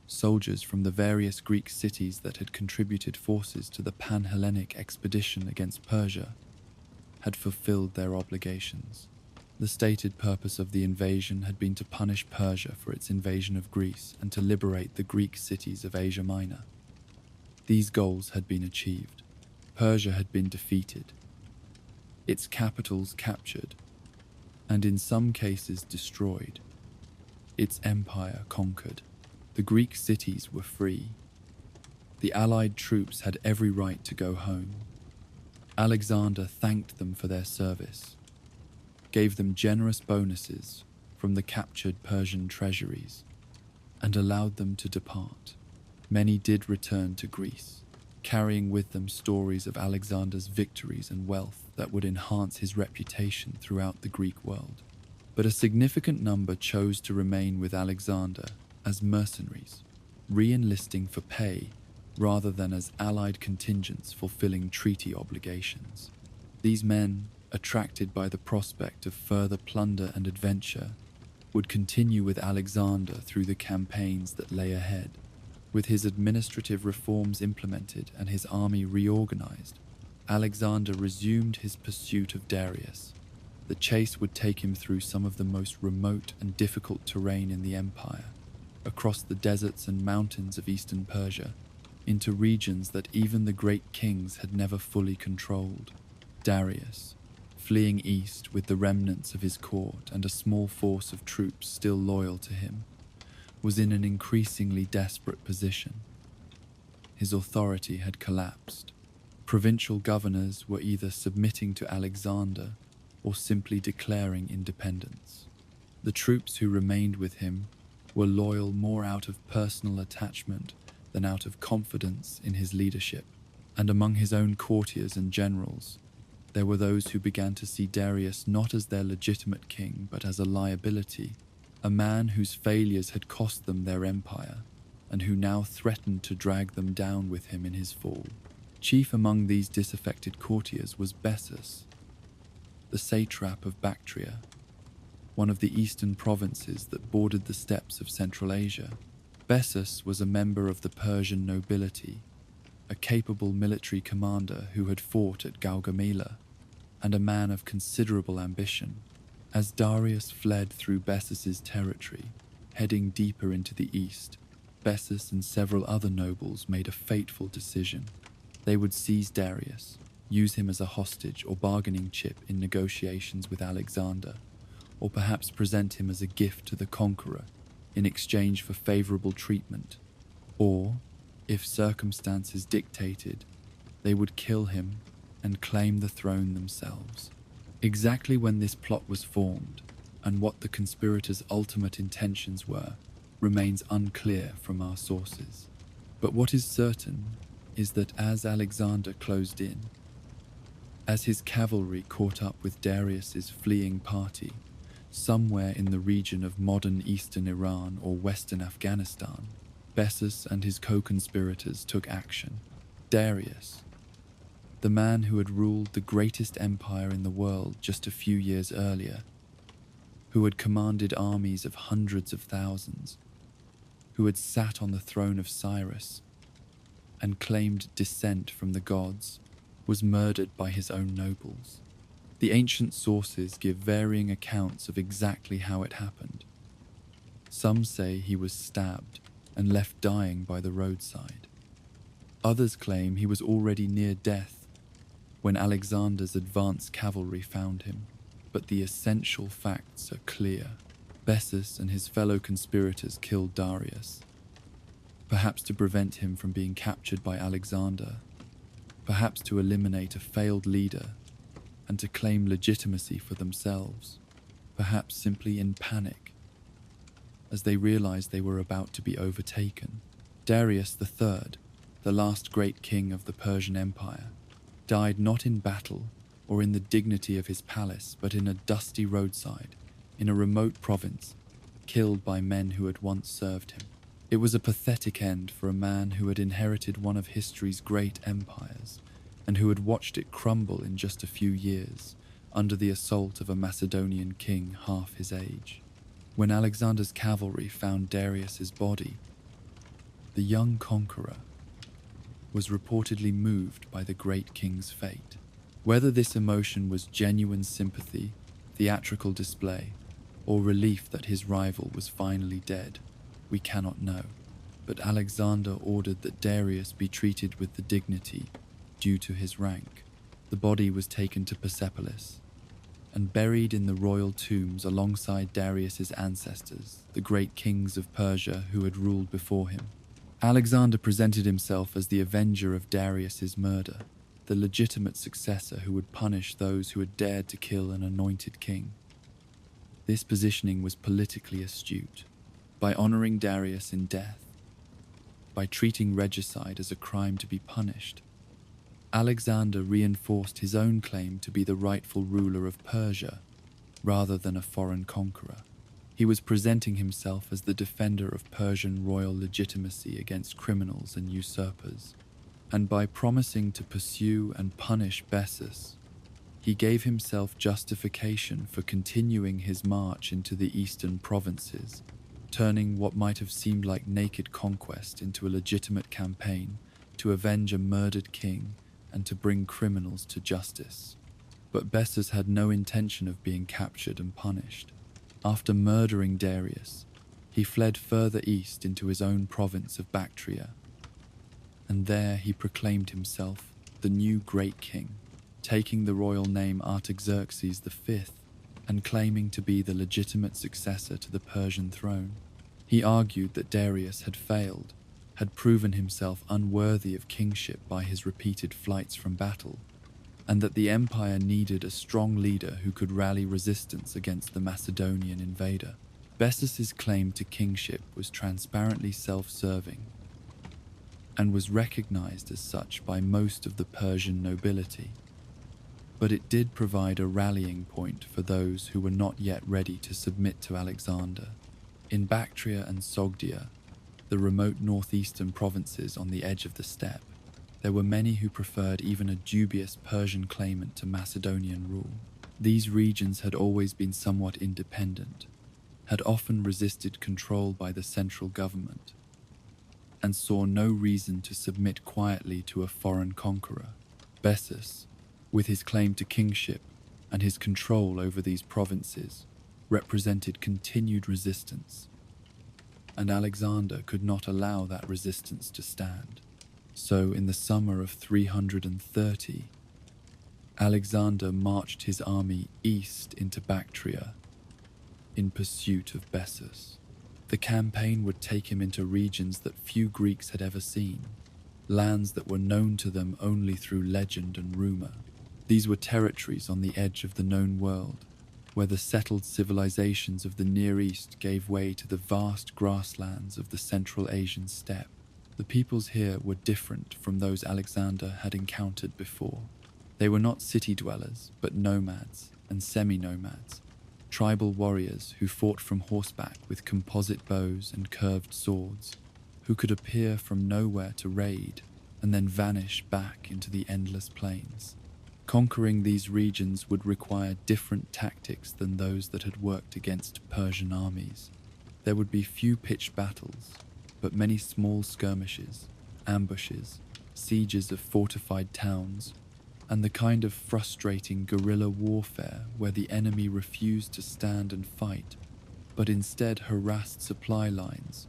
soldiers from the various Greek cities that had contributed forces to the Pan-Hellenic expedition against Persia, had fulfilled their obligations. The stated purpose of the invasion had been to punish Persia for its invasion of Greece and to liberate the Greek cities of Asia Minor. These goals had been achieved. Persia had been defeated, its capitals captured, and in some cases destroyed. Its empire conquered. The Greek cities were free. The Allied troops had every right to go home. Alexander thanked them for their service, gave them generous bonuses from the captured Persian treasuries, and allowed them to depart. Many did return to Greece, carrying with them stories of Alexander's victories and wealth that would enhance his reputation throughout the Greek world. But a significant number chose to remain with Alexander as mercenaries, re-enlisting for pay rather than as allied contingents fulfilling treaty obligations. These men, attracted by the prospect of further plunder and adventure, would continue with Alexander through the campaigns that lay ahead. With his administrative reforms implemented and his army reorganized, Alexander resumed his pursuit of Darius. The chase would take him through some of the most remote and difficult terrain in the empire, across the deserts and mountains of eastern Persia, into regions that even the great kings had never fully controlled. Darius, fleeing east with the remnants of his court and a small force of troops still loyal to him, was in an increasingly desperate position. His authority had collapsed. Provincial governors were either submitting to Alexander or simply declaring independence. The troops who remained with him were loyal more out of personal attachment than out of confidence in his leadership, and among his own courtiers and generals, there were those who began to see Darius not as their legitimate king but as a liability a man whose failures had cost them their empire, and who now threatened to drag them down with him in his fall. Chief among these disaffected courtiers was Bessus, the satrap of Bactria, one of the eastern provinces that bordered the steppes of Central Asia. Bessus was a member of the Persian nobility, a capable military commander who had fought at Gaugamela, and a man of considerable ambition. As Darius fled through Bessus's territory, heading deeper into the east, Bessus and several other nobles made a fateful decision. They would seize Darius, use him as a hostage or bargaining chip in negotiations with Alexander, or perhaps present him as a gift to the conqueror in exchange for favorable treatment, or, if circumstances dictated, they would kill him and claim the throne themselves. Exactly when this plot was formed, and what the conspirators' ultimate intentions were, remains unclear from our sources. But what is certain is that as Alexander closed in, as his cavalry caught up with Darius's fleeing party, somewhere in the region of modern eastern Iran or western Afghanistan, Bessus and his co-conspirators took action. Darius, the man who had ruled the greatest empire in the world just a few years earlier, who had commanded armies of hundreds of thousands, who had sat on the throne of Cyrus and claimed descent from the gods, was murdered by his own nobles. The ancient sources give varying accounts of exactly how it happened. Some say he was stabbed and left dying by the roadside. Others claim he was already near death when Alexander's advance cavalry found him. But the essential facts are clear. Bessus and his fellow conspirators killed Darius, perhaps to prevent him from being captured by Alexander, perhaps to eliminate a failed leader and to claim legitimacy for themselves, perhaps simply in panic, as they realized they were about to be overtaken. Darius III, the last great king of the Persian Empire, died not in battle or in the dignity of his palace, but in a dusty roadside, in a remote province, killed by men who had once served him. It was a pathetic end for a man who had inherited one of history's great empires, and who had watched it crumble in just a few years, under the assault of a Macedonian king half his age. When Alexander's cavalry found Darius's body, the young conqueror was reportedly moved by the great king's fate. Whether this emotion was genuine sympathy, theatrical display, or relief that his rival was finally dead, we cannot know. But Alexander ordered that Darius be treated with the dignity due to his rank. The body was taken to Persepolis and buried in the royal tombs alongside Darius's ancestors, the great kings of Persia who had ruled before him. Alexander presented himself as the avenger of Darius's murder, the legitimate successor who would punish those who had dared to kill an anointed king. This positioning was politically astute. By honoring Darius in death, by treating regicide as a crime to be punished, Alexander reinforced his own claim to be the rightful ruler of Persia rather than a foreign conqueror. He was presenting himself as the defender of Persian royal legitimacy against criminals and usurpers, and by promising to pursue and punish Bessus, he gave himself justification for continuing his march into the eastern provinces, turning what might have seemed like naked conquest into a legitimate campaign to avenge a murdered king and to bring criminals to justice. But Bessus had no intention of being captured and punished. After murdering Darius, he fled further east into his own province of Bactria, and there he proclaimed himself the new great king, taking the royal name Artaxerxes V and claiming to be the legitimate successor to the Persian throne. He argued that Darius had failed, had proven himself unworthy of kingship by his repeated flights from battle, and that the empire needed a strong leader who could rally resistance against the Macedonian invader. Bessus's claim to kingship was transparently self-serving and was recognized as such by most of the Persian nobility. But it did provide a rallying point for those who were not yet ready to submit to Alexander. In Bactria and Sogdia, the remote northeastern provinces on the edge of the steppe, there were many who preferred even a dubious Persian claimant to Macedonian rule. These regions had always been somewhat independent, had often resisted control by the central government, and saw no reason to submit quietly to a foreign conqueror. Bessus, with his claim to kingship and his control over these provinces, represented continued resistance, and Alexander could not allow that resistance to stand. So, in the summer of 330, Alexander marched his army east into Bactria in pursuit of Bessus. The campaign would take him into regions that few Greeks had ever seen, lands that were known to them only through legend and rumor. These were territories on the edge of the known world, where the settled civilizations of the Near East gave way to the vast grasslands of the Central Asian steppe. The peoples here were different from those Alexander had encountered before. They were not city dwellers, but nomads and semi-nomads, tribal warriors who fought from horseback with composite bows and curved swords, who could appear from nowhere to raid and then vanish back into the endless plains. Conquering these regions would require different tactics than those that had worked against Persian armies. There would be few pitched battles, but many small skirmishes, ambushes, sieges of fortified towns, and the kind of frustrating guerrilla warfare where the enemy refused to stand and fight, but instead harassed supply lines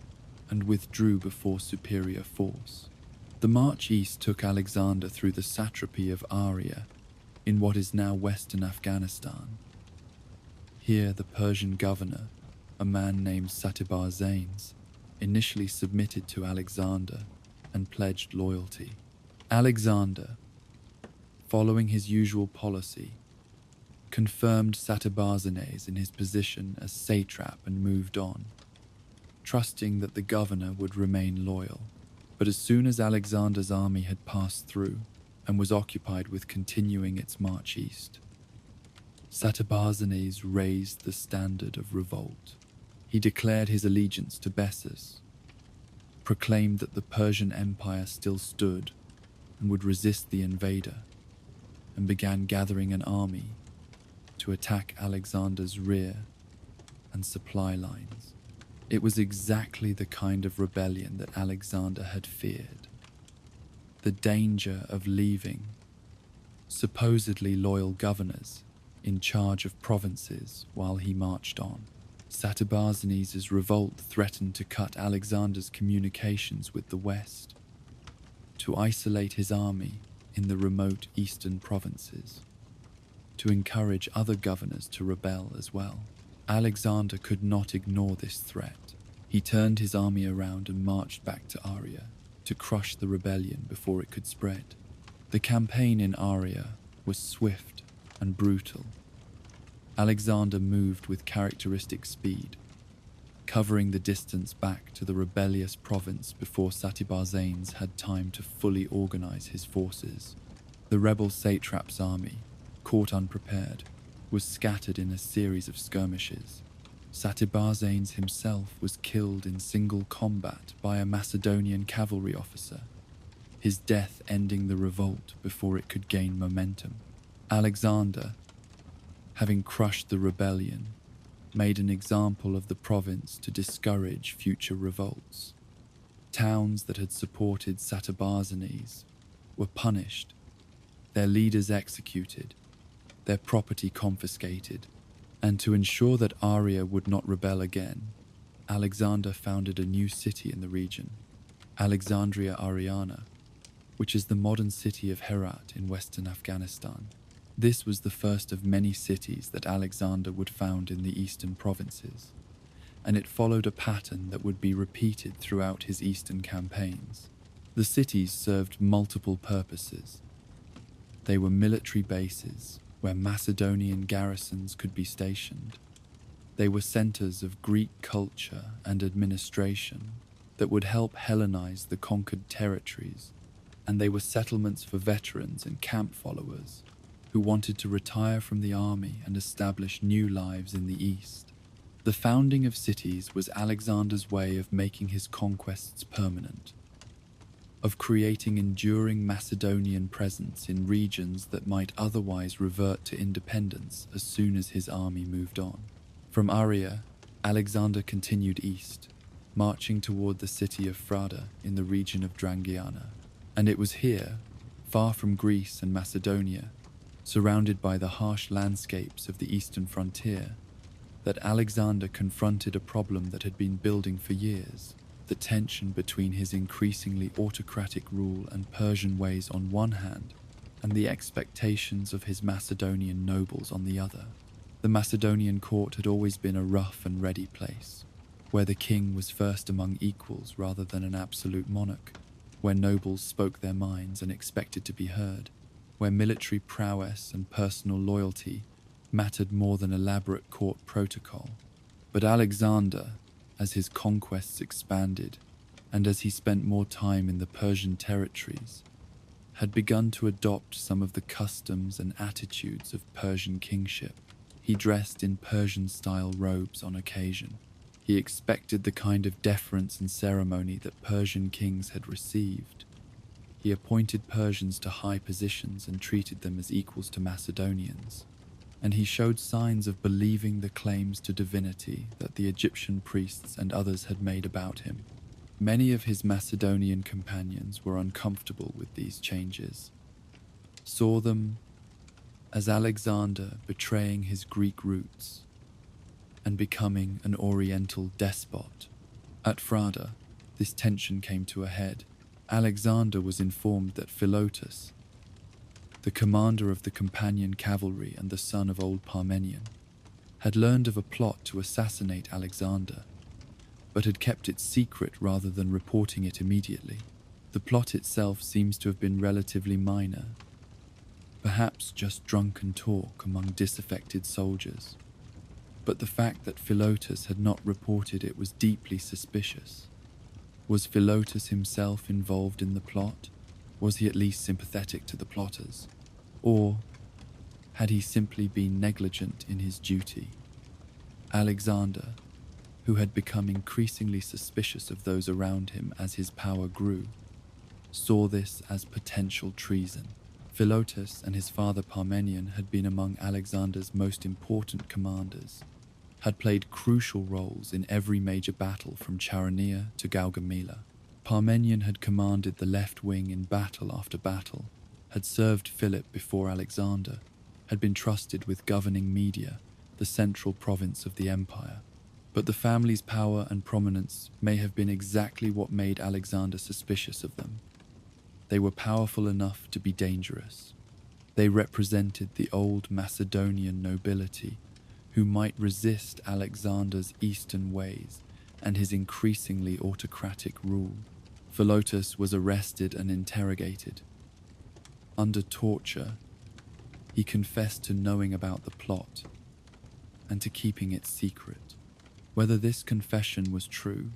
and withdrew before superior force. The march east took Alexander through the satrapy of Aria, in what is now western Afghanistan. Here the Persian governor, a man named Satybarzanes, initially submitted to Alexander and pledged loyalty. Alexander, following his usual policy, confirmed Satybarzanes in his position as satrap and moved on, trusting that the governor would remain loyal. But as soon as Alexander's army had passed through and was occupied with continuing its march east, Satybarzanes raised the standard of revolt. He declared his allegiance to Bessus, proclaimed that the Persian Empire still stood and would resist the invader, and began gathering an army to attack Alexander's rear and supply lines. It was exactly the kind of rebellion that Alexander had feared. The danger of leaving supposedly loyal governors in charge of provinces while he marched on. Satybarzanes' revolt threatened to cut Alexander's communications with the West, to isolate his army in the remote eastern provinces, to encourage other governors to rebel as well. Alexander could not ignore this threat. He turned his army around and marched back to Aria to crush the rebellion before it could spread. The campaign in Aria was swift and brutal. Alexander moved with characteristic speed, covering the distance back to the rebellious province before Satybarzanes had time to fully organize his forces. The rebel satrap's army, caught unprepared, was scattered in a series of skirmishes. Satybarzanes himself was killed in single combat by a Macedonian cavalry officer, his death ending the revolt before it could gain momentum. Alexander, having crushed the rebellion, made an example of the province to discourage future revolts. Towns that had supported Satybarzanes were punished, their leaders executed, their property confiscated, and to ensure that Aria would not rebel again, Alexander founded a new city in the region, Alexandria Ariana, which is the modern city of Herat in western Afghanistan. This was the first of many cities that Alexander would found in the eastern provinces, and it followed a pattern that would be repeated throughout his eastern campaigns. The cities served multiple purposes. They were military bases where Macedonian garrisons could be stationed. They were centers of Greek culture and administration that would help Hellenize the conquered territories, and they were settlements for veterans and camp followers who wanted to retire from the army and establish new lives in the east. The founding of cities was Alexander's way of making his conquests permanent, of creating enduring Macedonian presence in regions that might otherwise revert to independence as soon as his army moved on. From Aria, Alexander continued east, marching toward the city of Frada in the region of Drangiana. And it was here, far from Greece and Macedonia, surrounded by the harsh landscapes of the eastern frontier, that Alexander confronted a problem that had been building for years: the tension between his increasingly autocratic rule and Persian ways on one hand, and the expectations of his Macedonian nobles on the other. The Macedonian court had always been a rough and ready place, where the king was first among equals rather than an absolute monarch, where nobles spoke their minds and expected to be heard, where military prowess and personal loyalty mattered more than elaborate court protocol. But Alexander, as his conquests expanded, and as he spent more time in the Persian territories, had begun to adopt some of the customs and attitudes of Persian kingship. He dressed in Persian-style robes on occasion. He expected the kind of deference and ceremony that Persian kings had received. He appointed Persians to high positions and treated them as equals to Macedonians. And he showed signs of believing the claims to divinity that the Egyptian priests and others had made about him. Many of his Macedonian companions were uncomfortable with these changes, saw them as Alexander betraying his Greek roots and becoming an Oriental despot. At Frada, this tension came to a head. Alexander was informed that Philotas, the commander of the companion cavalry and the son of old Parmenion, had learned of a plot to assassinate Alexander, but had kept it secret rather than reporting it immediately. The plot itself seems to have been relatively minor, perhaps just drunken talk among disaffected soldiers. But the fact that Philotas had not reported it was deeply suspicious. Was Philotas himself involved in the plot? Was he at least sympathetic to the plotters? Or had he simply been negligent in his duty? Alexander, who had become increasingly suspicious of those around him as his power grew, saw this as potential treason. Philotas and his father Parmenion had been among Alexander's most important commanders, had played crucial roles in every major battle from Chaeronea to Gaugamela. Parmenion had commanded the left wing in battle after battle, had served Philip before Alexander, had been trusted with governing Media, the central province of the empire. But the family's power and prominence may have been exactly what made Alexander suspicious of them. They were powerful enough to be dangerous. They represented the old Macedonian nobility who might resist Alexander's eastern ways and his increasingly autocratic rule. Philotas was arrested and interrogated. Under torture, he confessed to knowing about the plot and to keeping it secret. Whether this confession was true,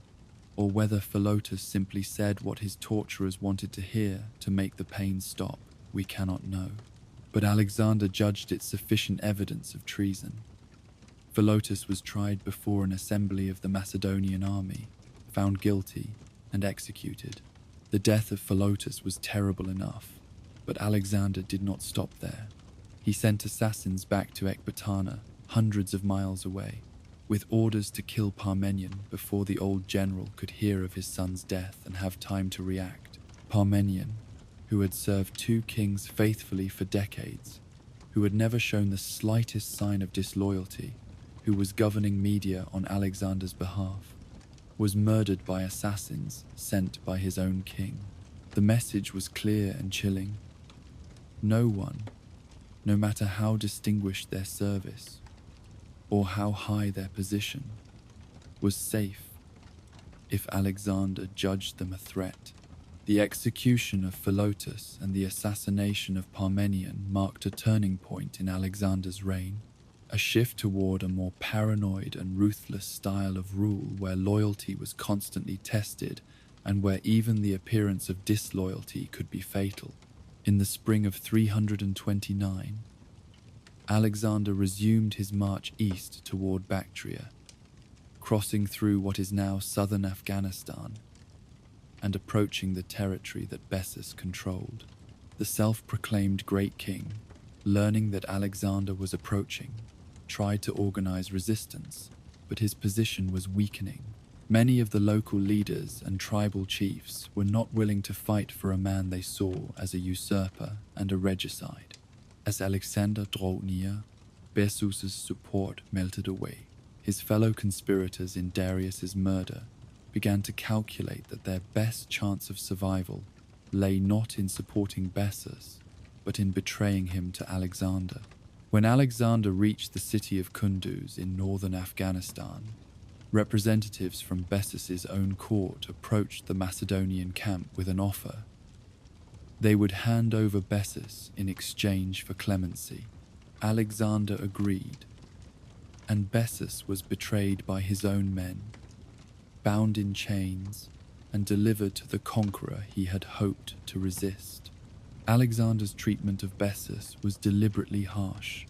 or whether Philotas simply said what his torturers wanted to hear to make the pain stop, we cannot know. But Alexander judged it sufficient evidence of treason. Philotas was tried before an assembly of the Macedonian army, found guilty, and executed. The death of Philotas was terrible enough, but Alexander did not stop there. He sent assassins back to Ecbatana, hundreds of miles away, with orders to kill Parmenion before the old general could hear of his son's death and have time to react. Parmenion, who had served two kings faithfully for decades, who had never shown the slightest sign of disloyalty, who was governing Media on Alexander's behalf, was murdered by assassins sent by his own king. The message was clear and chilling. No one, no matter how distinguished their service, or how high their position, was safe if Alexander judged them a threat. The execution of Philotas and the assassination of Parmenion marked a turning point in Alexander's reign, a shift toward a more paranoid and ruthless style of rule where loyalty was constantly tested and where even the appearance of disloyalty could be fatal. In the spring of 329, Alexander resumed his march east toward Bactria. crossing through what is now southern Afghanistan and approaching the territory that Bessus controlled. The self-proclaimed Great King, learning that Alexander was approaching, tried to organize resistance, but his position was weakening. Many of the local leaders and tribal chiefs were not willing to fight for a man they saw as a usurper and a regicide. As Alexander drew near, Bessus's support melted away. His fellow conspirators in Darius's murder began to calculate that their best chance of survival lay not in supporting Bessus, but in betraying him to Alexander. When Alexander reached the city of Kunduz in northern Afghanistan, representatives from Bessus's own court approached the Macedonian camp with an offer. They would hand over Bessus in exchange for clemency. Alexander agreed, and Bessus was betrayed by his own men, bound in chains, and delivered to the conqueror he had hoped to resist. Alexander's treatment of Bessus was deliberately harsh,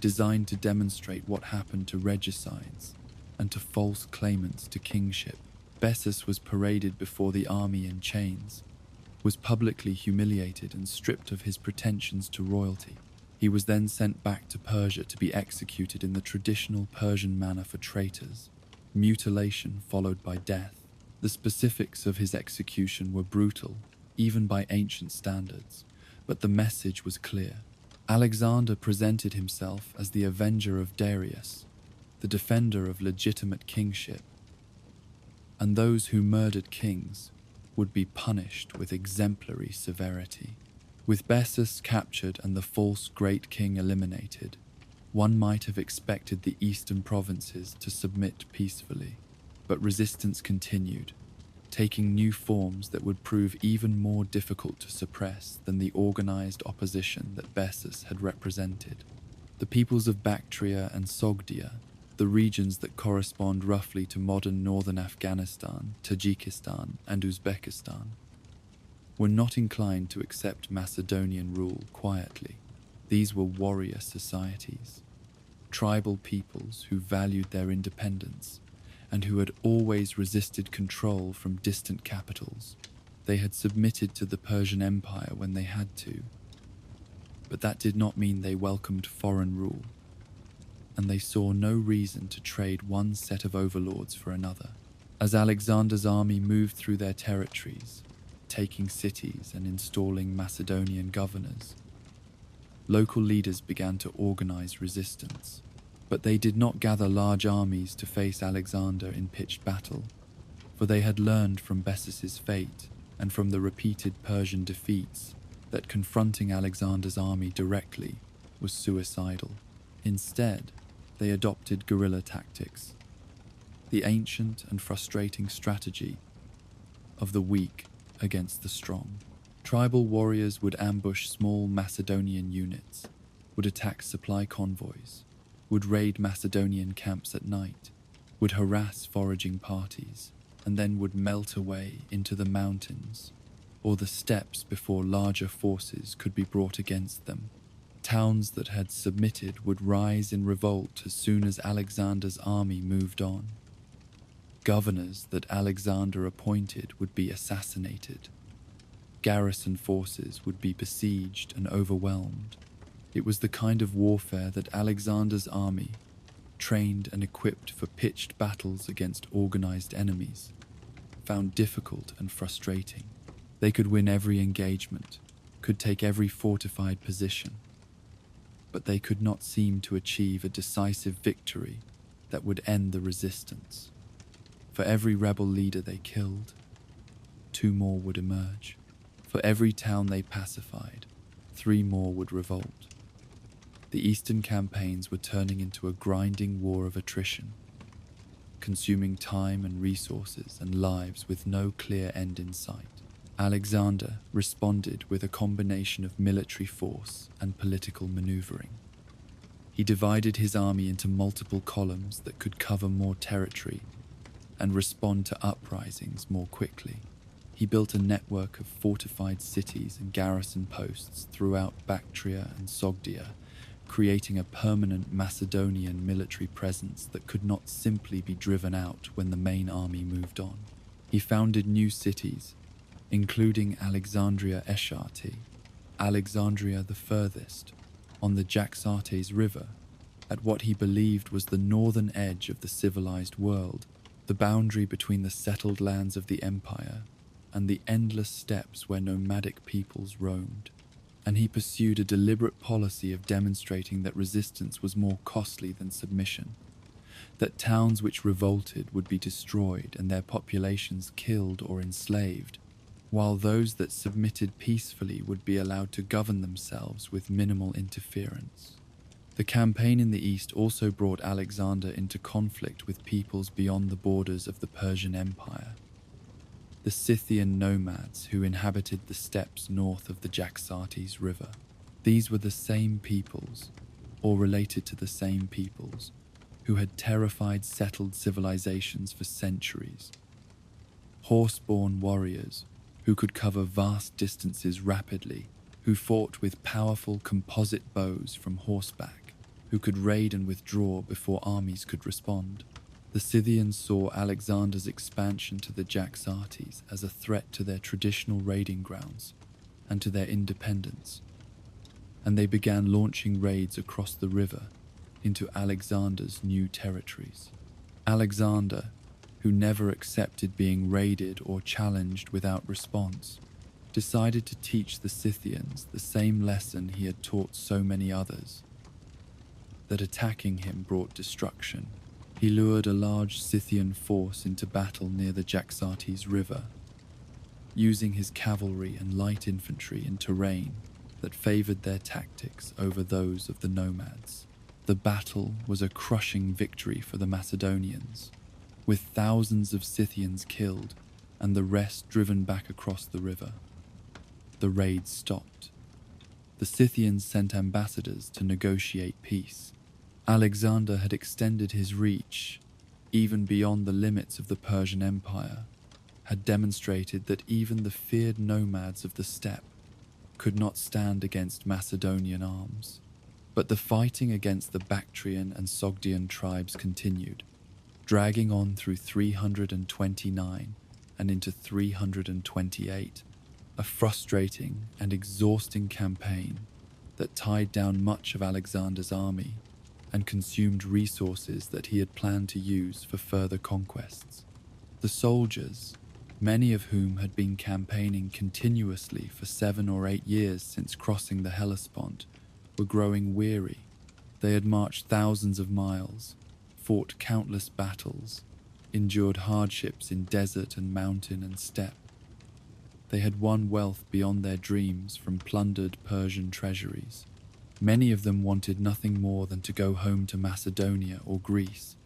designed to demonstrate what happened to regicides and to false claimants to kingship. Bessus was paraded before the army in chains, was publicly humiliated and stripped of his pretensions to royalty. He was then sent back to Persia to be executed in the traditional Persian manner for traitors, mutilation followed by death. The specifics of his execution were brutal, even by ancient standards, but the message was clear. Alexander presented himself as the avenger of Darius, the defender of legitimate kingship, and those who murdered kings would be punished with exemplary severity. With Bessus captured and the false Great King eliminated, one might have expected the eastern provinces to submit peacefully, but resistance continued, taking new forms that would prove even more difficult to suppress than the organized opposition that Bessus had represented. The peoples of Bactria and Sogdia, the regions that correspond roughly to modern northern Afghanistan, Tajikistan, and Uzbekistan, were not inclined to accept Macedonian rule quietly. These were warrior societies, tribal peoples who valued their independence and who had always resisted control from distant capitals. They had submitted to the Persian Empire when they had to, but that did not mean they welcomed foreign rule, and they saw no reason to trade one set of overlords for another. As Alexander's army moved through their territories, taking cities and installing Macedonian governors, local leaders began to organize resistance. But they did not gather large armies to face Alexander in pitched battle, for they had learned from Bessus's fate and from the repeated Persian defeats that confronting Alexander's army directly was suicidal. Instead, they adopted guerrilla tactics, the ancient and frustrating strategy of the weak against the strong. Tribal warriors would ambush small Macedonian units, would attack supply convoys, would raid Macedonian camps at night, would harass foraging parties, and then would melt away into the mountains or the steppes before larger forces could be brought against them. Towns that had submitted would rise in revolt as soon as Alexander's army moved on. Governors that Alexander appointed would be assassinated. Garrison forces would be besieged and overwhelmed. It was the kind of warfare that Alexander's army, trained and equipped for pitched battles against organized enemies, found difficult and frustrating. They could win every engagement, could take every fortified position, but they could not seem to achieve a decisive victory that would end the resistance. For every rebel leader they killed, 2 more would emerge. For every town they pacified, 3 more would revolt. The eastern campaigns were turning into a grinding war of attrition, consuming time and resources and lives with no clear end in sight. Alexander responded with a combination of military force and political maneuvering. He divided his army into multiple columns that could cover more territory and respond to uprisings more quickly. He built a network of fortified cities and garrison posts throughout Bactria and Sogdia, creating a permanent Macedonian military presence that could not simply be driven out when the main army moved on. He founded new cities, including Alexandria Eshati, Alexandria the furthest, on the Jaxartes River, at what he believed was the northern edge of the civilized world, the boundary between the settled lands of the empire and the endless steppes where nomadic peoples roamed. And he pursued a deliberate policy of demonstrating that resistance was more costly than submission, that towns which revolted would be destroyed and their populations killed or enslaved, while those that submitted peacefully would be allowed to govern themselves with minimal interference. The campaign in the east also brought Alexander into conflict with peoples beyond the borders of the Persian Empire. The Scythian nomads who inhabited the steppes north of the Jaxartes River. These were the same peoples, or related to the same peoples, who had terrified settled civilizations for centuries. Horse-borne warriors who could cover vast distances rapidly, who fought with powerful composite bows from horseback, who could raid and withdraw before armies could respond. The Scythians saw Alexander's expansion to the Jaxartes as a threat to their traditional raiding grounds and to their independence, and they began launching raids across the river into Alexander's new territories. Alexander, who never accepted being raided or challenged without response, decided to teach the Scythians the same lesson he had taught so many others, that attacking him brought destruction. He lured a large Scythian force into battle near the Jaxartes River, using his cavalry and light infantry in terrain that favored their tactics over those of the nomads. The battle was a crushing victory for the Macedonians, with thousands of Scythians killed and the rest driven back across the river. The raid stopped. The Scythians sent ambassadors to negotiate peace. Alexander had extended his reach even beyond the limits of the Persian Empire, had demonstrated that even the feared nomads of the steppe could not stand against Macedonian arms. But the fighting against the Bactrian and Sogdian tribes continued, dragging on through 329 and into 328, a frustrating and exhausting campaign that tied down much of Alexander's army and consumed resources that he had planned to use for further conquests. The soldiers, many of whom had been campaigning continuously for 7 or 8 years since crossing the Hellespont, were growing weary. They had marched thousands of miles, fought countless battles, endured hardships in desert and mountain and steppe. They had won wealth beyond their dreams from plundered Persian treasuries. Many of them wanted nothing more than to go home to Macedonia or Greece,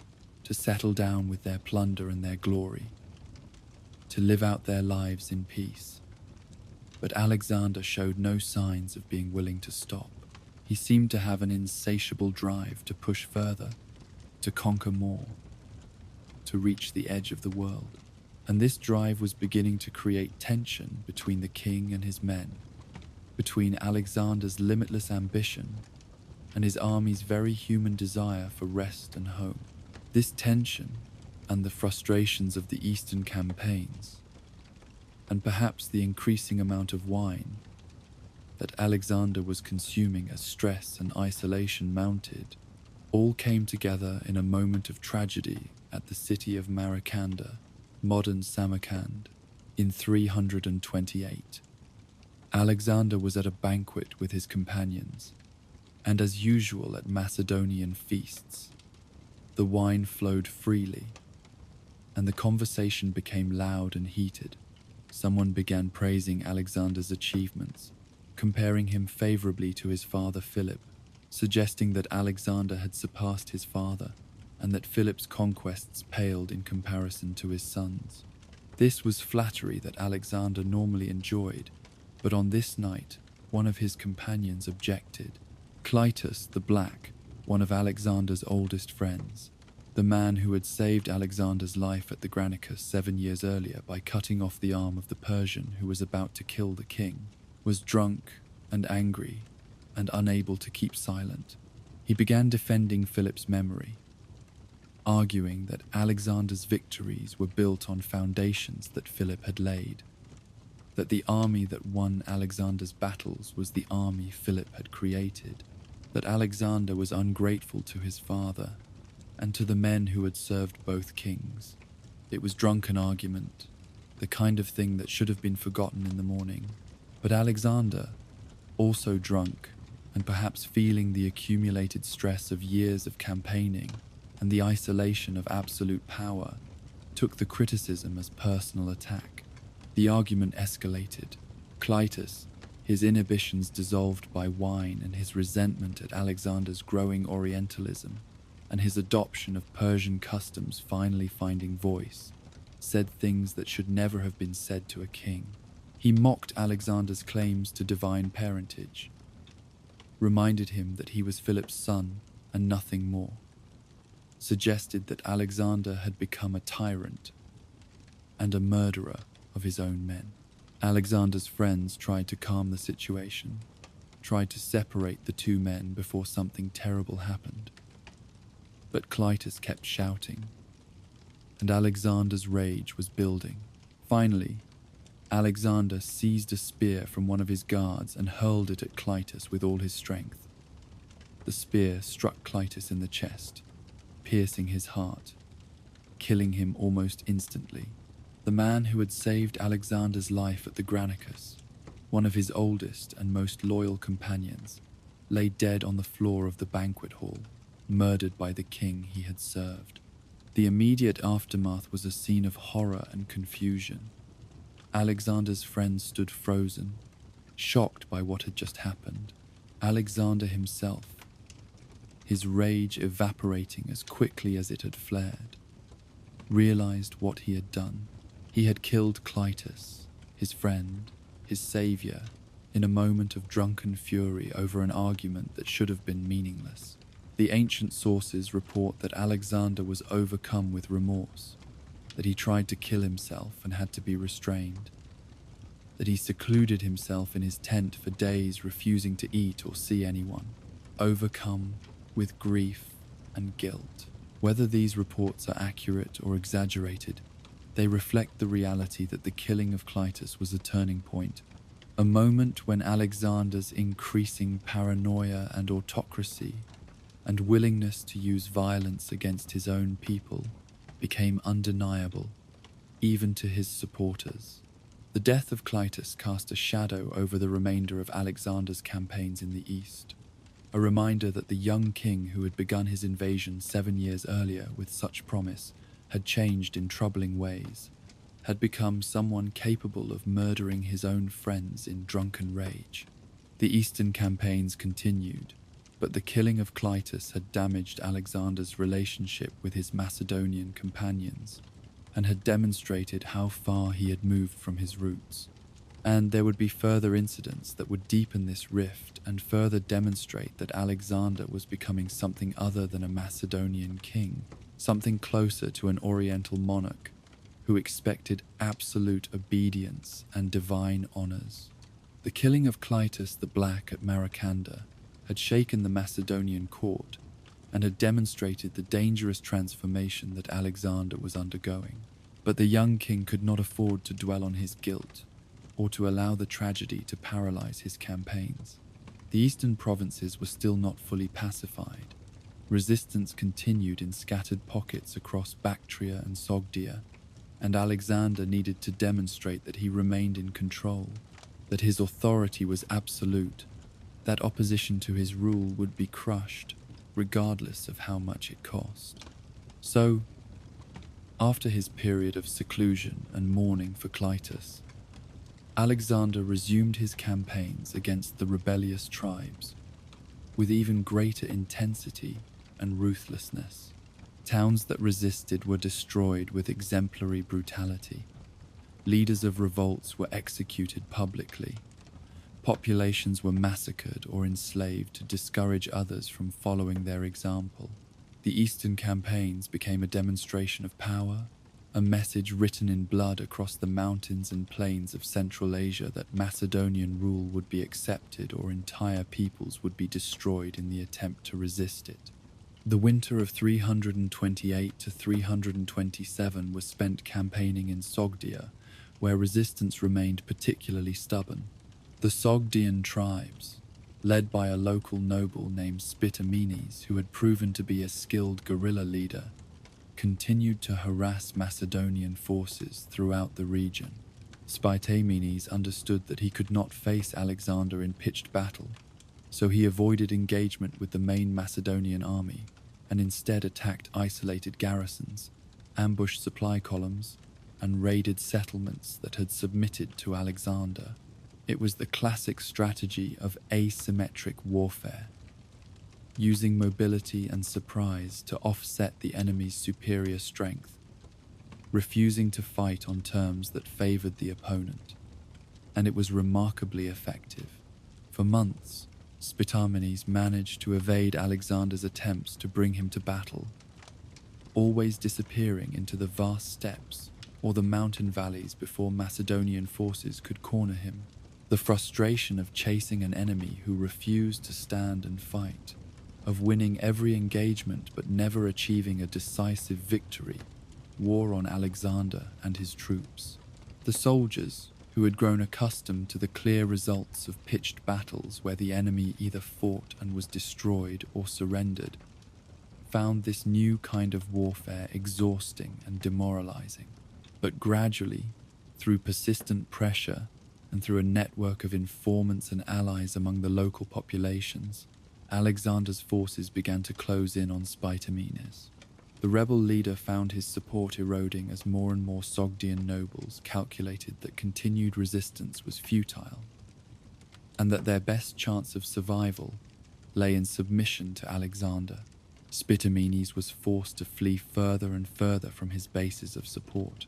to settle down with their plunder and their glory, to live out their lives in peace. But Alexander showed no signs of being willing to stop. He seemed to have an insatiable drive to push further, to conquer more, to reach the edge of the world. And this drive was beginning to create tension between the king and his men, between Alexander's limitless ambition and his army's very human desire for rest and home. This tension and the frustrations of the eastern campaigns, and perhaps the increasing amount of wine that Alexander was consuming as stress and isolation mounted, all came together in a moment of tragedy at the city of Maracanda, modern Samarkand, in 328. Alexander was at a banquet with his companions, and as usual at Macedonian feasts, the wine flowed freely, and the conversation became loud and heated. Someone began praising Alexander's achievements, comparing him favorably to his father Philip, suggesting that Alexander had surpassed his father, and that Philip's conquests paled in comparison to his sons. This was flattery that Alexander normally enjoyed, but on this night, one of his companions objected. Clytus the Black, one of Alexander's oldest friends, the man who had saved Alexander's life at the Granicus 7 years earlier by cutting off the arm of the Persian who was about to kill the king, was drunk and angry and unable to keep silent. He began defending Philip's memory, arguing that Alexander's victories were built on foundations that Philip had laid, that the army that won Alexander's battles was the army Philip had created, that Alexander was ungrateful to his father and to the men who had served both kings. It was drunken argument, the kind of thing that should have been forgotten in the morning. But Alexander, also drunk and perhaps feeling the accumulated stress of years of campaigning and the isolation of absolute power, took the criticism as personal attack. The argument escalated. Clitus, his inhibitions dissolved by wine and his resentment at Alexander's growing Orientalism and his adoption of Persian customs finally finding voice, said things that should never have been said to a king. He mocked Alexander's claims to divine parentage, reminded him that he was Philip's son and nothing more, suggested that Alexander had become a tyrant and a murderer of his own men. Alexander's friends tried to calm the situation, tried to separate the two men before something terrible happened. But Clitus kept shouting, and Alexander's rage was building. Finally, Alexander seized a spear from one of his guards and hurled it at Clitus with all his strength. The spear struck Clitus in the chest, piercing his heart, killing him almost instantly. The man who had saved Alexander's life at the Granicus, one of his oldest and most loyal companions, lay dead on the floor of the banquet hall, murdered by the king he had served. The immediate aftermath was a scene of horror and confusion. Alexander's friends stood frozen, shocked by what had just happened. Alexander himself, his rage evaporating as quickly as it had flared, realized what he had done. He had killed Clitus, his friend, his savior, in a moment of drunken fury over an argument that should have been meaningless. The ancient sources report that Alexander was overcome with remorse, that he tried to kill himself and had to be restrained, that he secluded himself in his tent for days, refusing to eat or see anyone, overcome with grief and guilt. Whether these reports are accurate or exaggerated, they reflect the reality that the killing of Clitus was a turning point, a moment when Alexander's increasing paranoia and autocracy and willingness to use violence against his own people became undeniable, even to his supporters. The death of Clitus cast a shadow over the remainder of Alexander's campaigns in the east, a reminder that the young king who had begun his invasion 7 years earlier with such promise had changed in troubling ways, had become someone capable of murdering his own friends in drunken rage. The eastern campaigns continued, but the killing of Clitus had damaged Alexander's relationship with his Macedonian companions and had demonstrated how far he had moved from his roots. And there would be further incidents that would deepen this rift and further demonstrate that Alexander was becoming something other than a Macedonian king, something closer to an Oriental monarch who expected absolute obedience and divine honors. The killing of Clitus the Black at Maracanda had shaken the Macedonian court and had demonstrated the dangerous transformation that Alexander was undergoing. But the young king could not afford to dwell on his guilt or to allow the tragedy to paralyze his campaigns. The eastern provinces were still not fully pacified. Resistance continued in scattered pockets across Bactria and Sogdia, and Alexander needed to demonstrate that he remained in control, that his authority was absolute, that opposition to his rule would be crushed, regardless of how much it cost. So, after his period of seclusion and mourning for Clitus, Alexander resumed his campaigns against the rebellious tribes with even greater intensity and ruthlessness. Towns that resisted were destroyed with exemplary brutality. Leaders of revolts were executed publicly. Populations were massacred or enslaved to discourage others from following their example. The Eastern campaigns became a demonstration of power, a message written in blood across the mountains and plains of Central Asia that Macedonian rule would be accepted or entire peoples would be destroyed in the attempt to resist it. The winter of 328 to 327 was spent campaigning in Sogdia, where resistance remained particularly stubborn. The Sogdian tribes, led by a local noble named Spitamenes, who had proven to be a skilled guerrilla leader, continued to harass Macedonian forces throughout the region. Spitamenes understood that he could not face Alexander in pitched battle, so he avoided engagement with the main Macedonian army and instead attacked isolated garrisons, ambushed supply columns, and raided settlements that had submitted to Alexander. It was the classic strategy of asymmetric warfare, using mobility and surprise to offset the enemy's superior strength, refusing to fight on terms that favored the opponent. And it was remarkably effective. For months, Spitamenes managed to evade Alexander's attempts to bring him to battle, always disappearing into the vast steppes or the mountain valleys before Macedonian forces could corner him. The frustration of chasing an enemy who refused to stand and fight, of winning every engagement but never achieving a decisive victory, wore on Alexander and his troops. The soldiers, who had grown accustomed to the clear results of pitched battles where the enemy either fought and was destroyed or surrendered, found this new kind of warfare exhausting and demoralizing. But gradually, through persistent pressure and through a network of informants and allies among the local populations, Alexander's forces began to close in on Spitamenes. The rebel leader found his support eroding as more and more Sogdian nobles calculated that continued resistance was futile, and that their best chance of survival lay in submission to Alexander. Spitamenes was forced to flee further and further from his bases of support,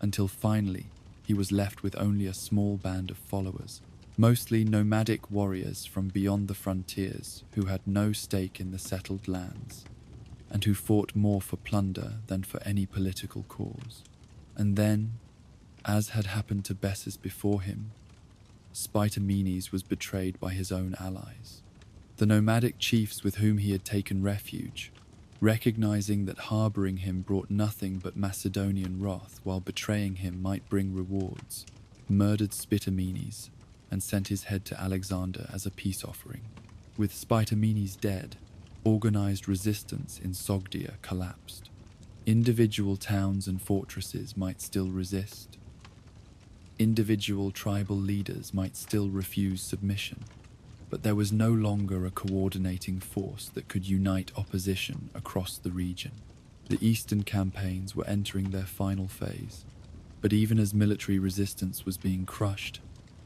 until finally he was left with only a small band of followers, mostly nomadic warriors from beyond the frontiers who had no stake in the settled lands, and who fought more for plunder than for any political cause. And then, as had happened to Bessus before him, Spitamenes was betrayed by his own allies. The nomadic chiefs with whom he had taken refuge, recognizing that harboring him brought nothing but Macedonian wrath while betraying him might bring rewards, murdered Spitamenes and sent his head to Alexander as a peace offering. With Spitamenes dead, organized resistance in Sogdia collapsed. Individual towns and fortresses might still resist. Individual tribal leaders might still refuse submission, but there was no longer a coordinating force that could unite opposition across the region. The eastern campaigns were entering their final phase, but even as military resistance was being crushed,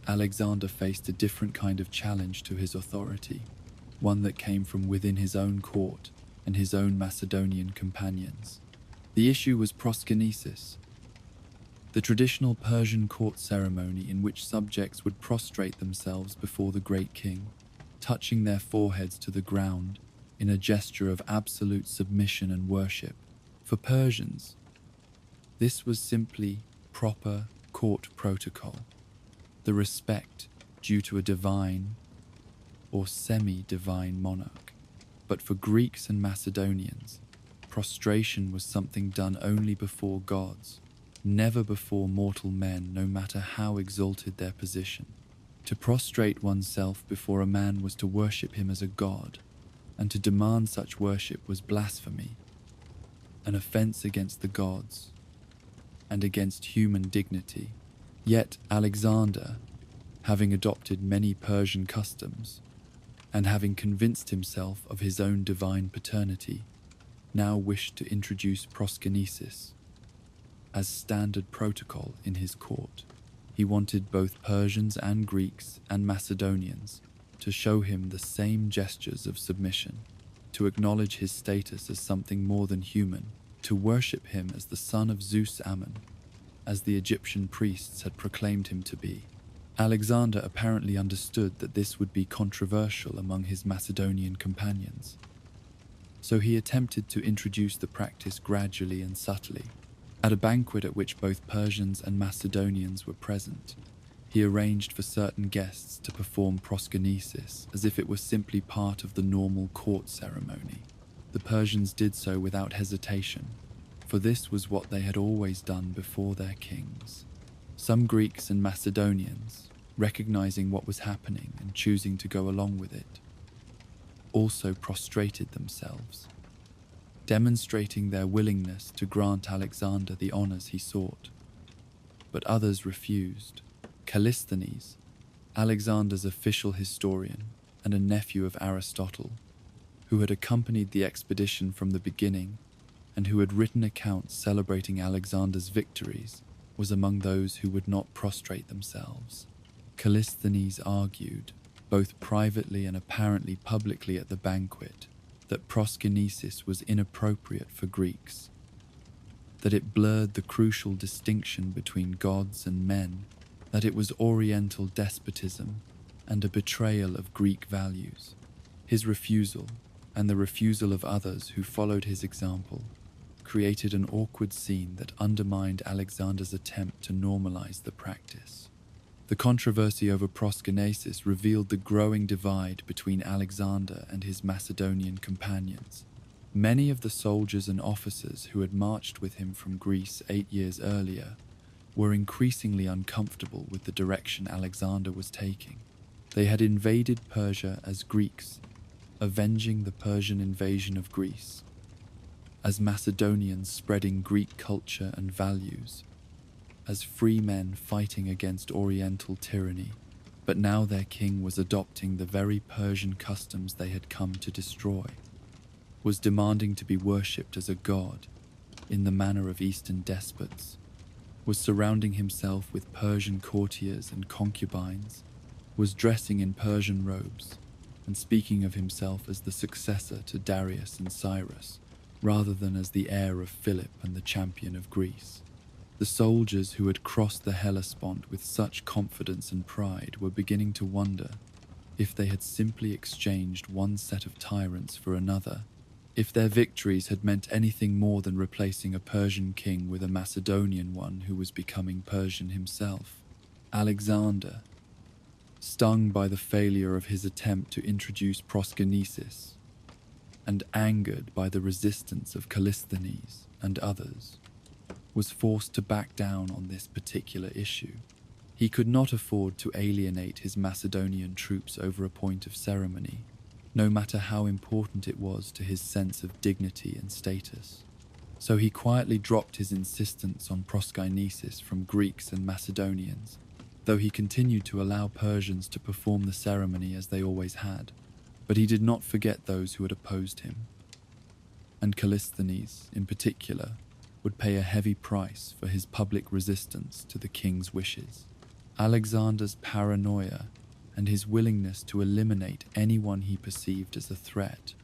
Alexander faced a different kind of challenge to his authority, one that came from within his own court and his own Macedonian companions. The issue was proskynesis, the traditional Persian court ceremony in which subjects would prostrate themselves before the great king, touching their foreheads to the ground in a gesture of absolute submission and worship. For Persians, this was simply proper court protocol, the respect due to a divine or semi-divine monarch. But for Greeks and Macedonians, prostration was something done only before gods, never before mortal men, no matter how exalted their position. To prostrate oneself before a man was to worship him as a god, and to demand such worship was blasphemy, an offense against the gods and against human dignity. Yet Alexander, having adopted many Persian customs, and having convinced himself of his own divine paternity, now wished to introduce proskynesis as standard protocol in his court. He wanted both Persians and Greeks and Macedonians to show him the same gestures of submission, to acknowledge his status as something more than human, to worship him as the son of Zeus Ammon, as the Egyptian priests had proclaimed him to be. Alexander apparently understood that this would be controversial among his Macedonian companions, so he attempted to introduce the practice gradually and subtly, At a banquet at which both Persians and Macedonians were present, he arranged for certain guests to perform proskynesis as if it were simply part of the normal court ceremony. The Persians did so without hesitation, for this was what they had always done before their kings. Some Greeks and Macedonians, recognizing what was happening and choosing to go along with it, also prostrated themselves, demonstrating their willingness to grant Alexander the honors he sought. But others refused. Callisthenes, Alexander's official historian and a nephew of Aristotle, who had accompanied the expedition from the beginning and who had written accounts celebrating Alexander's victories, was among those who would not prostrate themselves. Callisthenes argued, both privately and apparently publicly at the banquet, that proskynesis was inappropriate for Greeks, that it blurred the crucial distinction between gods and men, that it was Oriental despotism and a betrayal of Greek values. His refusal, and the refusal of others who followed his example, created an awkward scene that undermined Alexander's attempt to normalize the practice. The controversy over proskynesis revealed the growing divide between Alexander and his Macedonian companions. Many of the soldiers and officers who had marched with him from Greece 8 years earlier were increasingly uncomfortable with the direction Alexander was taking. They had invaded Persia as Greeks, avenging the Persian invasion of Greece, as Macedonians spreading Greek culture and values, as free men fighting against Oriental tyranny, but now their king was adopting the very Persian customs they had come to destroy, was demanding to be worshipped as a god in the manner of Eastern despots, was surrounding himself with Persian courtiers and concubines, was dressing in Persian robes, and speaking of himself as the successor to Darius and Cyrus, rather than as the heir of Philip and the champion of Greece. The soldiers who had crossed the Hellespont with such confidence and pride were beginning to wonder if they had simply exchanged one set of tyrants for another, if their victories had meant anything more than replacing a Persian king with a Macedonian one who was becoming Persian himself. Alexander, stung by the failure of his attempt to introduce proskynesis, and angered by the resistance of Callisthenes and others, was forced to back down on this particular issue. He could not afford to alienate his Macedonian troops over a point of ceremony, no matter how important it was to his sense of dignity and status. So he quietly dropped his insistence on proskynesis from Greeks and Macedonians, though he continued to allow Persians to perform the ceremony as they always had. But he did not forget those who had opposed him, and Callisthenes, in particular, would pay a heavy price for his public resistance to the king's wishes. Alexander's paranoia and his willingness to eliminate anyone he perceived as a threat,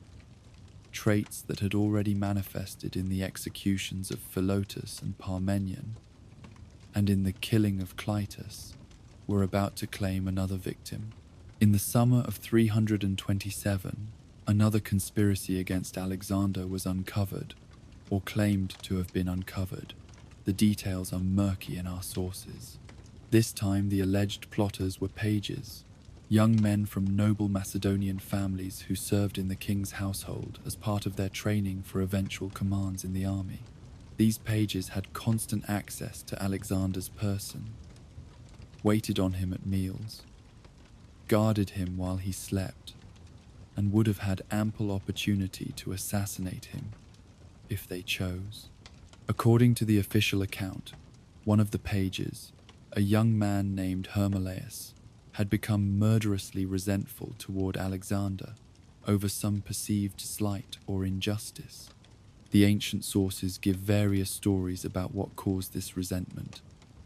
traits that had already manifested in the executions of Philotas and Parmenion, and in the killing of Clytus, were about to claim another victim. In the summer of 327, another conspiracy against Alexander was uncovered, or claimed to have been uncovered. The details are murky in our sources. This time the alleged plotters were pages, young men from noble Macedonian families who served in the king's household as part of their training for eventual commands in the army. These pages had constant access to Alexander's person, waited on him at meals, guarded him while he slept, and would have had ample opportunity to assassinate him if they chose. According to the official account, one of the pages, a young man named Hermolaus, had become murderously resentful toward Alexander over some perceived slight or injustice. The ancient sources give various stories about what caused this resentment,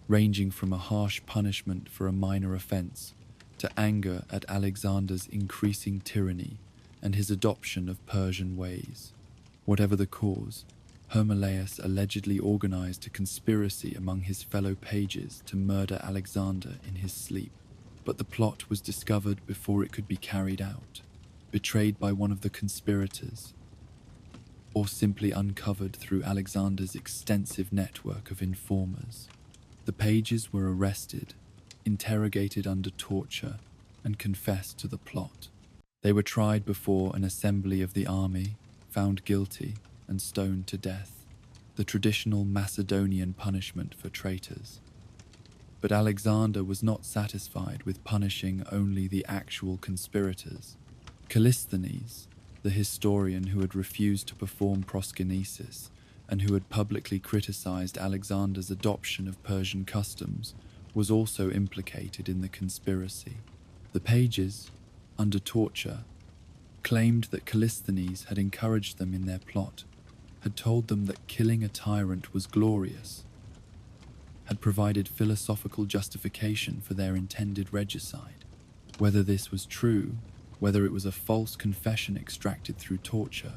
ranging from a harsh punishment for a minor offense to anger at Alexander's increasing tyranny and his adoption of Persian ways. Whatever the cause, Hermolaus allegedly organized a conspiracy among his fellow pages to murder Alexander in his sleep, but the plot was discovered before it could be carried out. Betrayed by one of the conspirators, or simply uncovered through Alexander's extensive network of informers. The pages were arrested, interrogated under torture, and confessed to the plot. They were tried before an assembly of the army, found guilty, and stoned to death, the traditional Macedonian punishment for traitors. But Alexander was not satisfied with punishing only the actual conspirators. Callisthenes, the historian who had refused to perform proskynesis and who had publicly criticized Alexander's adoption of Persian customs, was also implicated in the conspiracy. The pages, under torture, claimed that Callisthenes had encouraged them in their plot, had told them that killing a tyrant was glorious, had provided philosophical justification for their intended regicide. Whether this was true, whether it was a false confession extracted through torture,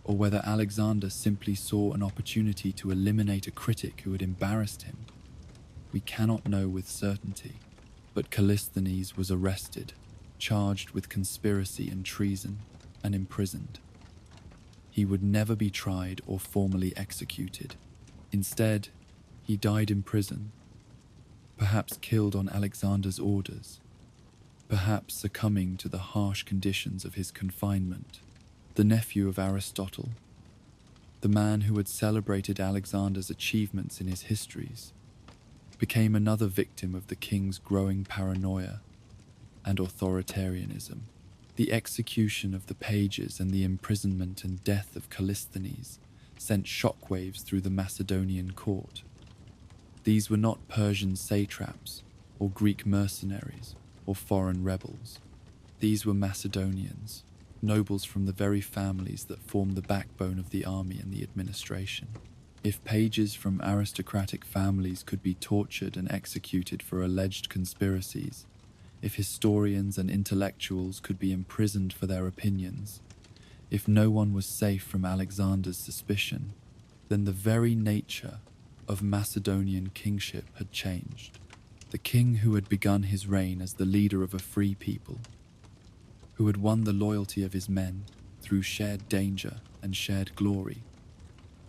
or whether Alexander simply saw an opportunity to eliminate a critic who had embarrassed him, we cannot know with certainty. But Callisthenes was arrested, charged with conspiracy and treason, and imprisoned. He would never be tried or formally executed. Instead, he died in prison, perhaps killed on Alexander's orders, perhaps succumbing to the harsh conditions of his confinement. The nephew of Aristotle, the man who had celebrated Alexander's achievements in his histories, became another victim of the king's growing paranoia and authoritarianism. The execution of the pages and the imprisonment and death of Callisthenes sent shockwaves through the Macedonian court. These were not Persian satraps or Greek mercenaries or foreign rebels. These were Macedonians, nobles from the very families that formed the backbone of the army and the administration. If pages from aristocratic families could be tortured and executed for alleged conspiracies, if historians and intellectuals could be imprisoned for their opinions, if no one was safe from Alexander's suspicion, then the very nature of Macedonian kingship had changed. The king who had begun his reign as the leader of a free people, who had won the loyalty of his men through shared danger and shared glory,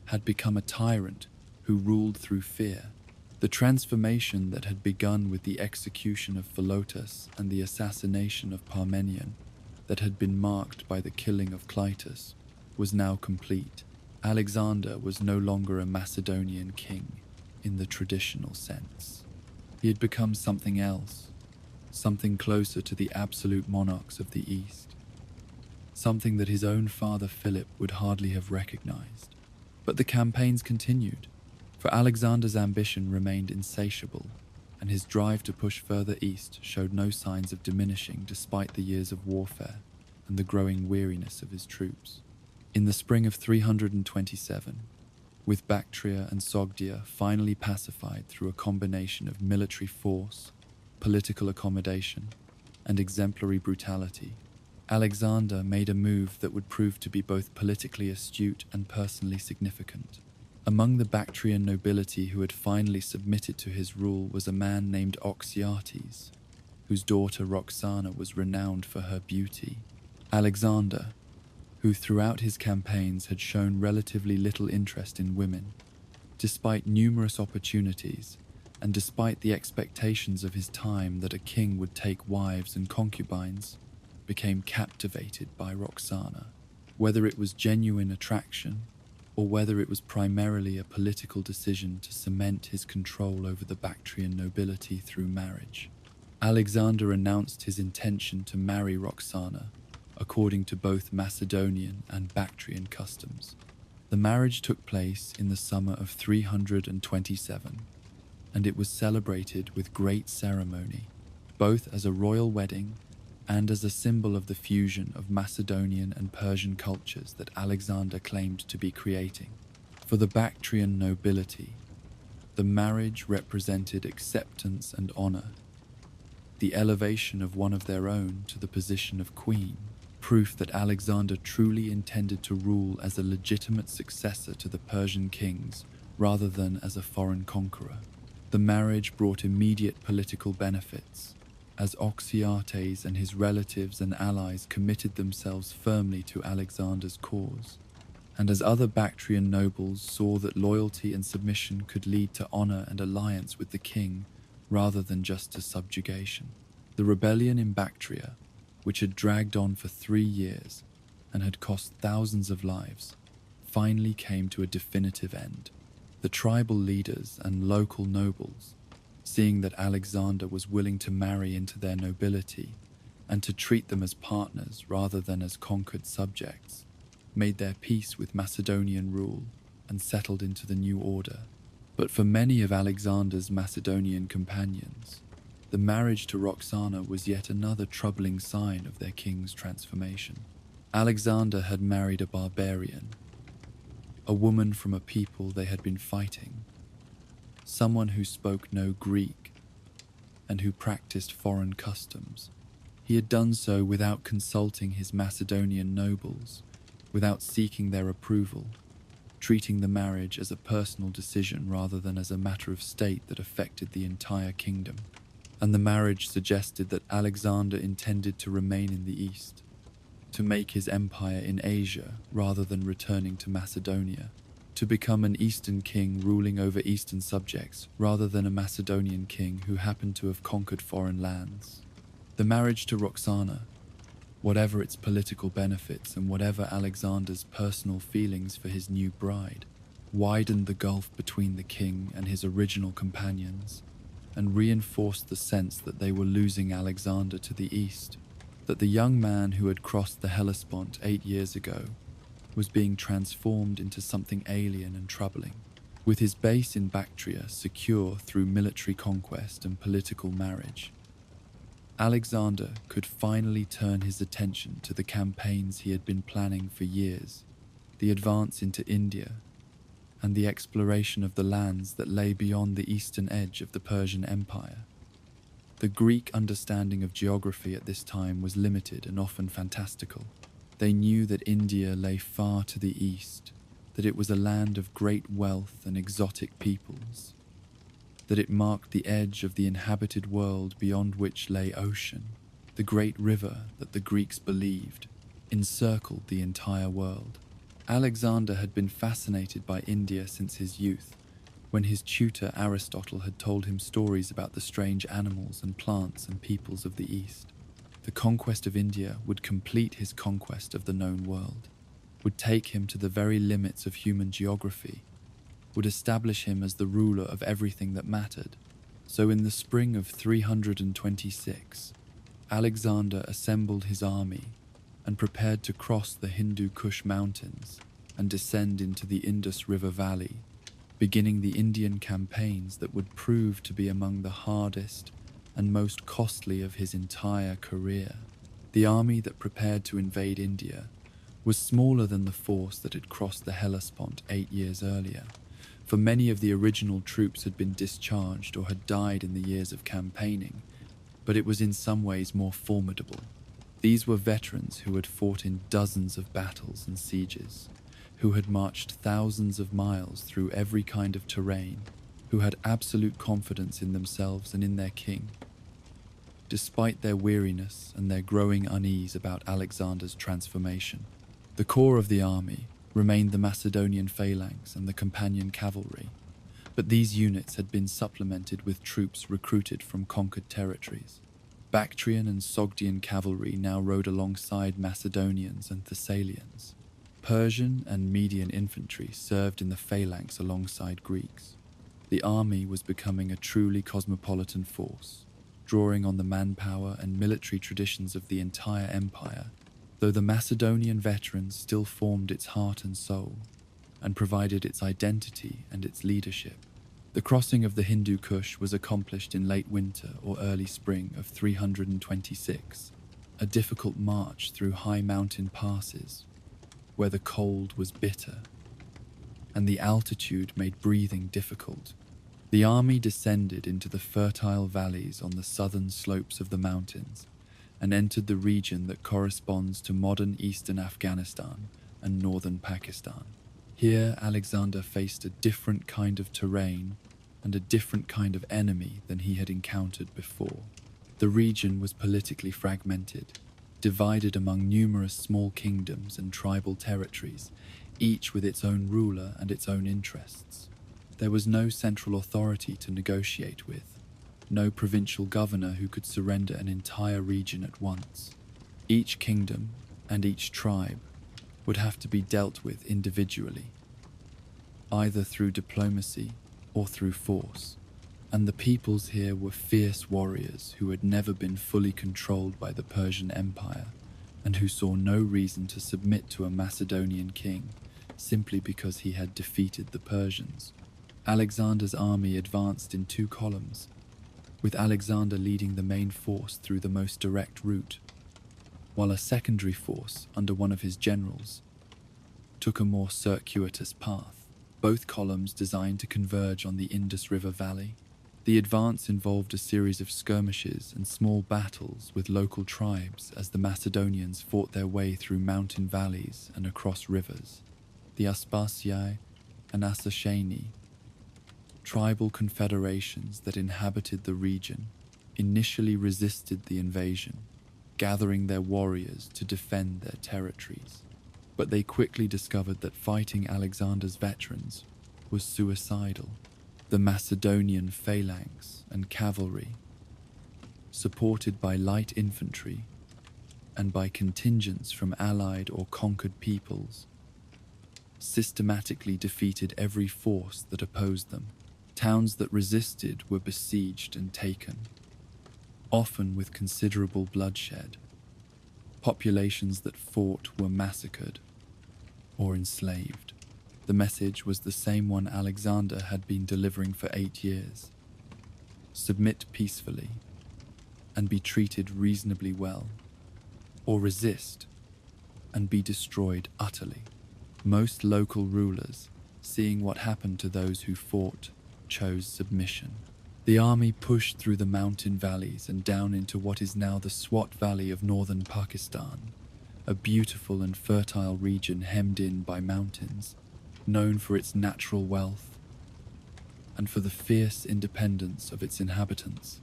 had become a tyrant who ruled through fear. The transformation that had begun with the execution of Philotas and the assassination of Parmenion, that had been marked by the killing of Clytus, was now complete. Alexander was no longer a Macedonian king in the traditional sense. He had become something else, something closer to the absolute monarchs of the East, something that his own father Philip would hardly have recognized. But the campaigns continued, for Alexander's ambition remained insatiable, and his drive to push further east showed no signs of diminishing despite the years of warfare and the growing weariness of his troops. In the spring of 327, with Bactria and Sogdia finally pacified through a combination of military force, political accommodation, and exemplary brutality, Alexander made a move that would prove to be both politically astute and personally significant. Among the Bactrian nobility who had finally submitted to his rule was a man named Oxyates, whose daughter Roxana was renowned for her beauty. Alexander, who throughout his campaigns had shown relatively little interest in women, despite numerous opportunities, and despite the expectations of his time that a king would take wives and concubines, became captivated by Roxana. Whether it was genuine attraction, or whether it was primarily a political decision to cement his control over the Bactrian nobility through marriage, Alexander announced his intention to marry Roxana according to both Macedonian and Bactrian customs. The marriage took place in the summer of 327, and it was celebrated with great ceremony, both as a royal wedding and as a symbol of the fusion of Macedonian and Persian cultures that Alexander claimed to be creating. For the Bactrian nobility, the marriage represented acceptance and honor, the elevation of one of their own to the position of queen, proof that Alexander truly intended to rule as a legitimate successor to the Persian kings rather than as a foreign conqueror. The marriage brought immediate political benefits, as Oxyates and his relatives and allies committed themselves firmly to Alexander's cause. And as other Bactrian nobles saw that loyalty and submission could lead to honor and alliance with the king rather than just to subjugation, the rebellion in Bactria, which had dragged on for 3 years and had cost thousands of lives, finally came to a definitive end. The tribal leaders and local nobles, seeing that Alexander was willing to marry into their nobility and to treat them as partners rather than as conquered subjects, made their peace with Macedonian rule and settled into the new order. But for many of Alexander's Macedonian companions, the marriage to Roxana was yet another troubling sign of their king's transformation. Alexander had married a barbarian, a woman from a people they had been fighting, someone who spoke no Greek and who practiced foreign customs. He had done so without consulting his Macedonian nobles, without seeking their approval, treating the marriage as a personal decision rather than as a matter of state that affected the entire kingdom. And the marriage suggested that Alexander intended to remain in the east, to make his empire in Asia rather than returning to Macedonia, to become an Eastern king ruling over Eastern subjects rather than a Macedonian king who happened to have conquered foreign lands. The marriage to Roxana, whatever its political benefits and whatever Alexander's personal feelings for his new bride, widened the gulf between the king and his original companions and reinforced the sense that they were losing Alexander to the east, that the young man who had crossed the Hellespont 8 years ago was being transformed into something alien and troubling. With his base in Bactria secure through military conquest and political marriage, Alexander could finally turn his attention to the campaigns he had been planning for years, the advance into India, and the exploration of the lands that lay beyond the eastern edge of the Persian Empire. The Greek understanding of geography at this time was limited and often fantastical. They knew that India lay far to the east, that it was a land of great wealth and exotic peoples, that it marked the edge of the inhabited world beyond which lay ocean. The great river that the Greeks believed encircled the entire world. Alexander had been fascinated by India since his youth, when his tutor Aristotle had told him stories about the strange animals and plants and peoples of the East. The conquest of India would complete his conquest of the known world, would take him to the very limits of human geography, would establish him as the ruler of everything that mattered. So in the spring of 326, Alexander assembled his army and prepared to cross the Hindu Kush mountains and descend into the Indus River Valley, beginning the Indian campaigns that would prove to be among the hardest and most costly of his entire career. The army that prepared to invade India was smaller than the force that had crossed the Hellespont 8 years earlier, for many of the original troops had been discharged or had died in the years of campaigning, but it was in some ways more formidable. These were veterans who had fought in dozens of battles and sieges, who had marched thousands of miles through every kind of terrain, who had absolute confidence in themselves and in their king, despite their weariness and their growing unease about Alexander's transformation. The core of the army remained the Macedonian phalanx and the companion cavalry, but these units had been supplemented with troops recruited from conquered territories. Bactrian and Sogdian cavalry now rode alongside Macedonians and Thessalians. Persian and Median infantry served in the phalanx alongside Greeks. The army was becoming a truly cosmopolitan force, drawing on the manpower and military traditions of the entire empire, though the Macedonian veterans still formed its heart and soul, and provided its identity and its leadership. The crossing of the Hindu Kush was accomplished in late winter or early spring of 326, a difficult march through high mountain passes, where the cold was bitter, and the altitude made breathing difficult. The army descended into the fertile valleys on the southern slopes of the mountains and entered the region that corresponds to modern eastern Afghanistan and northern Pakistan. Here, Alexander faced a different kind of terrain and a different kind of enemy than he had encountered before. The region was politically fragmented, divided among numerous small kingdoms and tribal territories, each with its own ruler and its own interests. There was no central authority to negotiate with, no provincial governor who could surrender an entire region at once. Each kingdom and each tribe would have to be dealt with individually, either through diplomacy or through force. And the peoples here were fierce warriors who had never been fully controlled by the Persian Empire and who saw no reason to submit to a Macedonian king simply because he had defeated the Persians. Alexander's army advanced in 2 columns, with Alexander leading the main force through the most direct route, while a secondary force under one of his generals took a more circuitous path, both columns designed to converge on the Indus River Valley. The advance involved a series of skirmishes and small battles with local tribes as the Macedonians fought their way through mountain valleys and across rivers. The Aspasiae and Asashani, tribal confederations that inhabited the region, initially resisted the invasion, gathering their warriors to defend their territories. But they quickly discovered that fighting Alexander's veterans was suicidal. The Macedonian phalanx and cavalry, supported by light infantry and by contingents from allied or conquered peoples, systematically defeated every force that opposed them. Towns that resisted were besieged and taken, often with considerable bloodshed. Populations that fought were massacred or enslaved. The message was the same one Alexander had been delivering for 8 years. Submit peacefully and be treated reasonably well, or resist and be destroyed utterly. Most local rulers, seeing what happened to those who fought, chose submission. The army pushed through the mountain valleys and down into what is now the Swat Valley of northern Pakistan, a beautiful and fertile region hemmed in by mountains, known for its natural wealth and for the fierce independence of its inhabitants.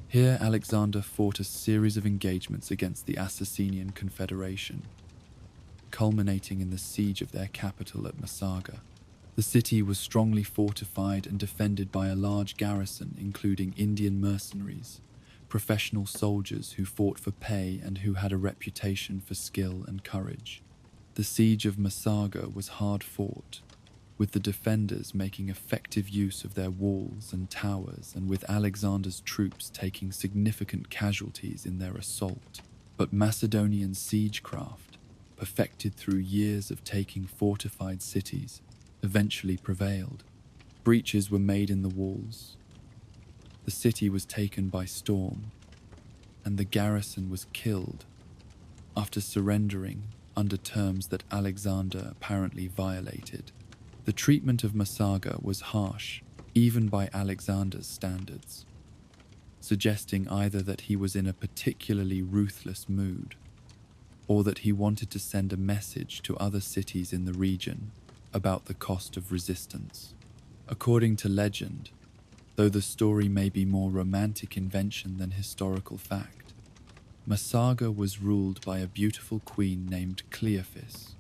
Here Alexander fought a series of engagements against the Assassinian Confederation, culminating in the siege of their capital at Massaga. The city was strongly fortified and defended by a large garrison including Indian mercenaries, professional soldiers who fought for pay and who had a reputation for skill and courage. The siege of Massaga was hard fought, with the defenders making effective use of their walls and towers and with Alexander's troops taking significant casualties in their assault. But Macedonian siegecraft, perfected through years of taking fortified cities, eventually prevailed. Breaches were made in the walls. The city was taken by storm, and the garrison was killed after surrendering under terms that Alexander apparently violated. The treatment of Massaga was harsh, even by Alexander's standards, suggesting either that he was in a particularly ruthless mood, or that he wanted to send a message to other cities in the region about the cost of resistance. According to legend, though the story may be more romantic invention than historical fact, Massaga was ruled by a beautiful queen named Cleophas,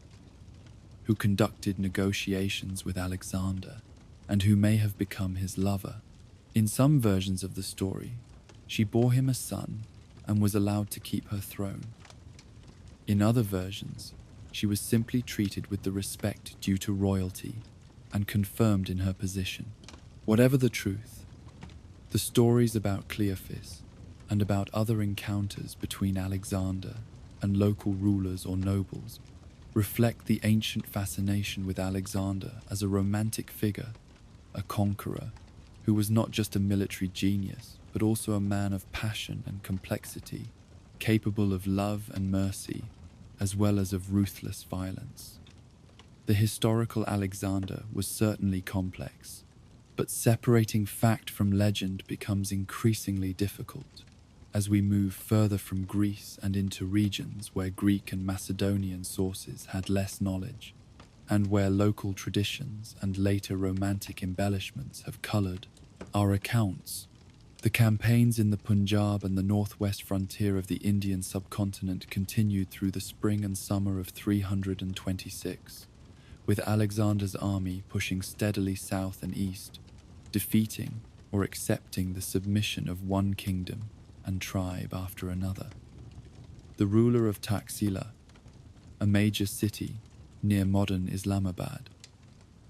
who conducted negotiations with Alexander and who may have become his lover. In some versions of the story, she bore him a son and was allowed to keep her throne. In other versions, she was simply treated with the respect due to royalty and confirmed in her position. Whatever the truth, the stories about Cleophas and about other encounters between Alexander and local rulers or nobles reflect the ancient fascination with Alexander as a romantic figure, a conqueror who was not just a military genius, but also a man of passion and complexity, capable of love and mercy, as well as of ruthless violence. The historical Alexander was certainly complex, but separating fact from legend becomes increasingly difficult as we move further from Greece and into regions where Greek and Macedonian sources had less knowledge, and where local traditions and later romantic embellishments have colored our accounts. The campaigns in the Punjab and the northwest frontier of the Indian subcontinent continued through the spring and summer of 326, with Alexander's army pushing steadily south and east, defeating or accepting the submission of one kingdom and tribe after another. The ruler of Taxila, a major city near modern Islamabad,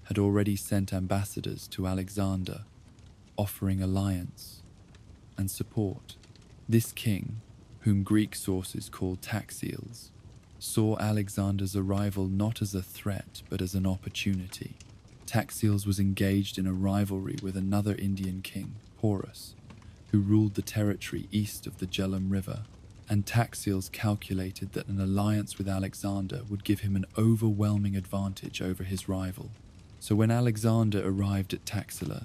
had already sent ambassadors to Alexander, offering alliance and support. This king, whom Greek sources call Taxiles, saw Alexander's arrival not as a threat but as an opportunity. Taxiles was engaged in a rivalry with another Indian king, Porus, who ruled the territory east of the Jhelum River, and Taxiles calculated that an alliance with Alexander would give him an overwhelming advantage over his rival. So when Alexander arrived at Taxila,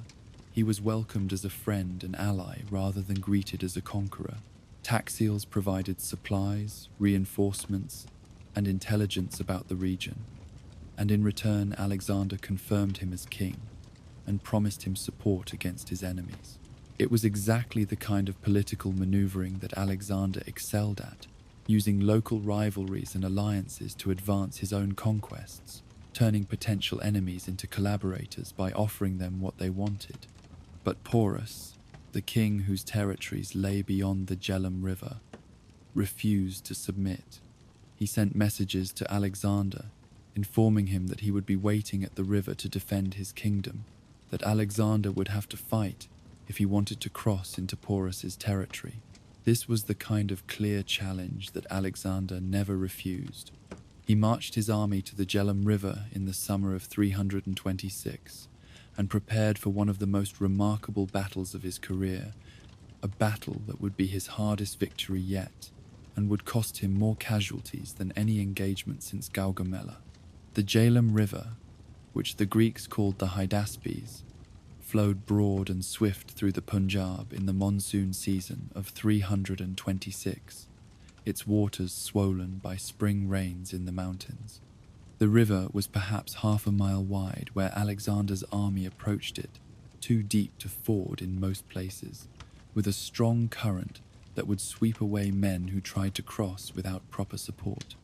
he was welcomed as a friend and ally rather than greeted as a conqueror. Taxiles provided supplies, reinforcements, and intelligence about the region, and in return Alexander confirmed him as king and promised him support against his enemies. It was exactly the kind of political maneuvering that Alexander excelled at, using local rivalries and alliances to advance his own conquests, turning potential enemies into collaborators by offering them what they wanted. But Porus, the king whose territories lay beyond the Jhelum River, refused to submit. He sent messages to Alexander, informing him that he would be waiting at the river to defend his kingdom, that Alexander would have to fight if he wanted to cross into Porus's territory. This was the kind of clear challenge that Alexander never refused. He marched his army to the Jhelum River in the summer of 326 and prepared for one of the most remarkable battles of his career, a battle that would be his hardest victory yet and would cost him more casualties than any engagement since Gaugamela. The Jhelum River, which the Greeks called the Hydaspes, flowed broad and swift through the Punjab in the monsoon season of 326, its waters swollen by spring rains in the mountains. The river was perhaps half a mile wide where Alexander's army approached it, too deep to ford in most places, with a strong current that would sweep away men who tried to cross without proper support.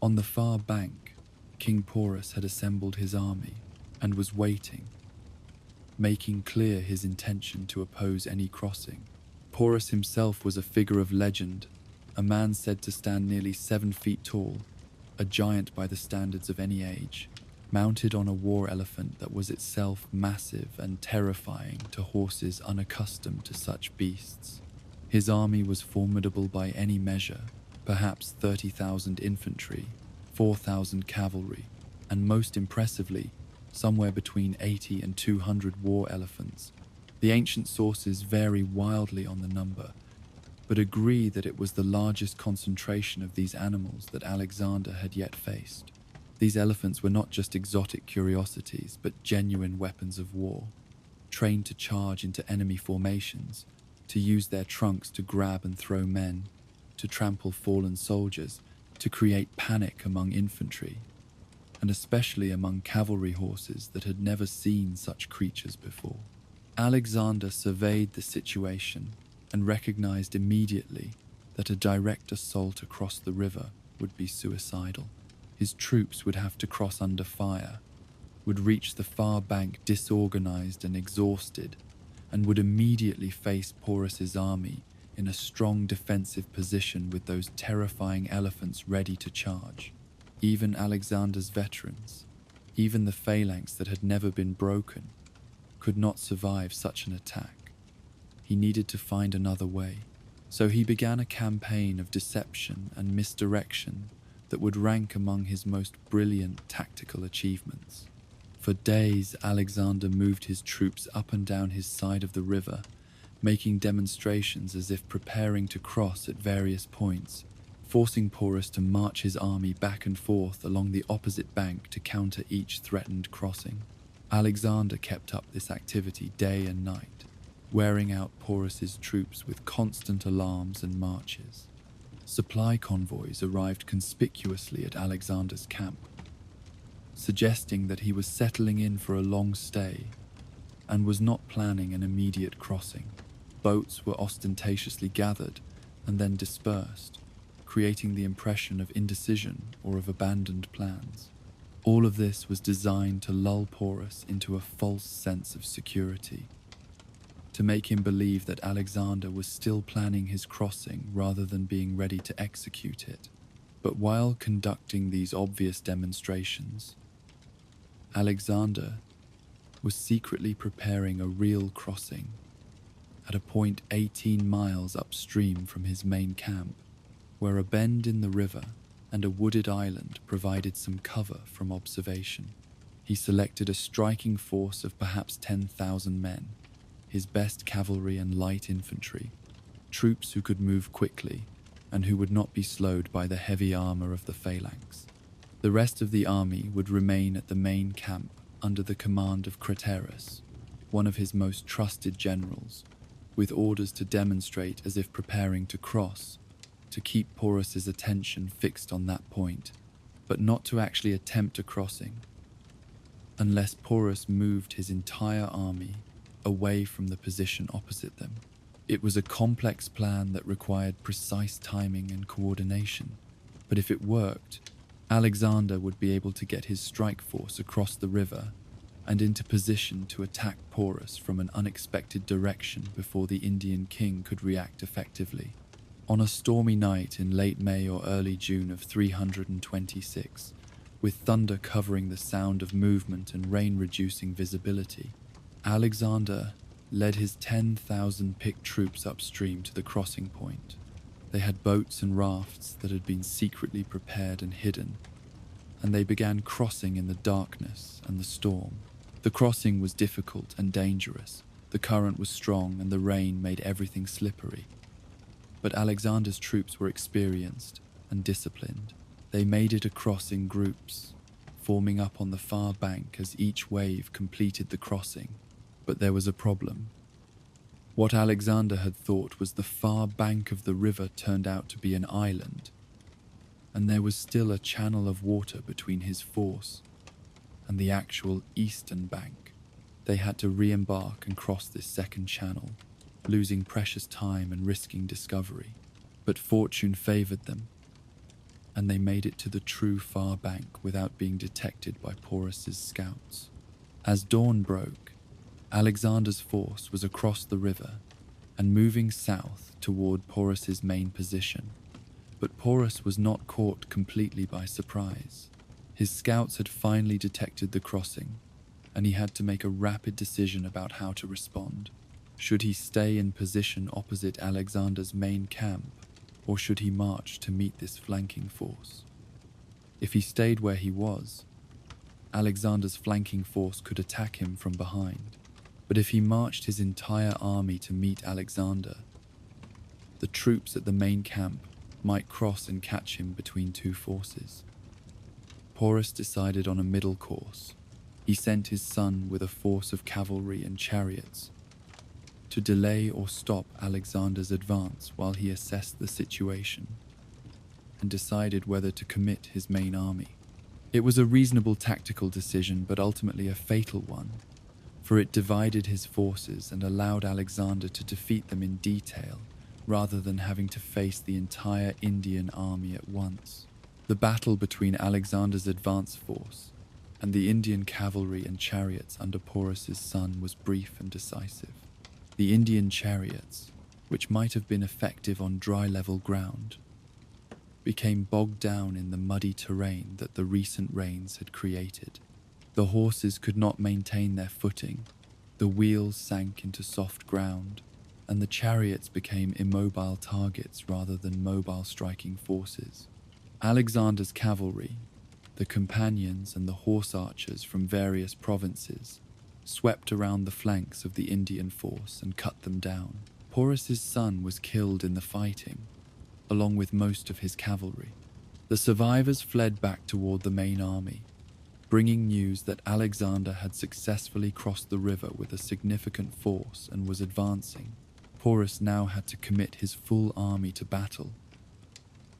On the far bank, King Porus had assembled his army and was waiting, making clear his intention to oppose any crossing. Porus himself was a figure of legend, a man said to stand nearly 7 feet tall, a giant by the standards of any age, mounted on a war elephant that was itself massive and terrifying to horses unaccustomed to such beasts. His army was formidable by any measure, perhaps 30,000 infantry, 4,000 cavalry, and most impressively, somewhere between 80 and 200 war elephants. The ancient sources vary wildly on the number, but agree that it was the largest concentration of these animals that Alexander had yet faced. These elephants were not just exotic curiosities, but genuine weapons of war, trained to charge into enemy formations, to use their trunks to grab and throw men, to trample fallen soldiers, to create panic among infantry, and especially among cavalry horses that had never seen such creatures before. Alexander surveyed the situation and recognized immediately that a direct assault across the river would be suicidal. His troops would have to cross under fire, would reach the far bank disorganized and exhausted, and would immediately face Porus's army in a strong defensive position with those terrifying elephants ready to charge. Even Alexander's veterans, even the phalanx that had never been broken, could not survive such an attack. He needed to find another way, so he began a campaign of deception and misdirection that would rank among his most brilliant tactical achievements. For days, Alexander moved his troops up and down his side of the river, making demonstrations as if preparing to cross at various points, forcing Porus to march his army back and forth along the opposite bank to counter each threatened crossing. Alexander kept up this activity day and night, wearing out Porus's troops with constant alarms and marches. Supply convoys arrived conspicuously at Alexander's camp, suggesting that he was settling in for a long stay and was not planning an immediate crossing. Boats were ostentatiously gathered and then dispersed, creating the impression of indecision or of abandoned plans. All of this was designed to lull Porus into a false sense of security, to make him believe that Alexander was still planning his crossing rather than being ready to execute it. But while conducting these obvious demonstrations, Alexander was secretly preparing a real crossing at a point 18 miles upstream from his main camp, where a bend in the river and a wooded island provided some cover from observation. He selected a striking force of perhaps 10,000 men, his best cavalry and light infantry, troops who could move quickly and who would not be slowed by the heavy armor of the phalanx. The rest of the army would remain at the main camp under the command of Craterus, one of his most trusted generals, with orders to demonstrate as if preparing to cross, to keep Porus's attention fixed on that point, but not to actually attempt a crossing, unless Porus moved his entire army away from the position opposite them. It was a complex plan that required precise timing and coordination, but if it worked, Alexander would be able to get his strike force across the river and into position to attack Porus from an unexpected direction before the Indian king could react effectively. On a stormy night in late May or early June of 326, with thunder covering the sound of movement and rain reducing visibility, Alexander led his 10,000 picked troops upstream to the crossing point. They had boats and rafts that had been secretly prepared and hidden, and they began crossing in the darkness and the storm. The crossing was difficult and dangerous. The current was strong and the rain made everything slippery. But Alexander's troops were experienced and disciplined. They made it across in groups, forming up on the far bank as each wave completed the crossing. But there was a problem. What Alexander had thought was the far bank of the river turned out to be an island, and there was still a channel of water between his force and the actual eastern bank. They had to re-embark and cross this second channel, losing precious time and risking discovery. But fortune favored them, and they made it to the true far bank without being detected by Porus's scouts. As dawn broke, Alexander's force was across the river and moving south toward Porus's main position. But Porus was not caught completely by surprise. His scouts had finally detected the crossing, and he had to make a rapid decision about how to respond. Should he stay in position opposite Alexander's main camp, or should he march to meet this flanking force? If he stayed where he was, Alexander's flanking force could attack him from behind. But if he marched his entire army to meet Alexander, the troops at the main camp might cross and catch him between two forces. Porus decided on a middle course. He sent his son with a force of cavalry and chariots to delay or stop Alexander's advance while he assessed the situation and decided whether to commit his main army. It was a reasonable tactical decision, but ultimately a fatal one, for it divided his forces and allowed Alexander to defeat them in detail rather than having to face the entire Indian army at once. The battle between Alexander's advance force and the Indian cavalry and chariots under Porus's son was brief and decisive. The Indian chariots, which might have been effective on dry level ground, became bogged down in the muddy terrain that the recent rains had created. The horses could not maintain their footing, the wheels sank into soft ground, and the chariots became immobile targets rather than mobile striking forces. Alexander's cavalry, the companions and the horse archers from various provinces, swept around the flanks of the Indian force and cut them down. Porus's son was killed in the fighting, along with most of his cavalry. The survivors fled back toward the main army, bringing news that Alexander had successfully crossed the river with a significant force and was advancing. Porus now had to commit his full army to battle,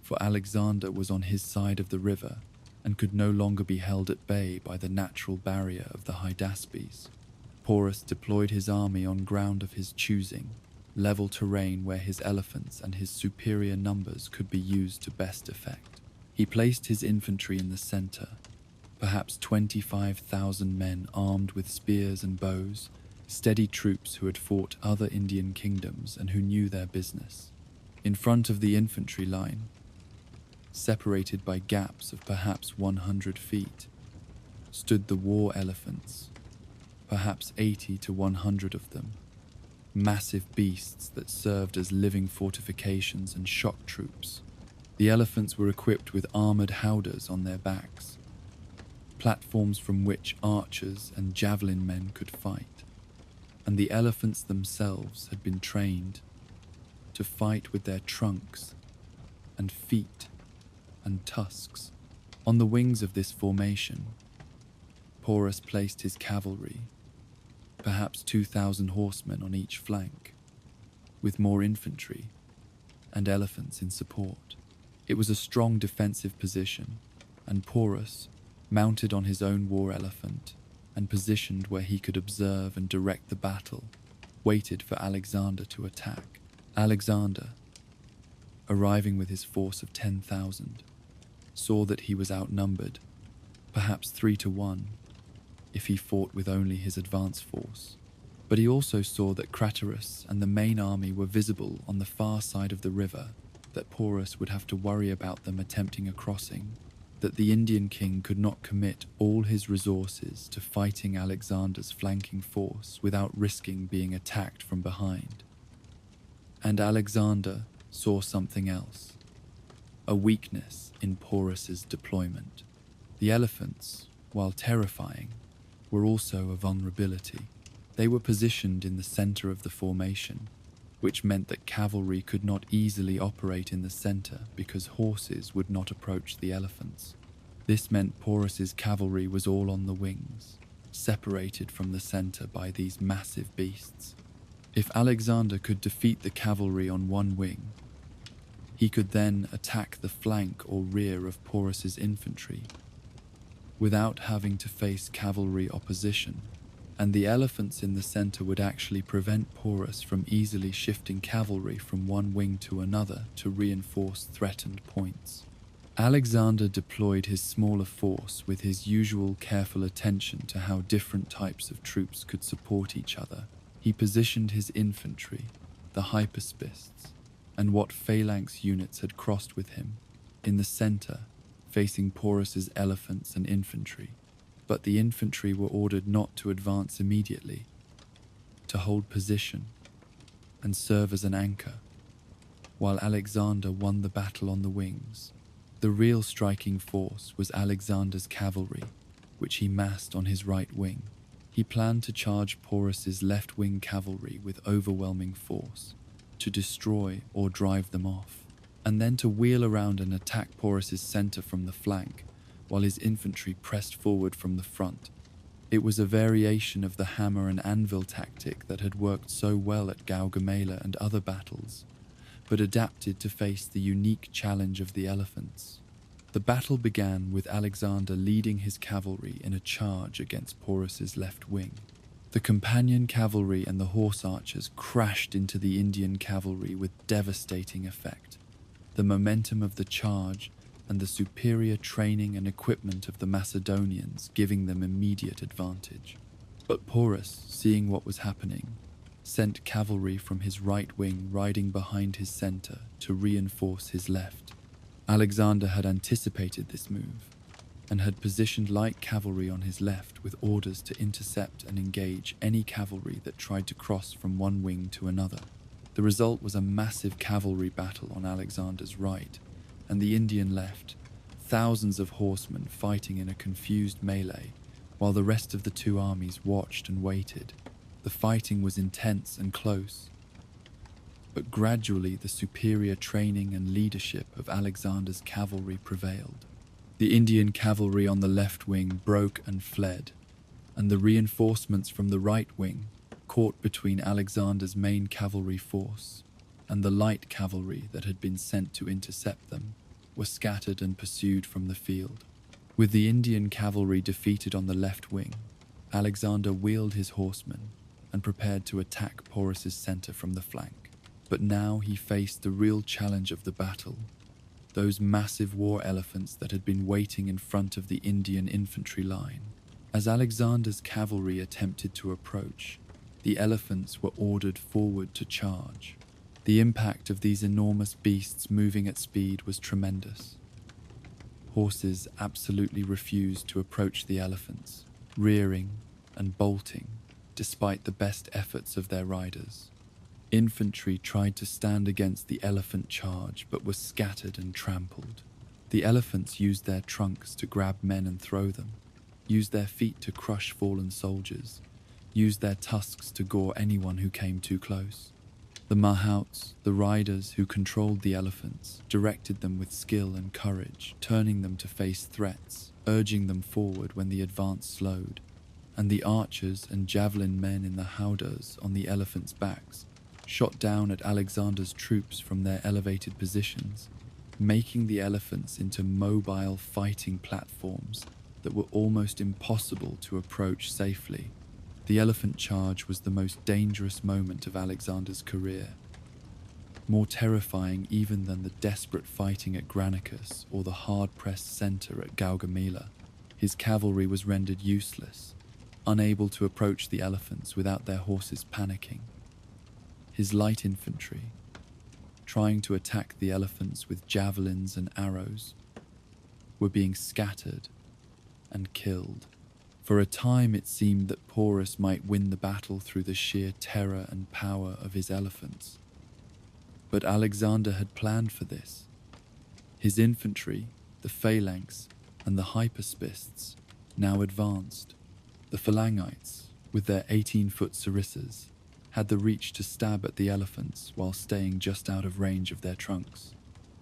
for Alexander was on his side of the river and could no longer be held at bay by the natural barrier of the Hydaspes. Porus deployed his army on ground of his choosing, level terrain where his elephants and his superior numbers could be used to best effect. He placed his infantry in the center, perhaps 25,000 men armed with spears and bows, steady troops who had fought other Indian kingdoms and who knew their business. In front of the infantry line, separated by gaps of perhaps 100 feet, stood the war elephants, perhaps 80 to 100 of them, massive beasts that served as living fortifications and shock troops. The elephants were equipped with armored howdahs on their backs, platforms from which archers and javelin men could fight, and the elephants themselves had been trained to fight with their trunks and feet and tusks. On the wings of this formation, Porus placed his cavalry, perhaps 2,000 horsemen on each flank, with more infantry and elephants in support. It was a strong defensive position, and Porus, mounted on his own war elephant and positioned where he could observe and direct the battle, waited for Alexander to attack. Alexander, arriving with his force of 10,000, saw that he was outnumbered, perhaps 3 to 1, if he fought with only his advance force. But he also saw that Craterus and the main army were visible on the far side of the river, that Porus would have to worry about them attempting a crossing, that the Indian king could not commit all his resources to fighting Alexander's flanking force without risking being attacked from behind. And Alexander saw something else, a weakness in Porus's deployment. The elephants, while terrifying, were also a vulnerability. They were positioned in the center of the formation, which meant that cavalry could not easily operate in the center because horses would not approach the elephants. This meant Porus's cavalry was all on the wings, separated from the center by these massive beasts. If Alexander could defeat the cavalry on one wing, he could then attack the flank or rear of Porus's infantry without having to face cavalry opposition, and the elephants in the center would actually prevent Porus from easily shifting cavalry from one wing to another to reinforce threatened points. Alexander deployed his smaller force with his usual careful attention to how different types of troops could support each other. He positioned his infantry, the hypaspists, and what phalanx units had crossed with him, in the center, facing Porus's elephants and infantry. But the infantry were ordered not to advance immediately, to hold position and serve as an anchor, while Alexander won the battle on the wings. The real striking force was Alexander's cavalry, which he massed on his right wing. He planned to charge Porus's left-wing cavalry with overwhelming force, to destroy or drive them off, and then to wheel around and attack Porus's center from the flank, while his infantry pressed forward from the front. It was a variation of the hammer and anvil tactic that had worked so well at Gaugamela and other battles, but adapted to face the unique challenge of the elephants. The battle began with Alexander leading his cavalry in a charge against Porus's left wing. The companion cavalry and the horse archers crashed into the Indian cavalry with devastating effect. The momentum of the charge and the superior training and equipment of the Macedonians giving them immediate advantage. But Porus, seeing what was happening, sent cavalry from his right wing riding behind his center to reinforce his left. Alexander had anticipated this move and had positioned light cavalry on his left with orders to intercept and engage any cavalry that tried to cross from one wing to another. The result was a massive cavalry battle on Alexander's right, and the Indian left, thousands of horsemen fighting in a confused melee, while the rest of the two armies watched and waited. The fighting was intense and close, but gradually the superior training and leadership of Alexander's cavalry prevailed. The Indian cavalry on the left wing broke and fled, and the reinforcements from the right wing, caught between Alexander's main cavalry force and the light cavalry that had been sent to intercept them, were scattered and pursued from the field. With the Indian cavalry defeated on the left wing, Alexander wheeled his horsemen and prepared to attack Porus's center from the flank. But now he faced the real challenge of the battle, those massive war elephants that had been waiting in front of the Indian infantry line. As Alexander's cavalry attempted to approach, the elephants were ordered forward to charge. The impact of these enormous beasts moving at speed was tremendous. Horses absolutely refused to approach the elephants, rearing and bolting, despite the best efforts of their riders. Infantry tried to stand against the elephant charge, but were scattered and trampled. The elephants used their trunks to grab men and throw them, used their feet to crush fallen soldiers, used their tusks to gore anyone who came too close. The mahouts, the riders who controlled the elephants, directed them with skill and courage, turning them to face threats, urging them forward when the advance slowed. And the archers and javelin men in the howdahs on the elephants' backs shot down at Alexander's troops from their elevated positions, making the elephants into mobile fighting platforms that were almost impossible to approach safely. The elephant charge was the most dangerous moment of Alexander's career, more terrifying even than the desperate fighting at Granicus or the hard-pressed center at Gaugamela. His cavalry was rendered useless, unable to approach the elephants without their horses panicking. His light infantry, trying to attack the elephants with javelins and arrows, were being scattered and killed. For a time it seemed that Porus might win the battle through the sheer terror and power of his elephants. But Alexander had planned for this. His infantry, the phalanx, and the hypaspists now advanced. The phalangites, with their 18-foot sarissas, had the reach to stab at the elephants while staying just out of range of their trunks.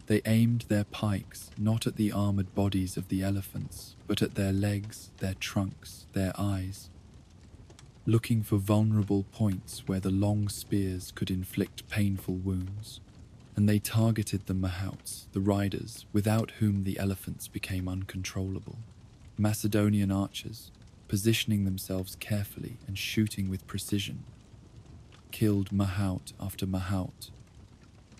They aimed their pikes not at the armored bodies of the elephants, but at their legs, their trunks, their eyes, looking for vulnerable points where the long spears could inflict painful wounds. And they targeted the mahouts, the riders, without whom the elephants became uncontrollable. Macedonian archers, positioning themselves carefully and shooting with precision, killed mahout after mahout,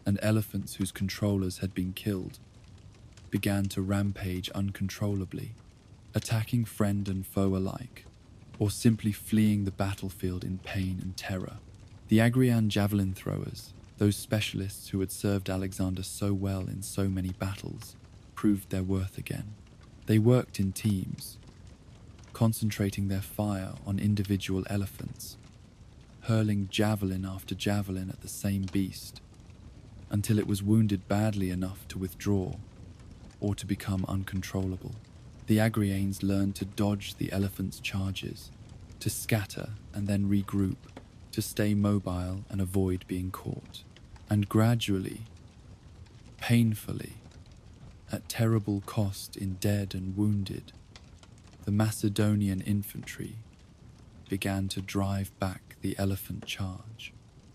and elephants whose controllers had been killed began to rampage uncontrollably, attacking friend and foe alike, or simply fleeing the battlefield in pain and terror. The Agrian javelin throwers, those specialists who had served Alexander so well in so many battles, proved their worth again. They worked in teams, concentrating their fire on individual elephants, hurling javelin after javelin at the same beast, until it was wounded badly enough to withdraw or to become uncontrollable. The Agrianes learned to dodge the elephant's charges, to scatter and then regroup, to stay mobile and avoid being caught. And gradually, painfully, at terrible cost in dead and wounded, the Macedonian infantry began to drive back the elephant charge.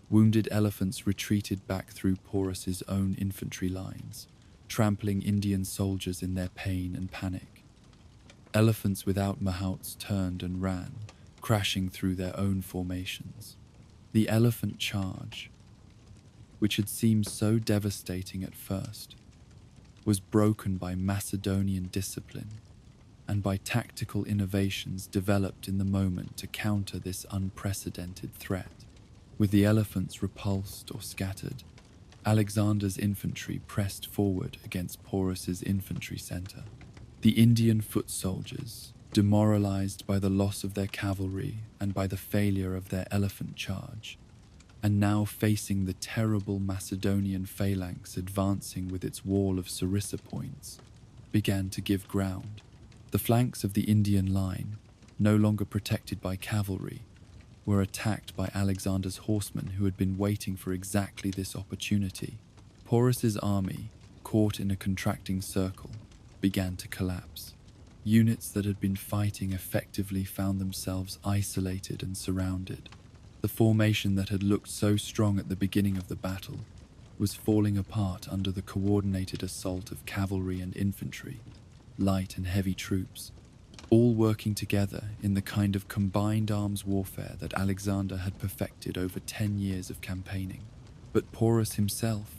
Wounded elephants retreated back through Porus's own infantry lines, trampling Indian soldiers in their pain and panic. Elephants without mahouts turned and ran, crashing through their own formations. The elephant charge, which had seemed so devastating at first, was broken by Macedonian discipline and by tactical innovations developed in the moment to counter this unprecedented threat. With the elephants repulsed or scattered, Alexander's infantry pressed forward against Porus's infantry center. The Indian foot soldiers, demoralized by the loss of their cavalry and by the failure of their elephant charge, and now facing the terrible Macedonian phalanx advancing with its wall of sarissa points, began to give ground. The flanks of the Indian line, no longer protected by cavalry, were attacked by Alexander's horsemen who had been waiting for exactly this opportunity. Porus's army, caught in a contracting circle, began to collapse. Units that had been fighting effectively found themselves isolated and surrounded. The formation that had looked so strong at the beginning of the battle was falling apart under the coordinated assault of cavalry and infantry, light and heavy troops, all working together in the kind of combined arms warfare that Alexander had perfected over 10 years of campaigning. But Porus himself,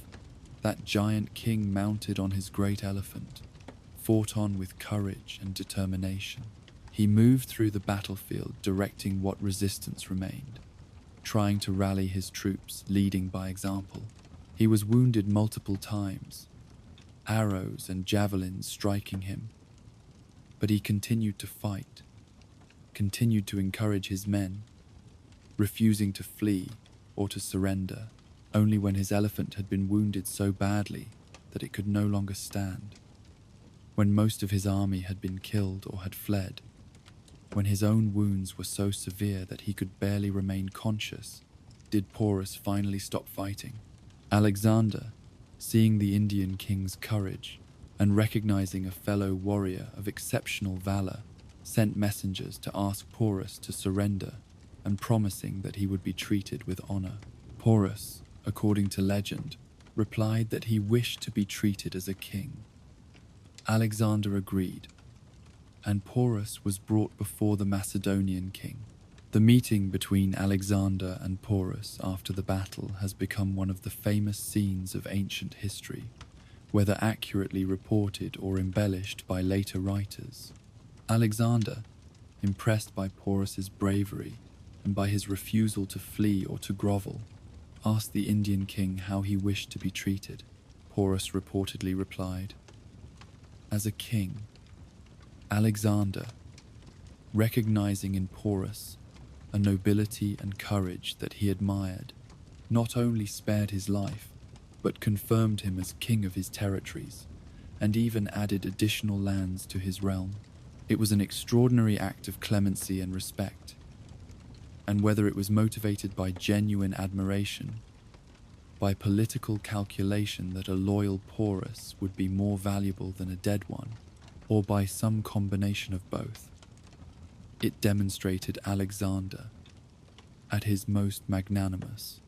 That giant king mounted on his great elephant fought on with courage and determination. He moved through the battlefield, directing what resistance remained, trying to rally his troops, leading by example. He was wounded multiple times, arrows and javelins striking him, but he continued to fight, continued to encourage his men, refusing to flee or to surrender, only when his elephant had been wounded so badly that it could no longer stand. When most of his army had been killed or had fled, when his own wounds were so severe that he could barely remain conscious, did Porus finally stop fighting. Alexander, seeing the Indian king's courage and recognizing a fellow warrior of exceptional valor, sent messengers to ask Porus to surrender and promising that he would be treated with honor. Porus, according to legend, replied that he wished to be treated as a king. Alexander agreed, and Porus was brought before the Macedonian king. The meeting between Alexander and Porus after the battle has become one of the famous scenes of ancient history, whether accurately reported or embellished by later writers. Alexander, impressed by Porus's bravery and by his refusal to flee or to grovel, asked the Indian king how he wished to be treated. Porus reportedly replied, "As a king." Alexander, recognizing in Porus a nobility and courage that he admired, not only spared his life, but confirmed him as king of his territories, and even added additional lands to his realm. It was an extraordinary act of clemency and respect, and whether it was motivated by genuine admiration, by political calculation that a loyal Porus would be more valuable than a dead one, or by some combination of both, it demonstrated Alexander at his most magnanimous.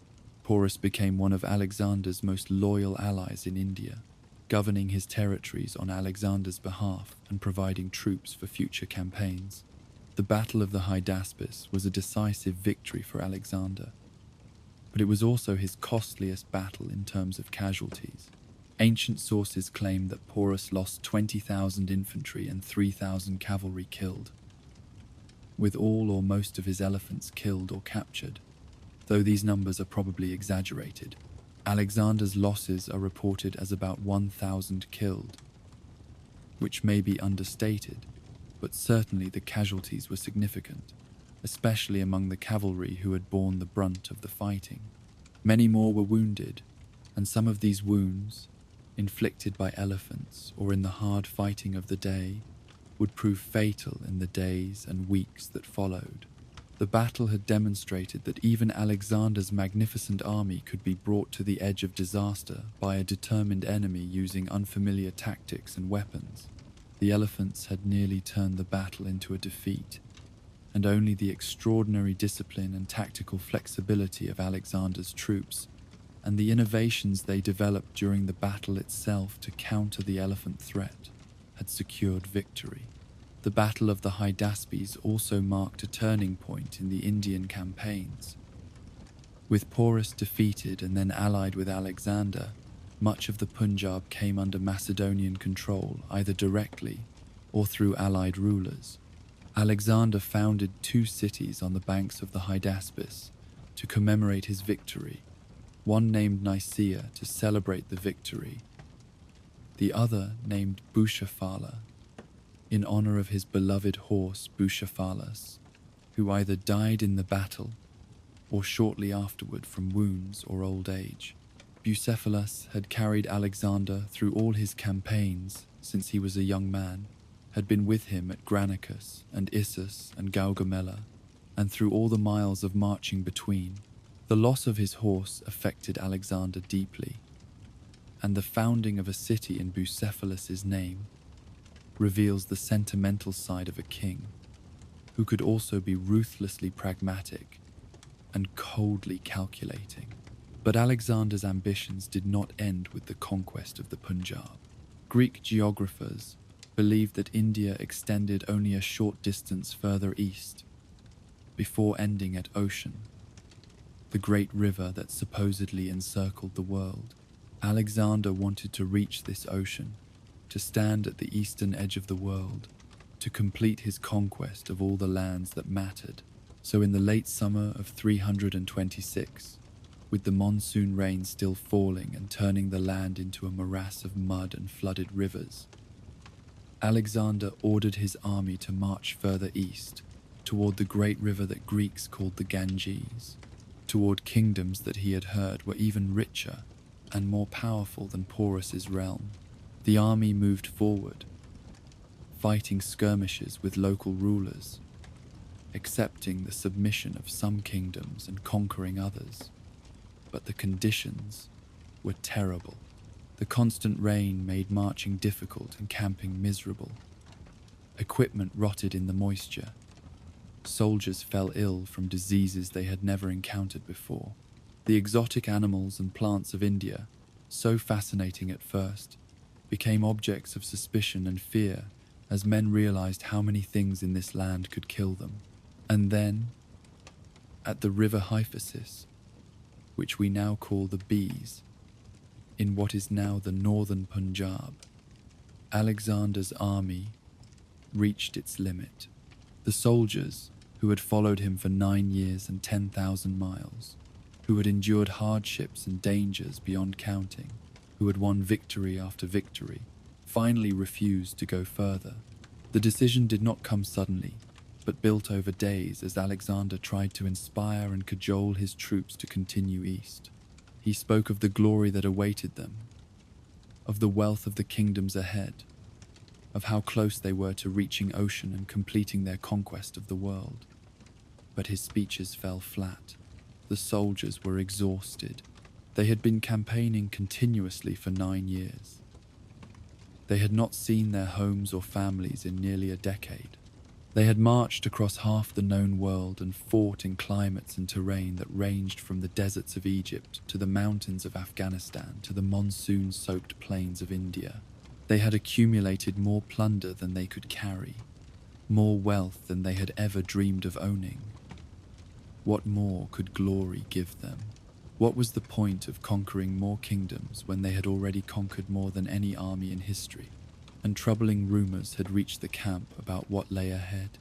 Porus became one of Alexander's most loyal allies in India, governing his territories on Alexander's behalf and providing troops for future campaigns. The Battle of the Hydaspes was a decisive victory for Alexander, but it was also his costliest battle in terms of casualties. Ancient sources claim that Porus lost 20,000 infantry and 3,000 cavalry killed, with all or most of his elephants killed or captured, though these numbers are probably exaggerated. Alexander's losses are reported as about 1,000 killed, which may be understated, but certainly the casualties were significant, especially among the cavalry who had borne the brunt of the fighting. Many more were wounded, and some of these wounds, inflicted by elephants or in the hard fighting of the day, would prove fatal in the days and weeks that followed. The battle had demonstrated that even Alexander's magnificent army could be brought to the edge of disaster by a determined enemy using unfamiliar tactics and weapons. The elephants had nearly turned the battle into a defeat, and only the extraordinary discipline and tactical flexibility of Alexander's troops and the innovations they developed during the battle itself to counter the elephant threat had secured victory. The Battle of the Hydaspes also marked a turning point in the Indian campaigns. With Porus defeated and then allied with Alexander, much of the Punjab came under Macedonian control either directly or through allied rulers. Alexander founded 2 cities on the banks of the Hydaspes to commemorate his victory, one named Nicaea to celebrate the victory, the other named Bucephala, in honor of his beloved horse Bucephalus, who either died in the battle or shortly afterward from wounds or old age. Bucephalus had carried Alexander through all his campaigns since he was a young man, had been with him at Granicus and Issus and Gaugamela, and through all the miles of marching between. The loss of his horse affected Alexander deeply, and the founding of a city in Bucephalus's name reveals the sentimental side of a king, who could also be ruthlessly pragmatic and coldly calculating. But Alexander's ambitions did not end with the conquest of the Punjab. Greek geographers believed that India extended only a short distance further east, before ending at Ocean, the great river that supposedly encircled the world. Alexander wanted to reach this ocean, to stand at the eastern edge of the world, to complete his conquest of all the lands that mattered. So in the late summer of 326, with the monsoon rain still falling and turning the land into a morass of mud and flooded rivers, Alexander ordered his army to march further east, toward the great river that Greeks called the Ganges, toward kingdoms that he had heard were even richer and more powerful than Porus's realm. The army moved forward, fighting skirmishes with local rulers, accepting the submission of some kingdoms and conquering others. But the conditions were terrible. The constant rain made marching difficult and camping miserable. Equipment rotted in the moisture. Soldiers fell ill from diseases they had never encountered before. The exotic animals and plants of India, so fascinating at first, became objects of suspicion and fear as men realized how many things in this land could kill them. And then, at the river Hyphasis, which we now call the Bees, in what is now the northern Punjab, Alexander's army reached its limit. The soldiers, who had followed him for 9 years and 10,000 miles, who had endured hardships and dangers beyond counting, who had won victory after victory, finally refused to go further. The decision did not come suddenly, but built over days as Alexander tried to inspire and cajole his troops to continue east. He spoke of the glory that awaited them, of the wealth of the kingdoms ahead, of how close they were to reaching ocean and completing their conquest of the world. But his speeches fell flat. The soldiers were exhausted. They had been campaigning continuously for 9 years. They had not seen their homes or families in nearly a decade. They had marched across half the known world and fought in climates and terrain that ranged from the deserts of Egypt to the mountains of Afghanistan to the monsoon-soaked plains of India. They had accumulated more plunder than they could carry, more wealth than they had ever dreamed of owning. What more could glory give them? What was the point of conquering more kingdoms when they had already conquered more than any army in history? And troubling rumors had reached the camp about what lay ahead.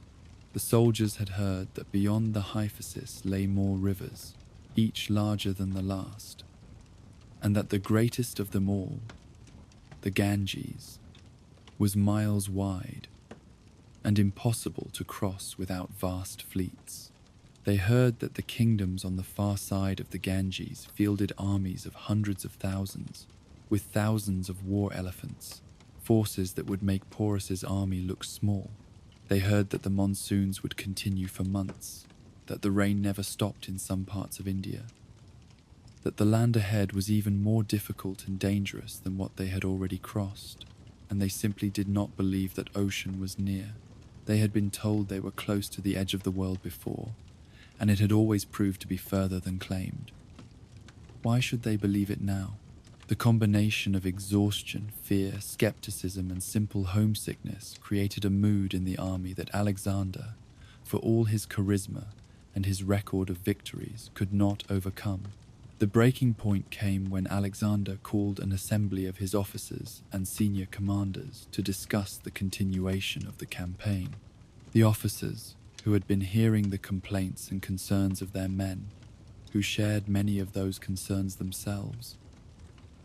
The soldiers had heard that beyond the Hyphasis lay more rivers, each larger than the last, and that the greatest of them all, the Ganges, was miles wide and impossible to cross without vast fleets. They heard that the kingdoms on the far side of the Ganges fielded armies of hundreds of thousands, with thousands of war elephants, forces that would make Porus's army look small. They heard that the monsoons would continue for months, that the rain never stopped in some parts of India, that the land ahead was even more difficult and dangerous than what they had already crossed, and they simply did not believe that ocean was near. They had been told they were close to the edge of the world before, and it had always proved to be further than claimed. Why should they believe it now? The combination of exhaustion, fear, skepticism, and simple homesickness created a mood in the army that Alexander, for all his charisma and his record of victories, could not overcome. The breaking point came when Alexander called an assembly of his officers and senior commanders to discuss the continuation of the campaign. The officers, who had been hearing the complaints and concerns of their men, who shared many of those concerns themselves,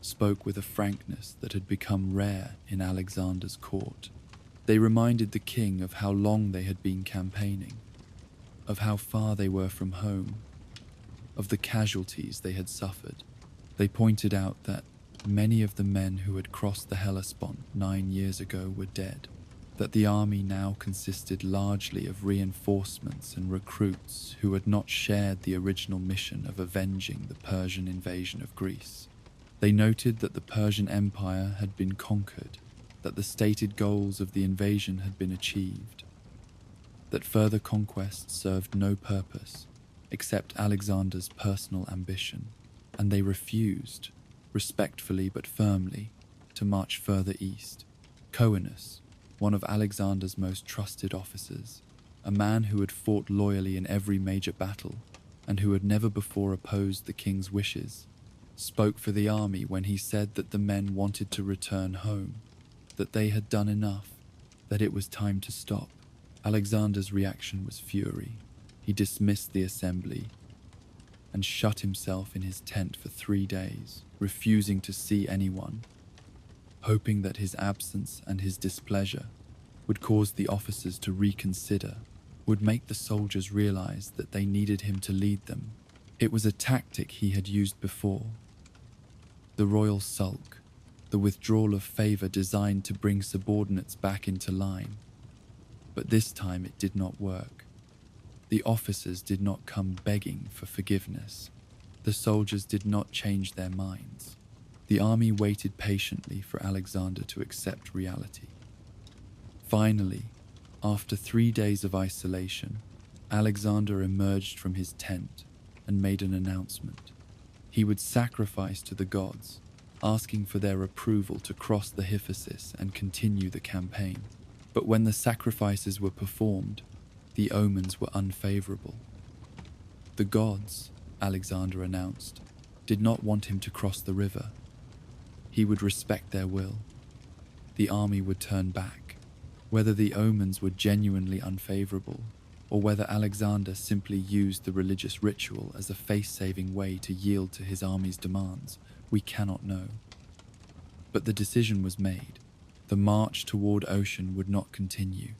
spoke with a frankness that had become rare in Alexander's court. They reminded the king of how long they had been campaigning, of how far they were from home, of the casualties they had suffered. They pointed out that many of the men who had crossed the Hellespont 9 years ago were dead, that the army now consisted largely of reinforcements and recruits who had not shared the original mission of avenging the Persian invasion of Greece. They noted that the Persian Empire had been conquered, that the stated goals of the invasion had been achieved, that further conquest served no purpose except Alexander's personal ambition, and they refused, respectfully but firmly, to march further east. Coenus, one of Alexander's most trusted officers, a man who had fought loyally in every major battle and who had never before opposed the king's wishes, spoke for the army when he said that the men wanted to return home, that they had done enough, that it was time to stop. Alexander's reaction was fury. He dismissed the assembly and shut himself in his tent for 3 days, refusing to see anyone, hoping that his absence and his displeasure would cause the officers to reconsider, would make the soldiers realize that they needed him to lead them. It was a tactic he had used before. The royal sulk, the withdrawal of favor designed to bring subordinates back into line. But this time it did not work. The officers did not come begging for forgiveness. The soldiers did not change their minds. The army waited patiently for Alexander to accept reality. Finally, after 3 days of isolation, Alexander emerged from his tent and made an announcement. He would sacrifice to the gods, asking for their approval to cross the Hyphasis and continue the campaign. But when the sacrifices were performed, the omens were unfavorable. The gods, Alexander announced, did not want him to cross the river. He would respect their will. The army would turn back. Whether the omens were genuinely unfavorable, or whether Alexander simply used the religious ritual as a face-saving way to yield to his army's demands, we cannot know. But the decision was made. The march toward Ocean would not continue.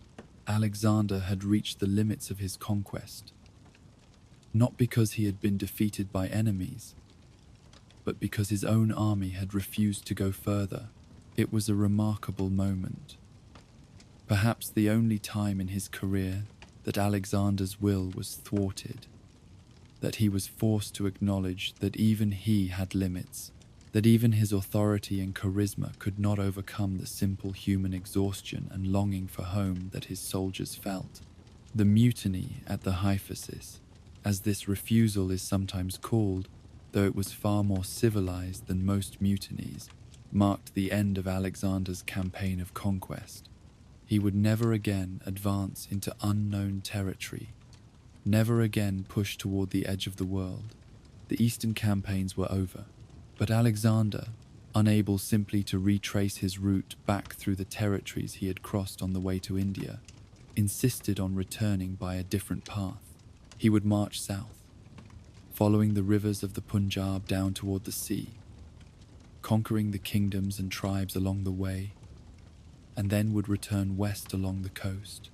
Alexander had reached the limits of his conquest, not because he had been defeated by enemies, but because his own army had refused to go further. It was a remarkable moment. Perhaps the only time in his career that Alexander's will was thwarted, that he was forced to acknowledge that even he had limits, that even his authority and charisma could not overcome the simple human exhaustion and longing for home that his soldiers felt. The mutiny at the Hyphasis, as this refusal is sometimes called, though it was far more civilized than most mutinies, marked the end of Alexander's campaign of conquest. He would never again advance into unknown territory, never again push toward the edge of the world. The eastern campaigns were over, but Alexander, unable simply to retrace his route back through the territories he had crossed on the way to India, insisted on returning by a different path. He would march south, following the rivers of the Punjab down toward the sea, conquering the kingdoms and tribes along the way, and then would return west along the coast.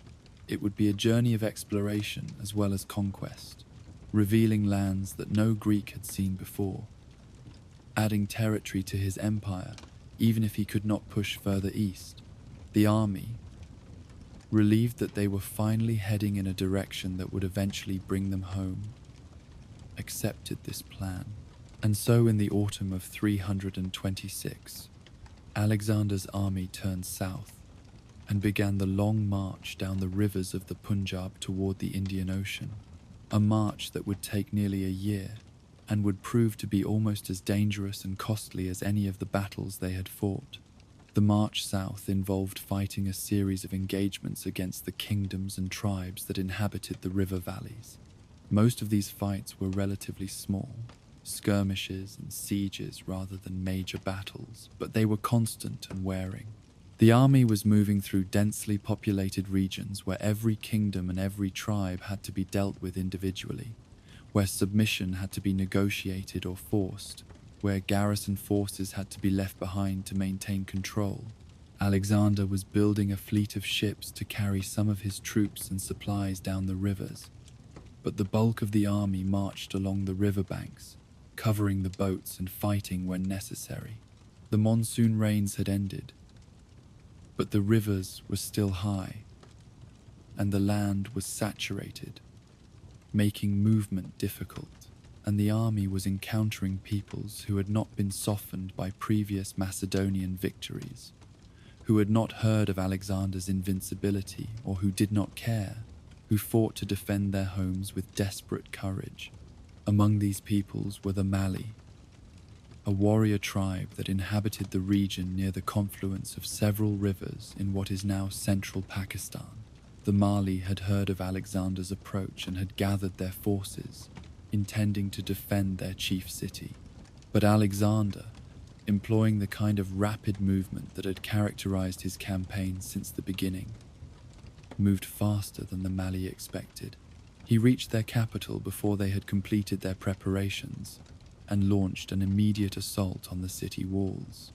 It would be a journey of exploration as well as conquest, revealing lands that no Greek had seen before, adding territory to his empire even if he could not push further east. The army, relieved that they were finally heading in a direction that would eventually bring them home, accepted this plan. And so in the autumn of 326, Alexander's army turned south and began the long march down the rivers of the Punjab toward the Indian Ocean, a march that would take nearly a year and would prove to be almost as dangerous and costly as any of the battles they had fought. The march south involved fighting a series of engagements against the kingdoms and tribes that inhabited the river valleys. Most of these fights were relatively small, skirmishes and sieges rather than major battles, but they were constant and wearing. The army was moving through densely populated regions where every kingdom and every tribe had to be dealt with individually, where submission had to be negotiated or forced, where garrison forces had to be left behind to maintain control. Alexander was building a fleet of ships to carry some of his troops and supplies down the rivers, but the bulk of the army marched along the riverbanks, covering the boats and fighting when necessary. The monsoon rains had ended, but the rivers were still high, and the land was saturated, making movement difficult, and the army was encountering peoples who had not been softened by previous Macedonian victories, who had not heard of Alexander's invincibility or who did not care, who fought to defend their homes with desperate courage. Among these peoples were the Mali, a warrior tribe that inhabited the region near the confluence of several rivers in what is now central Pakistan. The Mali had heard of Alexander's approach and had gathered their forces, intending to defend their chief city. But Alexander, employing the kind of rapid movement that had characterized his campaign since the beginning, moved faster than the Mali expected. He reached their capital before they had completed their preparations and launched an immediate assault on the city walls.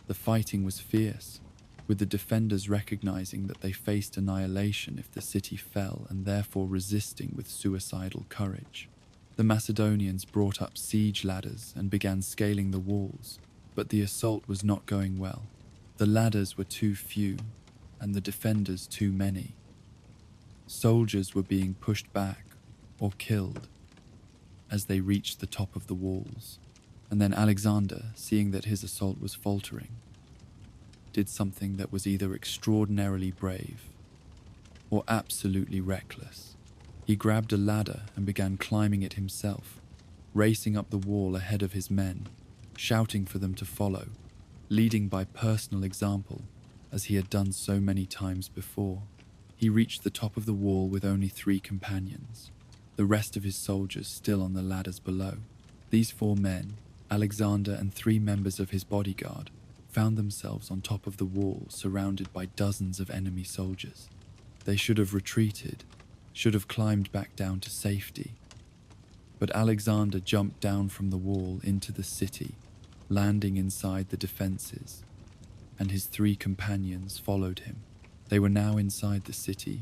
The fighting was fierce, with the defenders recognizing that they faced annihilation if the city fell and therefore resisting with suicidal courage. The Macedonians brought up siege ladders and began scaling the walls, but the assault was not going well. The ladders were too few and the defenders too many. Soldiers were being pushed back or killed as they reached the top of the walls. And then Alexander, seeing that his assault was faltering, did something that was either extraordinarily brave or absolutely reckless. He grabbed a ladder and began climbing it himself, racing up the wall ahead of his men, shouting for them to follow, leading by personal example, as he had done so many times before. He reached the top of the wall with only 3 companions, the rest of his soldiers still on the ladders below. These 4 men, Alexander and 3 members of his bodyguard, found themselves on top of the wall surrounded by dozens of enemy soldiers. They should have retreated, should have climbed back down to safety. But Alexander jumped down from the wall into the city, landing inside the defenses, and his 3 companions followed him. They were now inside the city,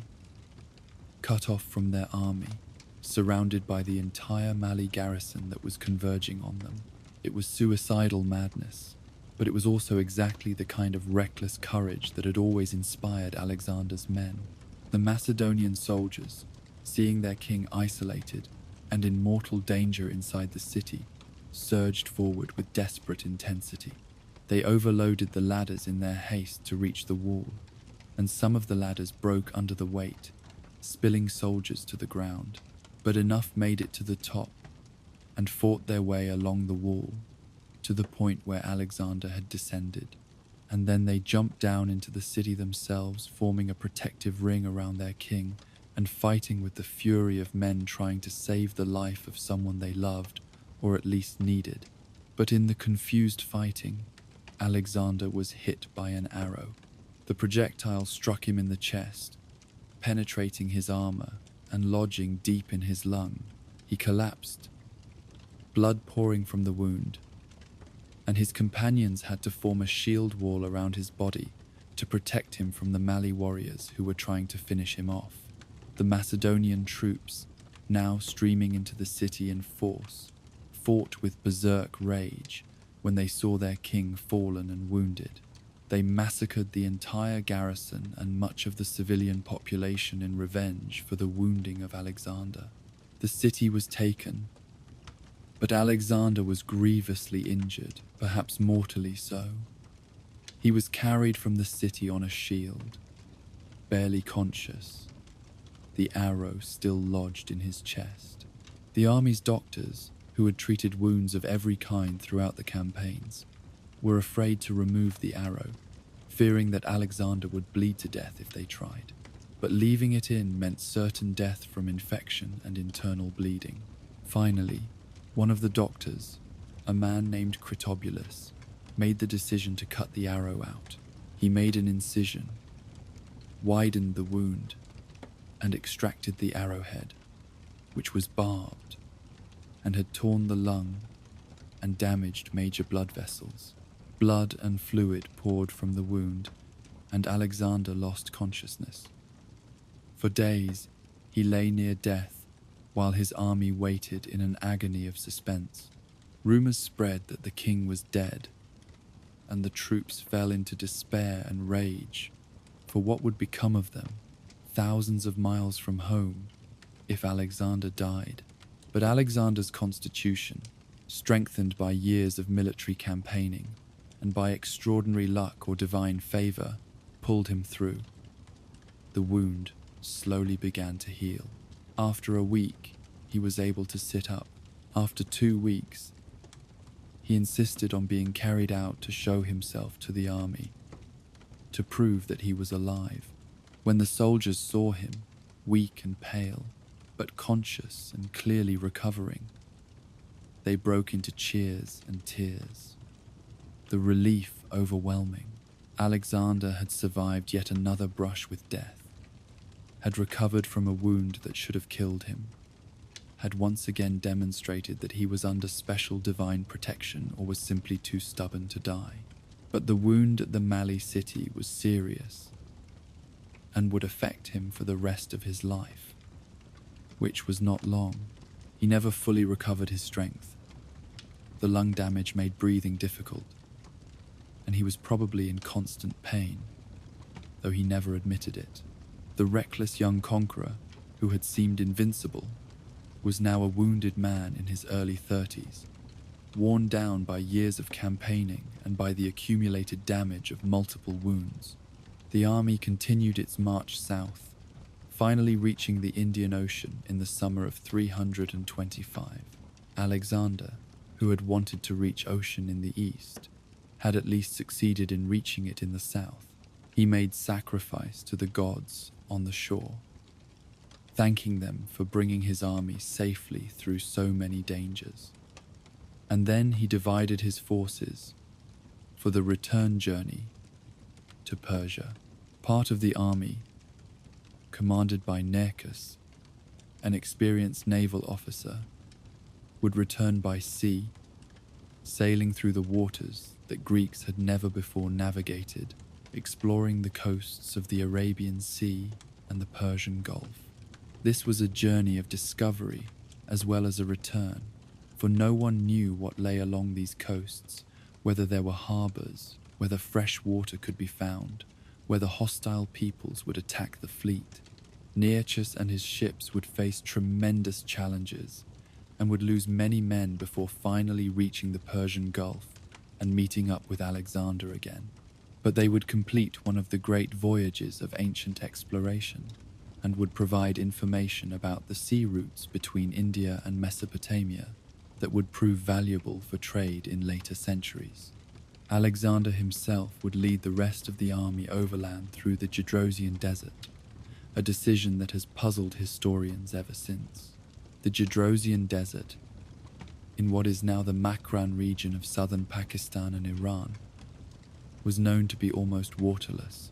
cut off from their army, surrounded by the entire Mali garrison that was converging on them. It was suicidal madness, but it was also exactly the kind of reckless courage that had always inspired Alexander's men. The Macedonian soldiers, seeing their king isolated and in mortal danger inside the city, surged forward with desperate intensity. They overloaded the ladders in their haste to reach the wall, and some of the ladders broke under the weight, spilling soldiers to the ground. But enough made it to the top and fought their way along the wall to the point where Alexander had descended. And then they jumped down into the city themselves, forming a protective ring around their king and fighting with the fury of men trying to save the life of someone they loved or at least needed. But in the confused fighting, Alexander was hit by an arrow. The projectile struck him in the chest, penetrating his armor and lodging deep in his lung. He collapsed, blood pouring from the wound, and his companions had to form a shield wall around his body to protect him from the Mali warriors who were trying to finish him off. The Macedonian troops, now streaming into the city in force, fought with berserk rage when they saw their king fallen and wounded. They massacred the entire garrison and much of the civilian population in revenge for the wounding of Alexander. The city was taken, but Alexander was grievously injured, perhaps mortally so. He was carried from the city on a shield, barely conscious, the arrow still lodged in his chest. The army's doctors, who had treated wounds of every kind throughout the campaigns, were afraid to remove the arrow, fearing that Alexander would bleed to death if they tried. But leaving it in meant certain death from infection and internal bleeding. Finally, one of the doctors, a man named Critobulus, made the decision to cut the arrow out. He made an incision, widened the wound, and extracted the arrowhead, which was barbed and had torn the lung and damaged major blood vessels. Blood and fluid poured from the wound, and Alexander lost consciousness. For days, he lay near death while his army waited in an agony of suspense. Rumors spread that the king was dead, and the troops fell into despair and rage for what would become of them, thousands of miles from home, if Alexander died. But Alexander's constitution, strengthened by years of military campaigning and by extraordinary luck or divine favor, pulled him through. The wound slowly began to heal. After a week, he was able to sit up. After 2 weeks, he insisted on being carried out to show himself to the army, to prove that he was alive. When the soldiers saw him, weak and pale, but conscious and clearly recovering, They broke into cheers and tears, the relief overwhelming. Alexander had survived yet another brush with death, had recovered from a wound that should have killed him, had once again demonstrated that he was under special divine protection or was simply too stubborn to die. But the wound at the Mali city was serious and would affect him for the rest of his life, which was not long. He never fully recovered his strength. The lung damage made breathing difficult, and he was probably in constant pain, though he never admitted it. The reckless young conqueror, who had seemed invincible, was now a wounded man in his early 30s, worn down by years of campaigning and by the accumulated damage of multiple wounds. The army continued its march south, finally reaching the Indian Ocean in the summer of 325. Alexander, who had wanted to reach ocean in the east, had at least succeeded in reaching it in the south. He made sacrifice to the gods on the shore, thanking them for bringing his army safely through so many dangers. And then he divided his forces for the return journey to Persia. Part of the army, commanded by Nearchus, an experienced naval officer, would return by sea, sailing through the waters that Greeks had never before navigated, exploring the coasts of the Arabian Sea and the Persian Gulf. This was a journey of discovery as well as a return, for no one knew what lay along these coasts, whether there were harbors, whether fresh water could be found, whether hostile peoples would attack the fleet. Nearchus and his ships would face tremendous challenges and would lose many men before finally reaching the Persian Gulf and meeting up with Alexander again. But they would complete one of the great voyages of ancient exploration and would provide information about the sea routes between India and Mesopotamia that would prove valuable for trade in later centuries. Alexander himself would lead the rest of the army overland through the Gedrosian Desert, a decision that has puzzled historians ever since. The Gedrosian Desert, in what is now the Makran region of southern Pakistan and Iran, was known to be almost waterless,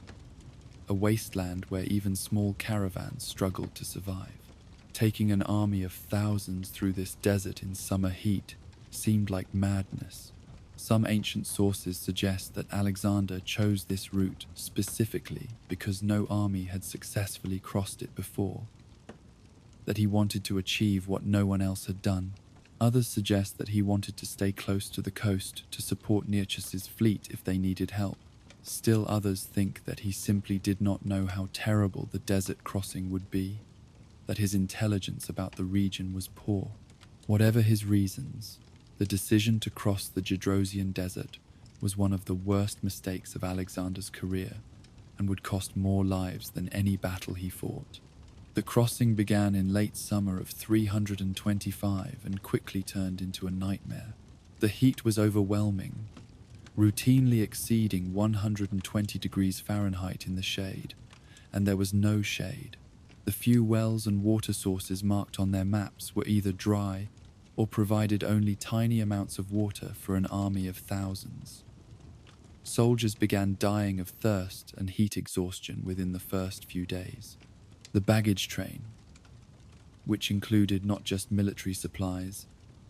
a wasteland where even small caravans struggled to survive. Taking an army of thousands through this desert in summer heat seemed like madness. Some ancient sources suggest that Alexander chose this route specifically because no army had successfully crossed it before, that he wanted to achieve what no one else had done. Others suggest that he wanted to stay close to the coast to support Nearchus's fleet if they needed help. Still others think that he simply did not know how terrible the desert crossing would be, that his intelligence about the region was poor. Whatever his reasons, the decision to cross the Gedrosian Desert was one of the worst mistakes of Alexander's career and would cost more lives than any battle he fought. The crossing began in late summer of 325 and quickly turned into a nightmare. The heat was overwhelming, routinely exceeding 120 degrees Fahrenheit in the shade, and there was no shade. The few wells and water sources marked on their maps were either dry or provided only tiny amounts of water for an army of thousands. Soldiers began dying of thirst and heat exhaustion within the first few days. The baggage train, which included not just military supplies,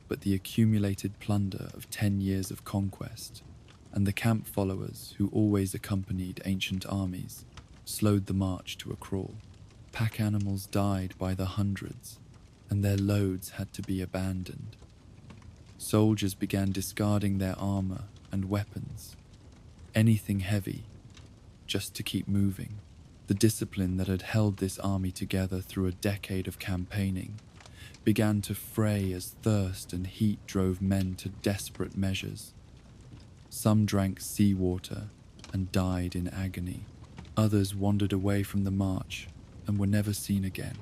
but the accumulated plunder of 10 years of conquest, and the camp followers who always accompanied ancient armies, slowed the march to a crawl. Pack animals died by the hundreds, and their loads had to be abandoned. Soldiers began discarding their armor and weapons, anything heavy, just to keep moving. The discipline that had held this army together through a decade of campaigning began to fray as thirst and heat drove men to desperate measures. Some drank seawater and died in agony. Others wandered away from the march and were never seen again.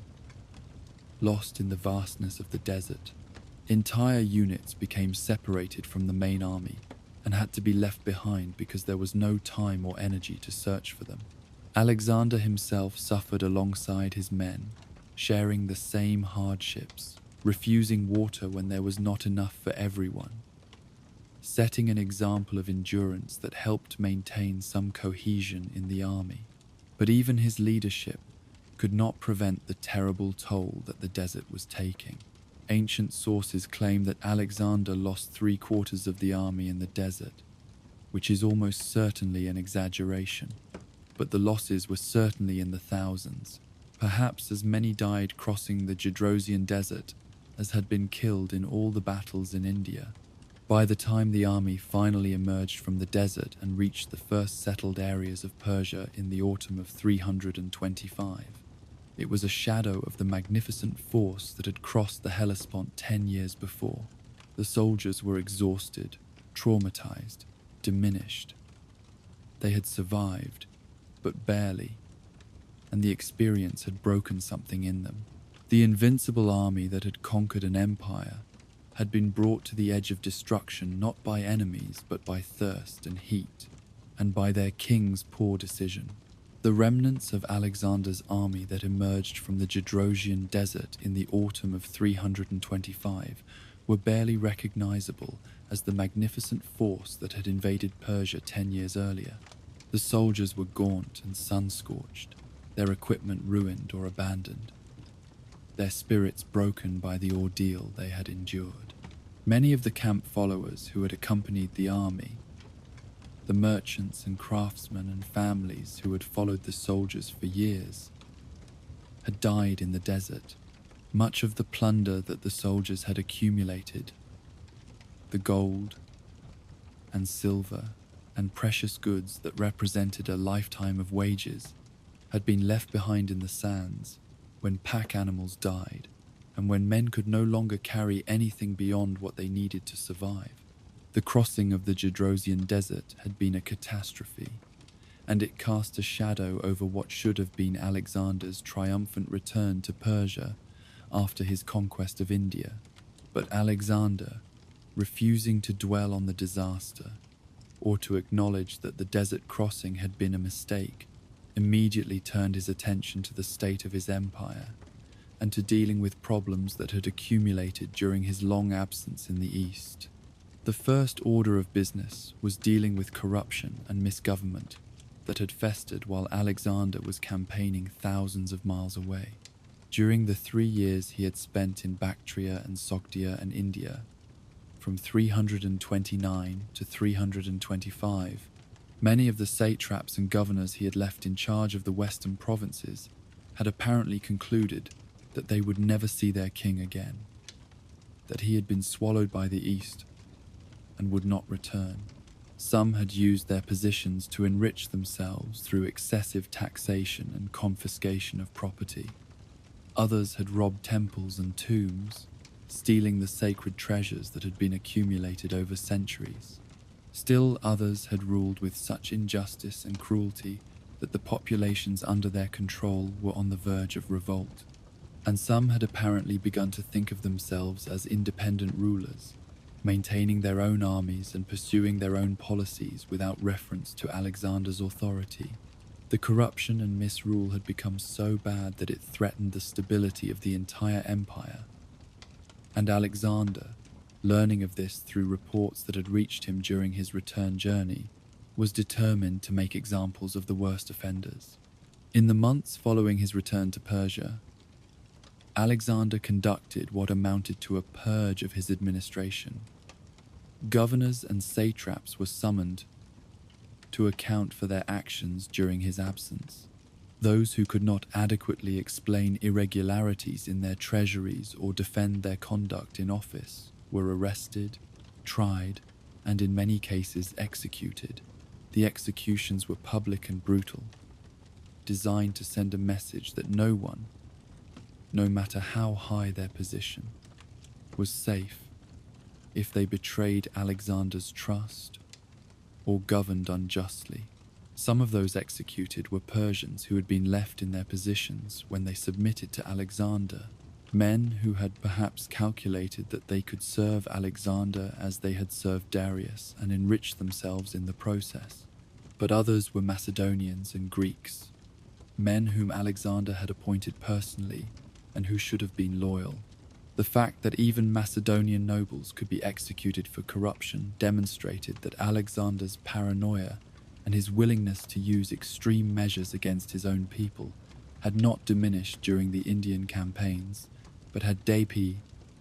Lost in the vastness of the desert, entire units became separated from the main army and had to be left behind because there was no time or energy to search for them. Alexander himself suffered alongside his men, sharing the same hardships. refusing water when there was not enough for everyone, setting an example of endurance that helped maintain some cohesion in the army. But even his leadership could not prevent the terrible toll that the desert was taking. Ancient sources claim that Alexander lost 3/4 of the army in the desert, which is almost certainly an exaggeration, but the losses were certainly in the thousands. Perhaps as many died crossing the Gedrosian desert as had been killed in all the battles in India. By the time the army finally emerged from the desert and reached the first settled areas of Persia in the autumn of 325, it was a shadow of the magnificent force that had crossed the Hellespont 10 years before. The soldiers were exhausted, traumatized, diminished. They had survived, but barely, and the experience had broken something in them. The invincible army that had conquered an empire had been brought to the edge of destruction not by enemies but by thirst and heat, and by their king's poor decision. The remnants of Alexander's army that emerged from the Gedrosian desert in the autumn of 325 were barely recognizable as the magnificent force that had invaded Persia 10 years earlier. The soldiers were gaunt and sun-scorched, their equipment ruined or abandoned, their spirits broken by the ordeal they had endured. Many of the camp followers who had accompanied the army, the merchants and craftsmen and families who had followed the soldiers for years, had died in the desert. Much of the plunder that the soldiers had accumulated, the gold and silver and precious goods that represented a lifetime of wages, had been left behind in the sands when pack animals died and when men could no longer carry anything beyond what they needed to survive. The crossing of the Gedrosian desert had been a catastrophe, and it cast a shadow over what should have been Alexander's triumphant return to Persia after his conquest of India. But Alexander, refusing to dwell on the disaster or to acknowledge that the desert crossing had been a mistake, immediately turned his attention to the state of his empire and to dealing with problems that had accumulated during his long absence in the East. The first order of business was dealing with corruption and misgovernment that had festered while Alexander was campaigning thousands of miles away. During the 3 years he had spent in Bactria and Sogdia and India, from 329 to 325, many of the satraps and governors he had left in charge of the western provinces had apparently concluded that they would never see their king again, that he had been swallowed by the East and would not return. Some had used their positions to enrich themselves through excessive taxation and confiscation of property. Others had robbed temples and tombs, stealing the sacred treasures that had been accumulated over centuries. Still others had ruled with such injustice and cruelty that the populations under their control were on the verge of revolt. And some had apparently begun to think of themselves as independent rulers, maintaining their own armies and pursuing their own policies without reference to Alexander's authority. The corruption and misrule had become so bad that it threatened the stability of the entire empire. And Alexander, learning of this through reports that had reached him during his return journey, was determined to make examples of the worst offenders. In the months following his return to Persia, Alexander conducted what amounted to a purge of his administration. Governors and satraps were summoned to account for their actions during his absence. Those who could not adequately explain irregularities in their treasuries or defend their conduct in office were arrested, tried, and in many cases executed. The executions were public and brutal, designed to send a message that no one, no matter how high their position, was safe if they betrayed Alexander's trust or governed unjustly. Some of those executed were Persians who had been left in their positions when they submitted to Alexander, men who had perhaps calculated that they could serve Alexander as they had served Darius and enrich themselves in the process. But others were Macedonians and Greeks, men whom Alexander had appointed personally and who should have been loyal. The fact that even Macedonian nobles could be executed for corruption demonstrated that Alexander's paranoia and his willingness to use extreme measures against his own people had not diminished during the Indian campaigns, but had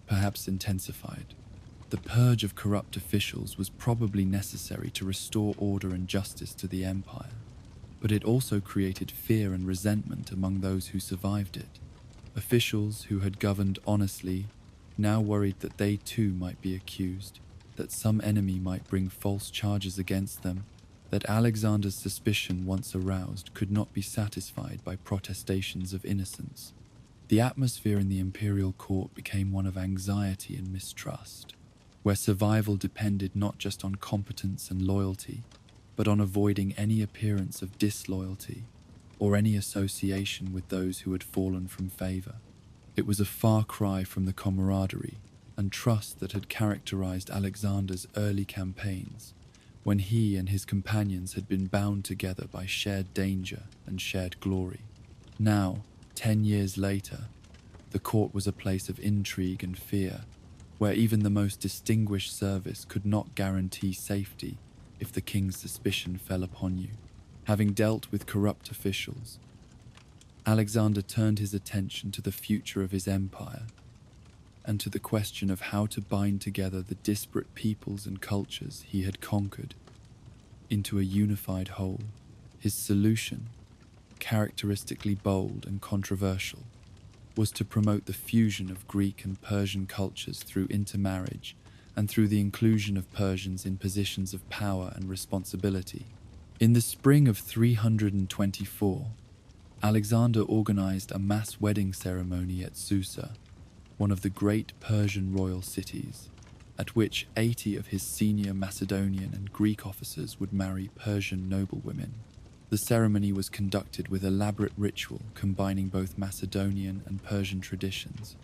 perhaps intensified. The purge of corrupt officials was probably necessary to restore order and justice to the empire, but it also created fear and resentment among those who survived it. Officials who had governed honestly now worried that they too might be accused, that some enemy might bring false charges against them, that Alexander's suspicion once aroused could not be satisfied by protestations of innocence. The atmosphere in the imperial court became one of anxiety and mistrust, where survival depended not just on competence and loyalty, but on avoiding any appearance of disloyalty or any association with those who had fallen from favor. It was a far cry from the camaraderie and trust that had characterized Alexander's early campaigns, when he and his companions had been bound together by shared danger and shared glory. Now, 10 years later, the court was a place of intrigue and fear, where even the most distinguished service could not guarantee safety if the king's suspicion fell upon you. Having dealt with corrupt officials, Alexander turned his attention to the future of his empire and to the question of how to bind together the disparate peoples and cultures he had conquered into a unified whole. His solution, characteristically bold and controversial, was to promote the fusion of Greek and Persian cultures through intermarriage and through the inclusion of Persians in positions of power and responsibility. In the spring of 324, Alexander organized a mass wedding ceremony at Susa, one of the great Persian royal cities, at which 80 of his senior Macedonian and Greek officers would marry Persian noblewomen. The ceremony was conducted with elaborate ritual combining both Macedonian and Persian traditions,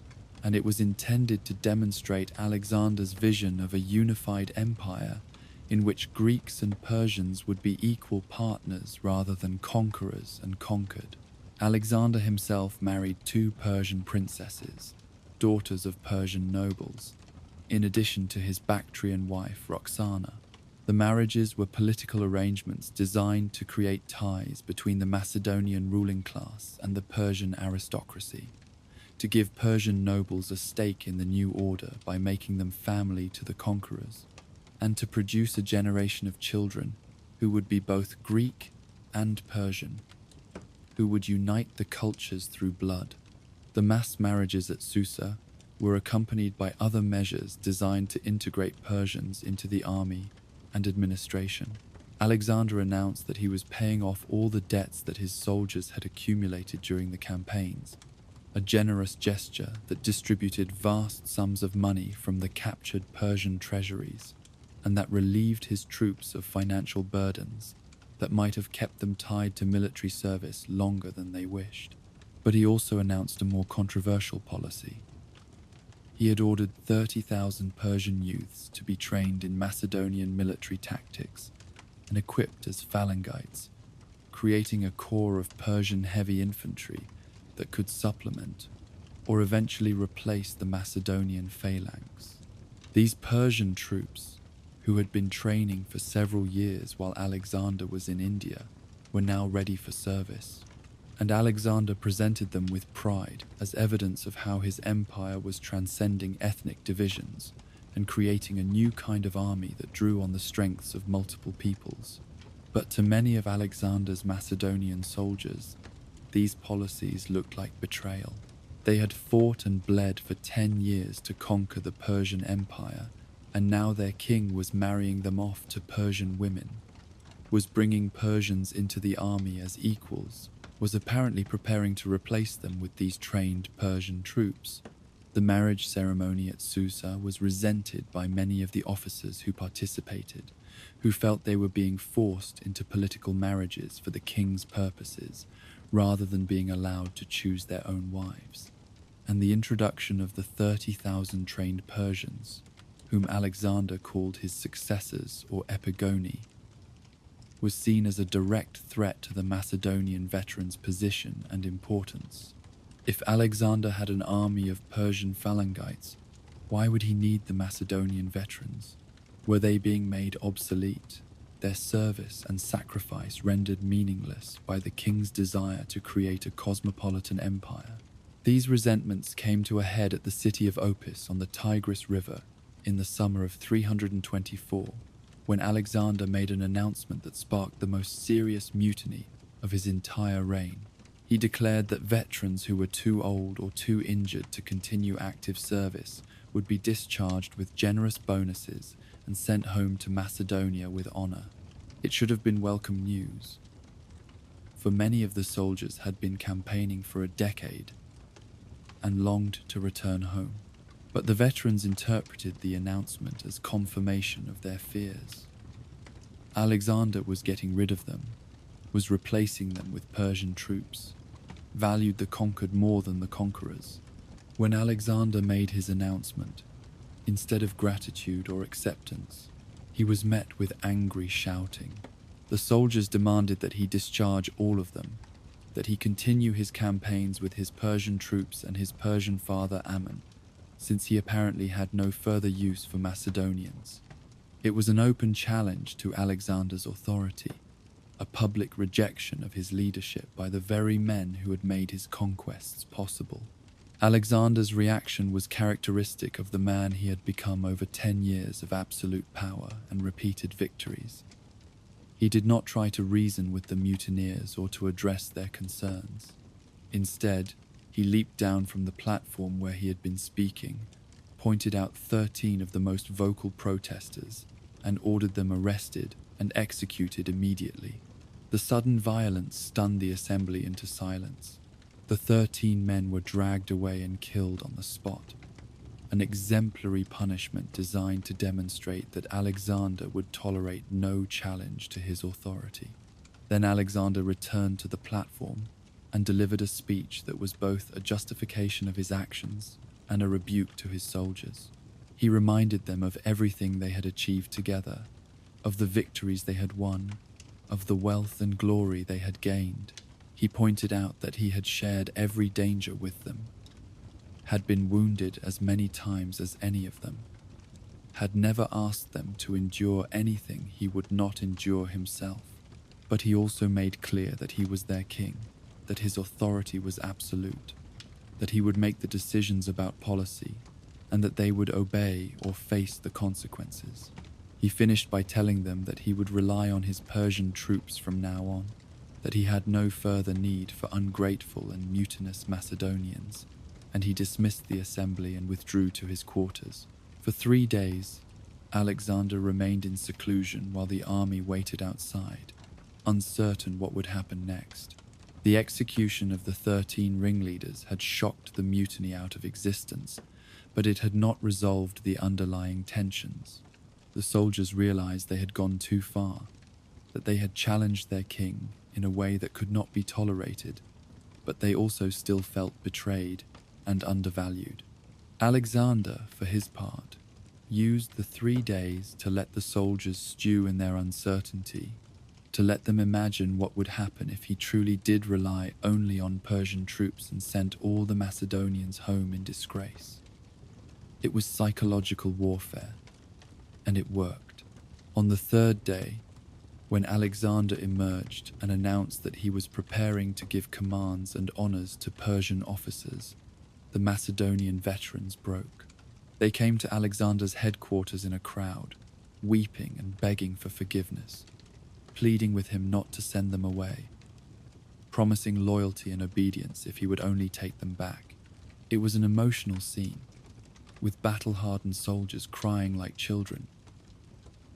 and it was intended to demonstrate Alexander's vision of a unified empire in which Greeks and Persians would be equal partners rather than conquerors and conquered. Alexander himself married 2 Persian princesses, daughters of Persian nobles, in addition to his Bactrian wife Roxana. The marriages were political arrangements designed to create ties between the Macedonian ruling class and the Persian aristocracy, to give Persian nobles a stake in the new order by making them family to the conquerors, and to produce a generation of children who would be both Greek and Persian, who would unite the cultures through blood. The mass marriages at Susa were accompanied by other measures designed to integrate Persians into the army and administration. Alexander announced that he was paying off all the debts that his soldiers had accumulated during the campaigns, a generous gesture that distributed vast sums of money from the captured Persian treasuries, and that relieved his troops of financial burdens that might have kept them tied to military service longer than they wished. But he also announced a more controversial policy. He had ordered 30,000 Persian youths to be trained in Macedonian military tactics and equipped as phalangites, creating a corps of Persian heavy infantry that could supplement or eventually replace the Macedonian phalanx. These Persian troops, who had been training for several years while Alexander was in India, were now ready for service, and Alexander presented them with pride as evidence of how his empire was transcending ethnic divisions and creating a new kind of army that drew on the strengths of multiple peoples. But to many of Alexander's Macedonian soldiers, these policies looked like betrayal. They had fought and bled for 10 years to conquer the Persian Empire, and now their king was marrying them off to Persian women, was bringing Persians into the army as equals, was apparently preparing to replace them with these trained Persian troops. The marriage ceremony at Susa was resented by many of the officers who participated, who felt they were being forced into political marriages for the king's purposes, rather than being allowed to choose their own wives. And the introduction of the 30,000 trained Persians, whom Alexander called his successors or epigoni, was seen as a direct threat to the Macedonian veterans' position and importance. If Alexander had an army of Persian phalangites, why would he need the Macedonian veterans? Were they being made obsolete, their service and sacrifice rendered meaningless by the king's desire to create a cosmopolitan empire? These resentments came to a head at the city of Opis on the Tigris River in the summer of 324, when Alexander made an announcement that sparked the most serious mutiny of his entire reign. He declared that veterans who were too old or too injured to continue active service would be discharged with generous bonuses and sent home to Macedonia with honor. It should have been welcome news, for many of the soldiers had been campaigning for a decade and longed to return home. But the veterans interpreted the announcement as confirmation of their fears. Alexander was getting rid of them, was replacing them with Persian troops, valued the conquered more than the conquerors. When Alexander made his announcement, instead of gratitude or acceptance, he was met with angry shouting. The soldiers demanded that he discharge all of them, that he continue his campaigns with his Persian troops and his Persian father Ammon, since he apparently had no further use for Macedonians. It was an open challenge to Alexander's authority, a public rejection of his leadership by the very men who had made his conquests possible. Alexander's reaction was characteristic of the man he had become over 10 years of absolute power and repeated victories. He did not try to reason with the mutineers or to address their concerns. Instead, he leaped down from the platform where he had been speaking, pointed out 13 of the most vocal protesters, and ordered them arrested and executed immediately. The sudden violence stunned the assembly into silence. The 13 men were dragged away and killed on the spot, an exemplary punishment designed to demonstrate that Alexander would tolerate no challenge to his authority. Then Alexander returned to the platform and delivered a speech that was both a justification of his actions and a rebuke to his soldiers. He reminded them of everything they had achieved together, of the victories they had won, of the wealth and glory they had gained. He pointed out that he had shared every danger with them, had been wounded as many times as any of them, had never asked them to endure anything he would not endure himself. But he also made clear that he was their king, that his authority was absolute, that he would make the decisions about policy, and that they would obey or face the consequences. He finished by telling them that he would rely on his Persian troops from now on, that he had no further need for ungrateful and mutinous Macedonians, and he dismissed the assembly and withdrew to his quarters. For 3 days, Alexander remained in seclusion while the army waited outside, uncertain what would happen next. The execution of the 13 ringleaders had shocked the mutiny out of existence, but it had not resolved the underlying tensions. The soldiers realized they had gone too far, that they had challenged their king in a way that could not be tolerated, but they also still felt betrayed and undervalued. Alexander, for his part, used the 3 days to let the soldiers stew in their uncertainty, to let them imagine what would happen if he truly did rely only on Persian troops and sent all the Macedonians home in disgrace. It was psychological warfare, and it worked. On the 3rd day, when Alexander emerged and announced that he was preparing to give commands and honors to Persian officers, the Macedonian veterans broke. They came to Alexander's headquarters in a crowd, weeping and begging for forgiveness, pleading with him not to send them away, promising loyalty and obedience if he would only take them back. It was an emotional scene, with battle-hardened soldiers crying like children,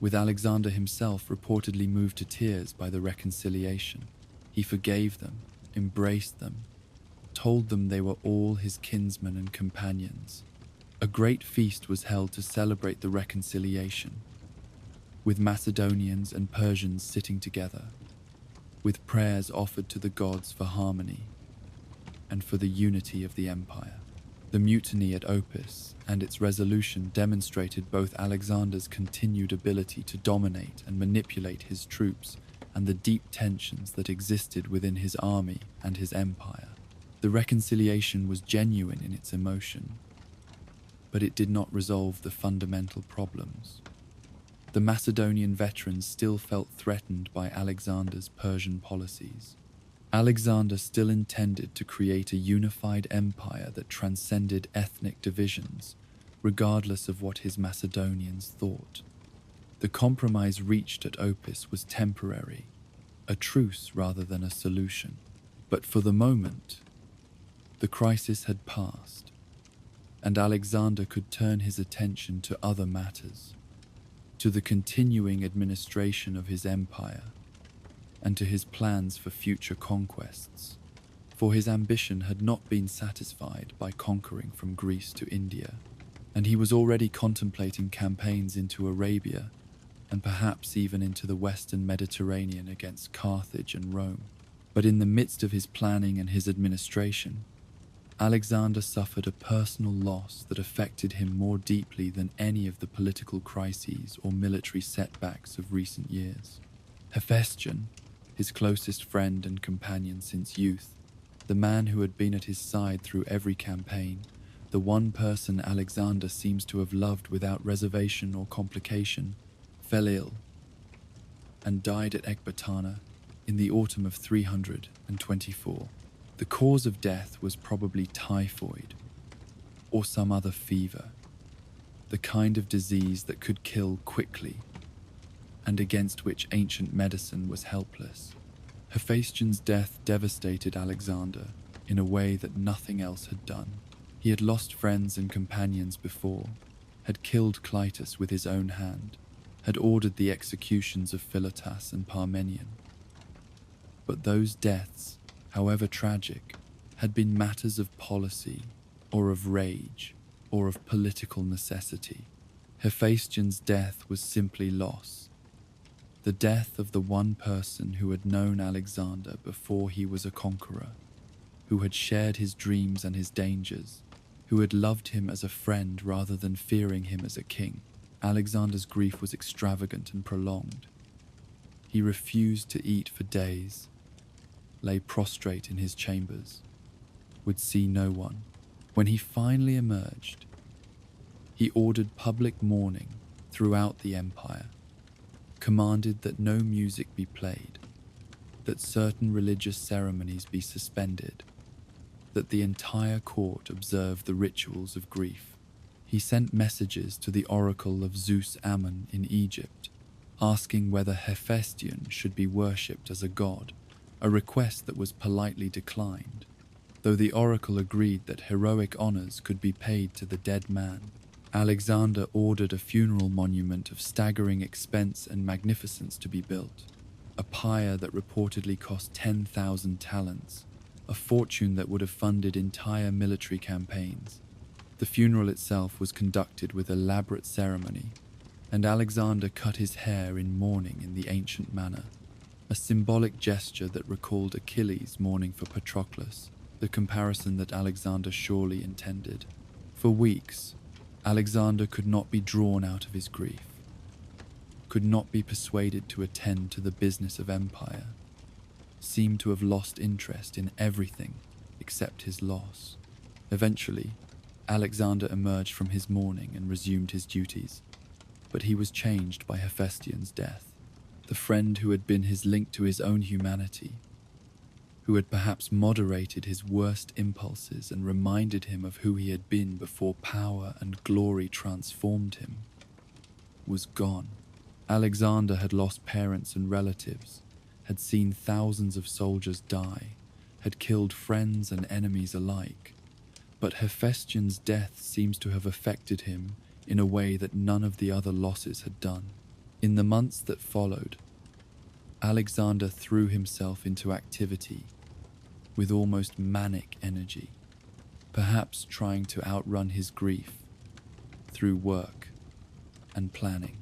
with Alexander himself reportedly moved to tears by the reconciliation. He forgave them, embraced them, told them they were all his kinsmen and companions. A great feast was held to celebrate the reconciliation, with Macedonians and Persians sitting together, with prayers offered to the gods for harmony and for the unity of the empire. The mutiny at Opis and its resolution demonstrated both Alexander's continued ability to dominate and manipulate his troops and the deep tensions that existed within his army and his empire. The reconciliation was genuine in its emotion, but it did not resolve the fundamental problems. The Macedonian veterans still felt threatened by Alexander's Persian policies. Alexander still intended to create a unified empire that transcended ethnic divisions, regardless of what his Macedonians thought. The compromise reached at Opis was temporary, a truce rather than a solution. But for the moment, the crisis had passed, and Alexander could turn his attention to other matters, to the continuing administration of his empire, and to his plans for future conquests. For his ambition had not been satisfied by conquering from Greece to India, and he was already contemplating campaigns into Arabia and perhaps even into the western Mediterranean against Carthage and Rome. But in the midst of his planning and his administration, Alexander suffered a personal loss that affected him more deeply than any of the political crises or military setbacks of recent years. Hephaestion, his closest friend and companion since youth, the man who had been at his side through every campaign, the one person Alexander seems to have loved without reservation or complication, fell ill and died at Ecbatana in the autumn of 324. The cause of death was probably typhoid or some other fever, the kind of disease that could kill quickly and against which ancient medicine was helpless. Hephaestion's death devastated Alexander in a way that nothing else had done. He had lost friends and companions before, had killed Clytus with his own hand, had ordered the executions of Philotas and Parmenion. But those deaths, however tragic, had been matters of policy, or of rage, or of political necessity. Hephaestion's death was simply loss, the death of the one person who had known Alexander before he was a conqueror, who had shared his dreams and his dangers, who had loved him as a friend rather than fearing him as a king. Alexander's grief was extravagant and prolonged. He refused to eat for days, lay prostrate in his chambers, would see no one. When he finally emerged, he ordered public mourning throughout the empire, commanded that no music be played, that certain religious ceremonies be suspended, that the entire court observe the rituals of grief. He sent messages to the oracle of Zeus Ammon in Egypt, asking whether Hephaestion should be worshipped as a god, a request that was politely declined, though the oracle agreed that heroic honors could be paid to the dead man. Alexander ordered a funeral monument of staggering expense and magnificence to be built, a pyre that reportedly cost 10,000 talents, a fortune that would have funded entire military campaigns. The funeral itself was conducted with elaborate ceremony, and Alexander cut his hair in mourning in the ancient manner, a symbolic gesture that recalled Achilles mourning for Patroclus, the comparison that Alexander surely intended. For weeks, Alexander could not be drawn out of his grief, could not be persuaded to attend to the business of empire, seemed to have lost interest in everything except his loss. Eventually, Alexander emerged from his mourning and resumed his duties, but he was changed by Hephaestion's death. The friend who had been his link to his own humanity, who had perhaps moderated his worst impulses and reminded him of who he had been before power and glory transformed him, was gone. Alexander had lost parents and relatives, had seen thousands of soldiers die, had killed friends and enemies alike, but Hephaestion's death seems to have affected him in a way that none of the other losses had done. In the months that followed, Alexander threw himself into activity with almost manic energy, perhaps trying to outrun his grief through work and planning.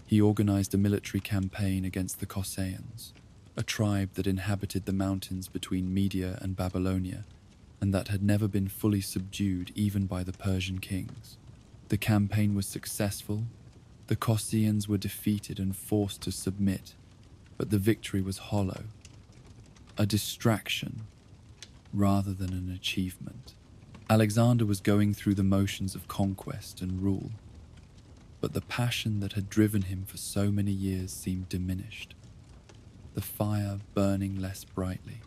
He organized a military campaign against the Cossayans, a tribe that inhabited the mountains between Media and Babylonia, and that had never been fully subdued even by the Persian kings. The campaign was successful. The Cossayans were defeated and forced to submit, but the victory was hollow, a distraction, rather than an achievement. Alexander was going through the motions of conquest and rule, but the passion that had driven him for so many years seemed diminished, the fire burning less brightly.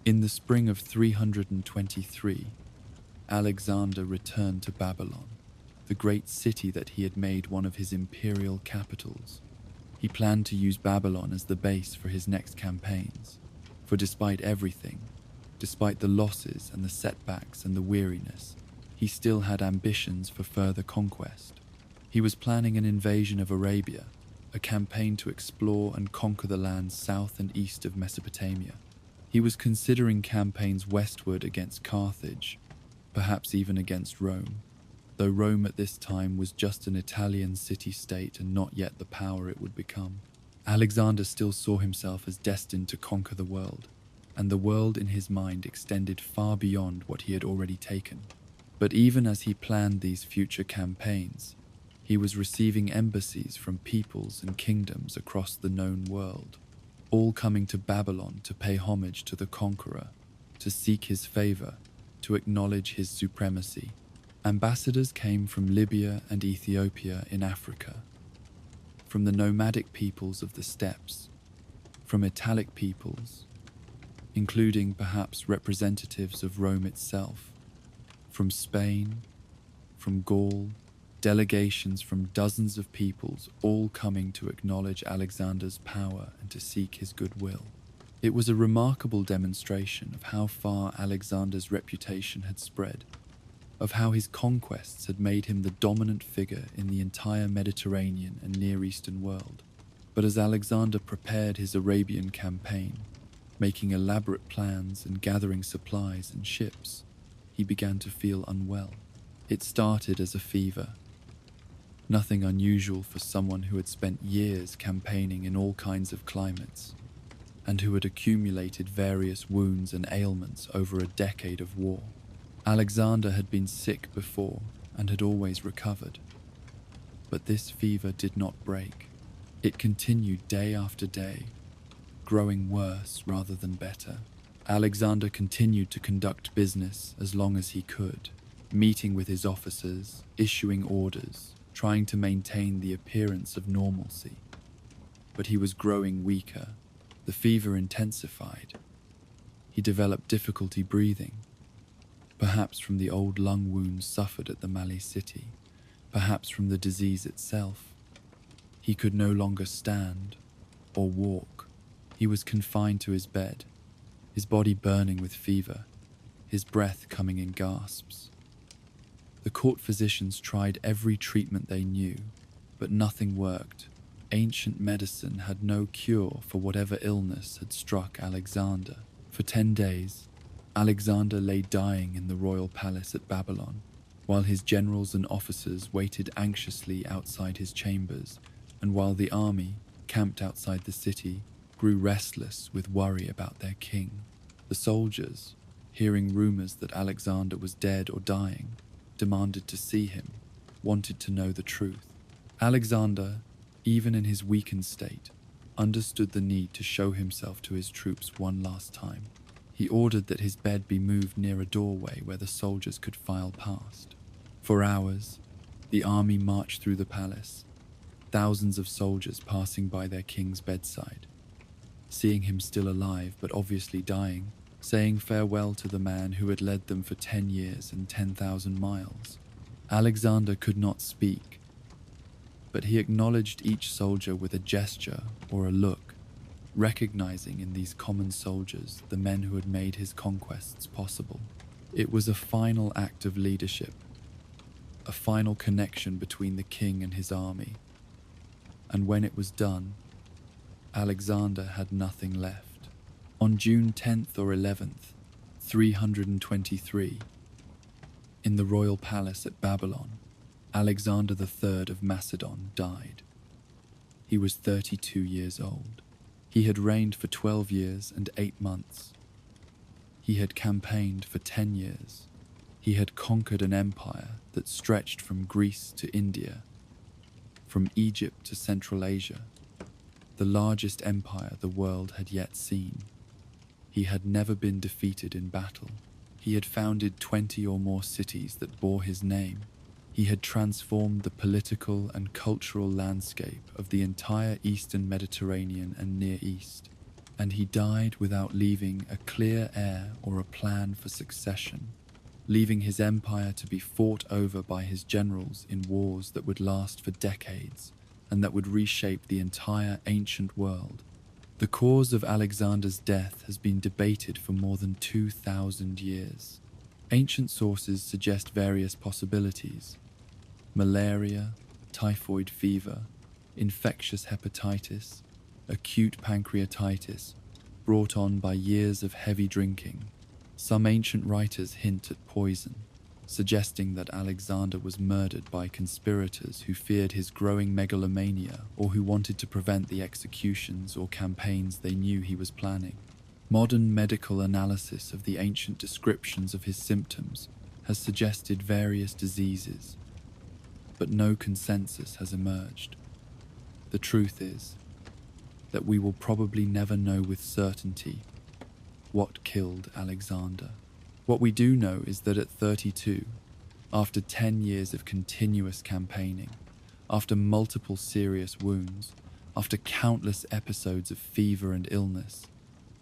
In the spring of 323, Alexander returned to Babylon, the great city that he had made one of his imperial capitals. He planned to use Babylon as the base for his next campaigns, for despite everything, despite the losses and the setbacks and the weariness, he still had ambitions for further conquest. He was planning an invasion of Arabia, a campaign to explore and conquer the lands south and east of Mesopotamia. He was considering campaigns westward against Carthage, perhaps even against Rome, though Rome at this time was just an Italian city-state and not yet the power it would become. Alexander still saw himself as destined to conquer the world, and the world in his mind extended far beyond what he had already taken. But even as he planned these future campaigns, he was receiving embassies from peoples and kingdoms across the known world, all coming to Babylon to pay homage to the conqueror, to seek his favor, to acknowledge his supremacy. Ambassadors came from Libya and Ethiopia in Africa, from the nomadic peoples of the steppes, from Italic peoples, including perhaps representatives of Rome itself, from Spain, from Gaul, delegations from dozens of peoples, all coming to acknowledge Alexander's power and to seek his goodwill. It was a remarkable demonstration of how far Alexander's reputation had spread, of how his conquests had made him the dominant figure in the entire Mediterranean and Near Eastern world. But as Alexander prepared his Arabian campaign, making elaborate plans and gathering supplies and ships, he began to feel unwell. It started as a fever, nothing unusual for someone who had spent years campaigning in all kinds of climates, and who had accumulated various wounds and ailments over a decade of war. Alexander had been sick before and had always recovered, but this fever did not break. It continued day after day, growing worse rather than better. Alexander continued to conduct business as long as he could, meeting with his officers, issuing orders, trying to maintain the appearance of normalcy. But he was growing weaker. The fever intensified. He developed difficulty breathing, perhaps from the old lung wounds suffered at the Mali city, perhaps from the disease itself. He could no longer stand or walk. He was confined to his bed, his body burning with fever, his breath coming in gasps. The court physicians tried every treatment they knew, but nothing worked. Ancient medicine had no cure for whatever illness had struck Alexander. For 10 days, Alexander lay dying in the royal palace at Babylon, while his generals and officers waited anxiously outside his chambers, and while the army, camped outside the city, grew restless with worry about their king. The soldiers, hearing rumors that Alexander was dead or dying, demanded to see him, wanted to know the truth. Alexander, even in his weakened state, understood the need to show himself to his troops one last time. He ordered that his bed be moved near a doorway where the soldiers could file past. For hours, the army marched through the palace, thousands of soldiers passing by their king's bedside, seeing him still alive but obviously dying, saying farewell to the man who had led them for 10 years and 10,000 miles. Alexander could not speak, but he acknowledged each soldier with a gesture or a look, recognizing in these common soldiers the men who had made his conquests possible. It was a final act of leadership, a final connection between the king and his army. And when it was done, Alexander had nothing left. On June 10th or 11th, 323, in the royal palace at Babylon, Alexander III of Macedon died. He was 32 years old. He had reigned for 12 years and 8 months. He had campaigned for 10 years. He had conquered an empire that stretched from Greece to India, from Egypt to Central Asia, the largest empire the world had yet seen. He had never been defeated in battle. He had founded 20 or more cities that bore his name. He had transformed the political and cultural landscape of the entire Eastern Mediterranean and Near East. And he died without leaving a clear heir or a plan for succession, leaving his empire to be fought over by his generals in wars that would last for decades and that would reshape the entire ancient world. The cause of Alexander's death has been debated for more than 2,000 years. Ancient sources suggest various possibilities: malaria, typhoid fever, infectious hepatitis, acute pancreatitis brought on by years of heavy drinking. Some ancient writers hint at poison, suggesting that Alexander was murdered by conspirators who feared his growing megalomania or who wanted to prevent the executions or campaigns they knew he was planning. Modern medical analysis of the ancient descriptions of his symptoms has suggested various diseases, but no consensus has emerged. The truth is that we will probably never know with certainty what killed Alexander. What we do know is that at 32, after 10 years of continuous campaigning, after multiple serious wounds, after countless episodes of fever and illness,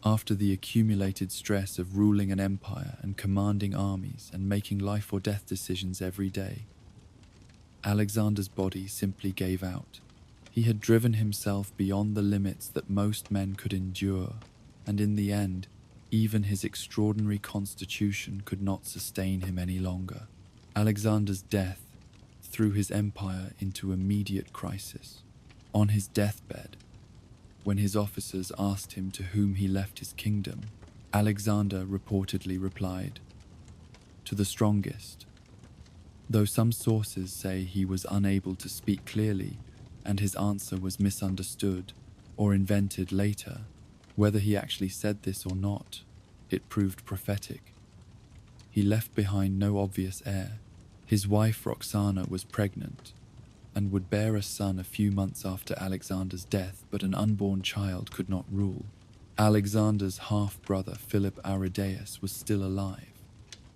after the accumulated stress of ruling an empire and commanding armies and making life or death decisions every day, Alexander's body simply gave out. He had driven himself beyond the limits that most men could endure, and in the end, even his extraordinary constitution could not sustain him any longer. Alexander's death threw his empire into immediate crisis. On his deathbed, when his officers asked him to whom he left his kingdom, Alexander reportedly replied, "To the strongest." Though some sources say he was unable to speak clearly and his answer was misunderstood or invented later, whether he actually said this or not, it proved prophetic. He left behind no obvious heir. His wife Roxana was pregnant and would bear a son a few months after Alexander's death, but an unborn child could not rule. Alexander's half-brother Philip Aridaeus was still alive,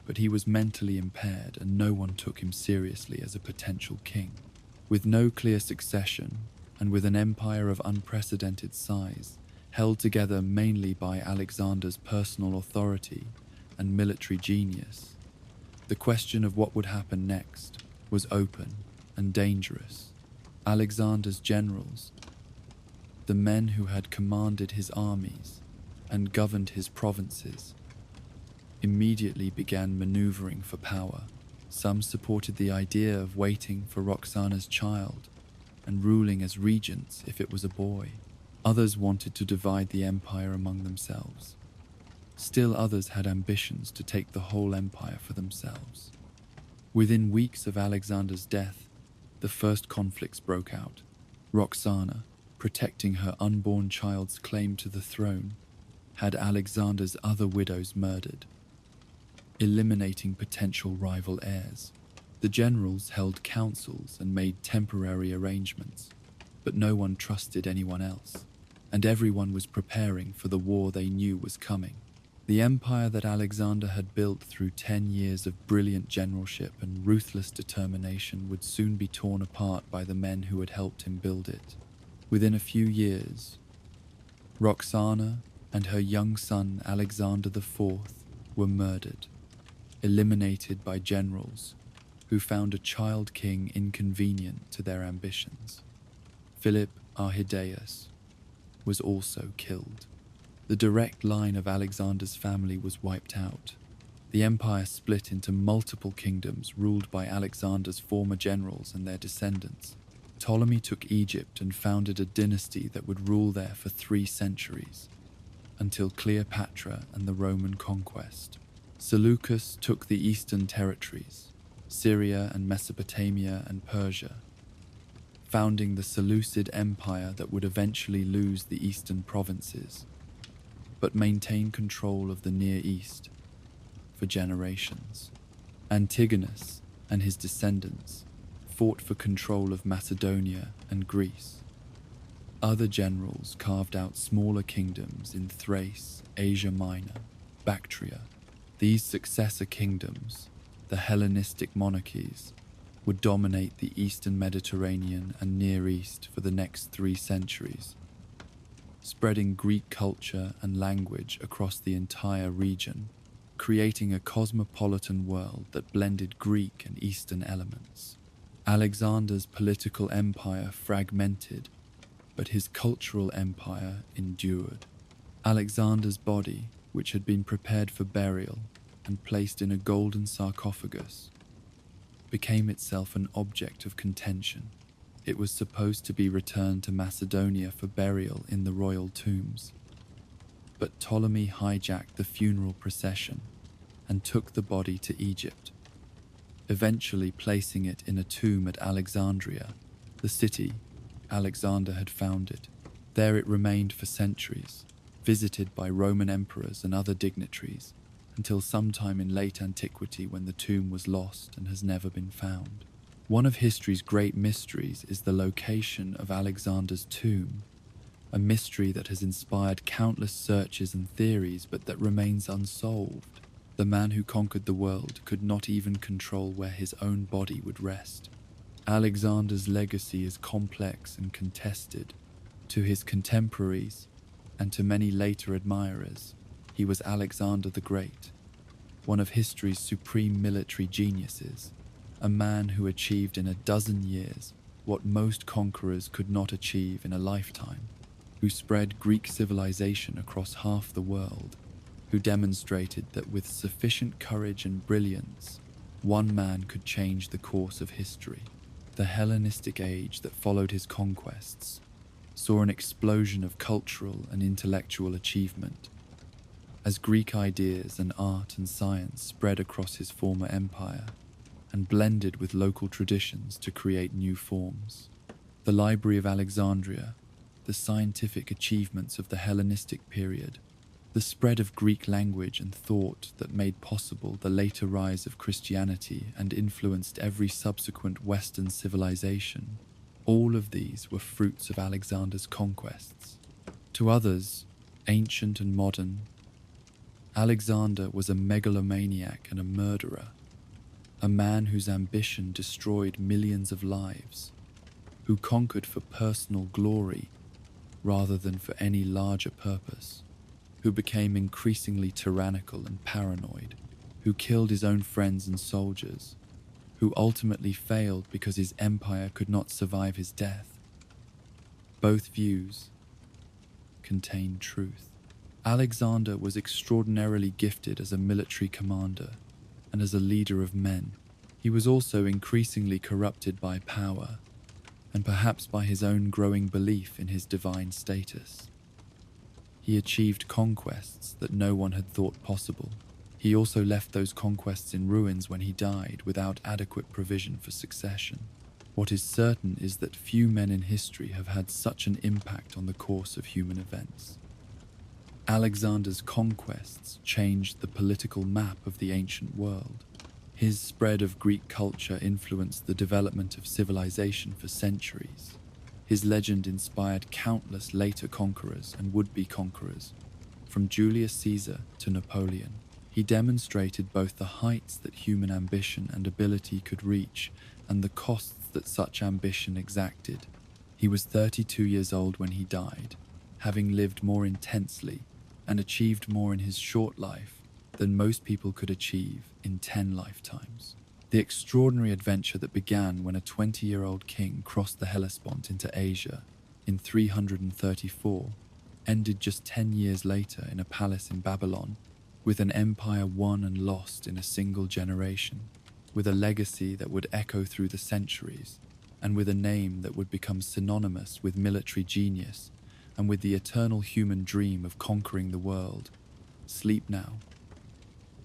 but he was mentally impaired and no one took him seriously as a potential king. With no clear succession, and with an empire of unprecedented size, held together mainly by Alexander's personal authority and military genius, the question of what would happen next was open and dangerous. Alexander's generals, the men who had commanded his armies and governed his provinces, immediately began maneuvering for power. Some supported the idea of waiting for Roxana's child and ruling as regents if it was a boy. Others wanted to divide the empire among themselves. Still others had ambitions to take the whole empire for themselves. Within weeks of Alexander's death, the first conflicts broke out. Roxana, protecting her unborn child's claim to the throne, had Alexander's other widows murdered, eliminating potential rival heirs. The generals held councils and made temporary arrangements, but no one trusted anyone else, and everyone was preparing for the war they knew was coming. The empire that Alexander had built through 10 years of brilliant generalship and ruthless determination would soon be torn apart by the men who had helped him build it. Within a few years, Roxana and her young son Alexander IV were murdered, eliminated by generals who found a child king inconvenient to their ambitions. Philip Aridaeus was also killed. The direct line of Alexander's family was wiped out. The empire split into multiple kingdoms ruled by Alexander's former generals and their descendants. Ptolemy took Egypt and founded a dynasty that would rule there for 3 centuries, until Cleopatra and the Roman conquest. Seleucus took the eastern territories, Syria and Mesopotamia and Persia, founding the Seleucid Empire that would eventually lose the eastern provinces, but maintain control of the Near East for generations. Antigonus and his descendants fought for control of Macedonia and Greece, Other generals carved out smaller kingdoms in Thrace, Asia Minor, Bactria. These successor kingdoms, the Hellenistic monarchies, would dominate the Eastern Mediterranean and Near East for the next 3 centuries, spreading Greek culture and language across the entire region, creating a cosmopolitan world that blended Greek and Eastern elements. Alexander's political empire fragmented, but his cultural empire endured. Alexander's body, which had been prepared for burial and placed in a golden sarcophagus, became itself an object of contention. It was supposed to be returned to Macedonia for burial in the royal tombs, but Ptolemy hijacked the funeral procession and took the body to Egypt, eventually placing it in a tomb at Alexandria, the city Alexander had founded. There it remained for centuries, visited by Roman emperors and other dignitaries, until sometime in late antiquity when the tomb was lost and has never been found. One of history's great mysteries is the location of Alexander's tomb, a mystery that has inspired countless searches and theories but that remains unsolved. The man who conquered the world could not even control where his own body would rest. Alexander's legacy is complex and contested. To his contemporaries, and to many later admirers, he was Alexander the Great, one of history's supreme military geniuses, a man who achieved in a dozen years what most conquerors could not achieve in a lifetime, who spread Greek civilization across half the world, who demonstrated that with sufficient courage and brilliance, one man could change the course of history. The Hellenistic age that followed his conquests saw an explosion of cultural and intellectual achievement, as Greek ideas and art and science spread across his former empire and blended with local traditions to create new forms. The Library of Alexandria, the scientific achievements of the Hellenistic period, the spread of Greek language and thought that made possible the later rise of Christianity and influenced every subsequent Western civilization, all of these were fruits of Alexander's conquests. To others, ancient and modern, Alexander was a megalomaniac and a murderer, a man whose ambition destroyed millions of lives, who conquered for personal glory rather than for any larger purpose, who became increasingly tyrannical and paranoid, who killed his own friends and soldiers, who ultimately failed because his empire could not survive his death. Both views contain truth. Alexander was extraordinarily gifted as a military commander and as a leader of men. He was also increasingly corrupted by power, and perhaps by his own growing belief in his divine status. He achieved conquests that no one had thought possible. He also left those conquests in ruins when he died without adequate provision for succession. What is certain is that few men in history have had such an impact on the course of human events. Alexander's conquests changed the political map of the ancient world. His spread of Greek culture influenced the development of civilization for centuries. His legend inspired countless later conquerors and would-be conquerors, from Julius Caesar to Napoleon. He demonstrated both the heights that human ambition and ability could reach and the costs that such ambition exacted. He was 32 years old when he died, having lived more intensely and achieved more in his short life than most people could achieve in 10 lifetimes. The extraordinary adventure that began when a 20-year-old king crossed the Hellespont into Asia in 334 ended just 10 years later in a palace in Babylon, with an empire won and lost in a single generation, with a legacy that would echo through the centuries, and with a name that would become synonymous with military genius and with the eternal human dream of conquering the world. Sleep now,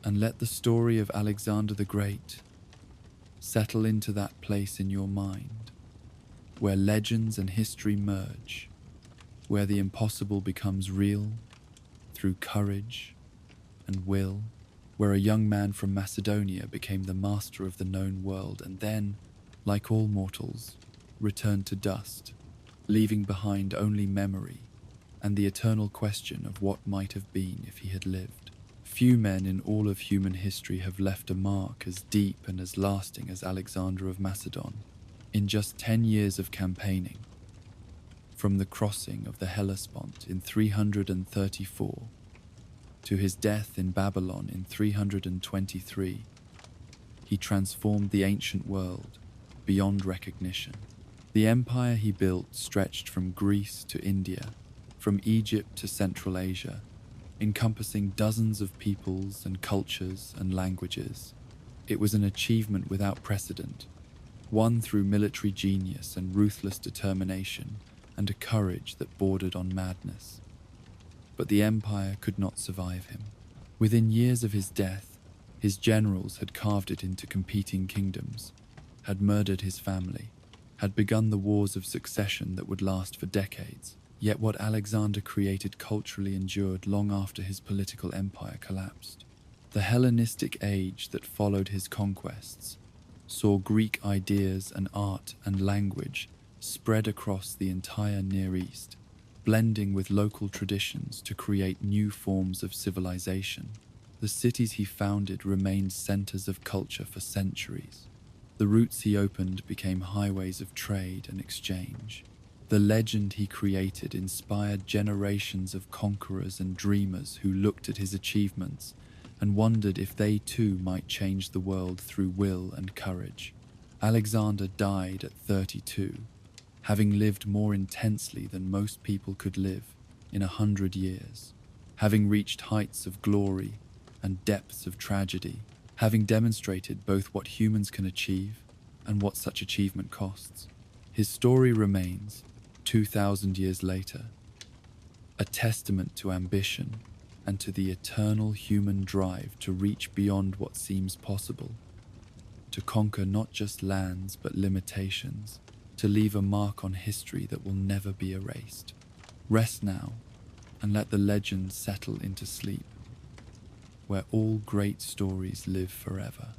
and let the story of Alexander the Great settle into that place in your mind, where legends and history merge, where the impossible becomes real through courage and will, where a young man from Macedonia became the master of the known world and then, like all mortals, returned to dust, leaving behind only memory and the eternal question of what might have been if he had lived. Few men in all of human history have left a mark as deep and as lasting as Alexander of Macedon. In just 10 years of campaigning, from the crossing of the Hellespont in 334 to his death in Babylon in 323, he transformed the ancient world beyond recognition. The empire he built stretched from Greece to India, from Egypt to Central Asia, encompassing dozens of peoples and cultures and languages. It was an achievement without precedent, won through military genius and ruthless determination and a courage that bordered on madness. But the empire could not survive him. Within years of his death, his generals had carved it into competing kingdoms, had murdered his family, had begun the wars of succession that would last for decades. Yet what Alexander created culturally endured long after his political empire collapsed. The Hellenistic age that followed his conquests saw Greek ideas and art and language spread across the entire Near East, blending with local traditions to create new forms of civilization. The cities he founded remained centers of culture for centuries. The routes he opened became highways of trade and exchange. The legend he created inspired generations of conquerors and dreamers who looked at his achievements and wondered if they too might change the world through will and courage. Alexander died at 32, having lived more intensely than most people could live in 100 years, having reached heights of glory and depths of tragedy, having demonstrated both what humans can achieve and what such achievement costs. His story remains, 2,000 years later, a testament to ambition and to the eternal human drive to reach beyond what seems possible, to conquer not just lands but limitations, to leave a mark on history that will never be erased. Rest now and let the legends settle into sleep, where all great stories live forever.